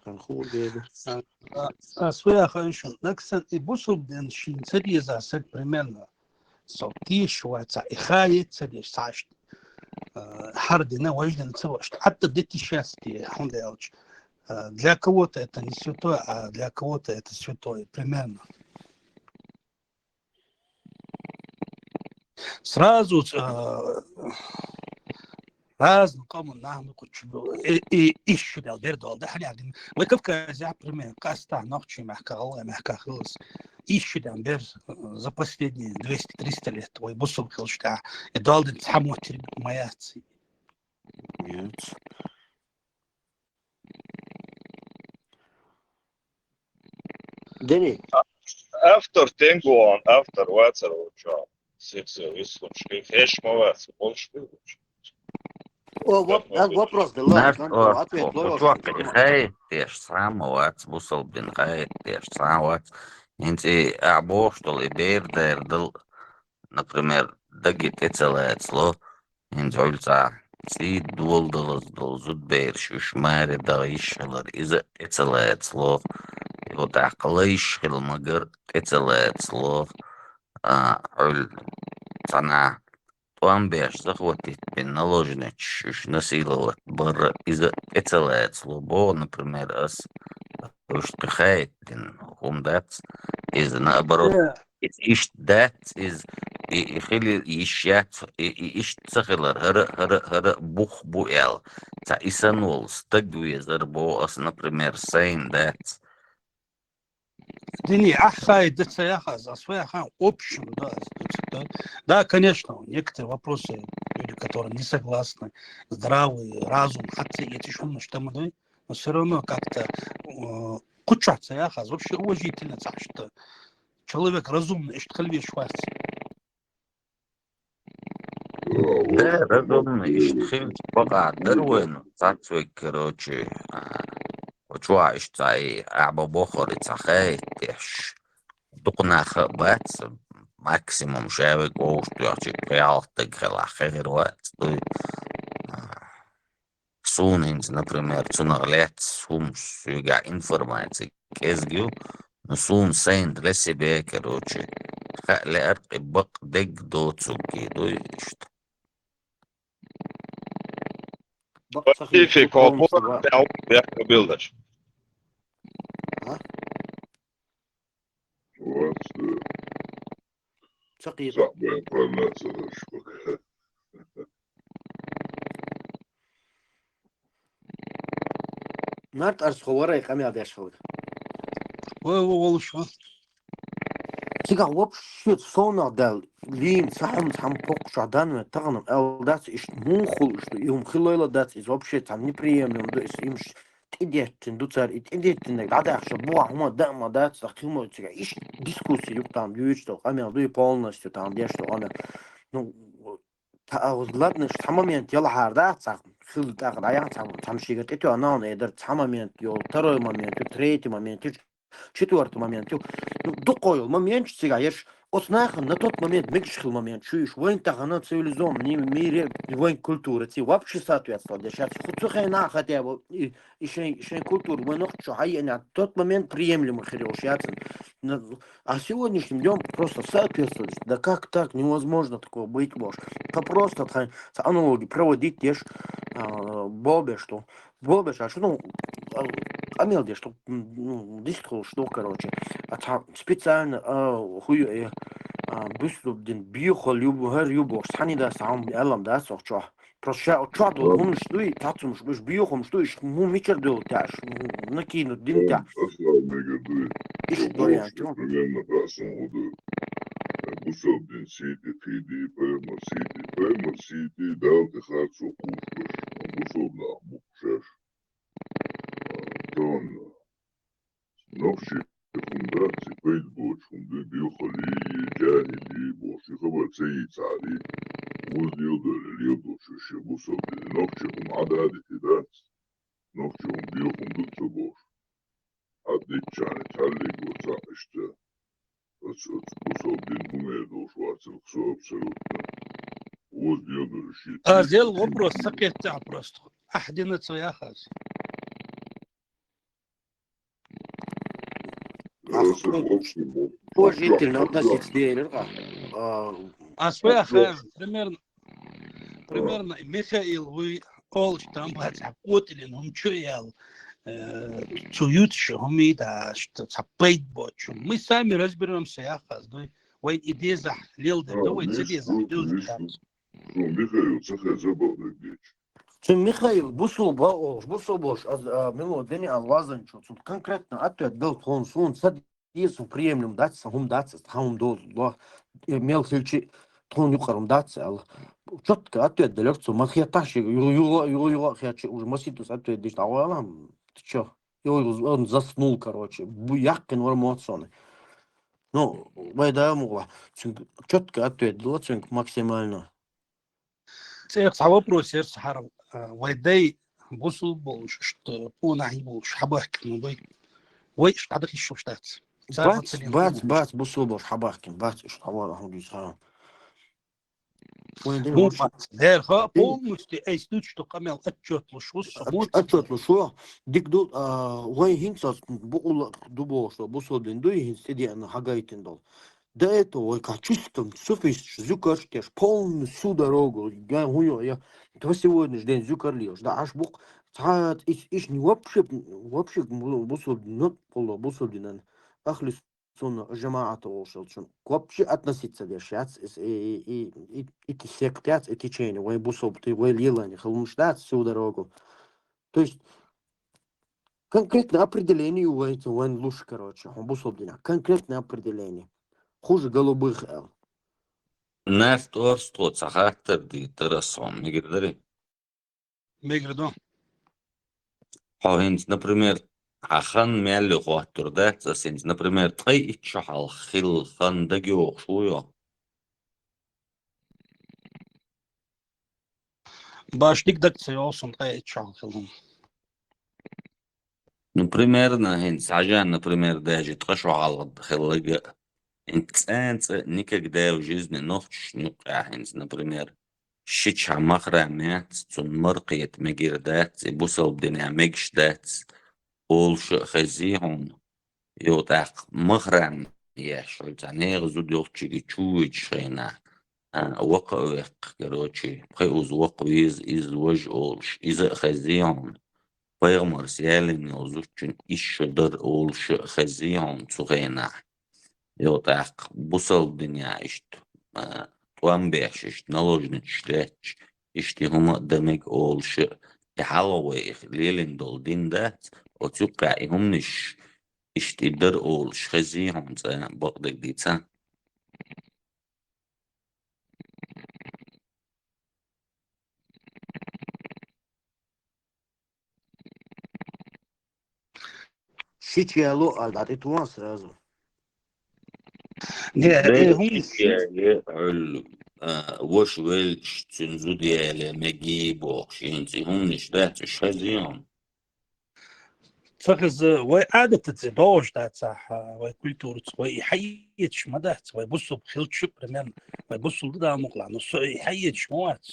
Ханхур беду. أسوأ خايشن نكسن يبصوا بين شين سري زاسك примерно. صوتي شوية إخاية سري ساشت. حردنا وجدنا سواشت حتى ديتي شاستي حمد يالش. Для кого-то это не святое, а для кого-то это святое, примерно. Сразу разно кому нахну кучу и ищут албердо да хрядин. Мы как за пример каста ночи махкал махкахлос ищут амбер за последние 200-300 лет. Ой, бусул хилшта и долден самотри маяци. Нет. Дени. After Tenguan, after Watser учал. Секция выслушки. Хешмоваться. Больше выучил. Вопрос, Наш ответ хай теш самовац бусал бин хай теш самовац. Инти або что ли бердер дал, например, дагит эцелэцло. Инти ольца си дуолдалас долзут бер шушмаре даишалар из эцелэцло. Вот аклыш хилмагар эцелэцло. Оль цана. Туан беш захватить бен наложено чуть насиловать бар из эцелэцло. Бо, например, ас уштхайт дин хумдац из наоборот. Иш дат из и хили ищат и иш цахилар хара бух буэл. Та исанул стагуе зарбо ас, например, сейн дат. Дени ахай дцаяха за своя общем, да. Да, конечно, некоторые вопросы, люди, которые не согласны, здравый разум, хотя эти шумно, что мы даем, но все равно как-то кучаться яха, вообще уважительно, что человек разумный, что хальве шварц. Да, разумный, иштхил богатыр войну, цацвой, короче, وشوع اشتاي عبا بخور تخي تيش دقنا خبات ماكسيموم شابك ووشتو يحشي قيالتك خلا خير وقت سونينز например цунаглет сумс юга информации кезгю сун сейн для себя короче لأرقي بق دق دو تسوكي دو يشت Пацифик, я bilder. ثقيل. صعب يقرأ الناس هذا الشبكة. Mert arschovara камя дешевый. Волшо. Сега вообще сона дал лин сахам пок шадан тагнам элдат иш мухул что им хилойла дат из вообще там неприемлем да им идеттин дуцар идеттин да дахша буа хума дама дат сахимо сега иш дискуссия юк там юичто камя дуй полностью там дешто она ну ладно что момент яла харда сах хил так да я там шигат это она эдер момент ё второй момент третий момент четвертый момент. Ну, докоил момент, сега, еш, отнахан на тот момент, мегшхил момент, чуешь, воин тахана цивилизованный мире, воин культура, ти вообще соответствовал, да сейчас, хуцухай на хотя бы, еще культуру, воин что, хай, на тот момент приемлемо херёш, яцен. А сегодняшним днем просто соответствовать, да как так, невозможно такого быть может. Это просто аналогии проводить, ешь, бобе, что, а что, ну, Амел, что, ну, диско, что, короче, специально, хуй, быстро, биохо, любовь, сани да, сам, элам, да, что, просто, что, он что, и татум, биохом, что, и му мичер дел, тяж, накинут, динтя. Ишь, дорян, что? Примерно красом году. Бусел дин сити, фиди, пэмер сити, дал ты харцу кушкаш, бусел на букшаш. Тонна. Нокши фундации пейтбоч, фунды биохали, джахили, боши, хабар цей цари. Узнил дали, лилду, шиши, бусел дин, нокши хум адади тидат, нокши хум биохум дутса бош. Аддичане, цалли гоца, иште. Бусел дин умеду, шварцел, все абсолютно. Узнил дали, шиши. Сделал вопрос, сакетя просто. Ахдинец я хаз. Положительно относиться к делу, А своя хаз, примерно, Михаил, вы олш там хотели, ну что я цуют, что мы да, что цапейт бочу. Мы сами разберемся, я хаз, да, вы идея за лил, да, вы идея за лил. Михаил, цехай забыл, где. Михаил, бусул бош, мелодия алвазан, что конкретно ответ дал он сад есть приемлем дать, сам дать, сам дол, мел хильчи, тон юхаром дать, четко ответ дал, что махиаташи, юла хячи уже маситус ответ дишь, а он что, он заснул, короче, буякин вармуационный. Ну, вайда могла, четко ответ дал, максимально. Цех вопрос, сердце харам. Вайдай бусул больше, что понахи больше, хабахки, ну бай. Вай, что надо еще штать. Бац, бусул больше, хабахки, бац, что вот, он говорит, харам. Ну, да, полностью, тут что камел отчет лушу, отчет лушу, дик дул, вай хинцас, букул дубо, что бусул дин дуй хинц, иди на хагайтин дол. До этого, как чувством, суфиш, зюкарштеш, полную всю дорогу, я до сегодняшнего дня зюкарлиешь, да, аж бук, иш не вообще, бусулдин, поло, бусулдин, ахли сон, жамаата ошел, вообще относиться дешец, и сектяц, и течение, вай бусул, ты вай лилани, холмштат всю дорогу. То есть, конкретное определение у этого, вай лучше, короче, бусулдина, конкретное определение. Хуже голубых эл. Нефт орстот сахаттер ди террасон, мигрдари. Мигрдо. Хавинс, например, ахан мяли хуаттурдат, засинс, например, тай ичахал хил хан дагиох шуё. Башник дакциосон тай ичахал хилом. Ну, примерно, хинс, ажан, например, даже тхашуал хилага. Инценц никогда в жизни ночь не кахинс, например, щича махрамят, цун маркет мегирдат, и бусал бденя мегшдат, олш хазион, и вот так махрам яшл, танер зудёрчиги чуич шейна, вакавек, короче, прeuз ваквиз из вож олш, из хазион, пэрмар сиалин озучин ишшадр олш хазион цугейна. И вот так, бусал дня, ишт, туамбеш, ишт, наложнич, ишт, хума дамик олши, يحلوي ليلين دول دين ده وتوقع يهمنش اشتدر أول شخزيهم زي بقدك ديتا Сейчас ответил сразу. ده هم شيء علو وش ويلش تنزود يالا مجيب وخشين همنش ده شخزيهم فخز وعادة تزدوج ده صح وكولتور ويحيد شمدات ويبصوا بخيل شبر من ويبصوا ده مقلع نص يحيد شموات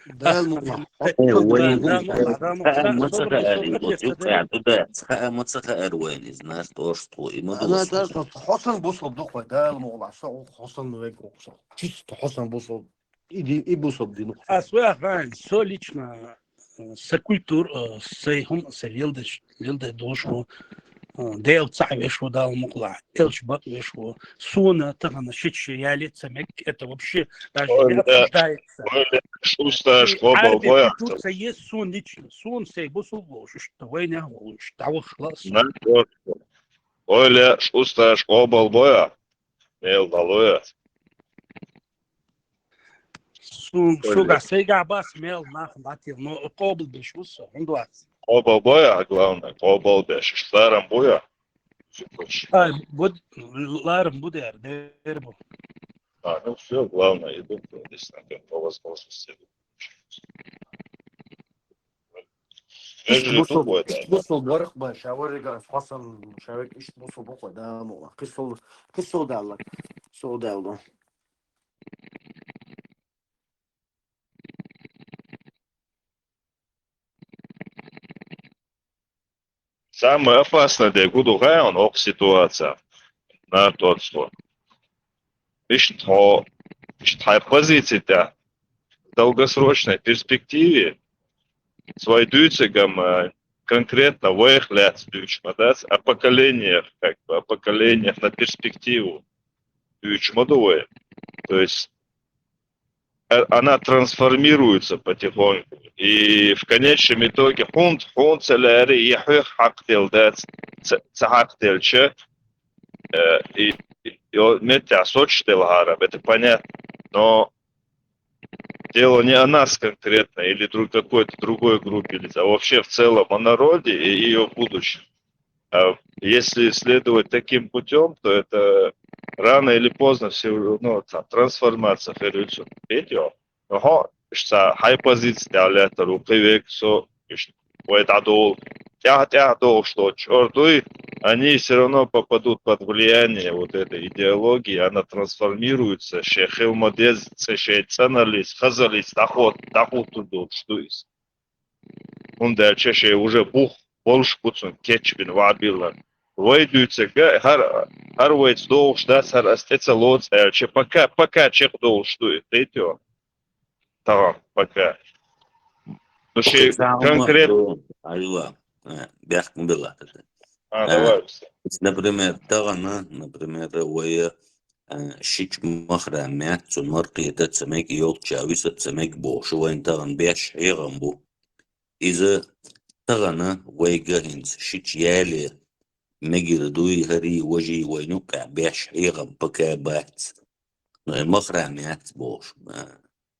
ده المقلع ده مقلع ده مقلع ما صبر تخاري بصبر وتوقع يتدري ده ما تخاروين إذ ناس توشتو إما انا دوشتو حسن بوصل دخل ده المقلع سو حسن ويك وصل чисто حسن بوصل и бусов дину. А своя грань, все лично, с культур, с هم с лилдеш душу, дел цавешу дал мукла, элч баквешу, суна, тагана шитши, я лица мек, это вообще даже не обсуждается. Шустая И школа арабия боя. культура есть сун лично, сун сей бусу ложу, что война ложу, того хлас. Öyle şustaya şkobal boya. Mel dalıyor. Сун шуга сейга бас мел нах латил, но кобл бешуса, он дуац. Кобал боя, главное. Кобал беш. Старым боя. Ай, вот ларм будер, дербо. Ну все, главное, идут действительно по возможности. İşte Ежели тут будет, bu barık ba şavariga Hasan şavik işte bu da mı kısol derler. Sol derler. самое опасное для Гудугая, он ок ситуация. На тот что. Ишь позиции в долгосрочной перспективе свой дюйцегам конкретно выехлять дючма, да, о поколениях, как бы, о поколениях на перспективу дючма дует. То есть она трансформируется потихоньку. И в конечном итоге хун целяри яхух хактел, да, цахактел че, и метя сочтел гараб, это понятно. Но дело не о нас конкретно или какой-то другой группе лиц, а вообще в целом о народе и ее будущем. А если следовать таким путем, то это рано или поздно все, трансформация эволюция идет. Ага, что хайпозиция для этого привык, что это тя что черту, они все равно попадут под влияние вот этой идеологии, она трансформируется, шехил модез, шейцаналис, хазалис, доход тудут, что есть. Он дальше уже бух, больше пуцун, кетчбин, вабилан. Войдутся, хар войдс долж, да, сар остается лоц, пока чех долж, что это, там, пока. Ну, конкретно. أيوة بيحكم بالله Давай. например تغنى ويا شيك مخرا مات سنرقي تتسميك يوك شاويس تتسميك بو شو وين تغن بيش حيغن بو إذا تغنى ويجهنز شيك يالي مجر دوي هري وجي وينوكع بيش حيغن بكا بات مخرا مات بوش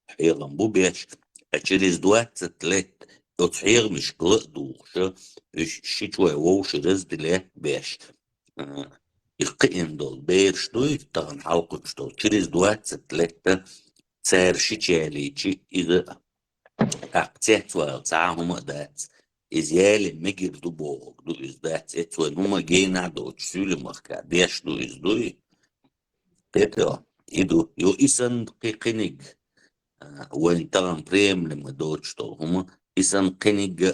حيغن بو بيش أشريز دوات تلت يتحيغ مش قلقدو شيك ويوش رز دلات بيش يقين دول بيرش دوي تغن حلقش دول через 23 царь шичаличи إذا أقتات وعهم دات إزيال مجر دبوغ دو إزدات إتوان هما جينا دو تشولي مخكا بيش دو إزدوي تيتو إدو يو إسان قيقينيج وين تغن بريم لما دوتش دول هما إسان قينيج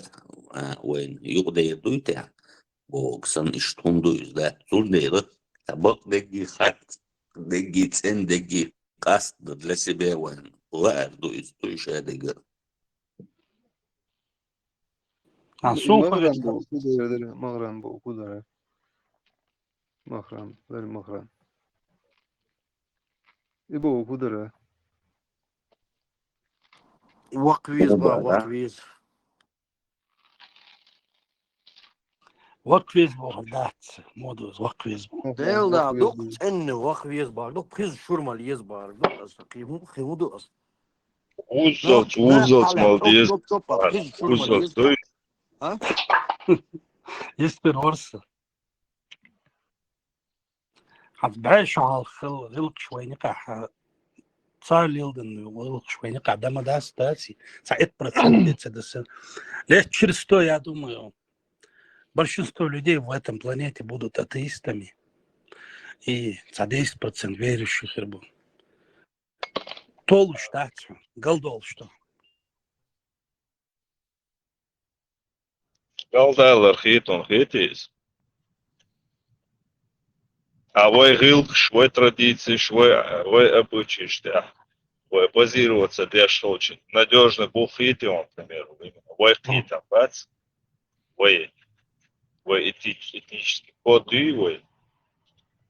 وين يقضي يدوي تاع بوكسن اشتون دو إزدات طول ديرة تبق دقي خط دقي تسن دقي قصد لسبا وين غير دو إزدوي شادقر مغرم بو كودر مغرم بو كودر مغرم غير مغرم يبو كودر وقويز با وقويز وقفز بوغدات مودوز وقفز بو ديل دا دوق ان وخ يزبار دوق خيز شورمال يزبار دوق اس قيمو دو اس Uzoc, ما uzoc طالع mal توب diz. توب توب خيز شورمال Uzoc, يزبار dois. ها يستر ورسة حتبعيش على الخل غلق شوي نقع صار ليلدن غلق شوي نقع دم داس داسي ساعت процент это лишь через 100, я думаю, большинство людей в этом планете будут атеистами, и 10% верующих рыбу. Толу штат, голдол что. Galdalar hit un hitīs. А vai гилк, швой традиции, швой обычаи, что vai базироваться для очень надежный был хит, он, например, vai хитом, бац, vai этнический код, vai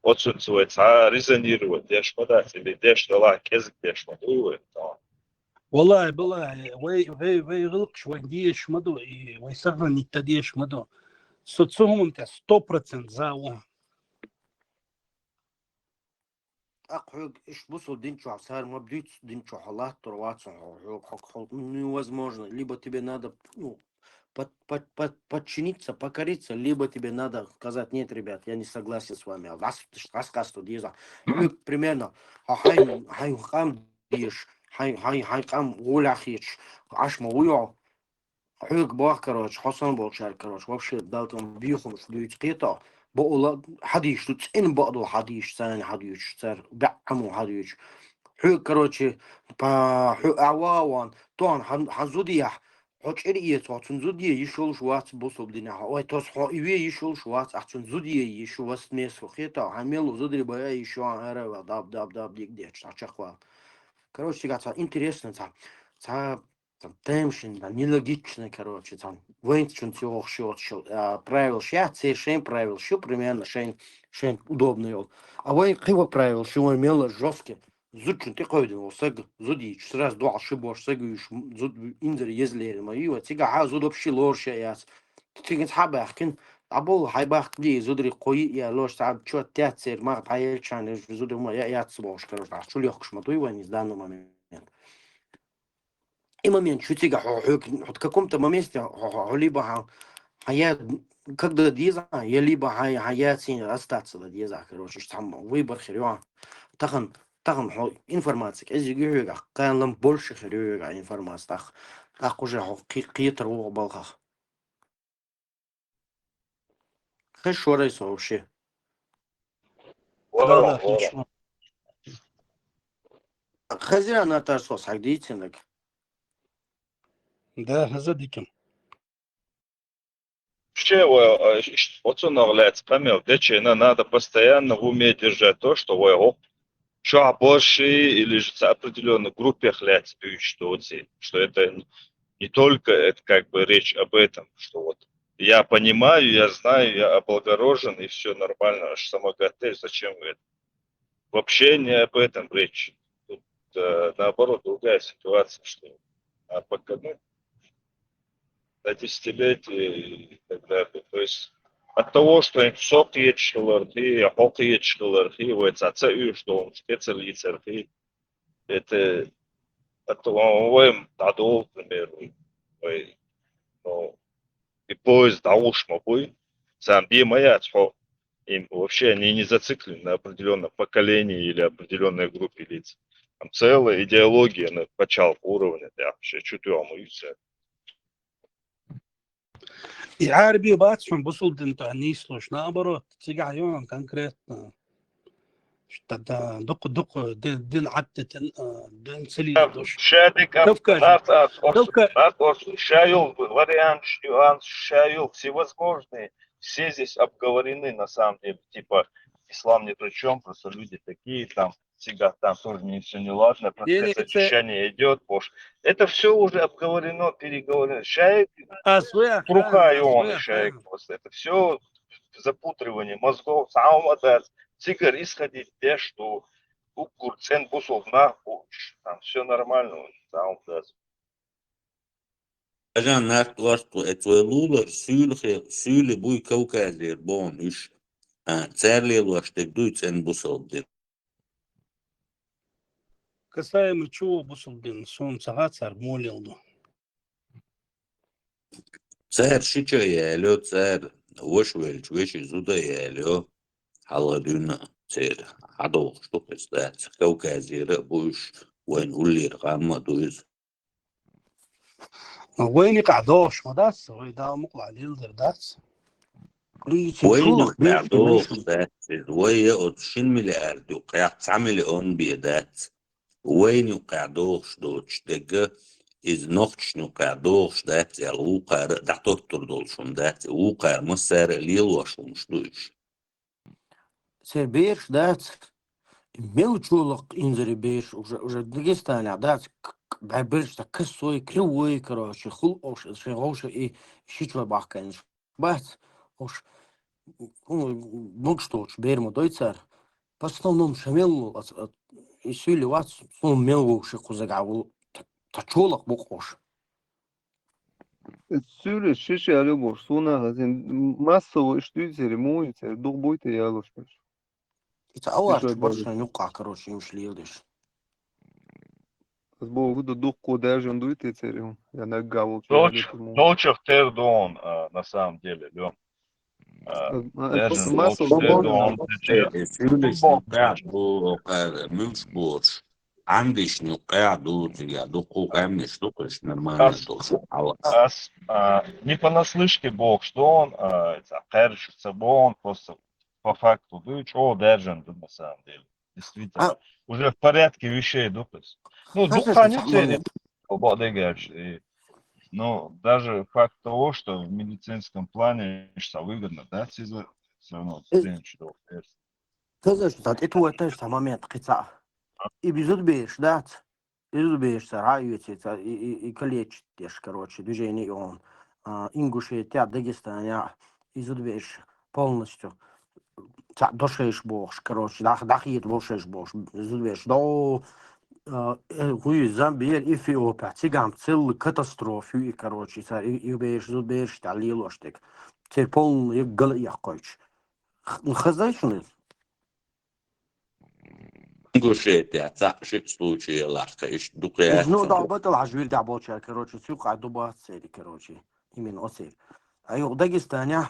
отсутствует, резонировать, для подать, или для что лак, язык, для что والله بالله وي غلق شوي ديش مدو وي سرنا نتديش مدو صوتهم انت 100% زاو اقعد ايش بصوا دинчу عصار ما بديت دинчу халат турваться невозможно либо тебе надо ну подчиниться, покориться, либо тебе надо сказать, нет, ребят, я не согласен с вами. Рассказ тут есть. Примерно. Хай хам диш, хай хам гуляхич, аш мауя. Хюк бах, короче, Хасан Болшар, короче, вообще дал там бьюхом, что люди قيطة. بقول حديش تسأل بقدو حديش ثاني حديش صار بعمو حديش حو короче حو أعوان طون حنزوديح حوش إليه تعطون زوديه يشول شوات بوسو بدينا أو تصحى إيوه يشول شوات أحسن زوديه يشوا بس ناس خيطة عملوا زودري بيا يشوا عرا داب ديك ديش تشخوا короче гата интересно та темшин да нелогично короче там венчун тёх счёт правил щас шейн правил что примерно шейн удобный а вы криво правил что имело жёсткий зучин ты койден олсаг зуди раз два ошибош сагуш зуд индер езлер мои тига зуд вообще лорша яс тига хабахкин абол хайбах ли зудри кои я лош саб чё тяцер ма паелчан зуд ма я цбош короче что лёгко шматуй вани в данный момент и момент чутига в каком-то моменте либо я когда диза я либо я остаться до диза короче там выбор херён тахан информация из юга каналом больше херёга информация так уже какие-то у балках хорошо рейс вообще да отлично хозяин отошел сагдитинок да задиким вообще, вот он является, помимо, надо постоянно в уме держать то, что что больше или же в определенной группе что это не только это как бы речь об этом, что вот я понимаю, я знаю, я облагорожен и все нормально, аж самогатель, зачем вы это? Вообще не об этом речь. Тут наоборот другая ситуация, что пока до десятилетия и так далее. То есть от того, что им сок ечкалархи, хок ечкалархи, что он специализирует, это от того, им дадул, например, и поезд дауш мобой, сам моя, им вообще они не зациклены на определенном поколении или определенной группе лиц. Там целая идеология на початку уровня, да, вообще чутьем и все. И عربي باتشون بوصل دنتو عنيسلوش نابرو تيجا يوم конкретно что да док дин عدت дин سلي دوش شادك шаил вариант, шаил всевозможные, все здесь обговорены на самом деле, типа ислам ни при чем, просто люди такие, там всегда там тоже ничего не ладно, процесс очищения идет, это все уже обговорено, переговорено, шаик, трухай он, шаик, просто это все запутривание мозгов, цигар исходить те, что курцен бусов нахуй, там все нормально, сам даст. عشان ناس واسطو اتولولا سيل بوي كوكازير بون إيش تسالي واشتك دوي تسن بوصل Касаемо чего бусулдин сон сагат сар молилду. تسار شيشا يالو تسار وشويل ويش زودا يالو حالا دونا تسار عدو شتوكس دات كوكازير بوش وين هولي رقام دويز وين قعدوش وداس ويدا مقلع ليلدر داس. وين قعدو دات ويا اوتشين مليار دو قياق 9 مليون بيدات وين قعدوش دوتش دقة إذ نوخش نقعدوش دات يا الوقار دعتوتر دولشون دات وقار مسار ليلوشون شدوش Ser beijo dats, meu чулок инзари бейш, уже Дагестане, дats, бейш, так косой, кривой, короче, хул, ош, шероша и щичва бахканш. Бац, ош, ну что, уж берем дойцар, в основном шамел, и сюли вац, сон мелу шихузагаву, та чулок бухош. Сюле шиши алюбош, суна газин массово иштуйцери, муйцери, дух бойте ялош. Это ауарч больше нюка, короче, им шли лишь. Сбоку выйду дух кодажен дуйте цери, я на гаву. Долчев тердон, на самом деле, Лём. Массово тердон. سيولش نقاع دو وقار مش بورش عندش نقاع دو تيجا دوكو قامنش دوكش нормально دوش Не понаслышке Бог, что он кэршится, он просто по факту, да, чего держан, на самом деле. Действительно. Уже в порядке вещей, дукас. Ну, духа не ценит, но даже факт того, что в медицинском плане что выгодно, да, все равно ценит, что Ты что, это же момент, кица. И безуд бейш, да? Безуд бейш, сараюете, и калечишь, короче, движение он. Ингушетия, Дагестане, изуд бейш полностью. Дошеешь бошь, короче, дахит бошеешь бошь, изуд бейш, до хуй Замбия, Эфиопия, цигам, целый катастрофы, короче, и бейш, изуд бейш, талилоштик. Теперь полный гал якойч. Хазайшный. Ингушетия, цакшик случай лахка, иш дукая. Ну да, батл ажвир да боча, короче, сюка дуба цели, короче, именно оцель. А в Дагестане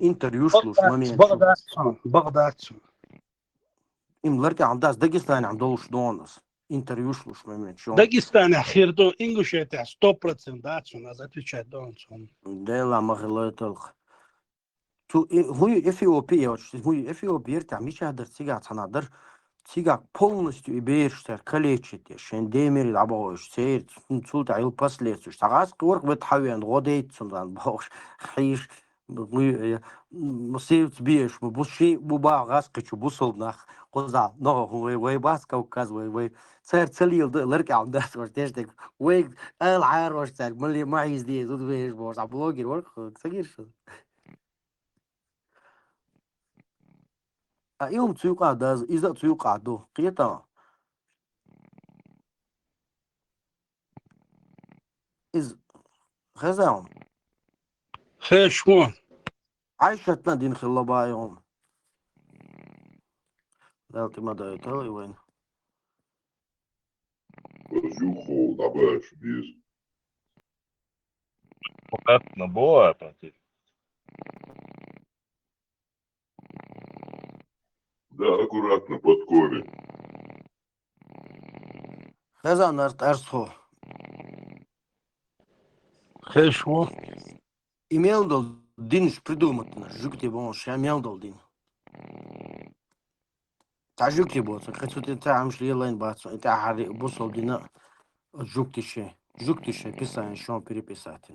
интервью шлуш момент. Багдад. Им ларки андас Дагестане андолш донас. Интервью шлуш момент. Дагестан ахирдо Ингушетия 100% датсу, нас отвечает донсон. Дела махлойтолх. Ту хуй Эфиопия, хуй Эфиопия, там еще одна цига цанадр. Цига полностью и бейштер, калечите, шендемери дабош, сейр, цут айл последствий. Сагас курк бетхавен, годейт сундан бош, хиш, мусив бейш, буши буба гас кичу бусулнах, коза, но вей бас кавказ, вей цер целил лерки амдас, вартештек, вей эл айр вартек, мали маиз ди, тут бейш бош, а блогер ворк, сагирш. يوم تسوق داز إذا تسوق عدو قيتا إز خزاهم خير شلون عايشتنا دين خلابا يوم دالتي ما دايتها وين Разюхал, добавишь без. Аккуратно было, Да, аккуратно, под корень. خزان أرت أرسخو خير شلون إيميل دول دينش придумать жуктي бонш إيميل دول دين تعجبتي بوت خدت أنت عمش لين باتس أنت حري بوصل دينا жуктي شيء писание شلون переписать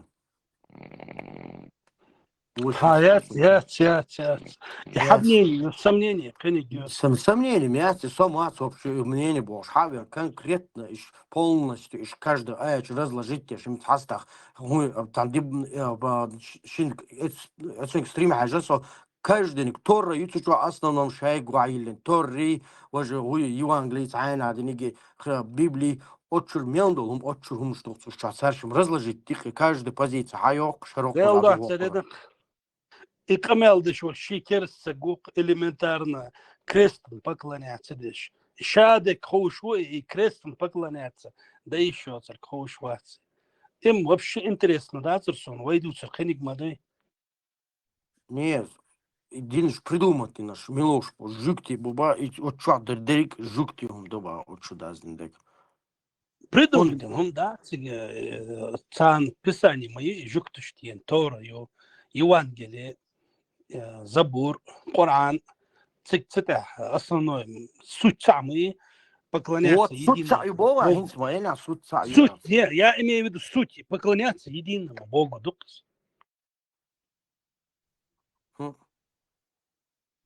يات يحبني сомнения كان сомнениями, я сама общее мнение был, шавер конкретно, полностью, каждый аяч разложить, что в хастах, там шин, это экстрим хажасо, каждый Тора ютучу основном шай гуайлен, Торри, уже Евангелие цайна, деньги Библии, отчур мелдол, отчур что саршим разложить тихо каждую позицию. Хайок, широкую Дело заживок. царина. И камелдыш вот шикерса гук элементарно крестом поклоняться дыш. Шадек хоушвой и крестом поклоняться. Да еще царь хоушвац. Им вообще интересно, да, царсон, войдут царь хеник мады. Нет, Денис придумать наш Милош, жукти буба и от что дерик жукти он доба от что даздек. Придумать он да, цан писание мои жуктуштиен Тора, Евангелие, Забур, Коран, цитата основной суть самые поклоняться единому Богу. Суть, я имею в виду суть, поклоняться единому Богу.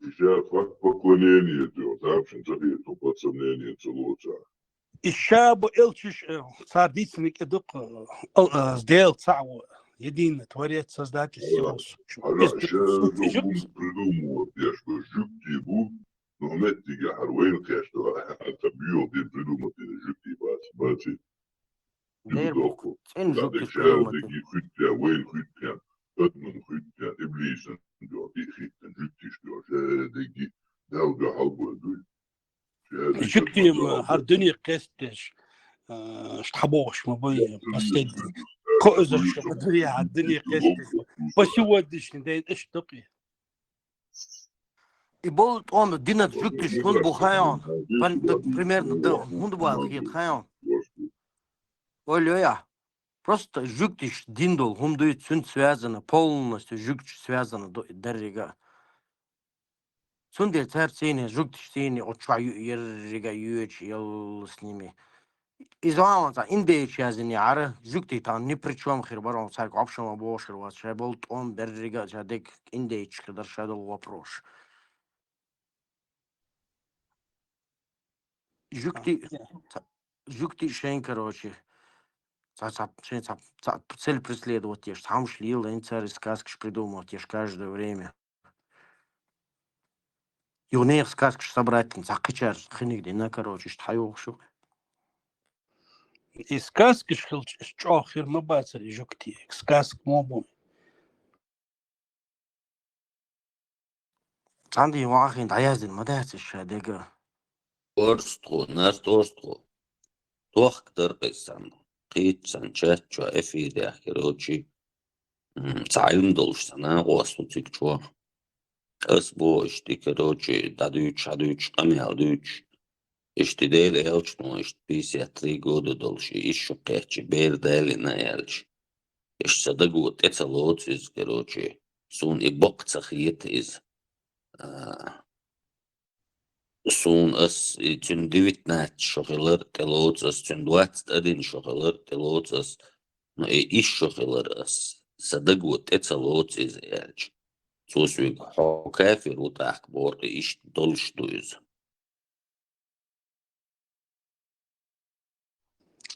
Сейчас факт поклонения идет, а в принципе, то подсомнение целуется. Еще бы Элчиш цардицник идут сделал цау единый творец, создатель всего. Сейчас придумывают, я что жюкти бу, но нет тига харвейн кэшту, это бьет и придумать жюкти бачи. Юдоку. Надо сейчас таки хытя, вейн хытя, ötmen хытя, иблисен, и хытя, жюкти что, таки долго халбу. Жюктим хардуни кэстеш, штабош, мы бы последний. Козыш, хардуни кэстеш. По сегодняшний день, что ты? И болт он динат жуктиш он бухаyon. Примерно да, он бухал хит хаyon. Оля, просто жуктиш диндол, он дует сюн связано, полностью жуктиш связано до деррига. Сунде царь сене, жуктиш сене, отчаю еррига юэч, ел с ними. Изоамата, индеич языни ара, жукти там ни при чем хирбарон, царь общего бошерва, чай болт он деррига, чадек индеич, когда шадал вопрос. Жукти шейн, короче, цель преследовать те, сам шли, лень царь сказки придумал, те каждое время. И у них сказки собрать, закачар, хинигде, на короче, что шо. И сказки что фирма бацари жукти, сказк мобу. Санди вахин даяздин, мадается шадега. Орсту, настосту. Тохтер писан. Қитсан чачо эфире, короче. Цайым должна, осутик чо. Asbo işte короче, дадуч, камелдуч. İşte değil elçno, işte 53 года дольше, еще кэчи, бер дали на элч. İşte da gut, это лоцис, короче, сун и бокцах из. Сун ас, тюн 19 шохилар, телоцас, тюн 21 шохилар, телоцас, но и шохилар ас. Сада gut, это лоцис элч. Сусвик хокафир утах борды иш долштуюз.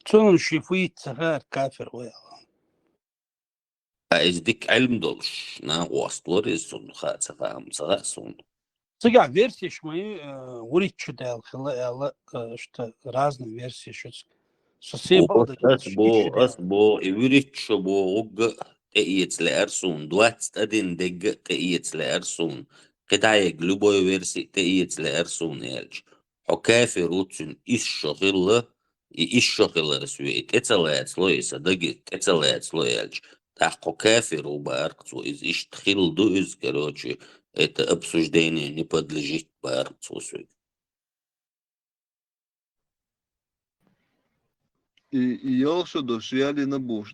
Цон шифуит цахар кафир уяла. А издик علم долш, на уастлор из сон хаца фам сасон. Сега версии мои уричу дал хила, что разные версии что совсем Асбо ивричо бо уг تأيت لأرسون 21 دقيقة تأيت لأرسون قطعي любой версии تأيت لأرسون يالج حكافي روتسون إيش شغلة إيش شغلة سويت إتلاعت لو يصدق إتلاعت لو يالج تح حكافي روبا أرقصو إيش تخيل دو إز كروتشي это обсуждение не подлежит по арцусу. И я что дошли на буш.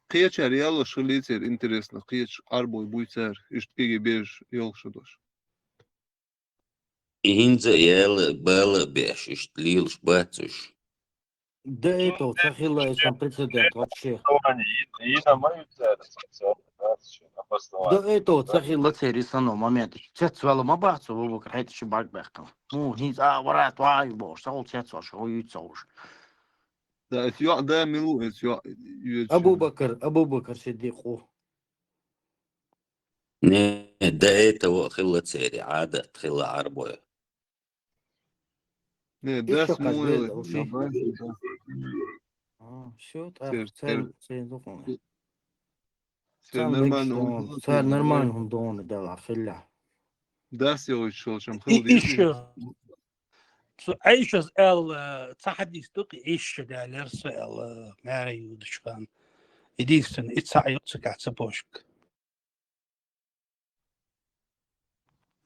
Кыяч реало шулицер интересно, кыяч арбой буйцер, иштиги беж ёлшудош. Инза яла бала беш, иштлил шбацуш. Да это цахила сам прецедент вообще. Да это цахила церисано момент. Цецвала мабацу в Украине чебакбехтал. Ну, низа варат вай бош, сал цецваш, уйцош. Да, это да милу, это Абу Бакр Сиддиқу. Не, до этого хила цери, ада хила арбоя. Не, да смуя. Все, Теперь, Цар нормально. цар нормально он дома дала филля. Да, все еще, чем И хил еще عيش ال تحدي استقي عيش ده الارسال ما يودش كان يديسن اتسع يتسع بوشك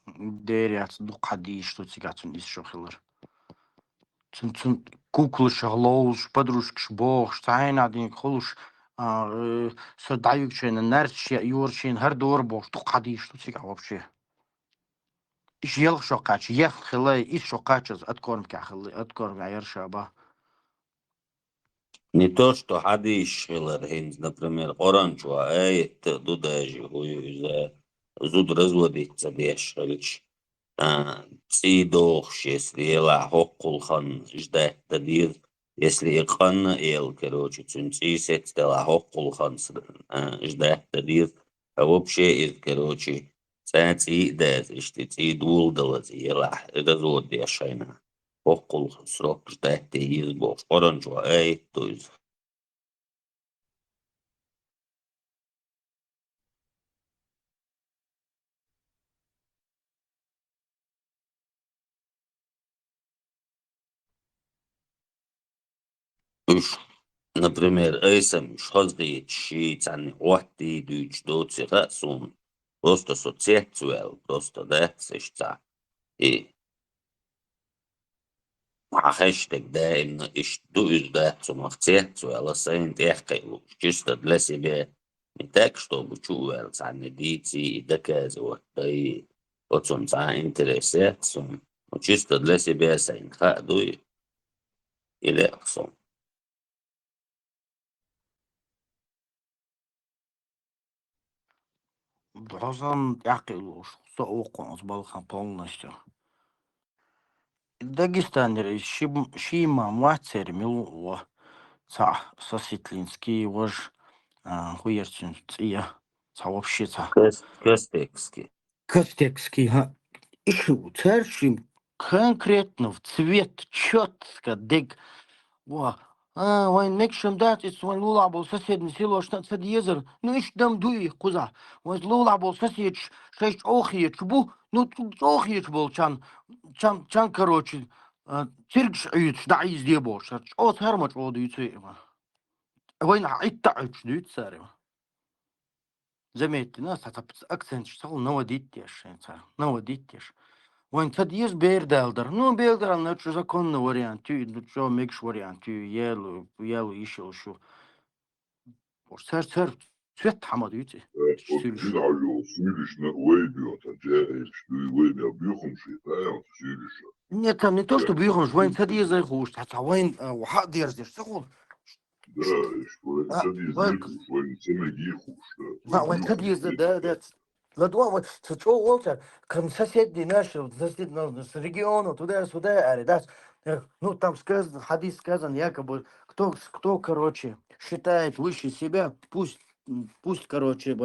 Deriac duqadī что цигацун из шохилар. Цун куклыш глоус подружкш бог штайн один холуш со даюкчен нерч юрчин хар дор бог дуqadī что цига вообще. Иш ел шокач ел хилай из шокачаз откорм кахил откорм яр шаба. Не то, что хадиш хилар хинз, например, оранжуа, это дудажи, хуй, зуд разводиться дешевле. Цидох, если ела хоккулхан ждать дадир, если иканна ел, короче, цунцисет стала хоккулхан ждать дадир, а вообще из, короче, цаци дает, что цидул далази ела, развод дешайна. Хоккулхан срок ждать дадир, бог, оранжуа, то есть. Например, эйсам шхозги читан уатти дюч доцера сум просто соцсетуэл просто да сешта и хэштег да именно иш дуюз да сумахцетуэл сайн техкайлу чисто для себя не так чтобы чувствовал сам медици и доказывать да и вот он за интерес сум чисто для себя сайн хадуй или сум. Должен яқилуш сооконс балхан полностью. Дагестанер шима мацер милуа ца соситлинский вож хуерчин ция ца вообще ца. Костекский ха. Ишу цершим конкретно в цвет четко дег. Во. Вайн мекшем датец, вайн лулабол соседний село штат езер, ну ищ дам дуй куза. Вайн лулабол сосед шесть охиеч бу, ну охиеч был чан короче, циркш аюч да из дебош. О цармач воду юцеева. Вайн иттач дюцарева. Заметьте, нас акцент стал наводитеш, наводитеш. Вайн цадьез бердалдер, ну бердал на что законный вариант, ну что микс вариант, елу еще что. Цер цвет хамад юти. Нет, там не то, что бьёхнешь, вайн цадьез захуш, а вайн вахад дерзишь, сахуд. Вайн цадьез, да. Ладно, вот что Уолтер, к соседи наши, с региона, туда-сюда, да, ну там сказано, хадис сказан, якобы, кто, короче, считает выше себя, пусть, короче,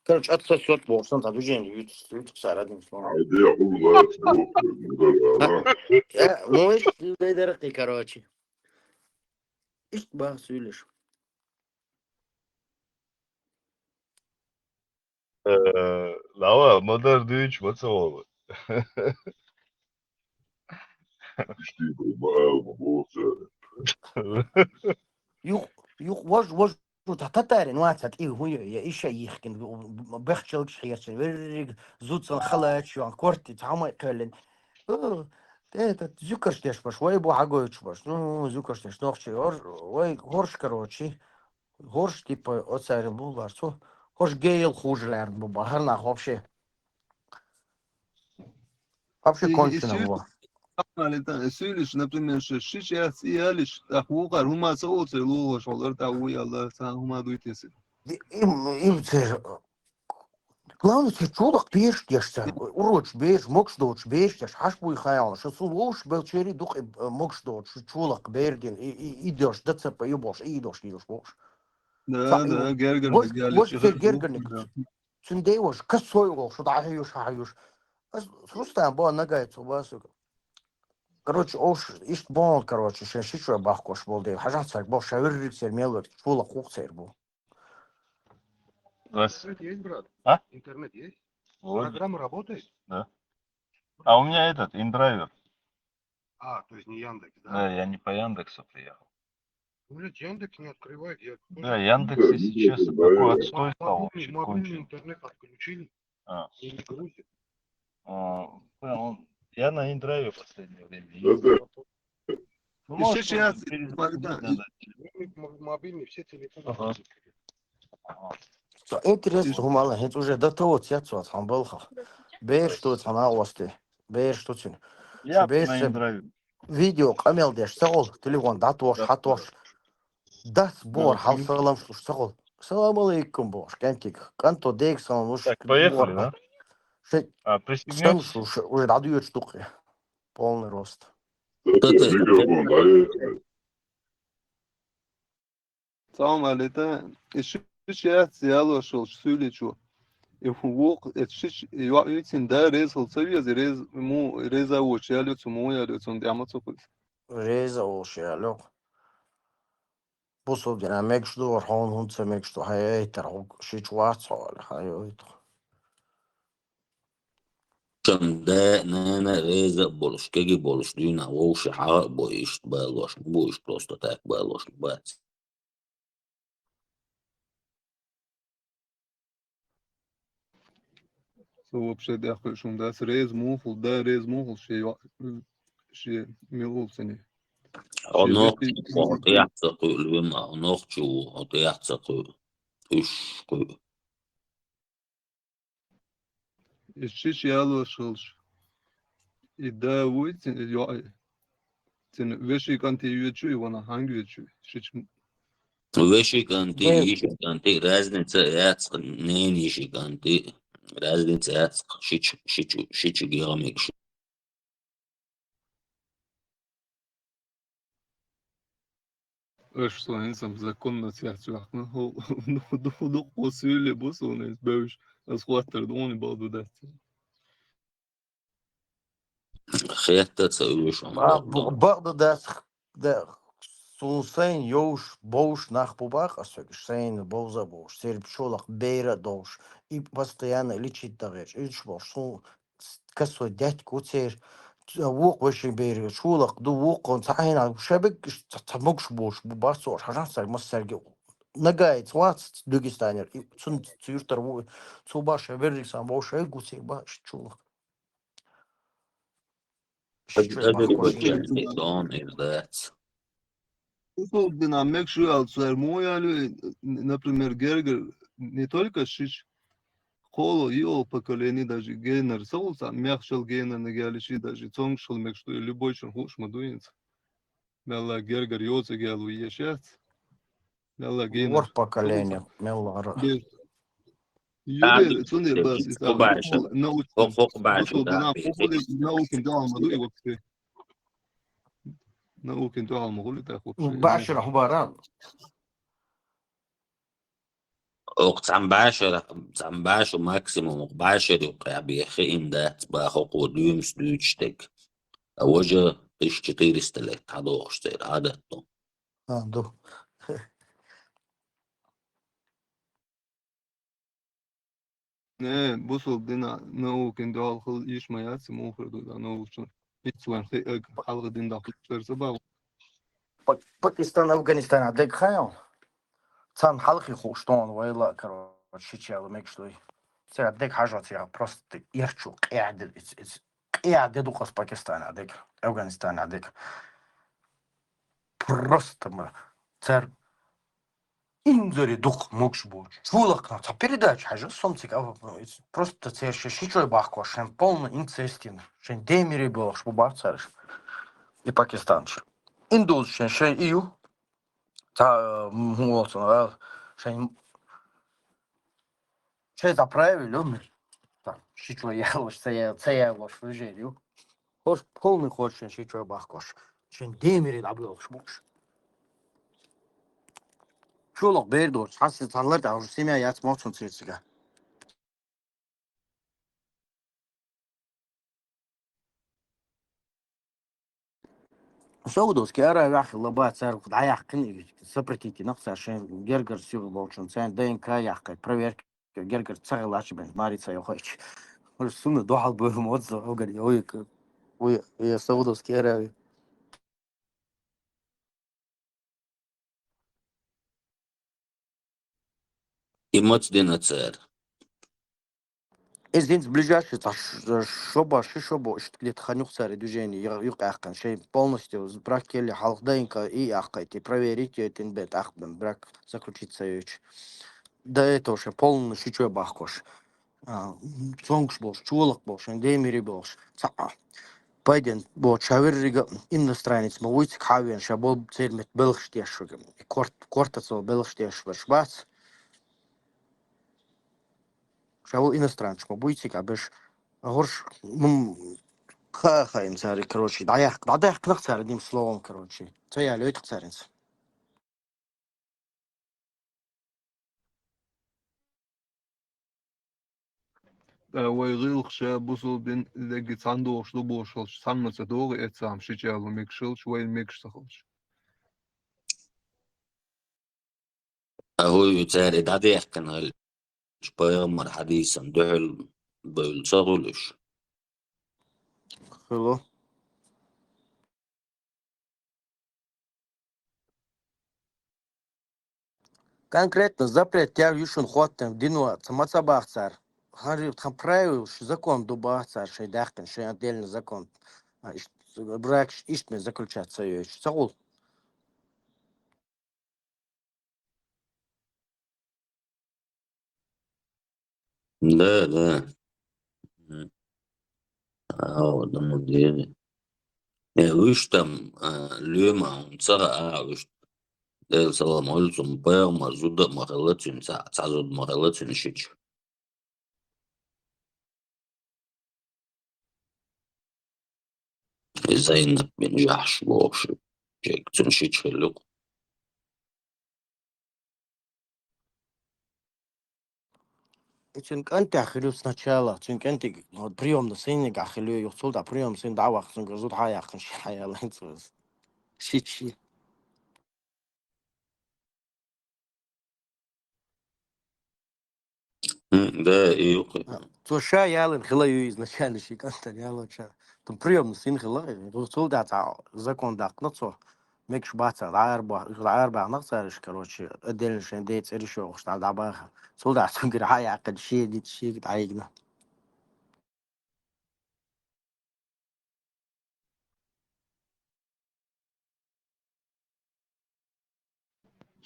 отсосет Бог, сам там движение, одним словом. Ну, и короче. И бах, сюлишь. Lava, modern düğüç masa oldu. İşte bu Юх, вож, татарин, вацат, и хуя, я еще ихкин, бехчелк шхерчен, верик, зуцан халач, корти, тамай кэлен. Это зюкаштеш баш, вай бу агоич баш, ну, зюкаштеш, нохчи, вай горш, короче, горш, типа, оцарин был, варцо, горш гейл хужлер, буба, харнах, вообще кончено было. Söylüş, например, что сейчас и алиш, так вугар, хума соуцы, лугош, олар та уяла, сам хума дуйтеси. Им главное, ты чудок бешешься, уроч беш, мокшдоч бешешь, хаш буй хаял, что сулуш был чери дух мокшдоч, чулак берген, и идешь, да цепа ебош, и идешь, бош. Да, гергер, вот гергерник, цундеош, косой лош, да хаюш. Срустан была нагайца, басука. Короче, ош ишт бол, короче, шишо бахкош бол де. Хажатсак бол шаверрицер мелот, чула хухцер был. Интернет есть, брат? А? Интернет есть? Вроде. Программа работает? Да. А у меня этот, индрайвер. А, то есть не Яндекс, да? Да, я не по Яндексу приехал. Блять, Яндекс не открывает. Я Да, Яндекс, если честно, такой отстой стал вообще мобильный конченый. интернет отключили. А. И не грузит. Я на индрайве в последнее время Да, ездил. Ну, И может, сейчас перезагрузить надо. мобильный, все телефоны. Ага. Интересно, гумала, это уже до того цвета, там был. Бер что это на осте. Бер что это. Я Бер на индрайве. видео камел деш, сагол, телефон, датош, хатош. Дас бор, Да, халсалам, слуш, сагол. Салам алейкум, бош, кантик. Канто дек, салам, уж. Так, поехали, да? Сам, Пристегнетесь? слушай, уже радует штуки. Полный рост. Микрофон, да, Tamam Aleta. Сейчас я лошел, суличу. И вук, это için de rez olsa rez mu reza uç ya lütfen mu ya lütfen diye ama çok. Реза уж, алло. Бусол дина мекшду, орхон хунца мекшду, хай эйтер, шичуац, хай эйтер. ده نانا رزق بولش كجي بولش دينا ووش حق بويش بالوش بويش просто так بالوش بس Вообще да хорошо, да рез мухл, да рез мухл, şey milul seni. онох отяцaq үлвима онохчу отяцaq үш Şiş ya lошылш. И да выйти я sen veşi kanti yürüyüşü ona hangi yürüyüşü? Şiş вешиканти ишиканти разница яцq нен ишиканти разница яцq шич геомекш Что инсам законно связывает. Ну, посыле бусуны бэвш. Асхуаттар дони балду да. خيتت үш Багда да сулсайн йош бош нах бубах, асвегш сайн боза бош, серб шолах бейра дош, и постоянно лечить дагеш, и шбош, сул касо дядь куцер, вук веши бейра, шулах ду вук, он цайна, шебек тамокш бош, бубасор, хажансар массерги, нагайц, вац, дугистанер, и цун цюртар ву, цубаш, вердиксан бош, гуцер баш, чулах. دون إردات Динамик шуялцер моя, например, Гергер не только шиш холо его поколение даже генер солса мягшел генер на галиши даже цонгшел мекшту любой чон хуш мадуинц. Мелла Гергер йоце галу ешет. Мелла генер. Вор поколение, меллара. Юде цунде бас из Хубаша. научен. Хубаша, да. Наукен дома дуй вообще. Наукен дома гулита вообще. Башир хубаран. Цамбашо максимум башир юқя бихи индат бахоқу дюймс дючтек. Awajah 1400 lek hadooq steer adatto. Do. Не, бусул дина наукен доалхыл ишмаяцы мухрду да научен. Итсуан халгы динда хутверсе бау. Пакистан, Афганистан, адек хайл. Цан халхи хуштон, вайла, короче, чел, мекштой. Це адек хажат, я просто ирчу, қиады духас Пакистан, адек, Афганистан, адек. Просто мы, цар, инзори дух мокш был. Чулак, на передача, хажат, сомцик, просто це шичой бахко, шен полный инцестин, шен демири был, шбуба цариш. И Пакистан. Индус, шен ию. Та молодцом, ще заправили, там, шичо ялош, це ялош, вижелю. Хош, полный хочешь, шичо бахкош. Шен демири дабылош буш. Чулок бердош, хаси танлар да уже семья ятмоцун цирцига. سودوس كأرا يا أخي الله بات صار قد عيقني سبرتيتي نقص عشان جرجر سيغ بوشن سان دين كايق проверка جرجر تسغل عشان ماريتsa يخش والسنة دوحة بموضوع وقال يويك ويا سودوس كأرا Emoционально царь. Здесь ближайший шоба, шишоба, что где-то ханюк царь движение, юг ахкан, шей полностью брак или халденка и ахкайте, проверить это бет ахбен, брак заключится юч. До этого уже полностью чё бахкош. Сонгш болш, чулок болш, эндемири болш. Пойден, бо чаверрига иностранец, мы выйти хавен, шабол цельмет белхштеш, кортацо белхштеш, швац. Шабол иностранец, мы выйти, кабеш горш, خاين صار كروشي ضايق نختار ديم سلوم كروشي تيا لو تختارنس ويغيلخ بوصل بين لقي صندوق شلو بوشلش صنمة دوري اتسام شجالو ميكشلش وين ميكشتخلش هو царь дадехкан шпаямар حديثا دحل بالصغلش. خلو конкретно запрет я юшун хотем динуа самацабах царь Харри там правил закон дуба царь шейдахкан шей отдельный закон брак ишме заключаться ёч сагул Да. Вот мудреный. Уж там лема он цара уж дел салам ольцум пэр мазуда махалатин цазуд махалатин шич. Зайнап бен жахш боши. Чек цун шич хелук. انت اخلو сначала انت прием на сыне ахлю юсул да прием сын давах сын грозут хаякын хаялынсыз шичи Да, и слушай ялын хилаю изначально шиканта ялоча там прием на сын хилай юсул да закон да кнцо мекш баца арба нахсарыш короче отдельно шендец решил что да баха солдат сын гра хаякын ши айгна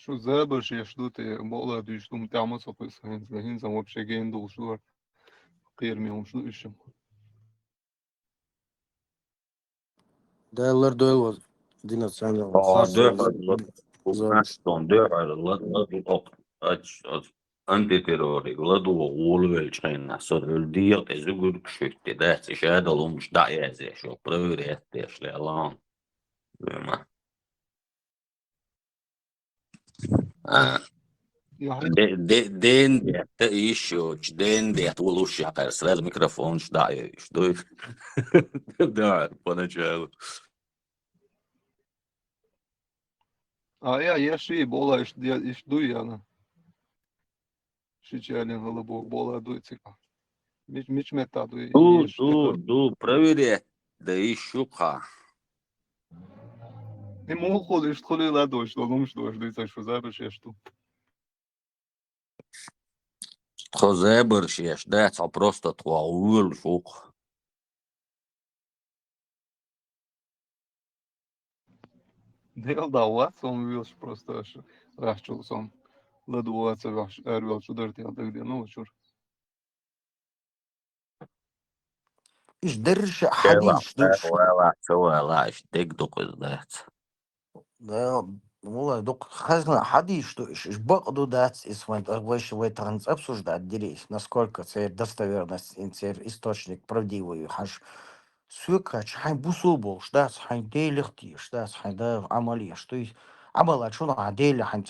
شو زابش يشدوتي مولا ديشتم تعمل صفيس هين زم вообще гендул шуар قيرميهم شو إيشم دايلر دويل دينا سانيا antiterrori gladu ulvelčaina soruldiot ezugurkšykti dätsi šēdalums dājēzies, jo prøvrietties lielaan. Den det еще, den det лучше сразу микрофон ждаю, что да, поначалу. Я еши бола ишду яна шичалин голубок бола дуйцика мич мета дуй Ду проверять, да еще ка. Не могу ходишь холи ладош, что ну что ждется, что забешь я что. Хозебершеш, да, это просто твой шок. Дел да вас он вилш просто рашчул сон ладуаться ваш эрвел чудер ты так где ну чур. إيش درش حديش درش لا اشتك دق ذات да والله دوك хазна حديش что إيش бакду дать из в транс обсуждать делись насколько это достоверность источник правдивый хаш сюкач хай бусул бол штат хай дейлихти штат хай да амалия что есть амала что на деле хай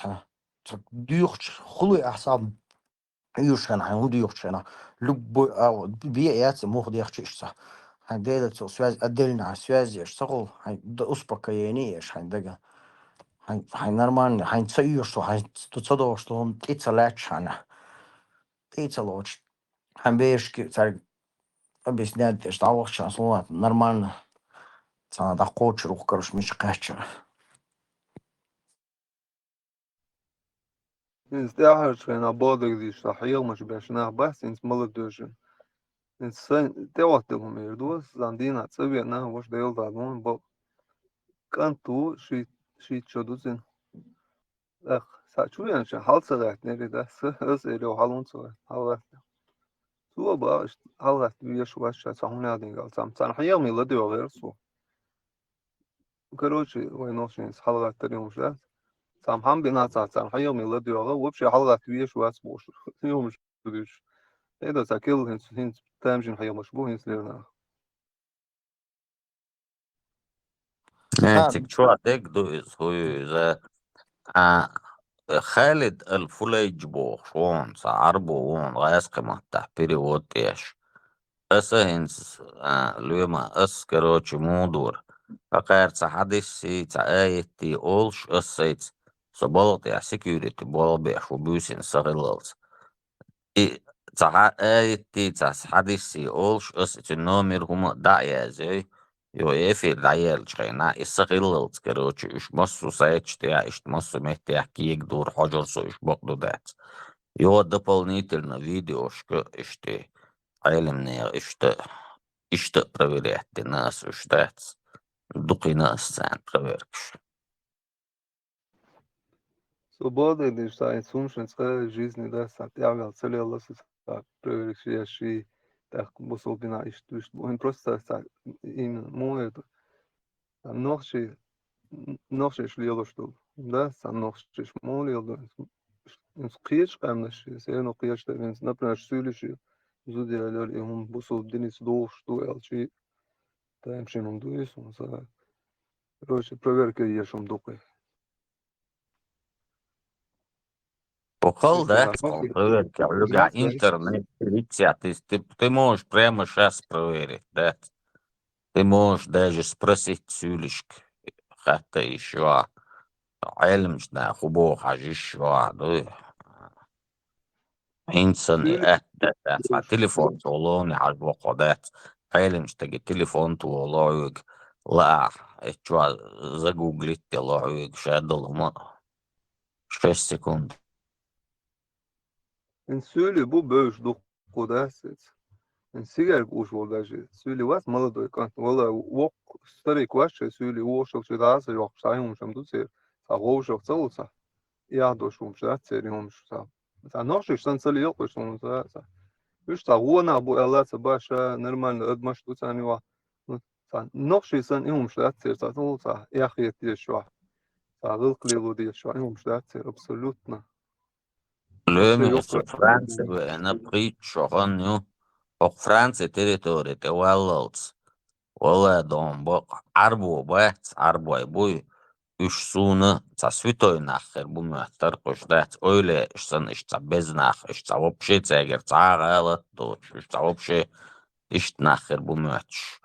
дюхч хулы ахсам юшхан хай дюхчана любой бие яц мог дяхчишься هنديلة سواز أدلنا على سواز يشتغل ده أسبقيني إيش هندقة هاي نورمال هاي تسير شو هاي تصدق شو هم تيتسلاتش أنا تيتسلاتش هم بيش كي تار أبيس ناد إيش تعوض شان صوت نورمال سنة دقوش روح كرش مش قاشة Ins teāharšana bodagdīs tā hilmaš bēšanā basins maladožin. Ins teotilum ir dos, zandīnā cavienā voš deildā nun, bo kan tu šī čoduzin. Sačujen šā halcerēt neri das, es ir jau haluncoēt, halēt. Tu ba, halēt viešu vašā cahunēdīgā, cam hilmi ladio versu. Короче, войношнис halēt arī mums dāt. Сам هم بناصر سام حيوم يلدي وغا وبشي حلقة كبيرة واس بوش يوم مش بديش هذا ساكل هنس تامجين حيوم مشبوه هنس ليرنا ناتك شو عدك دوز هو إذا خالد الفوليج بو شون سعربو وون غايس قمة تحبيري وطيش هنس لوما كروتش مودور فقير حدثي تعايتي أولش سيت صبالت يا سيكوريتي بالبيح وبوسين صغيرلت تعايتي حدثي أولش النومر هما داعية زي يوفي دايل شينا الصغيرلت كروتش إش مصو سايتش تيا إش مصو مهتيح كيك دور حجر سو إش بقدو دات дополнительно видеошко إشتي علمني إشت проверять нас ждать دقي ناس سان проверкш Свобода и дышта и сумшинская жизнь, да, сатьявил целел так проверяющий так бусолбина и что он просто так им моет нохши шлило что да сам нохши молил да скрич камнаш все но кияш да например сөйлеши зудиялер и он бусолбдини сдох что элчи там шином дуис он са короче проверка ешом докой Похол, да, проверка, любя интернет, ты можешь прямо сейчас проверить, да. Ты можешь даже спросить Сюлишк, хотя еще علمنا خبوه حاجة شو إنسان على تليفون طولوني على الوقودات علمش تجي تليفون طولوك لا شو زجوجلت طلعوك شادل ما 6 секунд En söyle bu böş dokudasız. En sigar kuş olacak. Söyle vas maladoy kan. Valla wok stari kwaş söyle wo şok çudasa yok sayım şam ser. Sa wo şok çalsa. Ya doşum şat serim şa. Sa noş şan sali yok şun sa. Üç ta wona bu elasa başa нормально admaş tutani va. Sa noş şan im şat ser sa olsa. Ya xiyet diye şu. Sa gılqlilu diye şu. Im şat ser абсолютно. Lömi Франция на притчу ханю ох Франция территория те валлалц вала дом бо арбу бац арбой буй üç sunu ca святой нахер bu mühter koşdat öyle işsen işte bez nach işte вообще цегер цагалат то işte вообще işte нахер bu mühç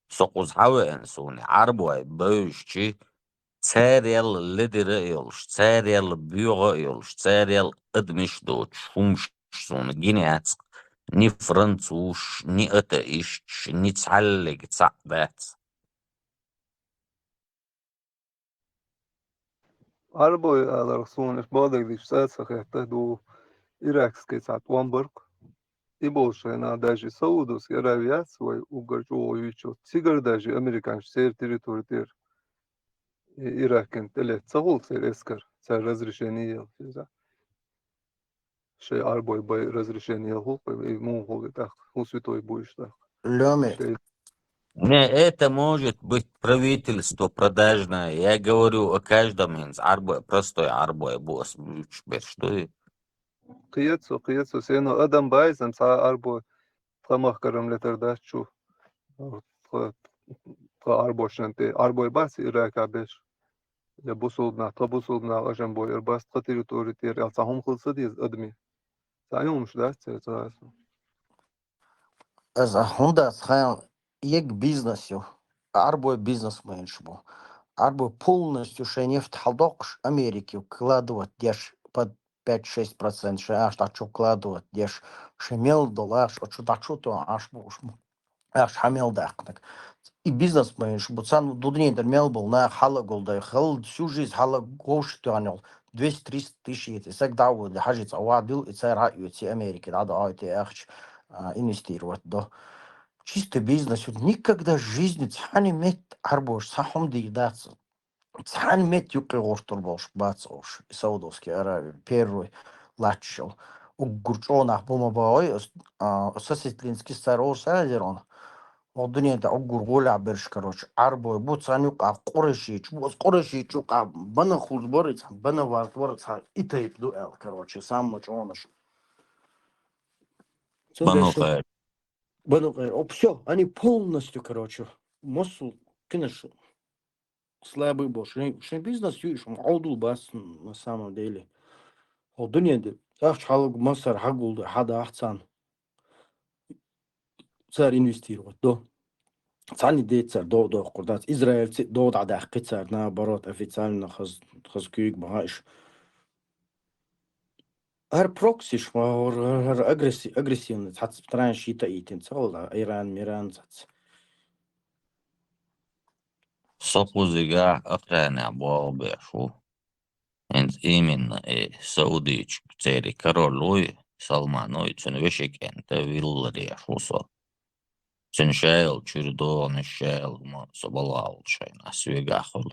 soquz haven suni arboy böyüşçi Царел лидера елш, царел бюро елш, царел адмиш доч, хумшсон, генец, ни француз, ни атеист, ни цаллик, цабет. Arboy alarak sonuç bağda gidiş saat do Irakske saat Wamburg. İbolşayna даже Саудовской Аравии свой угорчу цигар даже американский сер территория Иракин телет сахул сер эскер сер разрешение за шей арбой бай разрешение хул и му хул так у святой будешь так. Лёми. Не, это может быть правительство продажное. Я говорю о каждом из арбой, простой арбой босс. Что Kıyatso seno adam bayzam sa arbo tamah karam leterdaş şu arbo şante arbo bas Irak'a beş ya busulna ajan boy bas territory ter ya sahum khulsa diye admi sayılmış da إذا هوندا خيال Як бізнесів, арбой бізнесмен був. Арбой полностью ще нефть халдокш Америки вкладывать, деш под 5-6%, ще аж так вкладывать, деш ще мел доллар, що так то аж буш. Аж хамел дахнак. И бизнесмен, чтобы цан дудни дермел был на хала голда, хал всю жизнь хала гош тянул 200-300 тысяч, это всегда вот хажит авадил и царь юти Америки, надо айти ахч инвестировать, да. Чисто бизнес, вот никогда в жизни цани мет арбош, сахом дигдаться. Цани мет юкли гортурбош, бацош, Саудовский Аравии, первый лачшел. У Гурчонах бумабай, сосетлинский старор садерон. Однеда огургола берш, короче, арбой, бут санюка, корешич, бус корешичука, бана хузборец, бана вартворец, и тейп дуэл, короче, сам мочоныш. Бануха. Бануха, все, они полностью, короче, мосу, конечно, слабый бош. Что бизнес юиш, аудул бас на самом деле. Однеда, ах, чалуг масар хагулда, хада ахцан. Царь инвестировать, да. Цани дейцер до курдат израильцы до да қицар наоборот официально хаз күйік бағаш. Ар проксиш ар агрессивный цац тран шита итин цола Иран Миран цац. Сопузига Украина бобешу. Enz именно Saudич цери король Салманой цен вешекен те виллариашусо. Цен шайл чурдон шайл мо собалал шайна свегахол.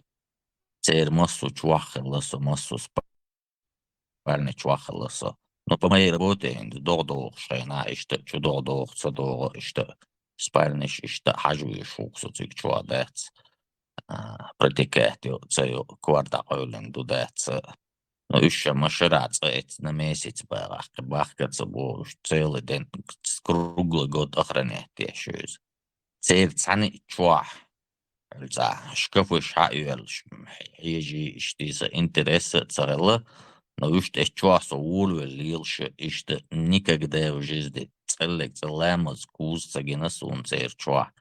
Цер массу чвахласо массу спальни чвахласо. Но по моей работе додо шайна иште чудодо цадо иште спальниш иште хажуи шуксо цик чуадец. Протекает цею квартален дудец. No еще машираться на месяц бахкаться бо целый день круглый год охранять еще. Цер цаны чуа. За шкафы шаюэлш ежи иштиса интереса царела, но уште чуа со улвелилш иште никогда в жизни целек целемас куз цагина сун цер чуа.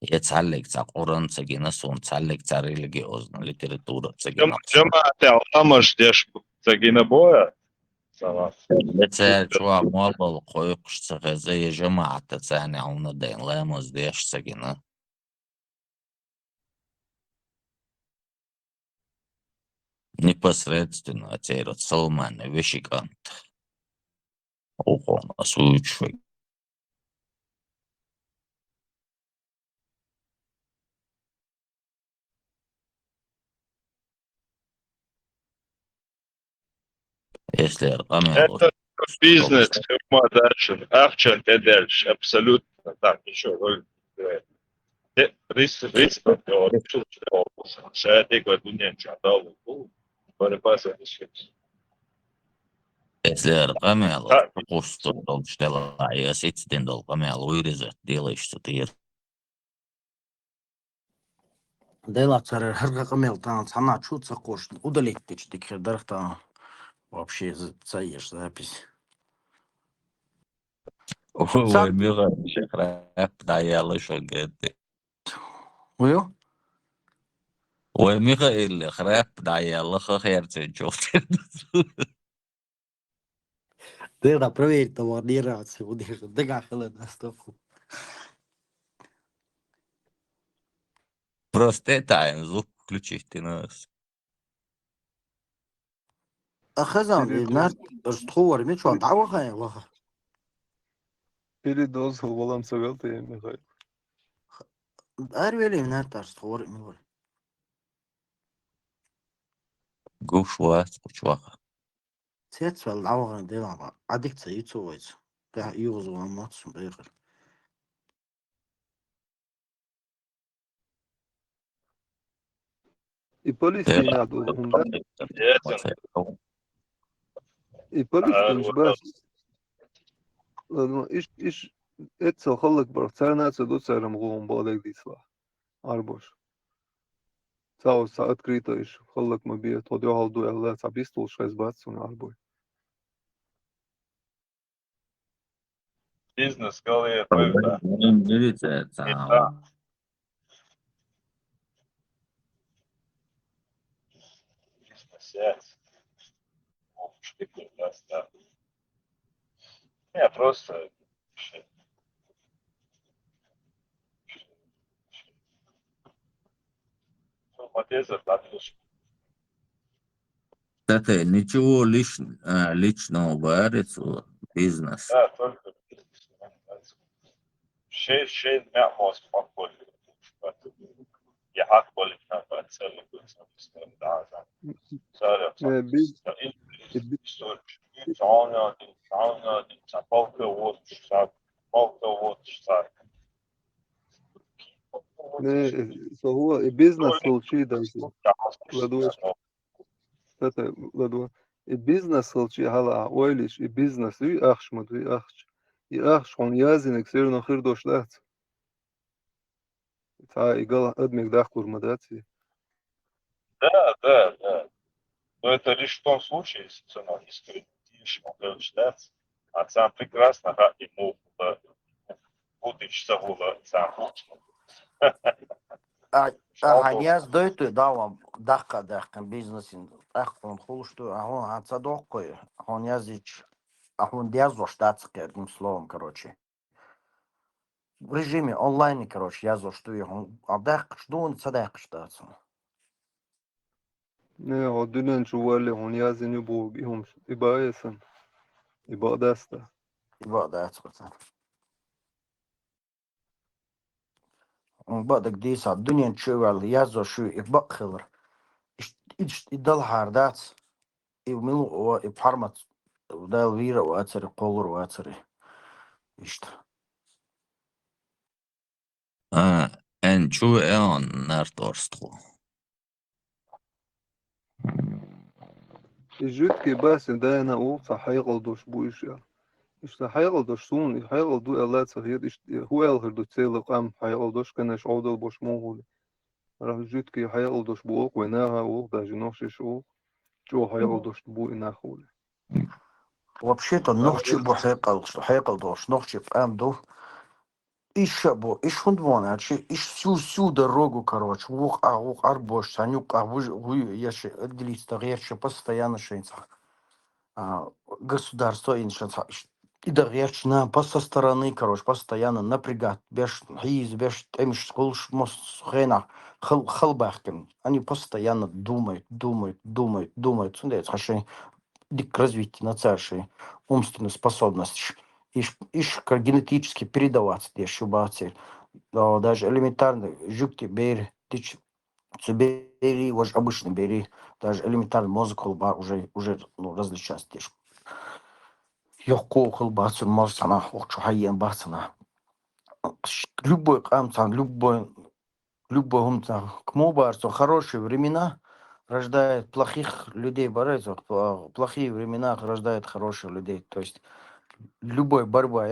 Я целек ца Коран цагина сун целек ца религиозна литература цагина. Джамаат алмаш деш цагина боя. Цер чуа мобал койкш цагезе жамаат цани ауна ден лемас деш цагина. Непосредственно цер Салман вешикант. Ого, насучвай. Если Это бизнес, фирма дальше, акчен дальше, абсолютно так, еще роль играет. Риск, шаятик в дуне чадал, борьба за риск. если аргамел, просто толчтела, а я сиден долгамел, вырезать, делаешь, что ты Дела царь харгакамел там цана чуца кош, удалить ты чтик дархта вообще заешь запись. ой, мира, шахрап, да я лошо гетты. Ой, ой, Михаил, храп, да я лохо херцен чуфтен. Дела проверь товар не рацию, удержи, дагахала на стопку. Просто тайм звук включить ты нас. Ахазан, наш стовар, мне что, давахая лоха. Передоз балам советы, Михаил. Арвели наш стовар, милый. Гушва, скучваха. Цецвел даваха дела, аддикция юцовается. Да, юзу аматсум бейхер. И Палестина, и Палестина, бas. لأنه إيش إتسا خلق برتسانات دوتسارم غوم بالك ديسلا أربوش تاو ساعات كريتا إيش خلق مبيه توديو هالدو يلا تعبيستول شايز باتسون أربوي Бизнес, голые, Видите, взять. Штыки, да. Я просто... Матеза, Кстати, ничего личного варится, бизнес. да, только şey ne yapmaz makbul. يحق بالإمكان بأتسلم بالإسلام العالم. سارع biz فهو البيزنس هو شيء ده لدوش لدو البيزنس هو شيء هلا عويلش البيزنس يأخش مدري يأخش عن يازنك سير نخير دوش لات تا يقال أدمك داخل مداتي Да. Но это лишь в том случае, если цена не стоит модель ждать, а сам прекрасно ему будучи загула сам лучше. Ханьяз дойту давам дахка бизнесин дахкон хулшту ахун ацадоккой ханьязич ахун дязо штатский одним словом, короче. В режиме онлайн, короче, я что он адах что он цадах штатся. نه عدنا جوال هون يازن يبو بيهم يبقى يسن يبقى داستا يبقى داستا بعدك ديسا الدنيا تشوال يازو شو يبقى خلر يدل هاردات يملو يبحرمت ودا الفيرا واتري قولر واتري işte. En şu an nertorstro. الجوتكي بس ده أنا أقول صحيح بو إيش حيغلطش سون حيغلطو ألا تصير إيش هو الهردو تسيل قام حيغلطش كناش عودل باش موهول راه الجوتكي حيغلطش بو ويناها ودا جنوش شو جو حيغلطش بو إناخول Вообще-то ногчи бо хайкалдош ногчи амду иш хундвон ачи иш всю дорогу, короче, ух арбош санюк вы яши отделиться речь постоянно шейцах государство иншаца и да речь на со стороны, короче, постоянно напрягать беш беш темиш скулш мос хрена халбахкен они постоянно думают цундец хашей к развитию нацаршей умственной способности. Иш как генетически передаваться, еще бацель. Даже элементарно, жюкти бери, бери, уже обычно бери, даже элементарно музыку уже различать. Легко хлбацу, может она, хочу хайен бацана. Любой камцан, любой умцан, к мобарцу, хорошие времена рождает плохих людей, плохие времена рождают хороших людей. То есть любой борьба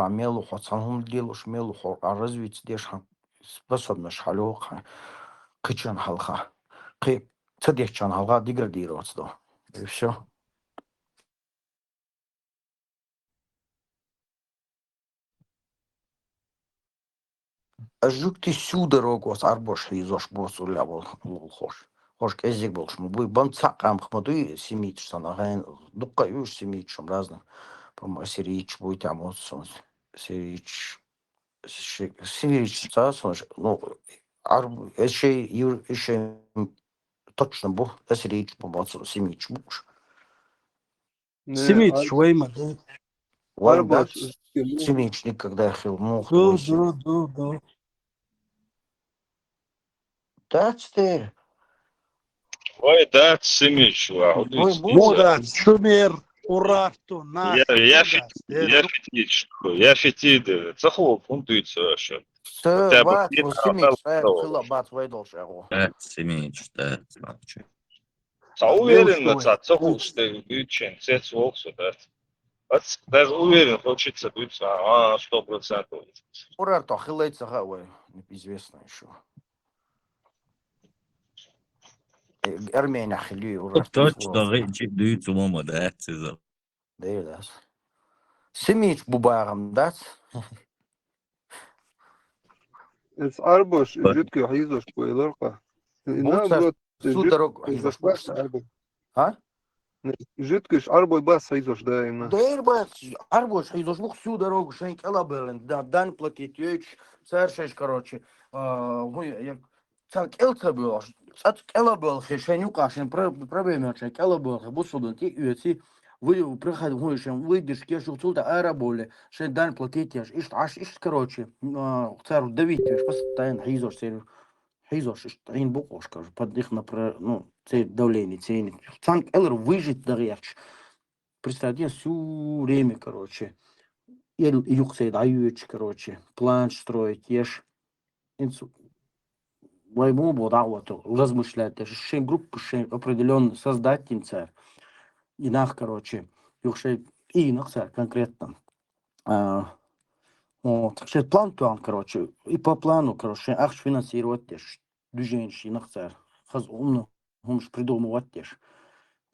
мелуху, цангум делуш мелуху, а развить здесь способность халюха, кычан халха, цадехчан халха деградироваться. И все. А жук ты всю дорогу с арбош и зош босу лявол хош. Хош кезик болшму. Буй банцакам хмадуй семич санаген. Дукка юж семичом разным. По-моему, сирич будет там вот сон. Сирич цасон. Ну, еще точно был. Сирич по-моему, семич буш. Семич, вейма, да. Вайм, семич никогда хил мух. Да. That's Ой, да, семич, Мода, шумер, урарту, нах. Я фетид, цахол фунтуется вообще. Хотя бы Семич, да. уверен, цахол, что ючен, цец волксу, да. Даже уверен, хочется быть 100%. Урарто хилается гавой, известно еще. Армения хили урарто. Точно, речи дают умома, да, цезар. Да. Семич бубарам, да? Es arboš, žitki hīzoš, ko ir lorka. всю дорогу Хизош просто. А? Жидкость арбой бас Хизош, да, именно. Да, Ирбат, Арбош, Хизош, всю дорогу, Шенк Элабелен, да, дан платить, царшеш, короче, я царк Элцабел, царк Элабел, Шенюка, Шен проблема, Шенк Элабел, Бусудон, ти юэци, вы приходите, вы шен выйдешь, кешу цулта аэроболе, шен дан платить, иш, короче, цару давить, постоянно Хизош, Хизош, ин букош, короче, под их, ну, це давление, ценит. Цанк Эллер выжить дорогч. Представьте, все время, короче, юксей даючи, короче, план строить, ешь, войну бодавату, размышлять, шен группу, шен определенно создать инцер, инах, короче, юкшей, и инах, конкретно. Вот, шен план туан, короче, и по плану, короче, ахш финансировать теш, движение, инах, хаз умно, он ж придумывать теш.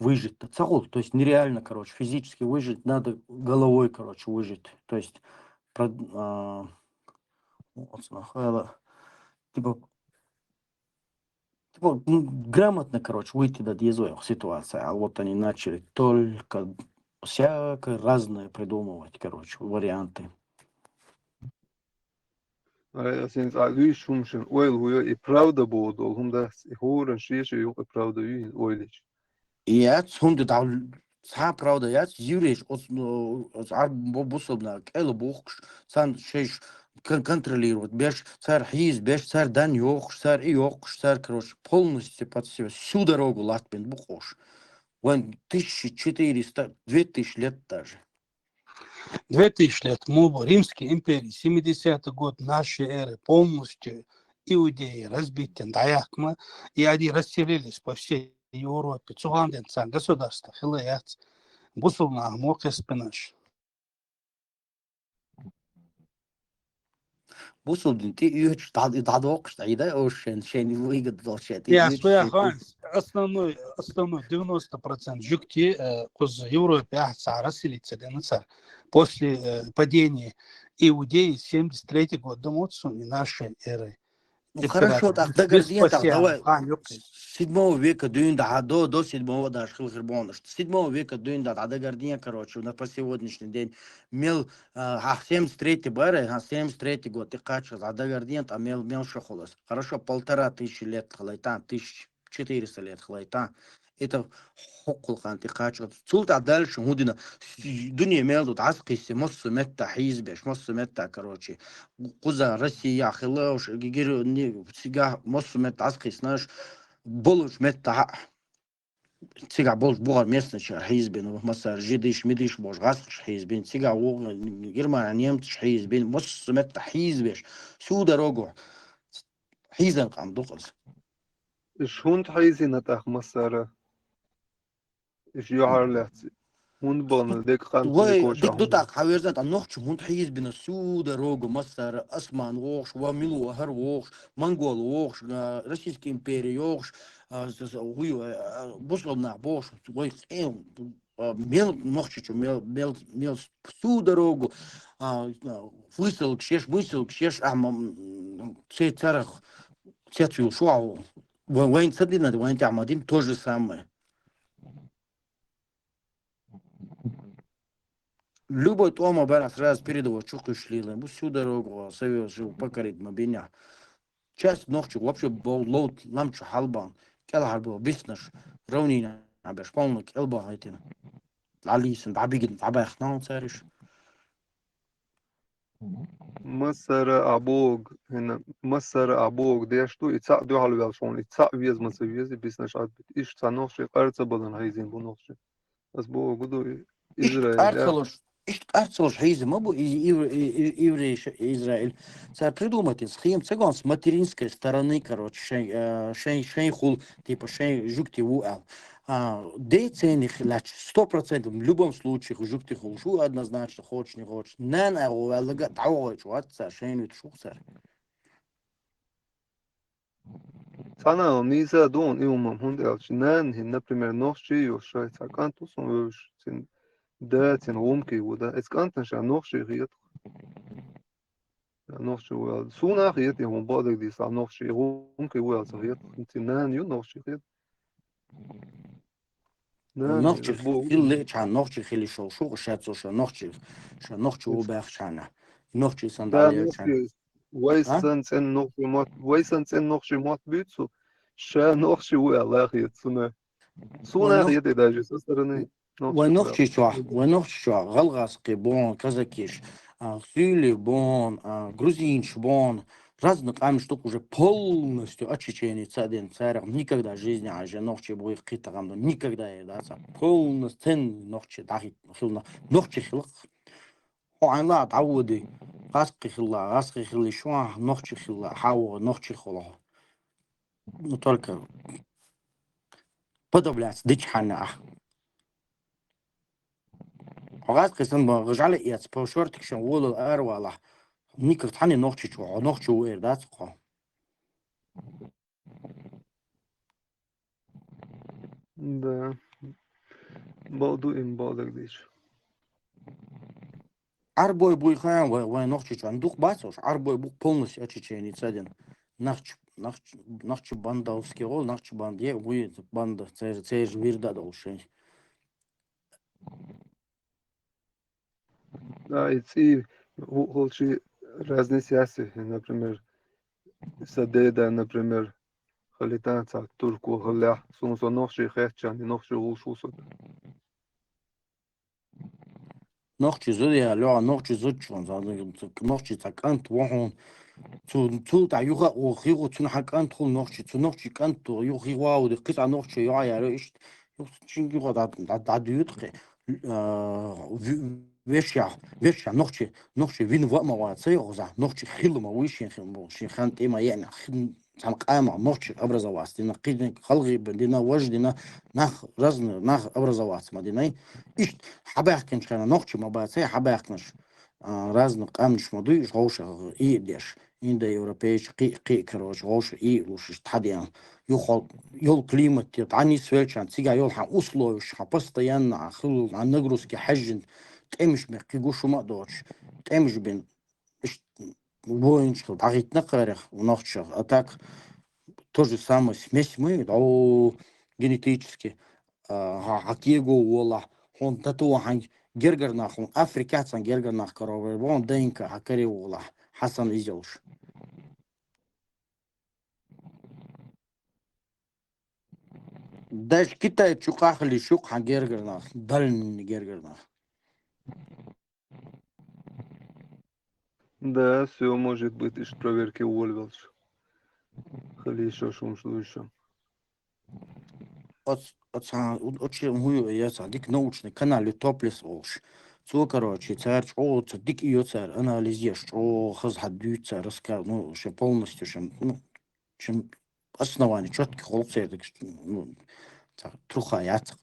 Выжить, то есть нереально, короче, физически выжить, надо головой, короче, выжить, то есть, типа, грамотно, короче, выйти до дизоев ситуации, а вот они начали только всякое разное придумывать, короче, варианты. Sinds lui shumshin oil huyo и правда bod olhum da horen shishi yok и правда yu oilish. Я цунду да правда, я юриш бусобна келбух сан шеш контролировать, без царь хиз, без царь дан yok, царь и yok, царь, короче, полностью под себя всю дорогу латбин бухош. Вон 1400, 2000 лет даже. 2000 лет Мобо, Римской империи, 70-й год нашей эры, полностью иудеи разбиты, Даякма, и они расселились по всей Европе. Цуганденцан, государство, Хилаяц, Бусулна, Мокеспинаш. Бусулдин, ты юриш дадок, что и да, ошен, шен выгодно, что ты Я своя основной 90% жюкти куз Европе расселиться, после падения Иудеи 73-й год до нашей эры. Ну хорошо, так догордин, так давай. 7 века дюнда, до 7 даже хилхербона. 7 века дюнда, а догордин, короче, у нас по сегодняшний день мел 73-й баре, 73-й год, ты качал, а догордин, а мел шохолос. Хорошо, 1500 лет хлайтан, 1400 лет хлайтан. Это хокулхан ты качал. Цулта дальше гудина. Дуния мел тут аскиси, моссу метта хизбеш, моссу метта, короче. Куза Россия, хилош, гигер, не, сега, моссу метта аскис, знаешь, болуш метта, сега болуш бугар местный хизбин, масса жидиш, медиш, бож, аскиш хизбин, сега, Германия, немцы хизбин, моссу метта хизбеш, всю дорогу. Хизен кам духас. Hund heisin atach masara. Johar lehts. Hund bon dek khan ديك دوتاك حويرزات النوخش هون حيز بين السود روغو مصر اسمان ووخش وميلو وهر ووخش منغول ووخش روسيسكي امبيري ووخش هو بوصلنا بوش وي ميل نوخش ميل سود روغو высыл кшеш все царах цецю шуау вайн цадина вайн тамадим то же самое. Любой тома барас раз передовой чуху шлилы, всю дорогу совершил покорить мобиня. Часть ночи вообще был лот ламчу халбан, келахар был биснеш, равнина, абеш полнок элба айтина. Алисен, абигин, абахнан цариш. Masara abog, Masara abog, der stu itza du halvel schon, itza wies man so wies bis nach at ist zwar noch schön arza badan heisin bu noch schön. Das bo gudu Израиль. Арцелош хейзе мобу евреи Израиль. Царь придумать схем цыган с материнской стороны, короче, шейн хул, типа шейн жукти вуал. Дейцених лач 100% в любом случае жукти хул шу однозначно хочешь не хочешь. Нан ауэлга тауэч ватца шейн вит шухсар. Sana misa don iumam hundel nan hin например noch schio scheiß kantus und sind da sind rumke oder es kann schon noch schiriert. nog zo wel. Zo naar het je gewoon bodig die staan nog zo ronke wel zo het. Die nan je nog zo het. نوختي خيل كان نوختي خيل شو شاتو شو نوختي وباخ شانا نوختي Da صندالي nog كان je weisens en nog je mat weisens en nog je mat buurt zo. Scha nog zo wel lag het zo ne. Zo naar het даже со стороны. ونوختي شو غلغاس قبون казакиш خيلي бон грузинч бон разных там штук уже полностью очищение цаден царь никогда в жизни а же ногти будет какие-то там никогда да полностью ногти дахит хилна ногти хилх وعلا تعودي غاسقي خلا شو نогти خلا حاو نогти خلا ну только подобляться дичхана غاسقي سن رجع لي يا سبورتك شو ولا ار ولا никак тани ногти уэр да цо Да. Балду им балдаг диш. арбой буйхан ва ногти дух басош арбой бук полностью очищение цаден нахч бандовский гол нахч банде будет банда цеж вирда должен Да, и ци холчи разные сясы, например, садеда, например, халитанца, турку, халя, сунсо нохши хэтчан, и нохши улшусот. ногти зудя лё ногти зудчон ногти такант вон цу та юга о хиго цун хакант хол ногти кант юги вау де киса ногти я иш чинги года да дют веща ногти вин вама цеоза ногти хилма вишин шин хан тема яна там قائمة ногти образоваться дина қидин халги дина вождина нах разные нах образоваться мадиной иш хабахкин шана ногти мабаце хабахкнш разные قامش модуй жоуша и деш индоевропейский короче жоуша и луш тадиан يول климат тани свечан цига يول ха условия ха постоянно хил на нагрузки хажин темш меки гушума доч темш бин воинчил дагитна карах ногчо а так то же самое смесь мы генетически хакего вола он тату хан гергернах он африкацан гергернах коровер вон денка хакари вола хасан изелш даже Китай чукахли шук хан гергернах дальний гергернах. Да, все может быть из проверки уволился. Хали еще шум еще. Очень хую я дик научный канал топлес олш. Цо короче царь дик ее царь анализируешь, хаз хадют царь рассказал, ну что полностью чем основание четких холцедок, ну труха яцк.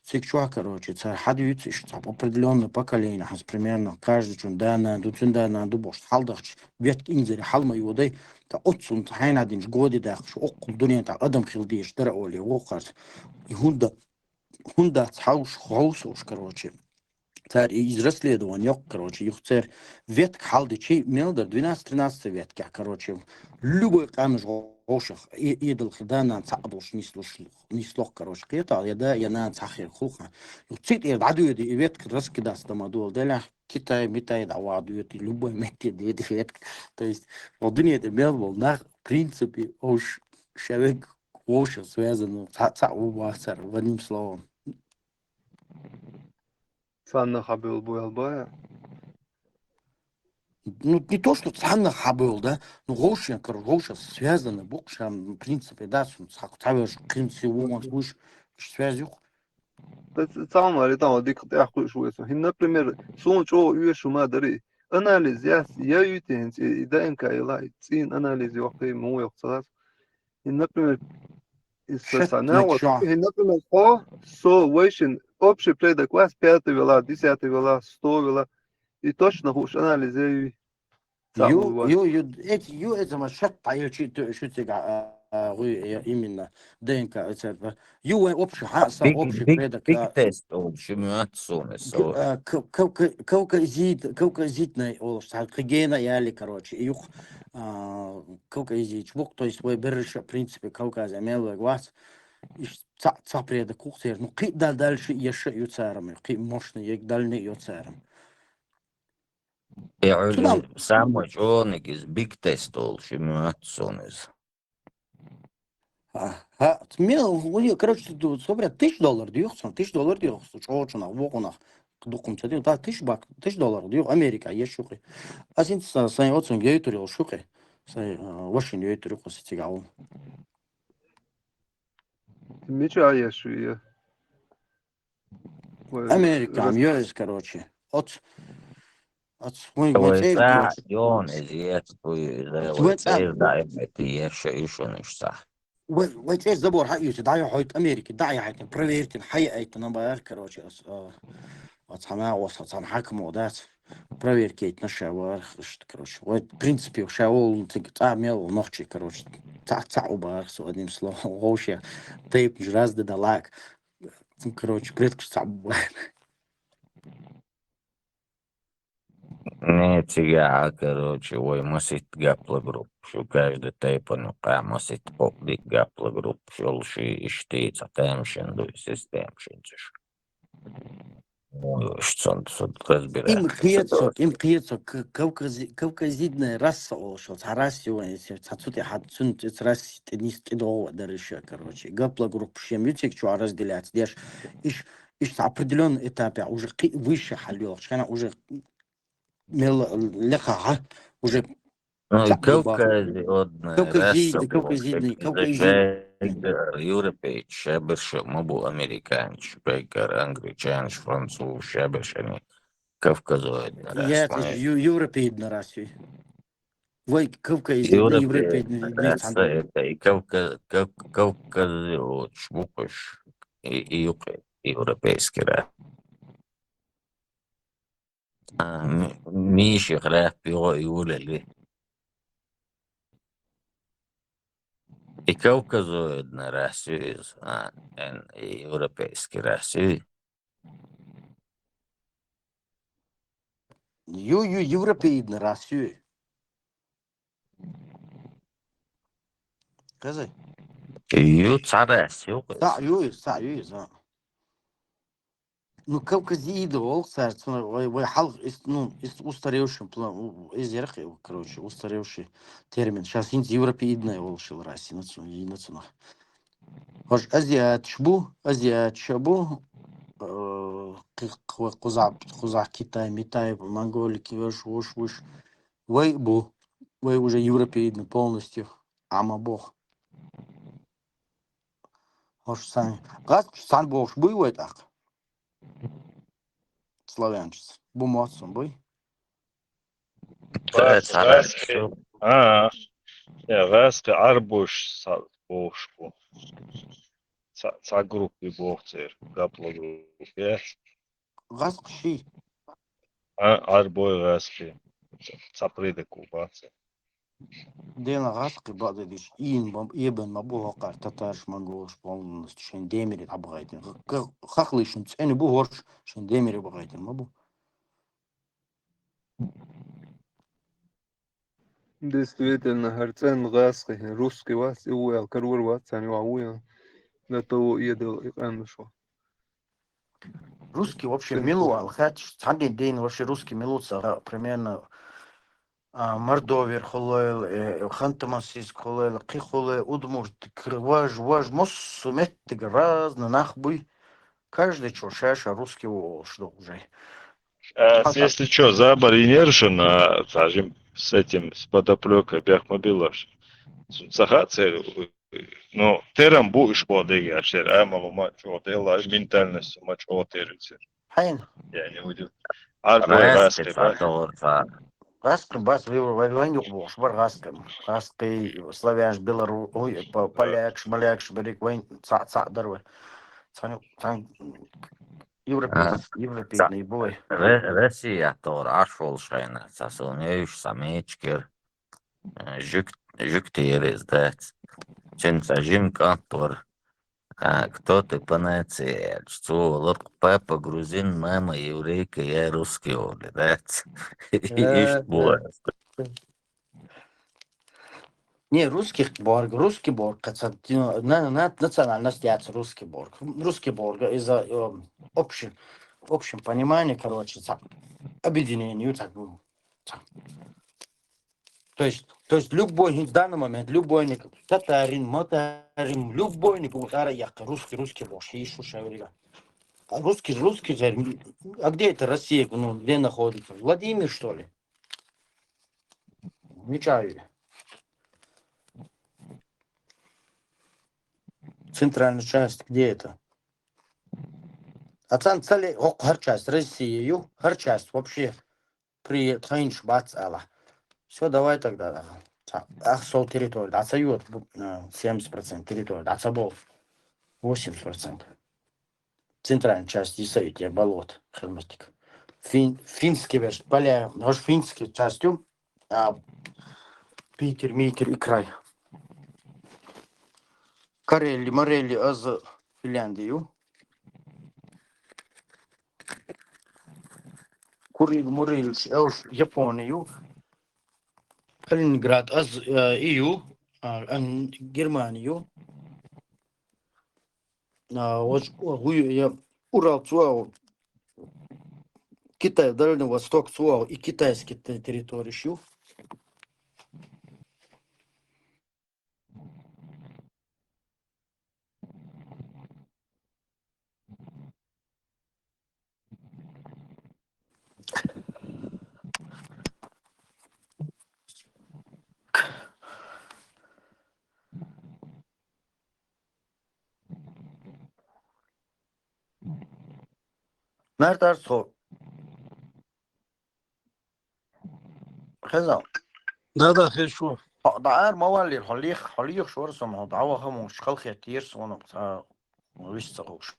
Сикчуа, короче, царь хадют, что определенное поколение, примерно каждый чундана, дуцундана, дубош, халдахч, ветк инзери, халма юдей, та отсун, хайн один годи дахш, оккул дуния, та адам хилдиш, дара оли, вокарс, и хунда цхауш, хаусуш, короче. Царь из расследования, короче, их царь ветк халды, чей мелдер, 12-13 ветки, короче, любой камеш гошах, идол хидана, цадуш, не слух, короче, это, я на цахир хуха. Цит я дадую, и ветк раскидас тамадул, деля, Китай, Митай, давадует, и любой мети, ветк. То есть, в дуне это мел, на принципе, уж человек гошах связан, цаубасар, в одним словом. Санна хабил буялбая. Ну, не то, что цанна хабил, да, но гошин, короче, связаны, букшам, в принципе, да, цавиш, принципе, он слышь, связью. Цама ли там, дик ты ахуй шуэсо. Хин, например, сон чо юэ шума дари. Анализ яс, я ютен, и даем кайла, цин анализ ёхты, му ёхтсалас. Хин, например, хин, например, со, вэйшин, общий предок класс 5 вела, 10 вела, 100 вела, и точно хуш анализ я это машат, а я чуть-чуть именно ДНК. Общий хаса, общий предок. Big test oluşu mühendis Кавказитный гена яли, короче, юх кавказит чбук, то есть вы берешь, в принципе, Кавказа мелый глаз, и ца предок кухтер, ну ки дальше еще юцарами, ки мощный дальний юцаром. öyle sandwich onnegiz big test oluşu mühendis. Короче, собрать $1000 диyorsun, $1000 diyorsun, çoğuna, vokuna, dokunca diyor, da $1000 diyor, Amerika, yaşıyor. Aslında sen olsun götürüyor, şu ki, sen Washington götürüyor, kositiga. Ничего yaşıyor. Америка, US, короче, от Vai Jon eziyet bu yaşıyor işte. وإيش زبور حقي دعية حيت أمريكا دعية حيت بريفيرت الحقيقة أيت أنا بأذكر وشي أصحنا وصلنا حكم ودات بريفير كيت نشا وارخش كروش وبرينسيبي وشاول تعمل ونخشي كروش تاع وبارخ سو أديم سلو غوشيا طيب جراز دلاك كروش بريتكش تعب Нифига, короче, ой, мусит гаплогрупп, şu каждый тейпану ка мусит попдик гаплогрупп, şolşu işteysa temşin, sistemşin. Ну, что разбирать. Им қиетсо кавказидная раса олшо царасио цацути хатсун царас тениске до дальше, короче гапла групп шем ютик что разделять дешь иш в определенном этапе уже выше халёл шана уже мел леха уже Ну, Кавкази одна раса, кавказидный Европей, шаберши, мобу американч, бейкер, англичанч, француз, шабершани, Кавказоидна раса. Европейдна раса. Вой кавказидный европейдный раса, это и Кавкази, вот, шмукаш, и европейский рас. Миши хляб его и улели. И Кавказоидна раса, и европейский раса. Европейдна раса. Казай. Царас, Ну, кавказиды ол, ой, халық, ну, устаревший план, короче, устаревший термин. Сейчас европеидная олшил раси, нацуна. Хош, азиат шабу, Кузак, Китай, Митай, Монголия, Кивеш, Уш, вой уже европеидный полностью, ама бог. Хош, сан бог был так. Славянчица. Бумацом бой. Vēsti arbušs bošku. Ca grupi bohcer, gapla grupi, ja? Gaskši. Arboj vēsti. Ca prideku bāce. Дена Гаски бададиш ибн мабу хакар татарш монголш полностью шен демири абгайтен. Хахлышын цени бу горш шен демири абгайтен мабу. Действительно, харцен гаски, русский вас и уял, карур вас, они уял. На то едал и аншо. Русский вообще милуал, хоть один день вообще русский милуца примерно Мордовер холойл, Хантамасис холойл, Кихолойл, Удмур, важ, мос, метик разно, нахбуй. Каждый чушаша русский что уже. Если что, забаринержено, скажем, с этим, с подоплекой Бяхмобилаш, ну, терам будешь подыгать, а мало мачо, дела, ментальность, мачо терится. Хайн. Я не уйду. Раски, Раски, бас, войну бош, раски, славяш, белорус, полякш, малякш, берег, войн, ца, дарвы. Европейный бой. Россия тор ашолшайна, сасунеюш, самечкер, жюктер издать. Сажим контор. Кто ты понацель? Что, лодку папа грузин, мама еврейка, я русский, да? Ишь, Да. Не, русский борг, национальность яйца русский борг. Русский борг из-за общем понимании, короче, объединению, То есть любой, в данный момент, любой татарин, матарин, любой русский борщ, и шушаврига. А русский же, а где это Россия, где находится? Владимир, что ли? Нечаеве. Центральная часть, где это? А там цели, часть России, часть вообще при Тхаинш Бацала. Все, давай тогда. Сол территорию, да, союз 70% территории, да, собол 80%. Центральная часть Исаития, болот, Херматик. Финский верш, поля, наш финский частью, а Питер, Микер и край. Карелли, Морелли, аз Финляндию. Курил, Мурил, аз Японию. Калининград, аз EU, Германию. Урал, Цуау, Китай, Дальний Восток, Цуау и китайские территории. Nerede arso? Хезал. Да, хорошо. دعار موالي حليخ شو رسم دعوة هم مش خلق يتير صونا ويش تقولش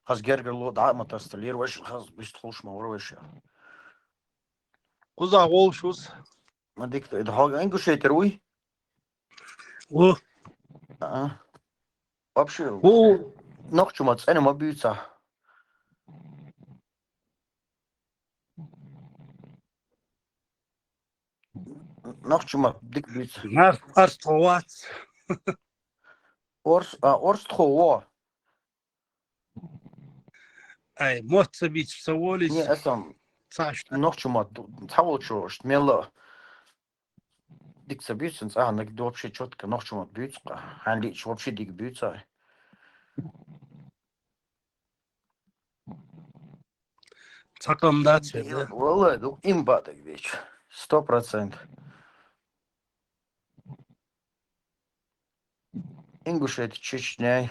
خاص جرجر لو دعاء ما تستلير وش خاص بيش تخوش ما ورا وش Куза волшус. ما ديك ده حاجة إنكو شيء تروي О, вообще о, ночью ما تسألني ما بيوتся ночью ما ديك بيوتся арствовать. орс тхово Ай, моца бить не соволись. это Цашта. ночью ما تحاول شو شميلا ديك سبيوتся نك вообще четко ночью ما بيوتся عندي شو вообще ديك بيوتся Цакамда цвета. والله имба так вещь 100%. Ингушетия, Чечня,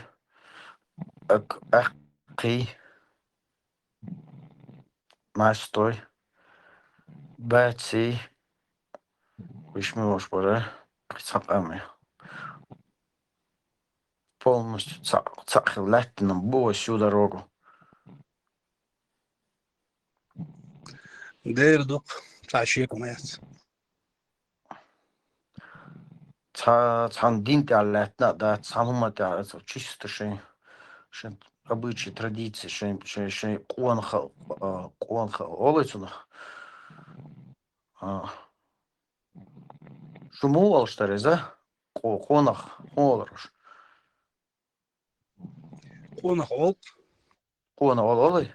Ахқи, Мастой, Баци, Вишмилош Бора, Цапами. Полностью цахил латином было всю дорогу. Дердук. Цашек маяц. Цан динте аллатна, да, цанумата, это чисто шей обычаи, традиции, шей куанха, олецунах. Шумувал, что ли, да? Конах, олрош. Конах ол. Кона олой.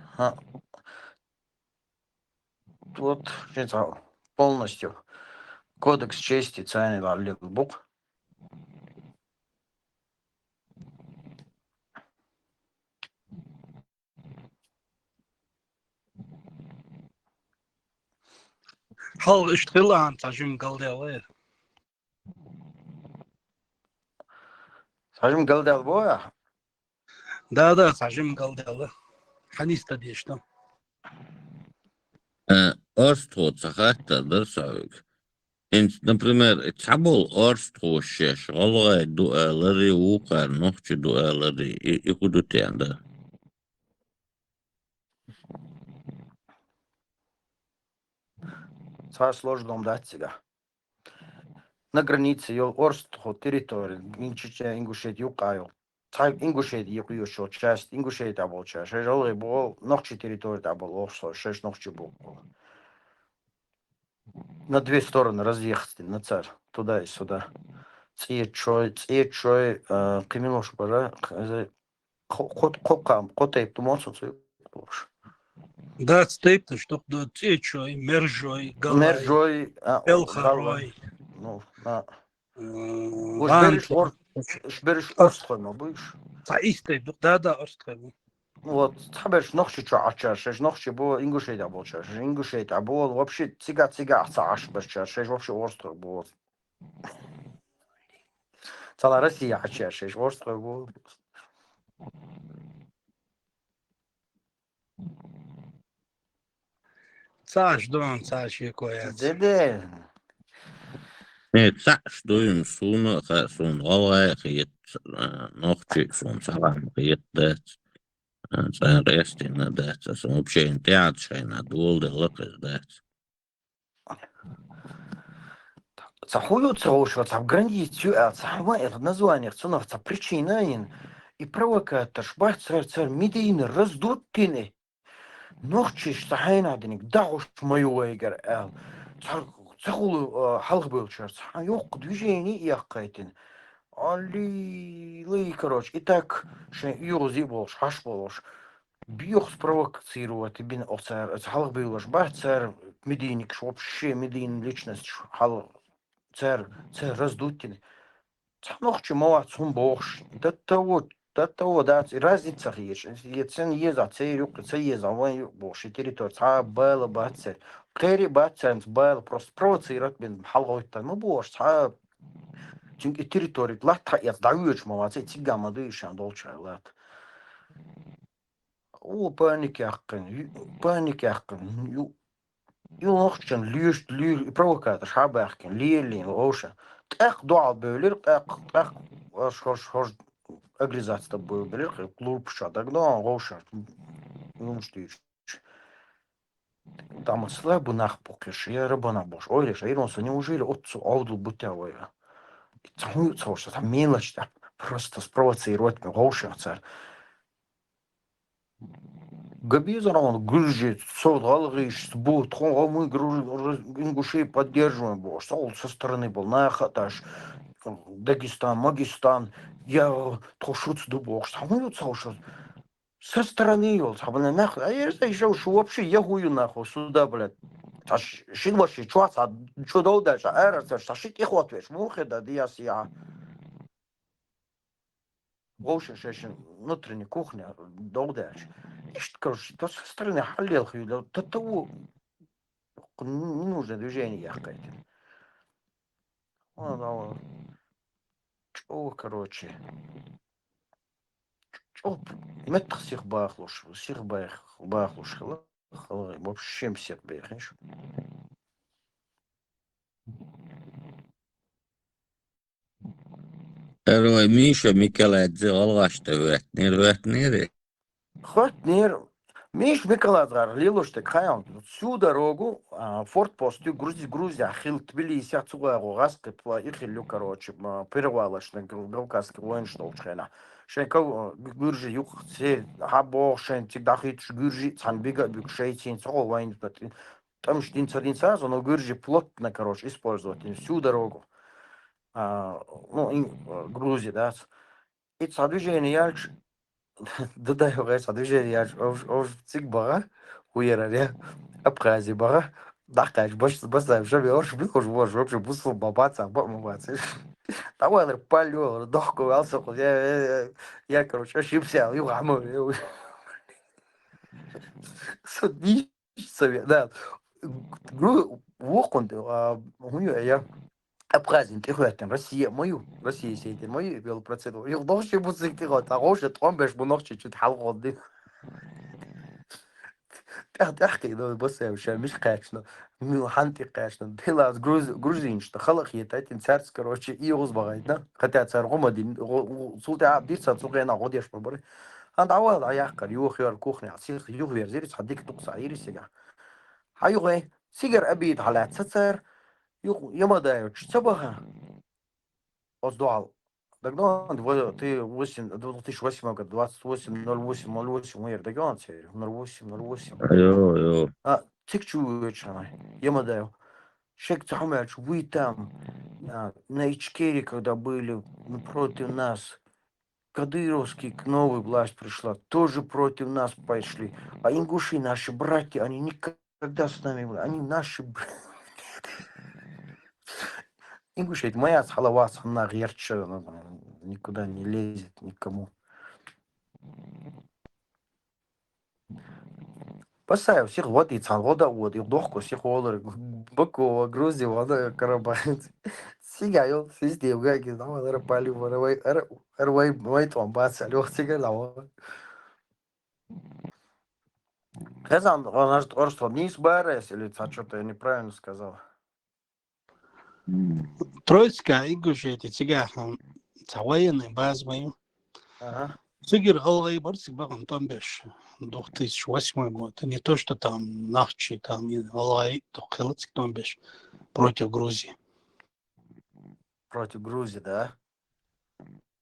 Вот, полностью. Кодекс чести, цены, лалик, бук. Хал иштылан цашим галдевы. Сажим галдел боя. Да, цашим галдевы. Ханиста дешто. Орстхот сахата дерсавик. Например, цабол орстхот шеш, голгай дуэлери укар, нохчи дуэлери, и куду тенда. Цар сложном дать себя. на границе ел орстхо территории, инчича Ингушет юкаю. Цай Ингушет юкуюшо часть, Ингушет абол часть. Шежалы был ночи территории абол орсо, шесть ночи был. На две стороны разъехать на царь, туда и сюда. Цечой, камилош бара, кокам, котейп, тумонсу цуюш. Да, стейп, что до течой, мержой, галай, Мержой, элхарой, ну, на. вантла. Шбериш орстхойма, будешь? Цаистей, да, орстхойма. Вот, табеш нохчи чачаш, нохчи было Ингушет абол чаш, Ингушет абол вообще цига цаш бешчаш, вообще орстрой был. Цала Россия чаш, орстрой был. Цаш, дон, цаш, якояц. Деде. Нет, что им суну, сун голая, хит, ногчи, сун салам, хит, дать. Царь рестина, дать. Вообще интиация, на долды, лакас, дать. Захуются уши, в границу, это название, цунавца причина и провокатор, шбах, царь, медийный, раздутины. Нохчи, штахайнадник, да уж мою вейгер, цахулу халх был черт, yok движение и ахкайтин. Али, лей, короче, и так, что юрзи болш, хаш болш, бьёх спровоцировать, и бин оцар, халх был бах, царь, медийник, вообще медийный личность, халх, царь раздутин. Нохчи мова цун болш, до того, да, разница есть. Цен еза, церюк, еза, вон болш, территория, ца было бацер. Кэри бацер, было просто провоцировать, бин халгойта, ну болш, ца территория, лат, я сдаюсь, мова, цигга мадышан, долча, лат. О, паники ахкан, Юнохчен, льюш, провокатор, шабахкин, лилин, оша. Эх, дуал бөлер, эх, хош, агризация был, бөлер, клуб шатак, да, оша. Ну, что там слабо нахпокеш, я рабана бош. Ой, лишь, неужели отцу аудл бутявая? Что там мелочь, просто спровоцировать меня, оша, царь. Габизарон, Гюржит, Содалгиш, Бут, мы ингушей поддерживаем, бо, что со стороны был, Нахаташ, Дагестан, Магистан, я тошуц дубок, что мы что со стороны ел, а я еще вообще я гую нахуй сюда, блядь. Шин вообще чуаца, что дальше, что шит их отвешь, мухи да диасия. Вообще, внутренняя кухня, долдач. Короче, то со стороны халил, до того не нужно движение какое-то. Чё, короче. Чё, мет всех бахлуш, вообще всех бахнешь. Terve Miša Mikeläidze algasta vyötniri. Хотнер. Миш Миколадрар, Лилуштек, Хайон, всю дорогу, фортпосту, Грузия, Хил, Тбилиси, Ацугагу, Раскипла, Ихилю, короче, перевалочный, Галкасский воин, что учена. Шенков, Гуржи, Юг, Цель, Хабо, Шен, Тигдахич, Гуржи, Цанбига, Бюкшейцин, Цол, воин, там один сразу, но Гуржи плотно, короче, использовать всю дорогу. Ну, Грузия, да. И движение, я да, я движение, я цик бара, уераря, Абхазия бара, дахач, больше басаем, что я уж выхожу, вообще бусул бабаца, бабаца. Давай, палю, дохку, алсоху, я, короче, ошибся, и ламу, судни, да, вокон, я Абхазия, ты хуятен, Россия сети, мою вел процедуру. Я должен был зайти, а уже тромбеш, бы ночью чуть халгоды. تحكي دول بص يا وشا مش قاشنا مو حنتي قاشنا ديلا грузин что халах етатин царс короче и озбагайда хотя цар гомадин султа абдиса цугена годеш бабар анд авал аяқкар юхер кухня сих юхер зирис хадик туқса ирисига хайугай сигар абид халат цар юх ямада чцабаха Оздуал. Тогда ты 2008 год, 28.08.08, я догон тебе, 08.08. Йо. Тик чуешь, я модел. Шек Тахмач, вы там, на Ичкере, когда были против нас, Кадыровский новая власть пришла, тоже против нас пошли. А ингуши, наши братья, они никогда с нами были, они наши братья. Ингуши, это моя халавас, она герча, никуда не лезет никому. Поставил всех вот и цан, вода, вот, и вдохку всех олар, Бакова, Грузия, вода, Карабах. Сега, йо, везде, в гаге, да, вода, рапали, арвай, мой там, бац, алёх, сега, да, Хазан, он что, не избарясь, или что-то я неправильно сказал? Троицкая ингушетия тига военный базовый. Ага. Цигер голый борцик баган там беш 2008 год. Не то, что там Нахчи, там и голый, то хелцик там беш против Грузии. Против Грузии, да?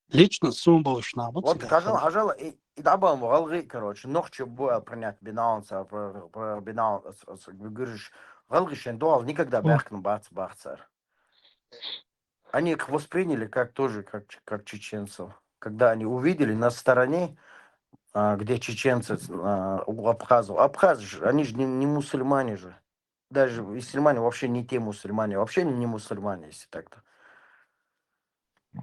Лично сумбович на вот. Вот, ажал, и дабам голый, короче, ночью было принять бинанса, про бинанс, говоришь, голый шендуал никогда бахнул бац-бахцар. Они их восприняли как тоже, как чеченцев. Когда они увидели на стороне, где чеченцы у абхазов. Абхазы, они же не мусульмане же. Даже мусульмане вообще не те мусульмане. Вообще не мусульмане, если так-то.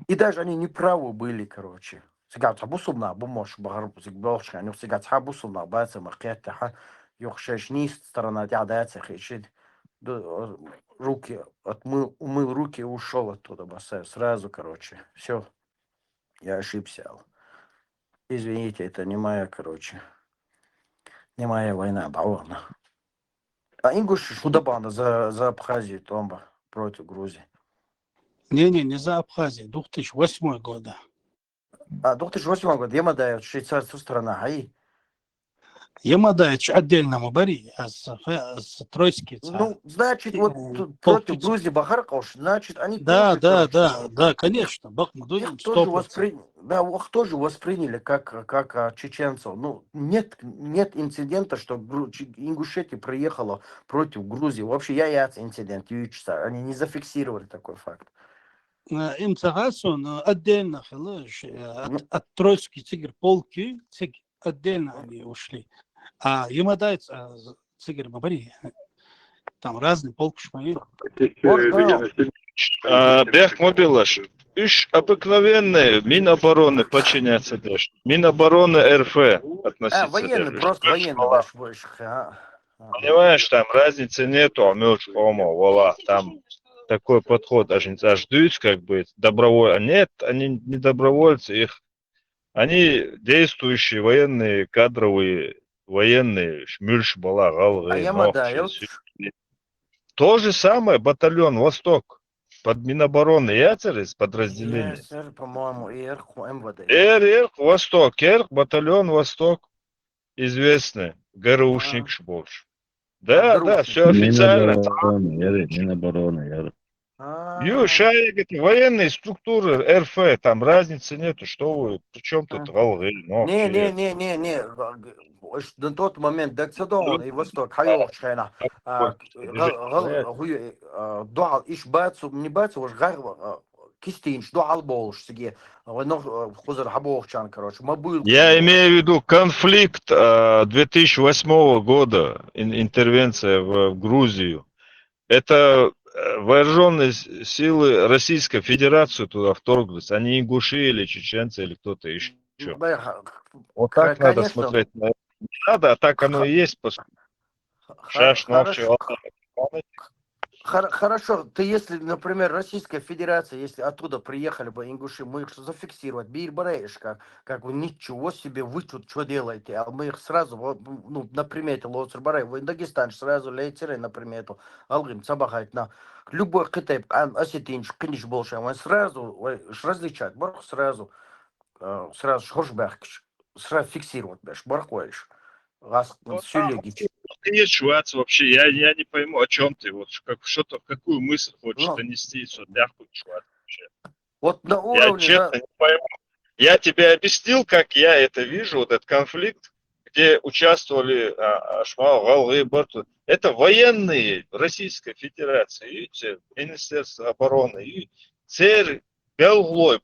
И даже они не правы были, короче. Сега табусубна, бумош, багарбу, зигбелшка, они сега табусубна, баца, махетта, йохшеш, ни сторона, дядяца, хешит. Руки, умыл руки и ушел оттуда, басай, сразу, короче. Все, я ошибся. Извините, это не моя, короче. Не моя война, да ладно. А ингуши шудабанда за Абхазию, Томба, против Грузии. Не за Абхазию, 2008 года. 2008 год, Ямадая, швейцарская страна, ай. Ямадаевич отдельно Мабари, а с Троицкий. Ну, значит, вот против Грузии Бахарков, значит, они да, тоже... Да, конечно, Их тоже восприняли как чеченцев. Ну, нет инцидента, что Ингушетия приехала против Грузии. Вообще, инцидент, они не зафиксировали такой факт. Им цагасон отдельно, от Троицкий цигер полки, отдельно они ушли. А Ямадаевец, цигер Мабари, там разные полки шмаи. Бех мобилаш. Иш обыкновенные Минобороны подчиняются даже. Минобороны РФ относится. Военный, просто военный. Понимаешь, там разницы нету, вола, там такой подход даже ждут, как бы добровольно. Нет, они не добровольцы, они действующие военные, кадровые военные, шмюльш, бала, галгы, то же самое, батальон Восток, под Минобороны Яцерис подразделение. По-моему, ИРХ, МВД. ИРХ, Восток, ИРХ, батальон Восток, известный, ГРУшник больше. Да, все официально. Минобороны. Шаек, это военные структуры РФ, там разницы нету, что вы, при чем тут галгы, Не. На тот момент Дексадон и Восток, Хайохшена, дуал, иш бацу, не бацу, уж гарва, кистинч, дуал болш, сиге, хузар хабохчан, короче, мобил. Я имею в виду конфликт 2008 года, интервенция в Грузию. Это вооруженные силы Российской Федерации туда вторглись, они ингуши или чеченцы или кто-то еще. Вот так надо смотреть на это. Не надо, а так оно и есть. Хорошо, ты если, например, Российская Федерация, если оттуда приехали бы ингуши, мы их зафиксировать, бирбареешь, как вы ничего себе, вы тут что делаете, а мы их сразу, ну, на примете Лоцербарей, вы Дагестан сразу лейтеры на примету, алгим, цабахать на любой китай, осетинч, книж больше, мы сразу различать, сразу шошбах, сразу фиксировать, бархуешь. Все легично. Нет, Швац, вообще, я не пойму, о чем ты, вот, какую мысль хочешь донести, что мягкую Швац вообще. Вот на Я уровне, да, честно не пойму. Я тебе объяснил, как я это вижу, вот этот конфликт, где участвовали Шмал, Галгы, Барту. Это военные Российской Федерации, видите, Министерство обороны, и цель Белглой,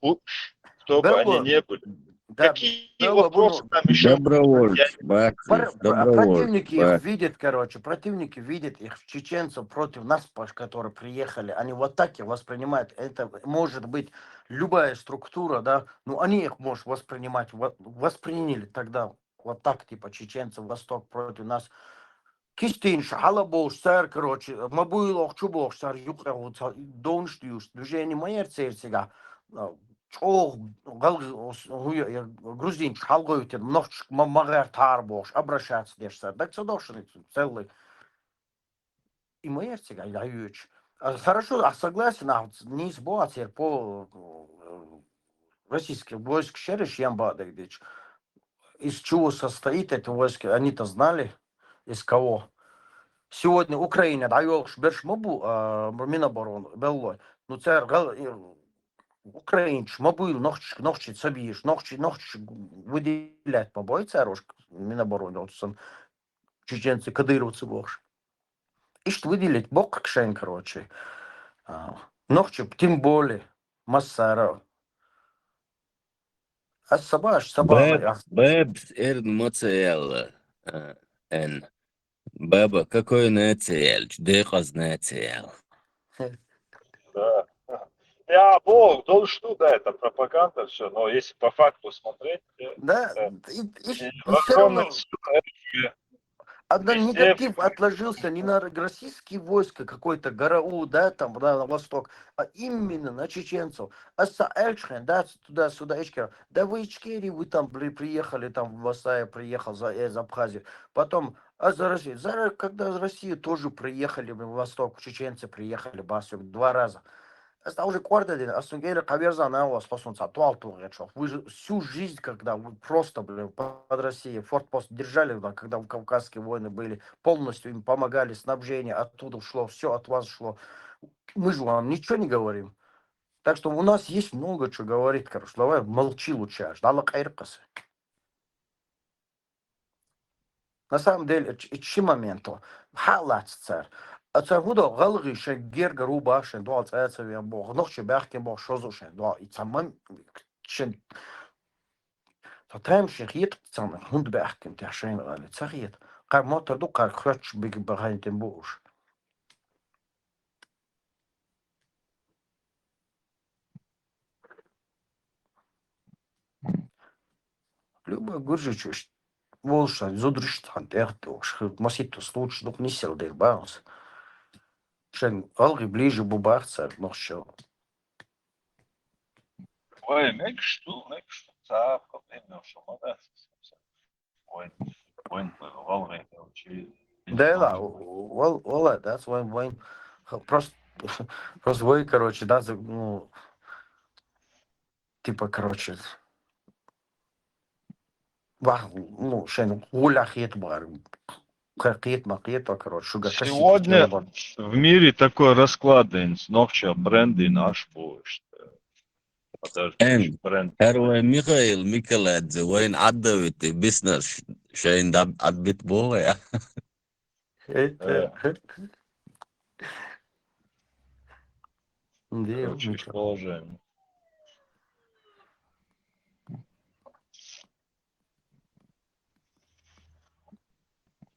чтобы они Белла, не были. да, Какие Белла, вопросы там еще? Добровольцы, братцы, добровольцы, противники их братцы. видят, короче, противники видят их чеченцев против нас, которые приехали. Они вот так их воспринимают. Это может быть любая структура, да, ну они их, может, воспринимать, восприняли тогда вот так, типа, чеченцев, Восток против нас. Кистин, Шахалабош, Сэр, короче, Мабуилох, Чубох, Сэр, Юкрау, Донштюш, движение моей церкви, Чох, грузин, Шалгоют, Нохч, Магар, Тарбош, обращаться здесь, Сэр. Так задошли целый. И моя церкви, я юч. Хорошо, согласен, не избавиться по российских войск, Шереш Ямбадович. Из чего состоит это войско, они-то знали, из кого. Сегодня Украина дает Шбершмобу, Минобороны, Беллой. Ну, царь Украинч, мобил, ногчи, собьешь, ногчи, выделять побой, царь Минобороны, вот сам чеченцы, кадыровцы, бог. И что выделить, бог как шен, короче. Ногчи, тем более, массара. А собака. Бэбс эрн моцел эн. Баба, какой нацель? Дехаз нацель. Да. Я бог, должен, да, это пропаганда, все, но если по факту смотреть, Да, и все Верховный равно. суд, Одна везде, негатив отложился не на российские войска, какой-то ГРУ, да, там, да, на восток, а именно на чеченцев. А Эльчхен, да, туда-сюда, Ичкер. Да вы Ичкерии, вы там приехали, там, в Васая приехал из Абхазии. Потом, а за Россию, когда из России тоже приехали в восток, чеченцы приехали, Басю, 2 раза. Это уже квартал, Астунгейра Каверзана у вас посунца, вы же всю жизнь, когда вы просто, блин, под Россией фортпост держали, да, когда в Кавказские войны были, полностью им помогали, снабжение оттуда шло, все от вас шло. Мы же вам ничего не говорим. Так что у нас есть много чего говорить, короче. Давай молчи лучше, аж. На самом деле, чем моменту? Халат царь. А царь буду галги шен герга руба шен дуал царь я бог. Нох че бахтем бог шозу шен дуал. И цаман шен. Татаем шехит цаман хунд бахтем те шен гали царит. Кар мотор ду кар храч биг багантем буш. Любой гуржич волша зудрштан дертош. Маситу случай дух не сел дер баунс. Шен галги ближе бубар царь нох шо. ой, мекшту, цап, именно, что мода, ой, волны, очевидно. Да, well, that's when просто вы, короче, да, ну, типа, короче, ну, шен, гулахет бар, какет, короче, шуга Сегодня в мире такой расклад, ногча бренды наш будешь. Эн, Эрве Михаил Микеладзе, вайн аддавити, бизнес, шейн адбит боя. Положение.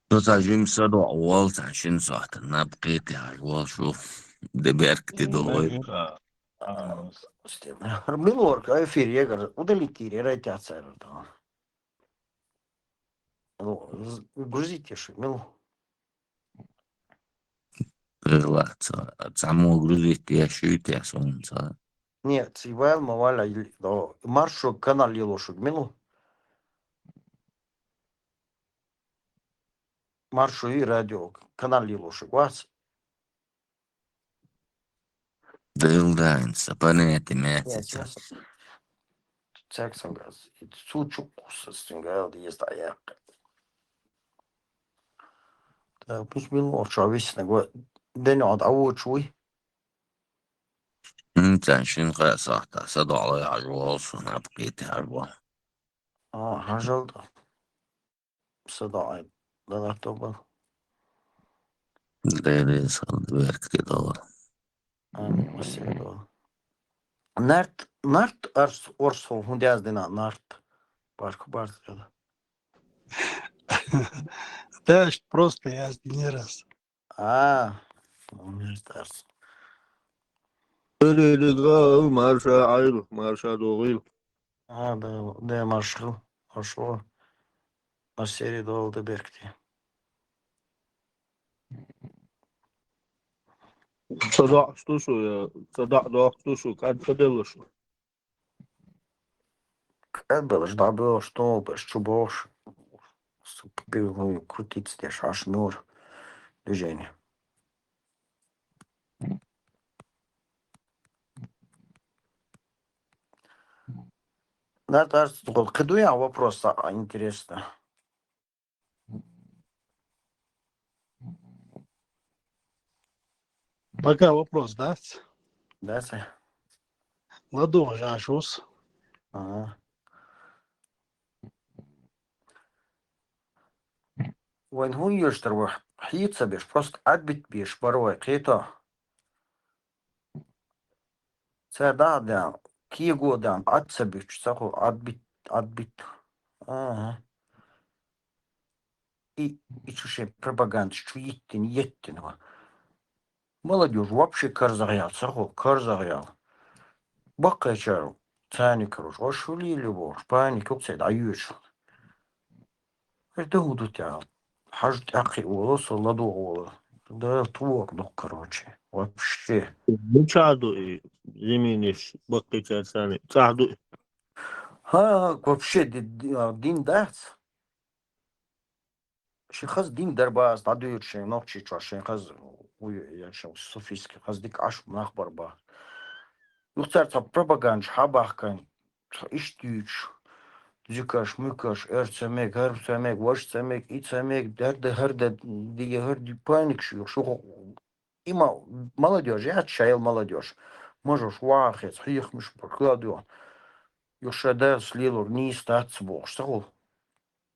Тотажим саду awal عشان صحت نبقيت يا عجوال شوف دبركتي دولوي. Милорг, эфир, я говорю, удалите, радиация. Грузите, мил. Релакса. Само грузить я шуйте я солнца. Нет, Иван Маваля, маршу канал Елошек, мил. Маршу и радио, канал Елошек, вас. Дилдайнса, панети месяца. Цексом газ. Сучу кусастингал, есть аяк. Так, пусть мил, что весь на год. День от ауочуй. انت شين قاسة صدع على عجوة صنع بقيت عجوة حاجة صداعي لا تقبل ليلي صد بيرك كده آمين مسيرة Nart Orso hon dina Nart Bark. Да, просто я не раз. Nart اللقاء مارشا عيل مارشا دوغيل ده marşlı marşlı maseri doldu berkti. صداع شتوشو يا صداع دوغ شتوشو قاعد فدلشو Было ж добро, что чубош крутить здесь аж нур движение. Надо киду я вопрос интересно. Пока вопрос, да? Да, сэр. Ладно, Жашус. Ага. وين هو يشتروح حيتسا بيش просто отбить бишь порой кито. Це да, киего да, отсабиш, саху отбить. Ага. И чуши пропаганда, что еттин. Молодежь вообще карзагял, саху карзагял. Бакачару, цани короче, ошули любовь, пани куксед аюш. Это будут я. Хажт ахи волос, ладу. Да туок, ну короче, вообще. بتساعدوا ايه زمينيش بقي ثاني تساعدوا Вообще дин дац. Шихаз дин дарбаз, тадуючи, ночи чаши, хаз я софийский, хаз дик аш нахбарба. Царца пропаганда, хабахкан, иштюч, зикаш, мыкаш, эрцемек, эрцемек, вашцемек, ицемек, дерде, херде, диге, херди, паникши, шо има молодежь, я чаял молодежь. Можешь вахец, хихмиш, прокладу. Юшеде слилор, не статься бог, что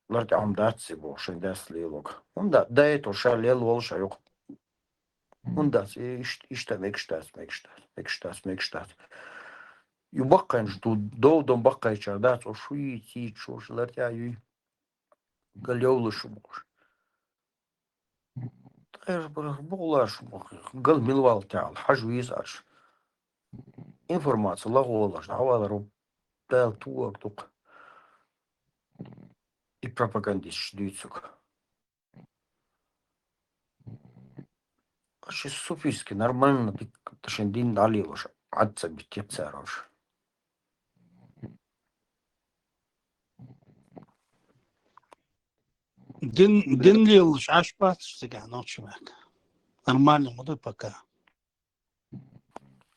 ларт амдатси бог, шеде слилог. Да это шалел волша, юк. Да, ишта мекштас. Юбаккан жду, доудом баккай чардат, шуи, ти, чуш, лартя, ю, галёвлы шубуш. Тайж була шубуш, гал милвал тял, хажу изаш. Информация, лаголаш, авал руб, тел тук. И пропагандист ждуцук. Аж суфийски, нормально, ты дин дали уж, отца битеца уж. Дин лил Жашпат, сега ночевек. Нормально, буду пока.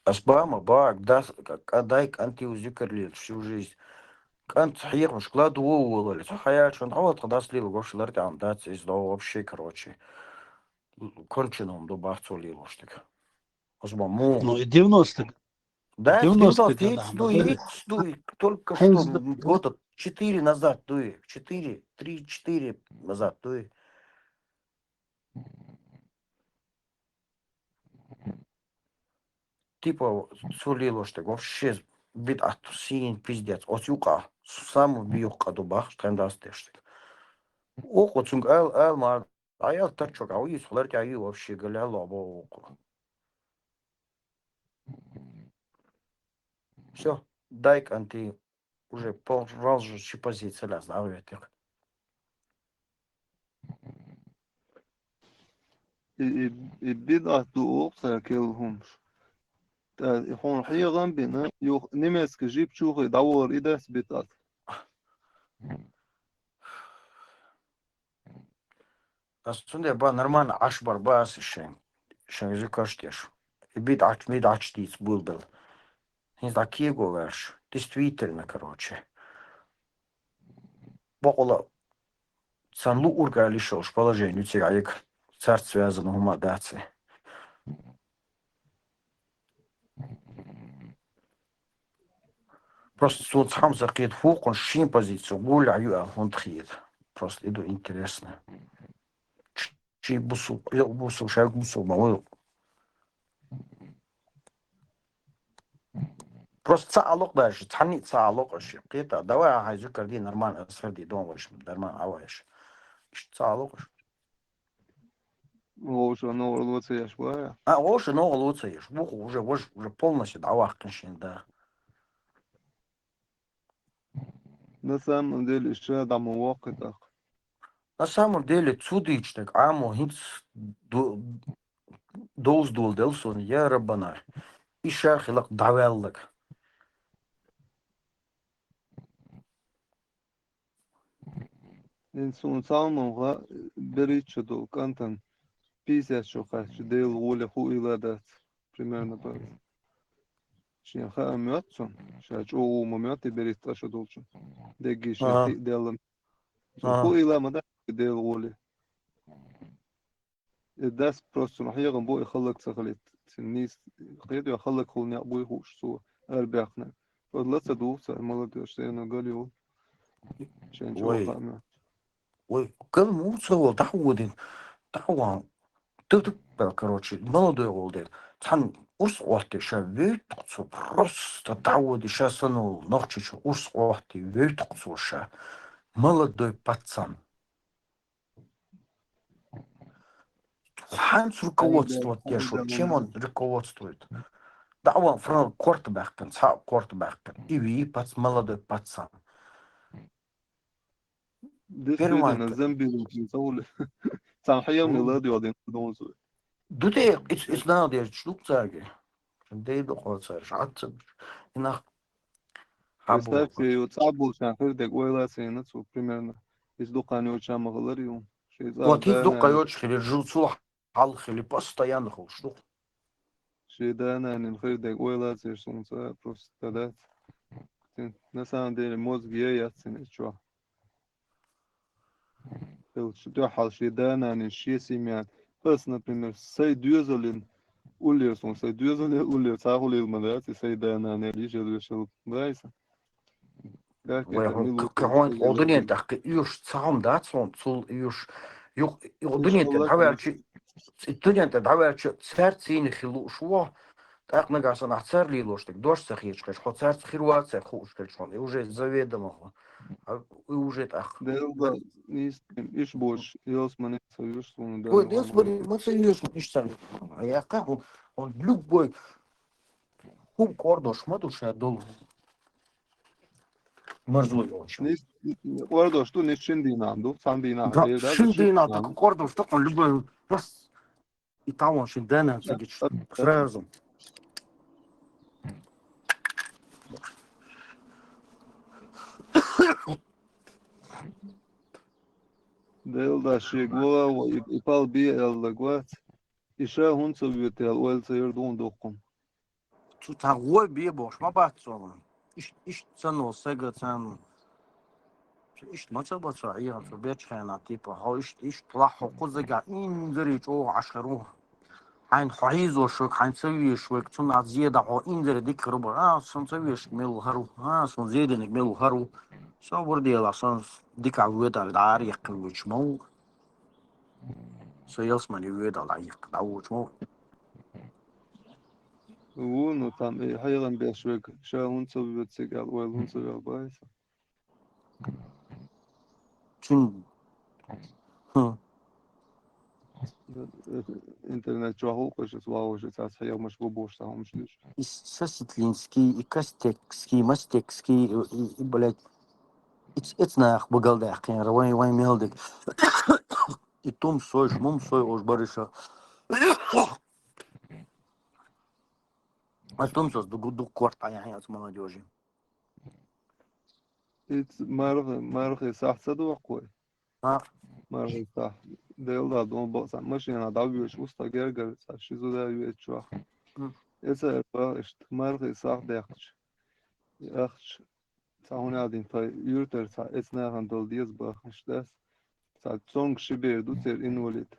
Асбама, бак, да, кадайк антиузикерлил всю жизнь. Кант хирмш, кладу уволили. Хаяч, он вот когда слил, гош лартям, да, здесь вообще, короче. Конченом до бахцолил уж так. Асба, Ну и 90-х. Да, 90-х 90 годам. дует, только что, года 4 назад дует, 3-4 назад дует. Типа, сулило, что вообще бит син пиздец, осюка, сам биюка дубах, трендастештик. Ох, вот сунг мар, а я так чок, а у есть флерти, а вообще галяла, око. Все, дай анти уже полразжущей позиции ляз, да, ветер. البضعة أخرى كلهمش هون حقيقة بنا نمس كجيب شوخ يدور إذا سبتات Aslında ba normal aş var bazı şey. Şey kaçtır. Бит ачтиц был. Не знаю, какие говоришь. Действительно, короче. Бокола сам урга лишил положение тираек царь связанного мадации. Просто тут сам закрыт фук, он шин позицию, гуля, он тхит. Просто иду интересно. Чи бусу, шаг бусу, мало. Просто цалок даже, цани цалок аж. Кита, давай хайзу карди нормально, среди дома аж, нормально аваешь. Цалок аж. Лучше оно лучше я швая. А, лучше, но лучше ешь. Уже полностью давах, конечно, да. На самом деле еще там уокытах. На самом деле, цудыч так, амо хинц доздул делсон, я рабана. И шахилак давеллак. Инсун самого беричу кантан 50 шока, дел воля хуиладат. Примерно так. Шинха амётсон, шач о момент и берит ташу долчу. Деги шахи делам. Хуила мада дел воля. الداس بروستون حقيقة بو يخلق سخلت الناس خير يخلق خلني أبوي هوش سو أربعنا فلا تدو سأمرت أشترينا قاليو عشان شو Ой, قامنا ой, как мусор, дауан. Тут, короче, молодой голден. Цан урс орти ша вейтцу просто дауди ша санул ночью урс орти вейтцу ша. Молодой пацан. Ханс руководство тешу. Чем он руководствует? Да, он фронт квартбэкпен, квартбэкпен. И ви пац молодой пацан. действительно замбили тинсаулы сам حقيقة ميلادي وادين دونسو Дуде, it's now der Schlugzeuge. Von der doch was er schatz. Nach представь себе вот сабул шан خير دك ويلا سينتسو примерно из дукани уча мағлариум Вот из докаёч хили жуцу хал хили постоянно хулштук. شيدانا ان خير دك ويلا سيرسون просто тадат на самом деле мозг яйцен чё что حال شيدانا ان شي سيميان بس например سيدوزلين улерсон سيدوزلين улер сахулил мадат سيدانا ان лишь решил брайса как это милу Какой одунен так юж сам да цул юж юг одунен давай одунен давай церцин хилу шо так нагаса на церли лоштик дождь сахичкаш хо церц хируаце хушкаш он и уже заведомо уже так. да иш бош ёсман союз он да Ой, господи, мы союз мечтали. А я как он любой хум кордош матуша дол морзой очень. Orada что не шиндинанду, сандина. Да, шиндина, так кордош, так он любой раз и там он шиндина, сразу. Делда шигла и пал би эллагват. Иша хун совьютел уэл сайрдун докум. Тут агой бебош, ма бацон. Иш цану сега цану. Иш маца баца я беч хана типа ها иш طلع قزقا إن دريج أو عشرة حين حيزو شوك حين سوي شوك تون زيادة أو إن دري ديك ربع سون سوي شوك ميل هرو سون زيادة نك ميل هرو سو بردي لا سون ديك عويد على داري يقويش مو سو يلسمن يويد على يقويش مو ونو там хайран бешвек. Ша хун совьют сегал уэл хун совьют байс. تون Интернет чуаху кыш свау же цас хайр маш бубош сам шлиш. и Соситлинский, и Костекский, и Мастекский, и блядь, ицнах бугалдах, вайн мелдик. И том сой, шмум сой, ош барыша. А том сос до корта, я с молодежи. It's مرخ صح صدق قوي. مرخ صح. Делда дом баса машина давишь уста гергер шизу давишь чуах. Это баш مرخ صح дехч. Ахч сауна один та юртер са эцнаган дол диз бахш дас. Са цонг шибер дутер инвалид.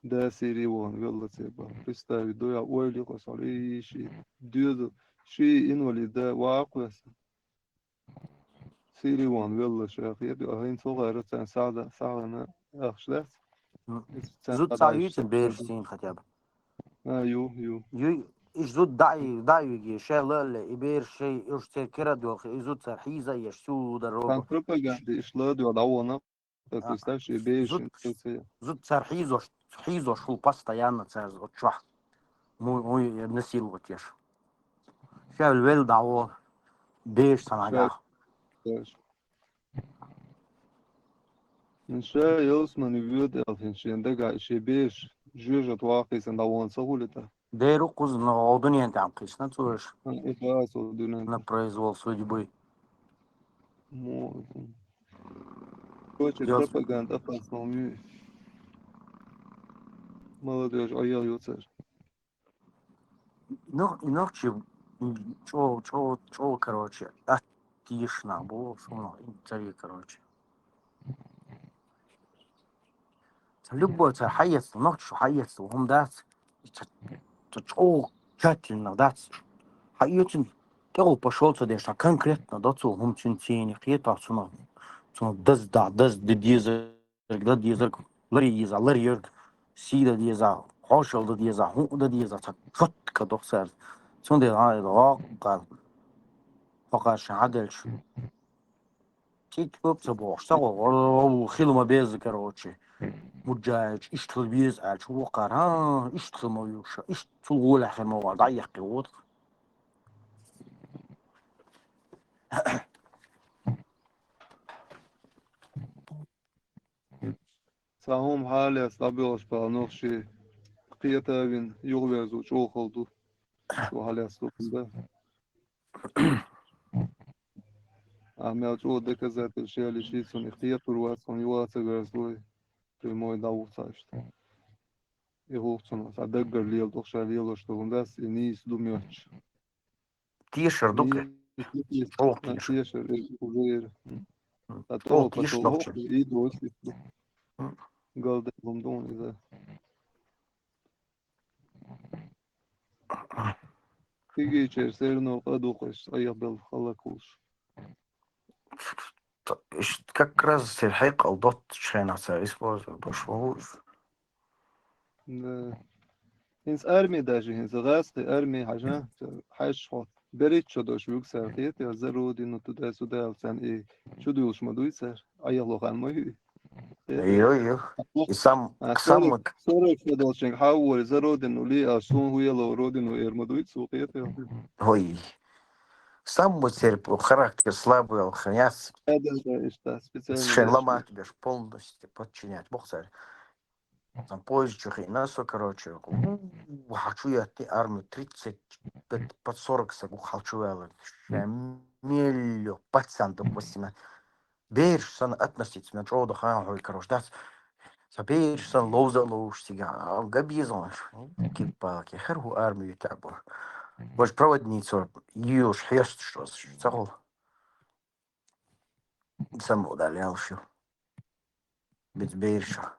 Да сери вон велла цеба. Представь, до я ойли косали ши. Дюз ши инвалид да ваквас. سيريوان والله شيخ يبي أهين صغيرة كان ساعة أنا أخشلت زود ساعيتن بيرسين ختياب يو إيش زود دعي يجي شيء لا يبير شيء إيش تكرر دوخ زود سرحيزة يشتو كان دروبه بروباغندا إشلاد وضعونا تستشي بيش زود سرحيزة شو постоянно царь от чвах мой насиловать ешь شايف الويل دعوه بيش سنعجاه إن شاء يوسمن يبيد ألفين شين دقا شي بيش جوجة واقعي سندوان سهولة ديرو قوز نعودني أنت عم قيسنا تورش إخلاص ودون на произвол судьбы Короче, пропаганда в основном. Молодежь, а я юцер. ночи чё, короче, тишина было, шумно, цари, короче. Любой царь хаец, ночью хаец, он даст, чё, тщательно даст, хаецин, то пошел сюда, что конкретно дацу, он цинцини, хета, цуна, даз дизер, ларьер, сида диза, хошел диза, хун диза, четко доксер. Цунде فقاش عدلش تيت بوبس بوش سو خيلو ما بيز كروتشي مجاج اشتغل بيز على شو وقار اشتغل ما يوشا اشتغل ولا خير ما ضيق قوت ساهم حالي أصابيوش بانوخشي قيتابين يغبرزو شو خلطو شو حالي أصابين أعمل شو دك ذات الشيء اللي شيء سون اختيار واسون يواسع غرزوي прямой дауцашт. Его цена садагар лил дохша лил что он даст и не издумёч. Тишер дука. Тишер уже. А то пошел и досли. Галда ломдон из-за. Тиги черсерно подухаш, а я был халакуш. как раз الحقيقة أوضات شينا سايسبوز بشوش. Да. Инс армии даже, инс расты армии хажа, хаш ход. Берет что дош вюк сартет, я за родину туда-сюда, алсан и чудуешь мадуйся, а я лохан мой. Йо. И сам 40 что должен хауэр за родину ли, а сун хуело родину эрмадуйцу, это. Ой. Сам терп, характер слабый, алханяс. Да, специально. Шен ломать тебя полностью подчинять. Бог царь. Там позже чухинасу, короче. Хочу я ты армию 35 под 40 сагу хочу я. Миллион, пацан, допустим. Берешь сан относительно чего-то хай, короче, да. Саберешь сан лоза лоушсига, габизон. Кипалки, херу армию табу. Больше проводницу, юж, хест, что загул. Сам удалял все. Без берша.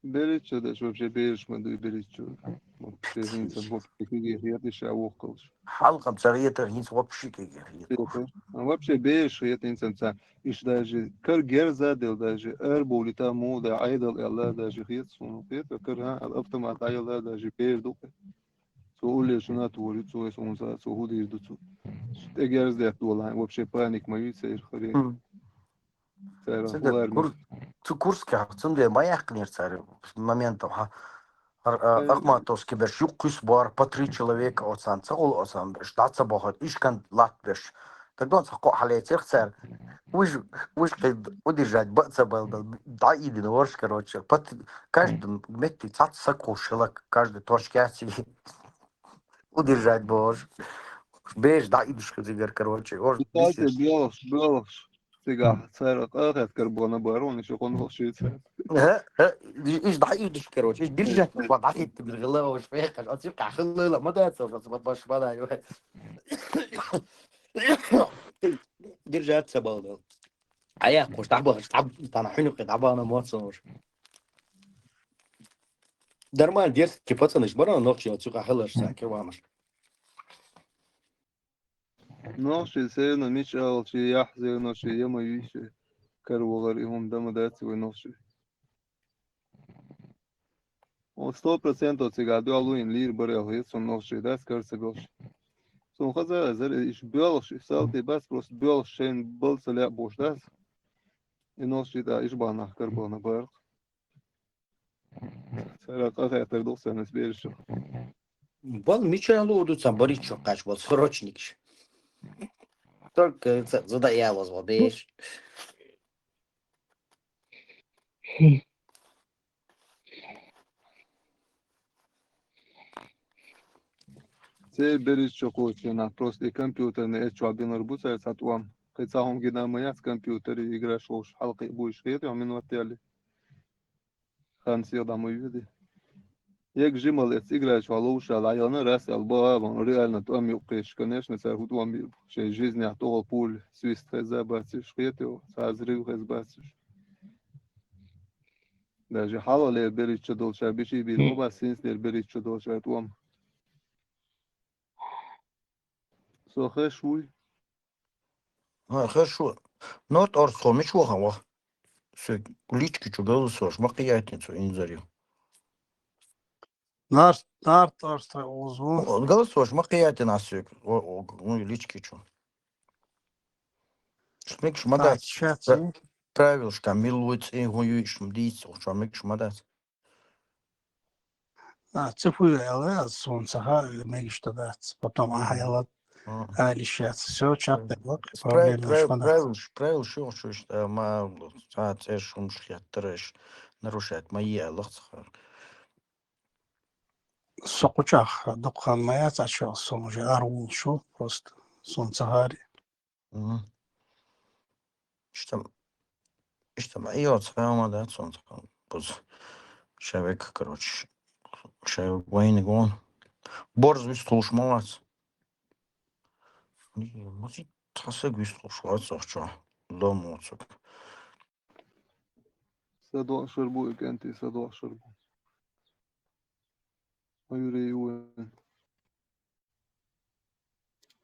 Берет что даже вообще берешь мадуй берет что. Прежница вот такие гряды шавоколш. Халкам царета гниц вообще какие. Вообще берешь это инсанца. Иш даже кар задел даже эрболи тому да айдал алла даже хит сunu это кар автомат айдал даже берду. Соуле шуна творит соус он за соуди идут. Эгерз да тула вообще паник мою цер харе. Курске цунде маяк не царь моментов Ахматовский берш юкус бар по 3 человека от санцол осан штатса богат ишкан латбеш. Тогда он сахко халетер царь. Уж удержать баца был да иди на ворш короче. Каждый мети цаца кушала каждый точке удержать бож. Беш да идиш короче. Белош. Сега, царок, ахет карбона барон, еще он волшится. ايش ضعيف كروش ايش درجة وضعيف بالغلا وش فيك اصير كحل لا ما ده بس باش بدا درجة سبال ايا خوش تعب انا حين تعبان ما تصور درمان دير كيف تصنش برا نوتشي اتسوق حلش ساكر وامش نوشي سينا مش أول شي يحزي نوشي يما يشي كرو غريهم دم داتي ونوشي و 100% od ciga dualuim lir barel hits un nošī das karsegoši. Sun khazar zar ish biološi salti bas prost biološen bolsa le boš das. I nošī da ish bana karbona bar. Sara qaqay terdoksan sbirşo. Бал Мичайло удуца боричо кач вот срочник. Только задоело зводишь. Цей берич чокочена просто и компьютер не эчо бин арбуца сатуам. Кайцахом гида моя с компьютера играешь уж халқи будешь хет я мин ватяли. Ханси адаму види. Як жималец играешь валуша лайона раз алба он реально там юкеш конечно це гудвам ще жизнь а того пуль свист забатиш хету сазрив хазбатиш. Даже халале берич чодолша биши бил оба синстер берич чодолша туам. Сохе шуй. Хорошо. Но от орсхо мичуха ва. Все лички чудо сош макиятницу инзарю. Нарт арста узу. Голосош макиятин асюк. Ну лички чу. Шмик шмадат. Правилшка милует и гуюшм дийцу, шмик шмадат. Цифры я сон саха мегишта дат. Потом ахаяла алишат. Все чапте вот проблема. Правил что ма цеш умшлят треш нарушает мои лохцхар. Сокучах докхан моя цачо сон уже арун шо просто сон сахари. Что майот сама да сон сахар. Поз человек, короче. Человек войны гон. Борз вислуш молодец. Может, тасек вислуш молодец, дома отсюда. Садо шарбу кенти садо шарбу. Ayure yuwen.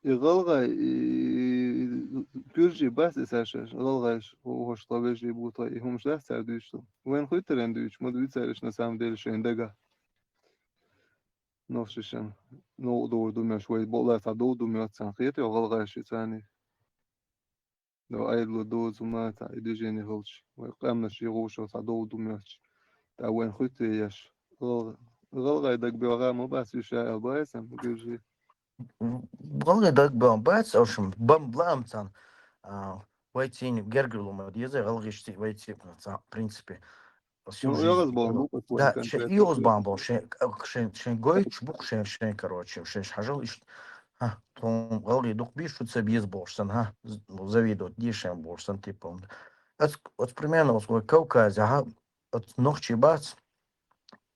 Igalga pürji bas esaşaş. Igalga hoş tabeji bu ta ihumşlar serdüştü. Wen khuteren düç mod ütseriş na sam deliş endega. Nofşişen. No doğdu me şoy bolla ta doğdu me atsan khiyet igalga şitani. Do aylu doğdu ma ta idejeni holç. Ve qamna shi roş ta doğdu me. Ta wen khuteyş. غلغة دك بيوغا مو بس يشاء البايسم وكيجي غلغة دك بيوغا أوشم بام بلامتان ويتين جرجلو ما ديزه غلغة شتي ويتي в принципе يغز بامبو да يغز بامبو شين гоич бук шин короче шин хажал иш том غلغة дук биш что це без борсан завидуют дишем борсан типа вот примерно вот Кавказе от ночи бац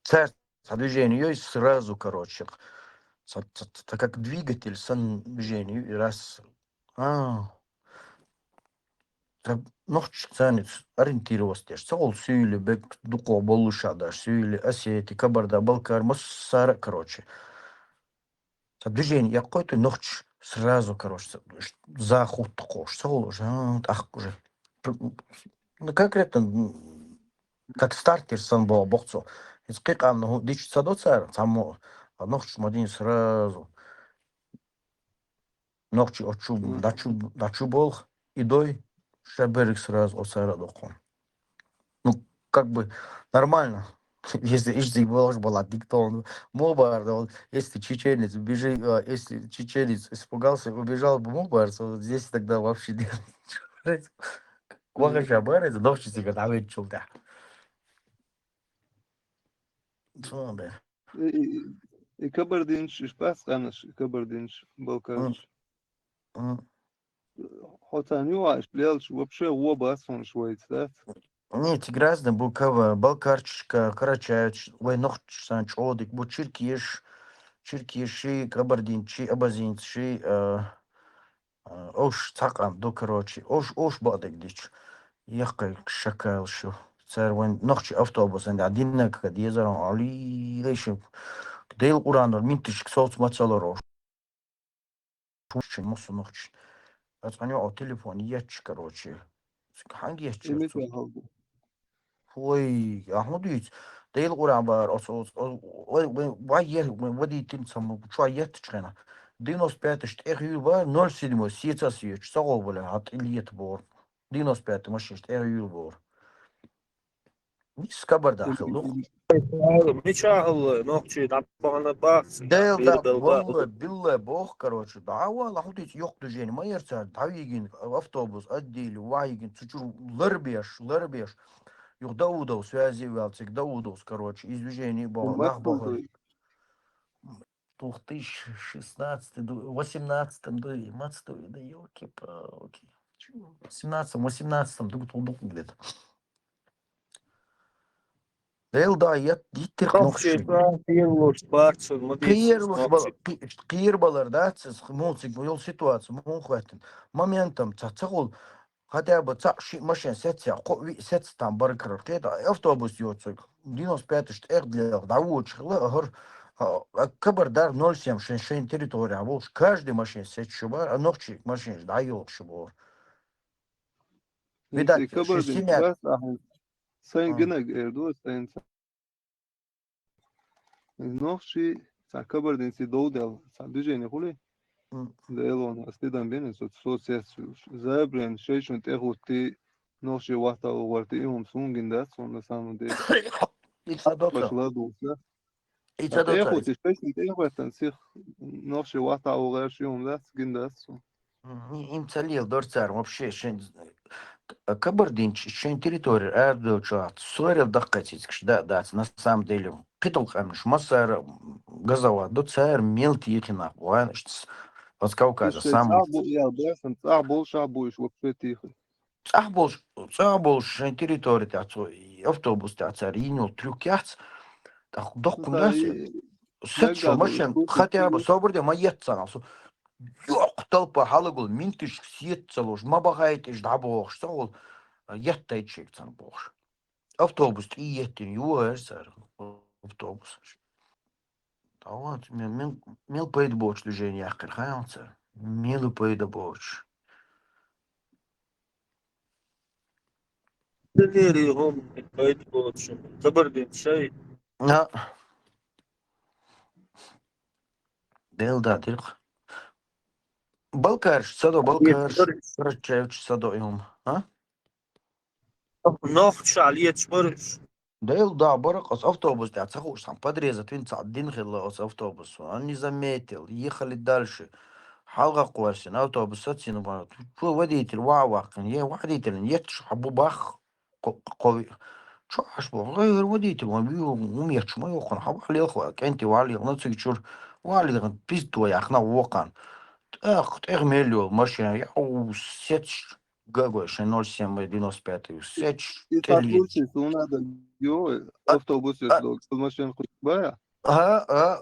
царь движение есть сразу, короче. Это как двигатель с движением и раз. Ночь ценит ориентироваться. Сол сюли, бек дуко болуша да, сюли, осети, кабарда, балкар, моссара, короче. Движение какой-то ночь сразу, короче, заход кош. Сол уже, уже. Ну конкретно как стартер сан был бокцо. Сколько ну дичь садоцар, само ночь мадин сразу. Ночь очу, дачу бол, идой, шаберик сразу осара дохом. Ну, как бы нормально. Если ищи была диктован, мобар, если чеченец убежал, если чеченец испугался, убежал бы мобар, то здесь тогда вообще нет. Кого шаберик, ночь себе давит чулда. كبردينش إيش بس قناش كبردينش بالكاش حتى عايش بليلش вообще هو بس он شوية ذات Нет, грязно был кава, балкарчика, карачач, войнох сан чодик, бу чиркиш, кабардинчи, абазинчи, ош цакан, до короче, ош бадек дич, ехал шакал шо. Цар вон ночи автобус, один на как дезерон, али лишь, дейл уранор, минтиш соц мацалоро. Пушчин, мусунохчин. Отзвоню о телефоне, ятч, короче. Hangi ятч? إمتى هالبو Ой, ахмудыц. Дейл урабар, вайер, води тин сам, чуа ятчена. 95-т эр бар, 07 сейчас ич, сагол бля, от Ильет бор. 95 машин, эр бор. Мис кабар дахил, ну. مشاغل نوقشي دعبانا باخس Дейл بير да, بالباخ билла бог, короче, да, вала, худыц, yok движение, майерца, тавигин, автобус, отдели, вайгин, чучур, лырбеш. Юх Даудов, связи Вялцик, Даудов, короче, из движения وما Нахбахой. تقول 2016, 18, да, 17, да, елки-палки. 17-18, где-то. Да, я дитер نوقشي нохши. بيرلوش بارتش المدينة نوقشي Киербалар, да, мультик, был ситуация, мы хватит. Моментом, цацагул, хотя бы машин сется, сется там баркар, это автобус йоцик. 95-т эр для давуч, кабардар 07 шен территория, а вот каждый машин сетчу бар, а ночи машин да ёлши бар. أنت Видать, كبر دين шестимят. بس أحد سين جنك إردو سين نوخشي سا كبر دين سي دودل سا دوجين يقولي ليلون أستيدان بين سوسيس زابرين شيشون تأخذتي نوخشي واحدة وورتيهم سونجين داس ولا سامو دي بشلا دوسا تأخذتي شيشون تأخذ تنسيخ نوخشي واحدة وغير شيهم داس جين داس Им целил дорцар, вообще, Кабардин, шен территория, эрдочат, сорил дакатить, да, на самом деле, питал хамиш, массар, газова, доцар, мелкий ихина, ванш, от Кавказа, самый. يا باسم صعب شعبوش وقفت تيخي Цабол, шен территория, автобус, ринил, трюкяц, докум даси, сетшо, машин, хотя бы, собрде, маетца, Yok толпа халагул минтиш сетцалуш мабагайтиш дабох стол яттайчикцан бох. Автобус и еттин юэрсар автобус. Тават мел пойд боч движение ахкар хаянца. Мел пойд боч. دليري هم قايد بوتشم كبر دين شيء На. Дел да тирх. Балкарш, садо балкарш. Рачевч садо им. А? نوقش عليه تشبرش Дел да, барак, автобус, да, цахуш, там подрезать, вин один хилла, автобус. Он не заметил, ехали дальше. حلقة قواسين أوتوبس ساتسين شو وديتل واقن يا وديتل يتش حبو باخ قوي شو حشبو غير وديتل وبيو ميتش ما يوقن حبو علي أخوك أنت وعلي نصير شور وعلي غن بيستو يا أخنا وقن تغملو ماشين يا أو سيتش جاجو شنو 795 سيتش И так лучше, что надо автобус المشين خش بايا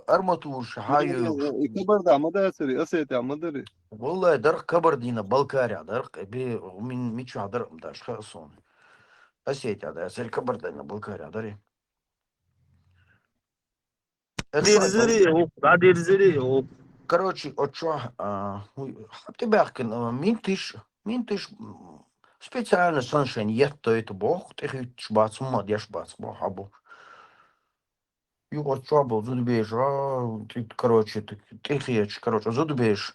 أرمتوش هايو كبر ده مدرسة أسيت يا مدري والله درق كبردينا بالكاريا درق بي من ميتشو درق مداش خاصون أسيت هذا أسير كبردينا بالكاريا دري دير زري هو دير زري هو короче отчё حبتي بحكي مين تش специально sunshine يتو это бог ты шбац мод я шбац бог або you got trouble зудбеш ты короче ты хеч короче зудбеш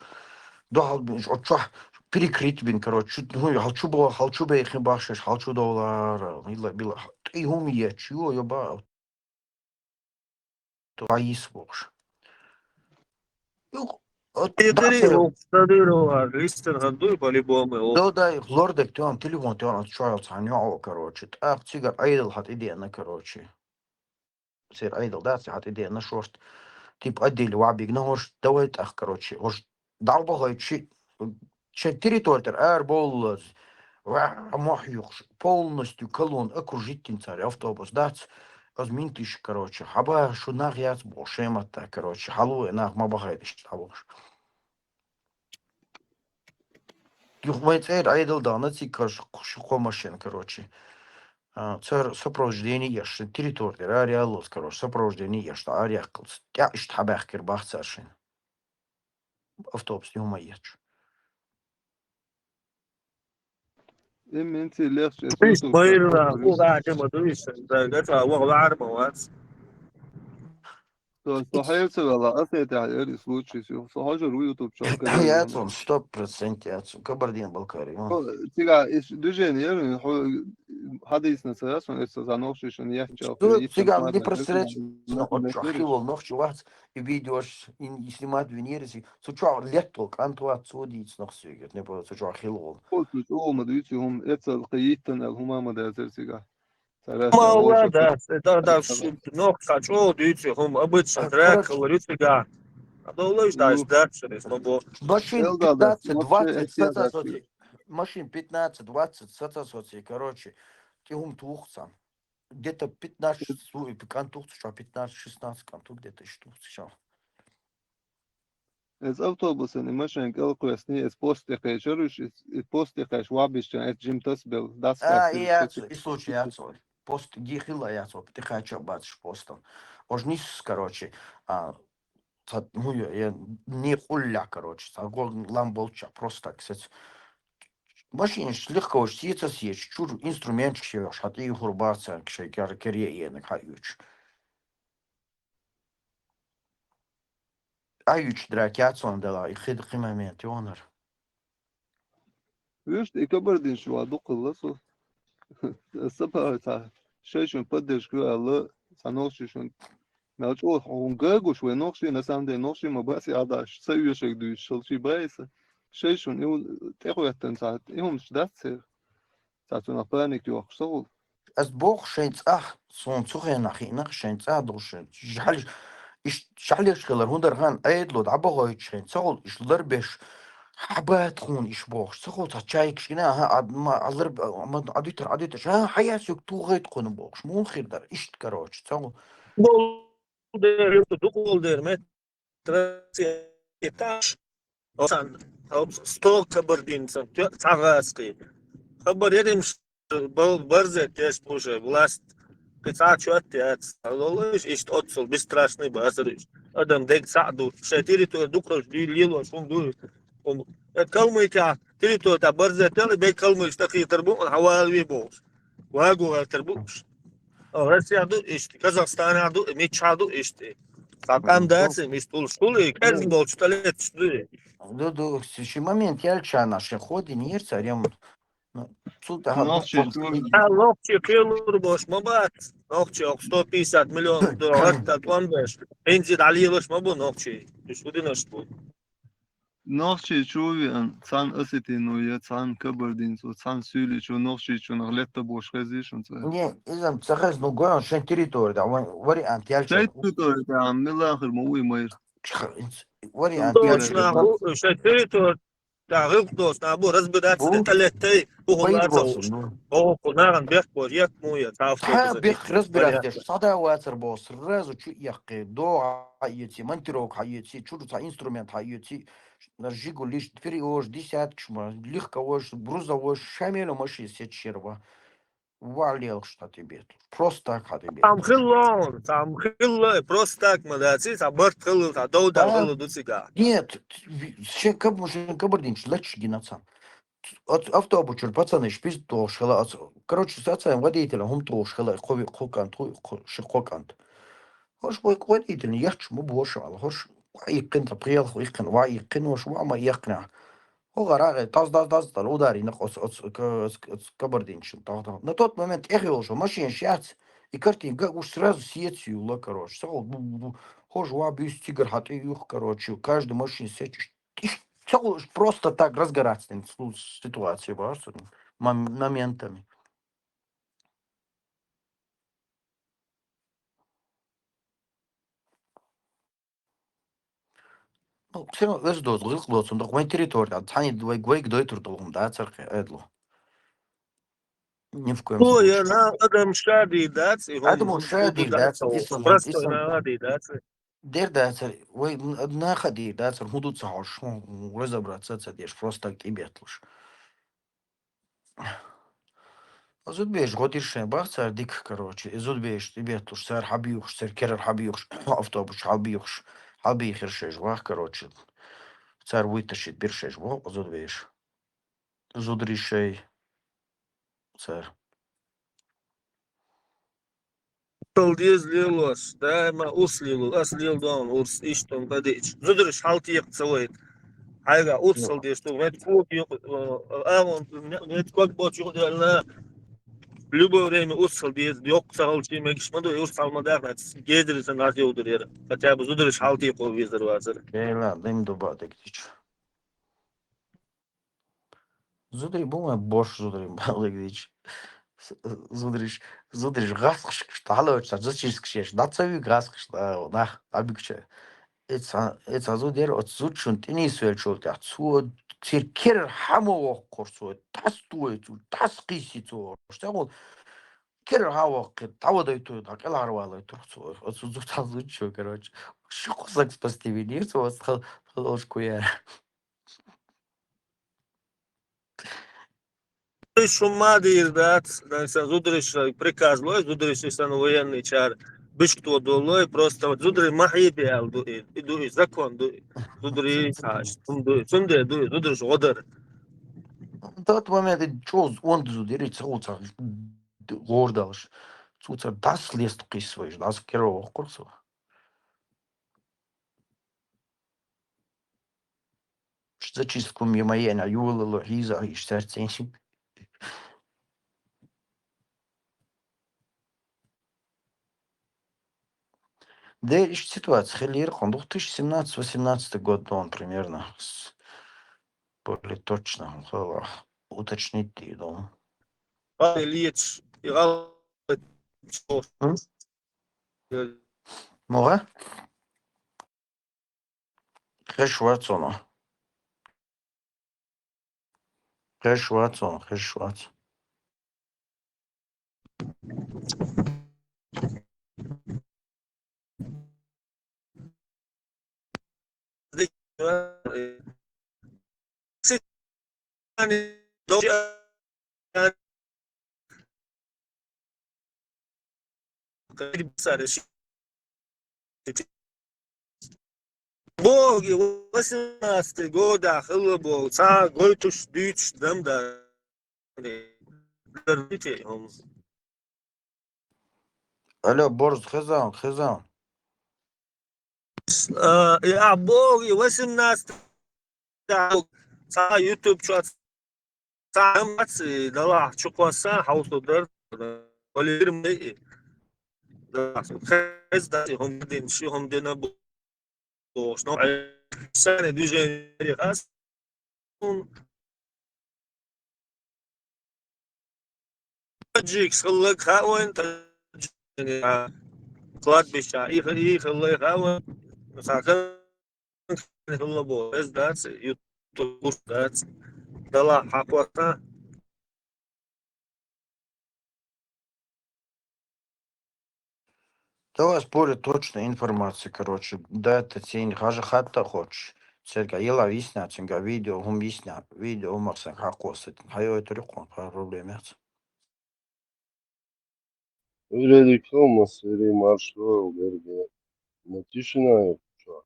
да отчё перекрыть бин короче ну халчу бейхин бахшеш халчу доллар била ты умие чё ёба то аис бог تدري هو تدري هو ليستر غندوي по-любому هو Да, лордек, тем телефон, ты отчаялся, а короче. Так, цигар айдл хат идея на короче. Сир айдл, да, хат идея на шорт. Тип отдели вабиг на хош, давай так, короче. Хош, далбахай, чи территория, аэрбол, махюш, полностью колонн, окружительный царь, автобус, да, разминтыш, короче. Хаба, что нахяц, бошемата, короче. Халу, нах, мабахайдыш, табош. Юхмайц айдл, да, на цикаш, шухо машин, короче. Цар сопровождение ешь, территория, ареалос, короче, сопровождение ешь, ареакл. Я ишь табах кирбах царшин. автобус не умеешь. انت ليش Видишь, يوتيوب мирно, شغال куда ты модуешь, да, это وغلار صحيح والله أسيت على случай все صحيح رو يوتيوب شغال Яцон, 100% Яцон. Кабардино-Балкария. تيجا إيش دجين يعني حديث نساس من استزانوش شن يحكي Ну, يتم сега ما не ده просречено ما от تبصرش чахивал ног чувак и видеош и снимать венериси. Суча леток антуа цудиц ног сюгет, не было суча хилол. قلت له ما دويتي هم إتصل قيتنا هما ما ده تيجا ما ثلاثة هو أوش да, да, ног хочу, дайте, хум обычно трек, Короче, говорю тебя. А то лишь да, дальше, не смогу. машин Элгада 15-20 احتياجات соцсети. Машин 15-20 соцсети, короче. Тихум тухсам. Где-то 15 кантух, 15-16 кантух, где-то штук сейчас. إز أوتوبوس إن ماشين قال كويسني إز بوستي خيشروش إز بوستي خيش وابيش إز جيم تسبل داس И كاسير яцо, и случай яцо. Пост гихила яцо, ты хочу бачишь постом. Ожнис, короче, ну, я не хуля, короче, ламболча, просто так, кстати. Машине легко уж съеться съесть, чур инструмент шьешь, а ты гурбаться, к шейкер керье на хаюч. Аюч дракяцон дела, и хид химамент, ионер. ويش إكبردين شو عدوق اللصو السبعة تاع شيشون بدش كوا الله سانوشيشون نالجو هونغو شو نوشي نساندي نوشي ما بس عداش سيوشك دوش شلشي بايسة شيشون يقول تأخذ تنسات يوم شداتسير تاعتون أبانيك يوخشول As boch scheint ach, so ein Zuche nach hinach scheint durch. Ich schall schiller 100 ran eidlod, aber heute scheint so, ich lurbisch. حبات خون إشبوخ سخوت هتشايك شنا ها ما أضرب ما عديت ها حياة سكتو غيت خون بوخش مو خير در إشت كروش سو Gol der, du gol der, метр 15. Осан, стол кабардинцем, цагаски. خبر يدم برزة تيش بوشة власть. قطعة شوات ياتس. والله إيش تأصل بستراشني بأسرش. أدم ديك سعدو. شاتيري تو دكرش دي ليلو شون دو. كلمة كا تيري تو تا برزة تلي بي كلمة اشتقي تربو حوالي بوش. واقو تربوش. Россия ду ишти, Казахстан ду меча ду ишти. Сакам даци мистул школы, каждый был что лет что. Ду сещи момент ялча наши ходы не царем суда نوشي Локчи килур бош мабат. Локчи 150 миллионов долларов татван бош. Бензин алилош мабу нокчи. Шудинаш бу. نوشي شوي أن تان أسيتي نويا تان كبردين سو تان سولي شو نوشي شو نغلطة بوش خزي شو نسا не изам цахаз ну гон шен территория да вариант ялча شايت توتو تاع من الآخر موي مير вариант Точно, ялча шатырito, да, гылдос, на бу разбираться, бу деталетей, ухулаться уж. бейдгосун О, кунаган бех бор, як муя, ها автобуса بيخ дикти. разбирать деш сада ватер бос сразу чу яхке до айти монтировка айти чудо инструмент айти на жигу лишь теперь уж десятки шма легко уж брузовой шамело маши сечерва валил что тебе просто так а тебе Там хиллон, просто так, мадаци, а борт хиллон, а доудар да хиллон дуцига. нет ще кабардинч лечь геноцид от автобус пацаны шпиз то шла короче сацаем водителя хум то шла хови хокант шокант хош водитель яхч му бош ал хош يقن تبقيل يقن ويقن وش ما يقنع هو غراغ таз удари на кабардинч на тот момент ехал уже машин шац и картинка уж сразу сетью короче хош вабис тигр хаты юх короче каждый машин сеть просто так разгораться ситуации моментами. Ну, все равно, знаешь, он такой территория, тани двойгой гдой турдулом, да, церковь, эдло. Ни в коем О, я случае. на адам шади даци, Поэтому хум шадир, да, просто на ади даци. дер, да, вы на ходи, да, худуться хош, разобраться, дешь, просто так тебе тлуш. Зудбеш, годишь, бахцар дик, короче, зудбеш, тебе тлуш, сэр хабиуш, сэр керер хабиуш, автобус хабиуш, хабихер шеш, вах, короче. царь вытащит биршеш, во, зудвеш. Зудришей, царь. Diz lilos, daima uslilo, aslil don, urs ishton badich. Zudrish halti yaqtsawait. Hayga utsal diye что net код yok. Авон net код боч yok derler. В любое время уссал диye yok sağol şey mekişmedi. Urs salmadı. Gezdirirsen radyo odur yere. Хотя бы zudrish halti yaqol vizir vazir. Geyla, dim dubadık diç. Zudri bu mu boş zudri balık diç. Zudriş gaz kış tahala ölçer. Zıçız kış. Datsavi gaz kış. Nah, abi kış. Et azu der ot zuçun tini söylçol ya. Su tirker hamo korso. Tas tu tas qisi tu. İşte o кер hava тава дойду, так эларвала турцу. Вот зутал зучу, короче. Что кусок спасти видишь, вот ложку я. Шума дирдат, значит, зудриш приказ лой, зудриш сан военный чар. Биш кто долой, просто вот зудри махи биал иду закон зудри саш, сунде зудриш одар. В тот момент чё он зудерит цуца гордалш. Цуца дас лест кисвеш, дас керо курсу. Что чистку мимоена юлало риза и сердценщик. Да, ситуация. Хеллер, он 2017-18 год, он примерно. Более точно. Уточнить, да. Лиец, играл. Мора? Хешватсона. Хешватс. Боги, 18 года, хлебо, ца, гойтуш, дич, дамда. Алло, Борз, хезан. Я боги, 18 ца, YouTube чат, ца, маци, дала, чукваса, хаусудар, олир мэй. Хез даси, хомдин, ши хомдина бош, но сане движение хас. Таджик, схлык, хауэн, кладбища, их хлык, хауэн, сахан, хлыбо, хез даси, YouTube даси, дала, хаквата. Давай спорить точно информация, короче. Да, это тень, хажа хатта хочешь. Серга, ела висня, цинга видео, хум висня, видео, умарсан, хакосит. Хайо это рюкон, проблемец. Öylelik olmasa öyle marşlar olur be. Matişina yapacak.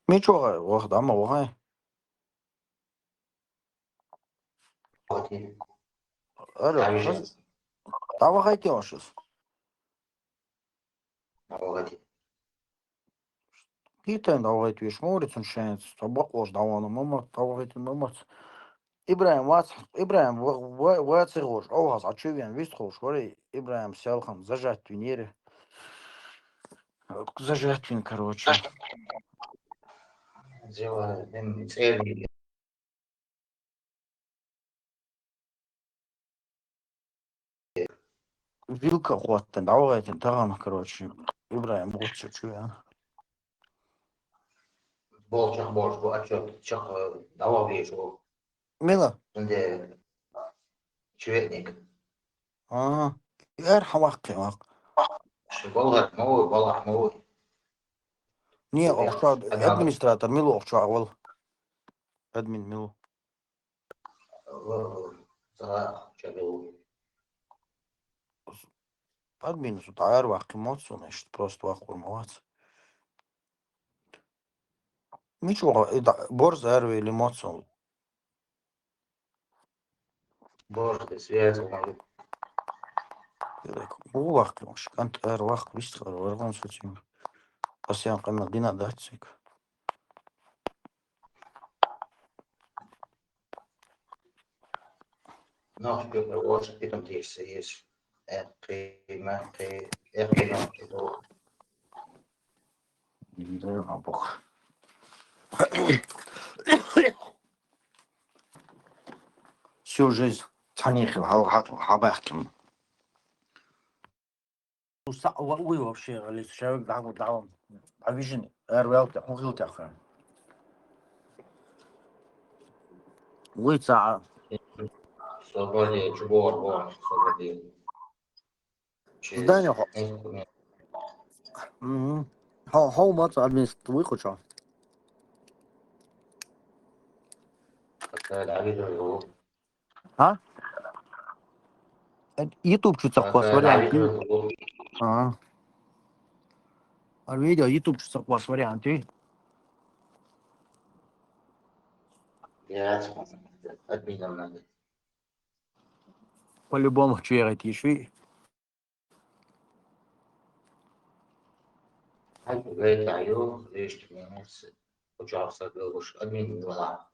Мичога, вахда, ама вахай. Алло, тава хайтёшус. Питен давай твиш морицун шенц, табак ваш давана мама, тава хайтын мамац. Ибраим, вац рош, оваз, а чё вен, вист хош, вари, Ибраим сялхан, зажать винере. Зажать вин, короче. Вилка хватит, давайте, таган, короче. Ибраим, вот чё вен. Bolçak borç bu açıyor çok dava bir o. Мила? Şimdi çivetnik. Ага. Эр хамак. Болgar mı balah mı? Не, окша, администратор, Милу окша, авал. Админ Милу. Sana çabuk. Админ сюда, эр вахи моцу, значит, просто вахур мовац. Ничего, это борза или моцол. Боже, связь. Bu vakti olmuş. Kant er vakti vist var. Vargan söyleyeyim. Asyan kanal dina da açık. Nós pelo outro que não disse isso. É que não chegou. Bilmiyorum bak. Всю жизнь цанихил, хабахтим. Вы вообще, Алис, человек дал. А вижен, эрвелте, хухилте ахран. Вы ца. Свободе, чубор, свободе. Здание. How much администрации вы хочешь? А? YouTube чуть-чуть вас варианты. А видео YouTube чуть-чуть вас варианты. Админом надо. По-любому черать еще. Говорю, лишь минус. Учился, был уж админ не была.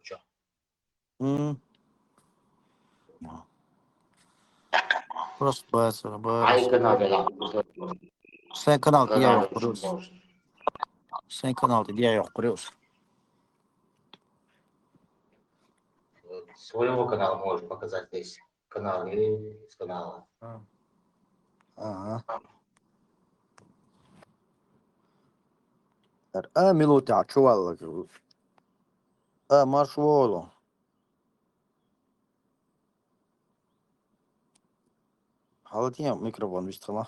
Просто быстро. Ай, канал, Sen kanal diye yok kuruyoruz. Sen kanal diye yok kuruyoruz. Своего канала можешь показать здесь. Канал или с канала. Ага. Минуты, а чувак. Маршволо. Халатия микрофон вистала.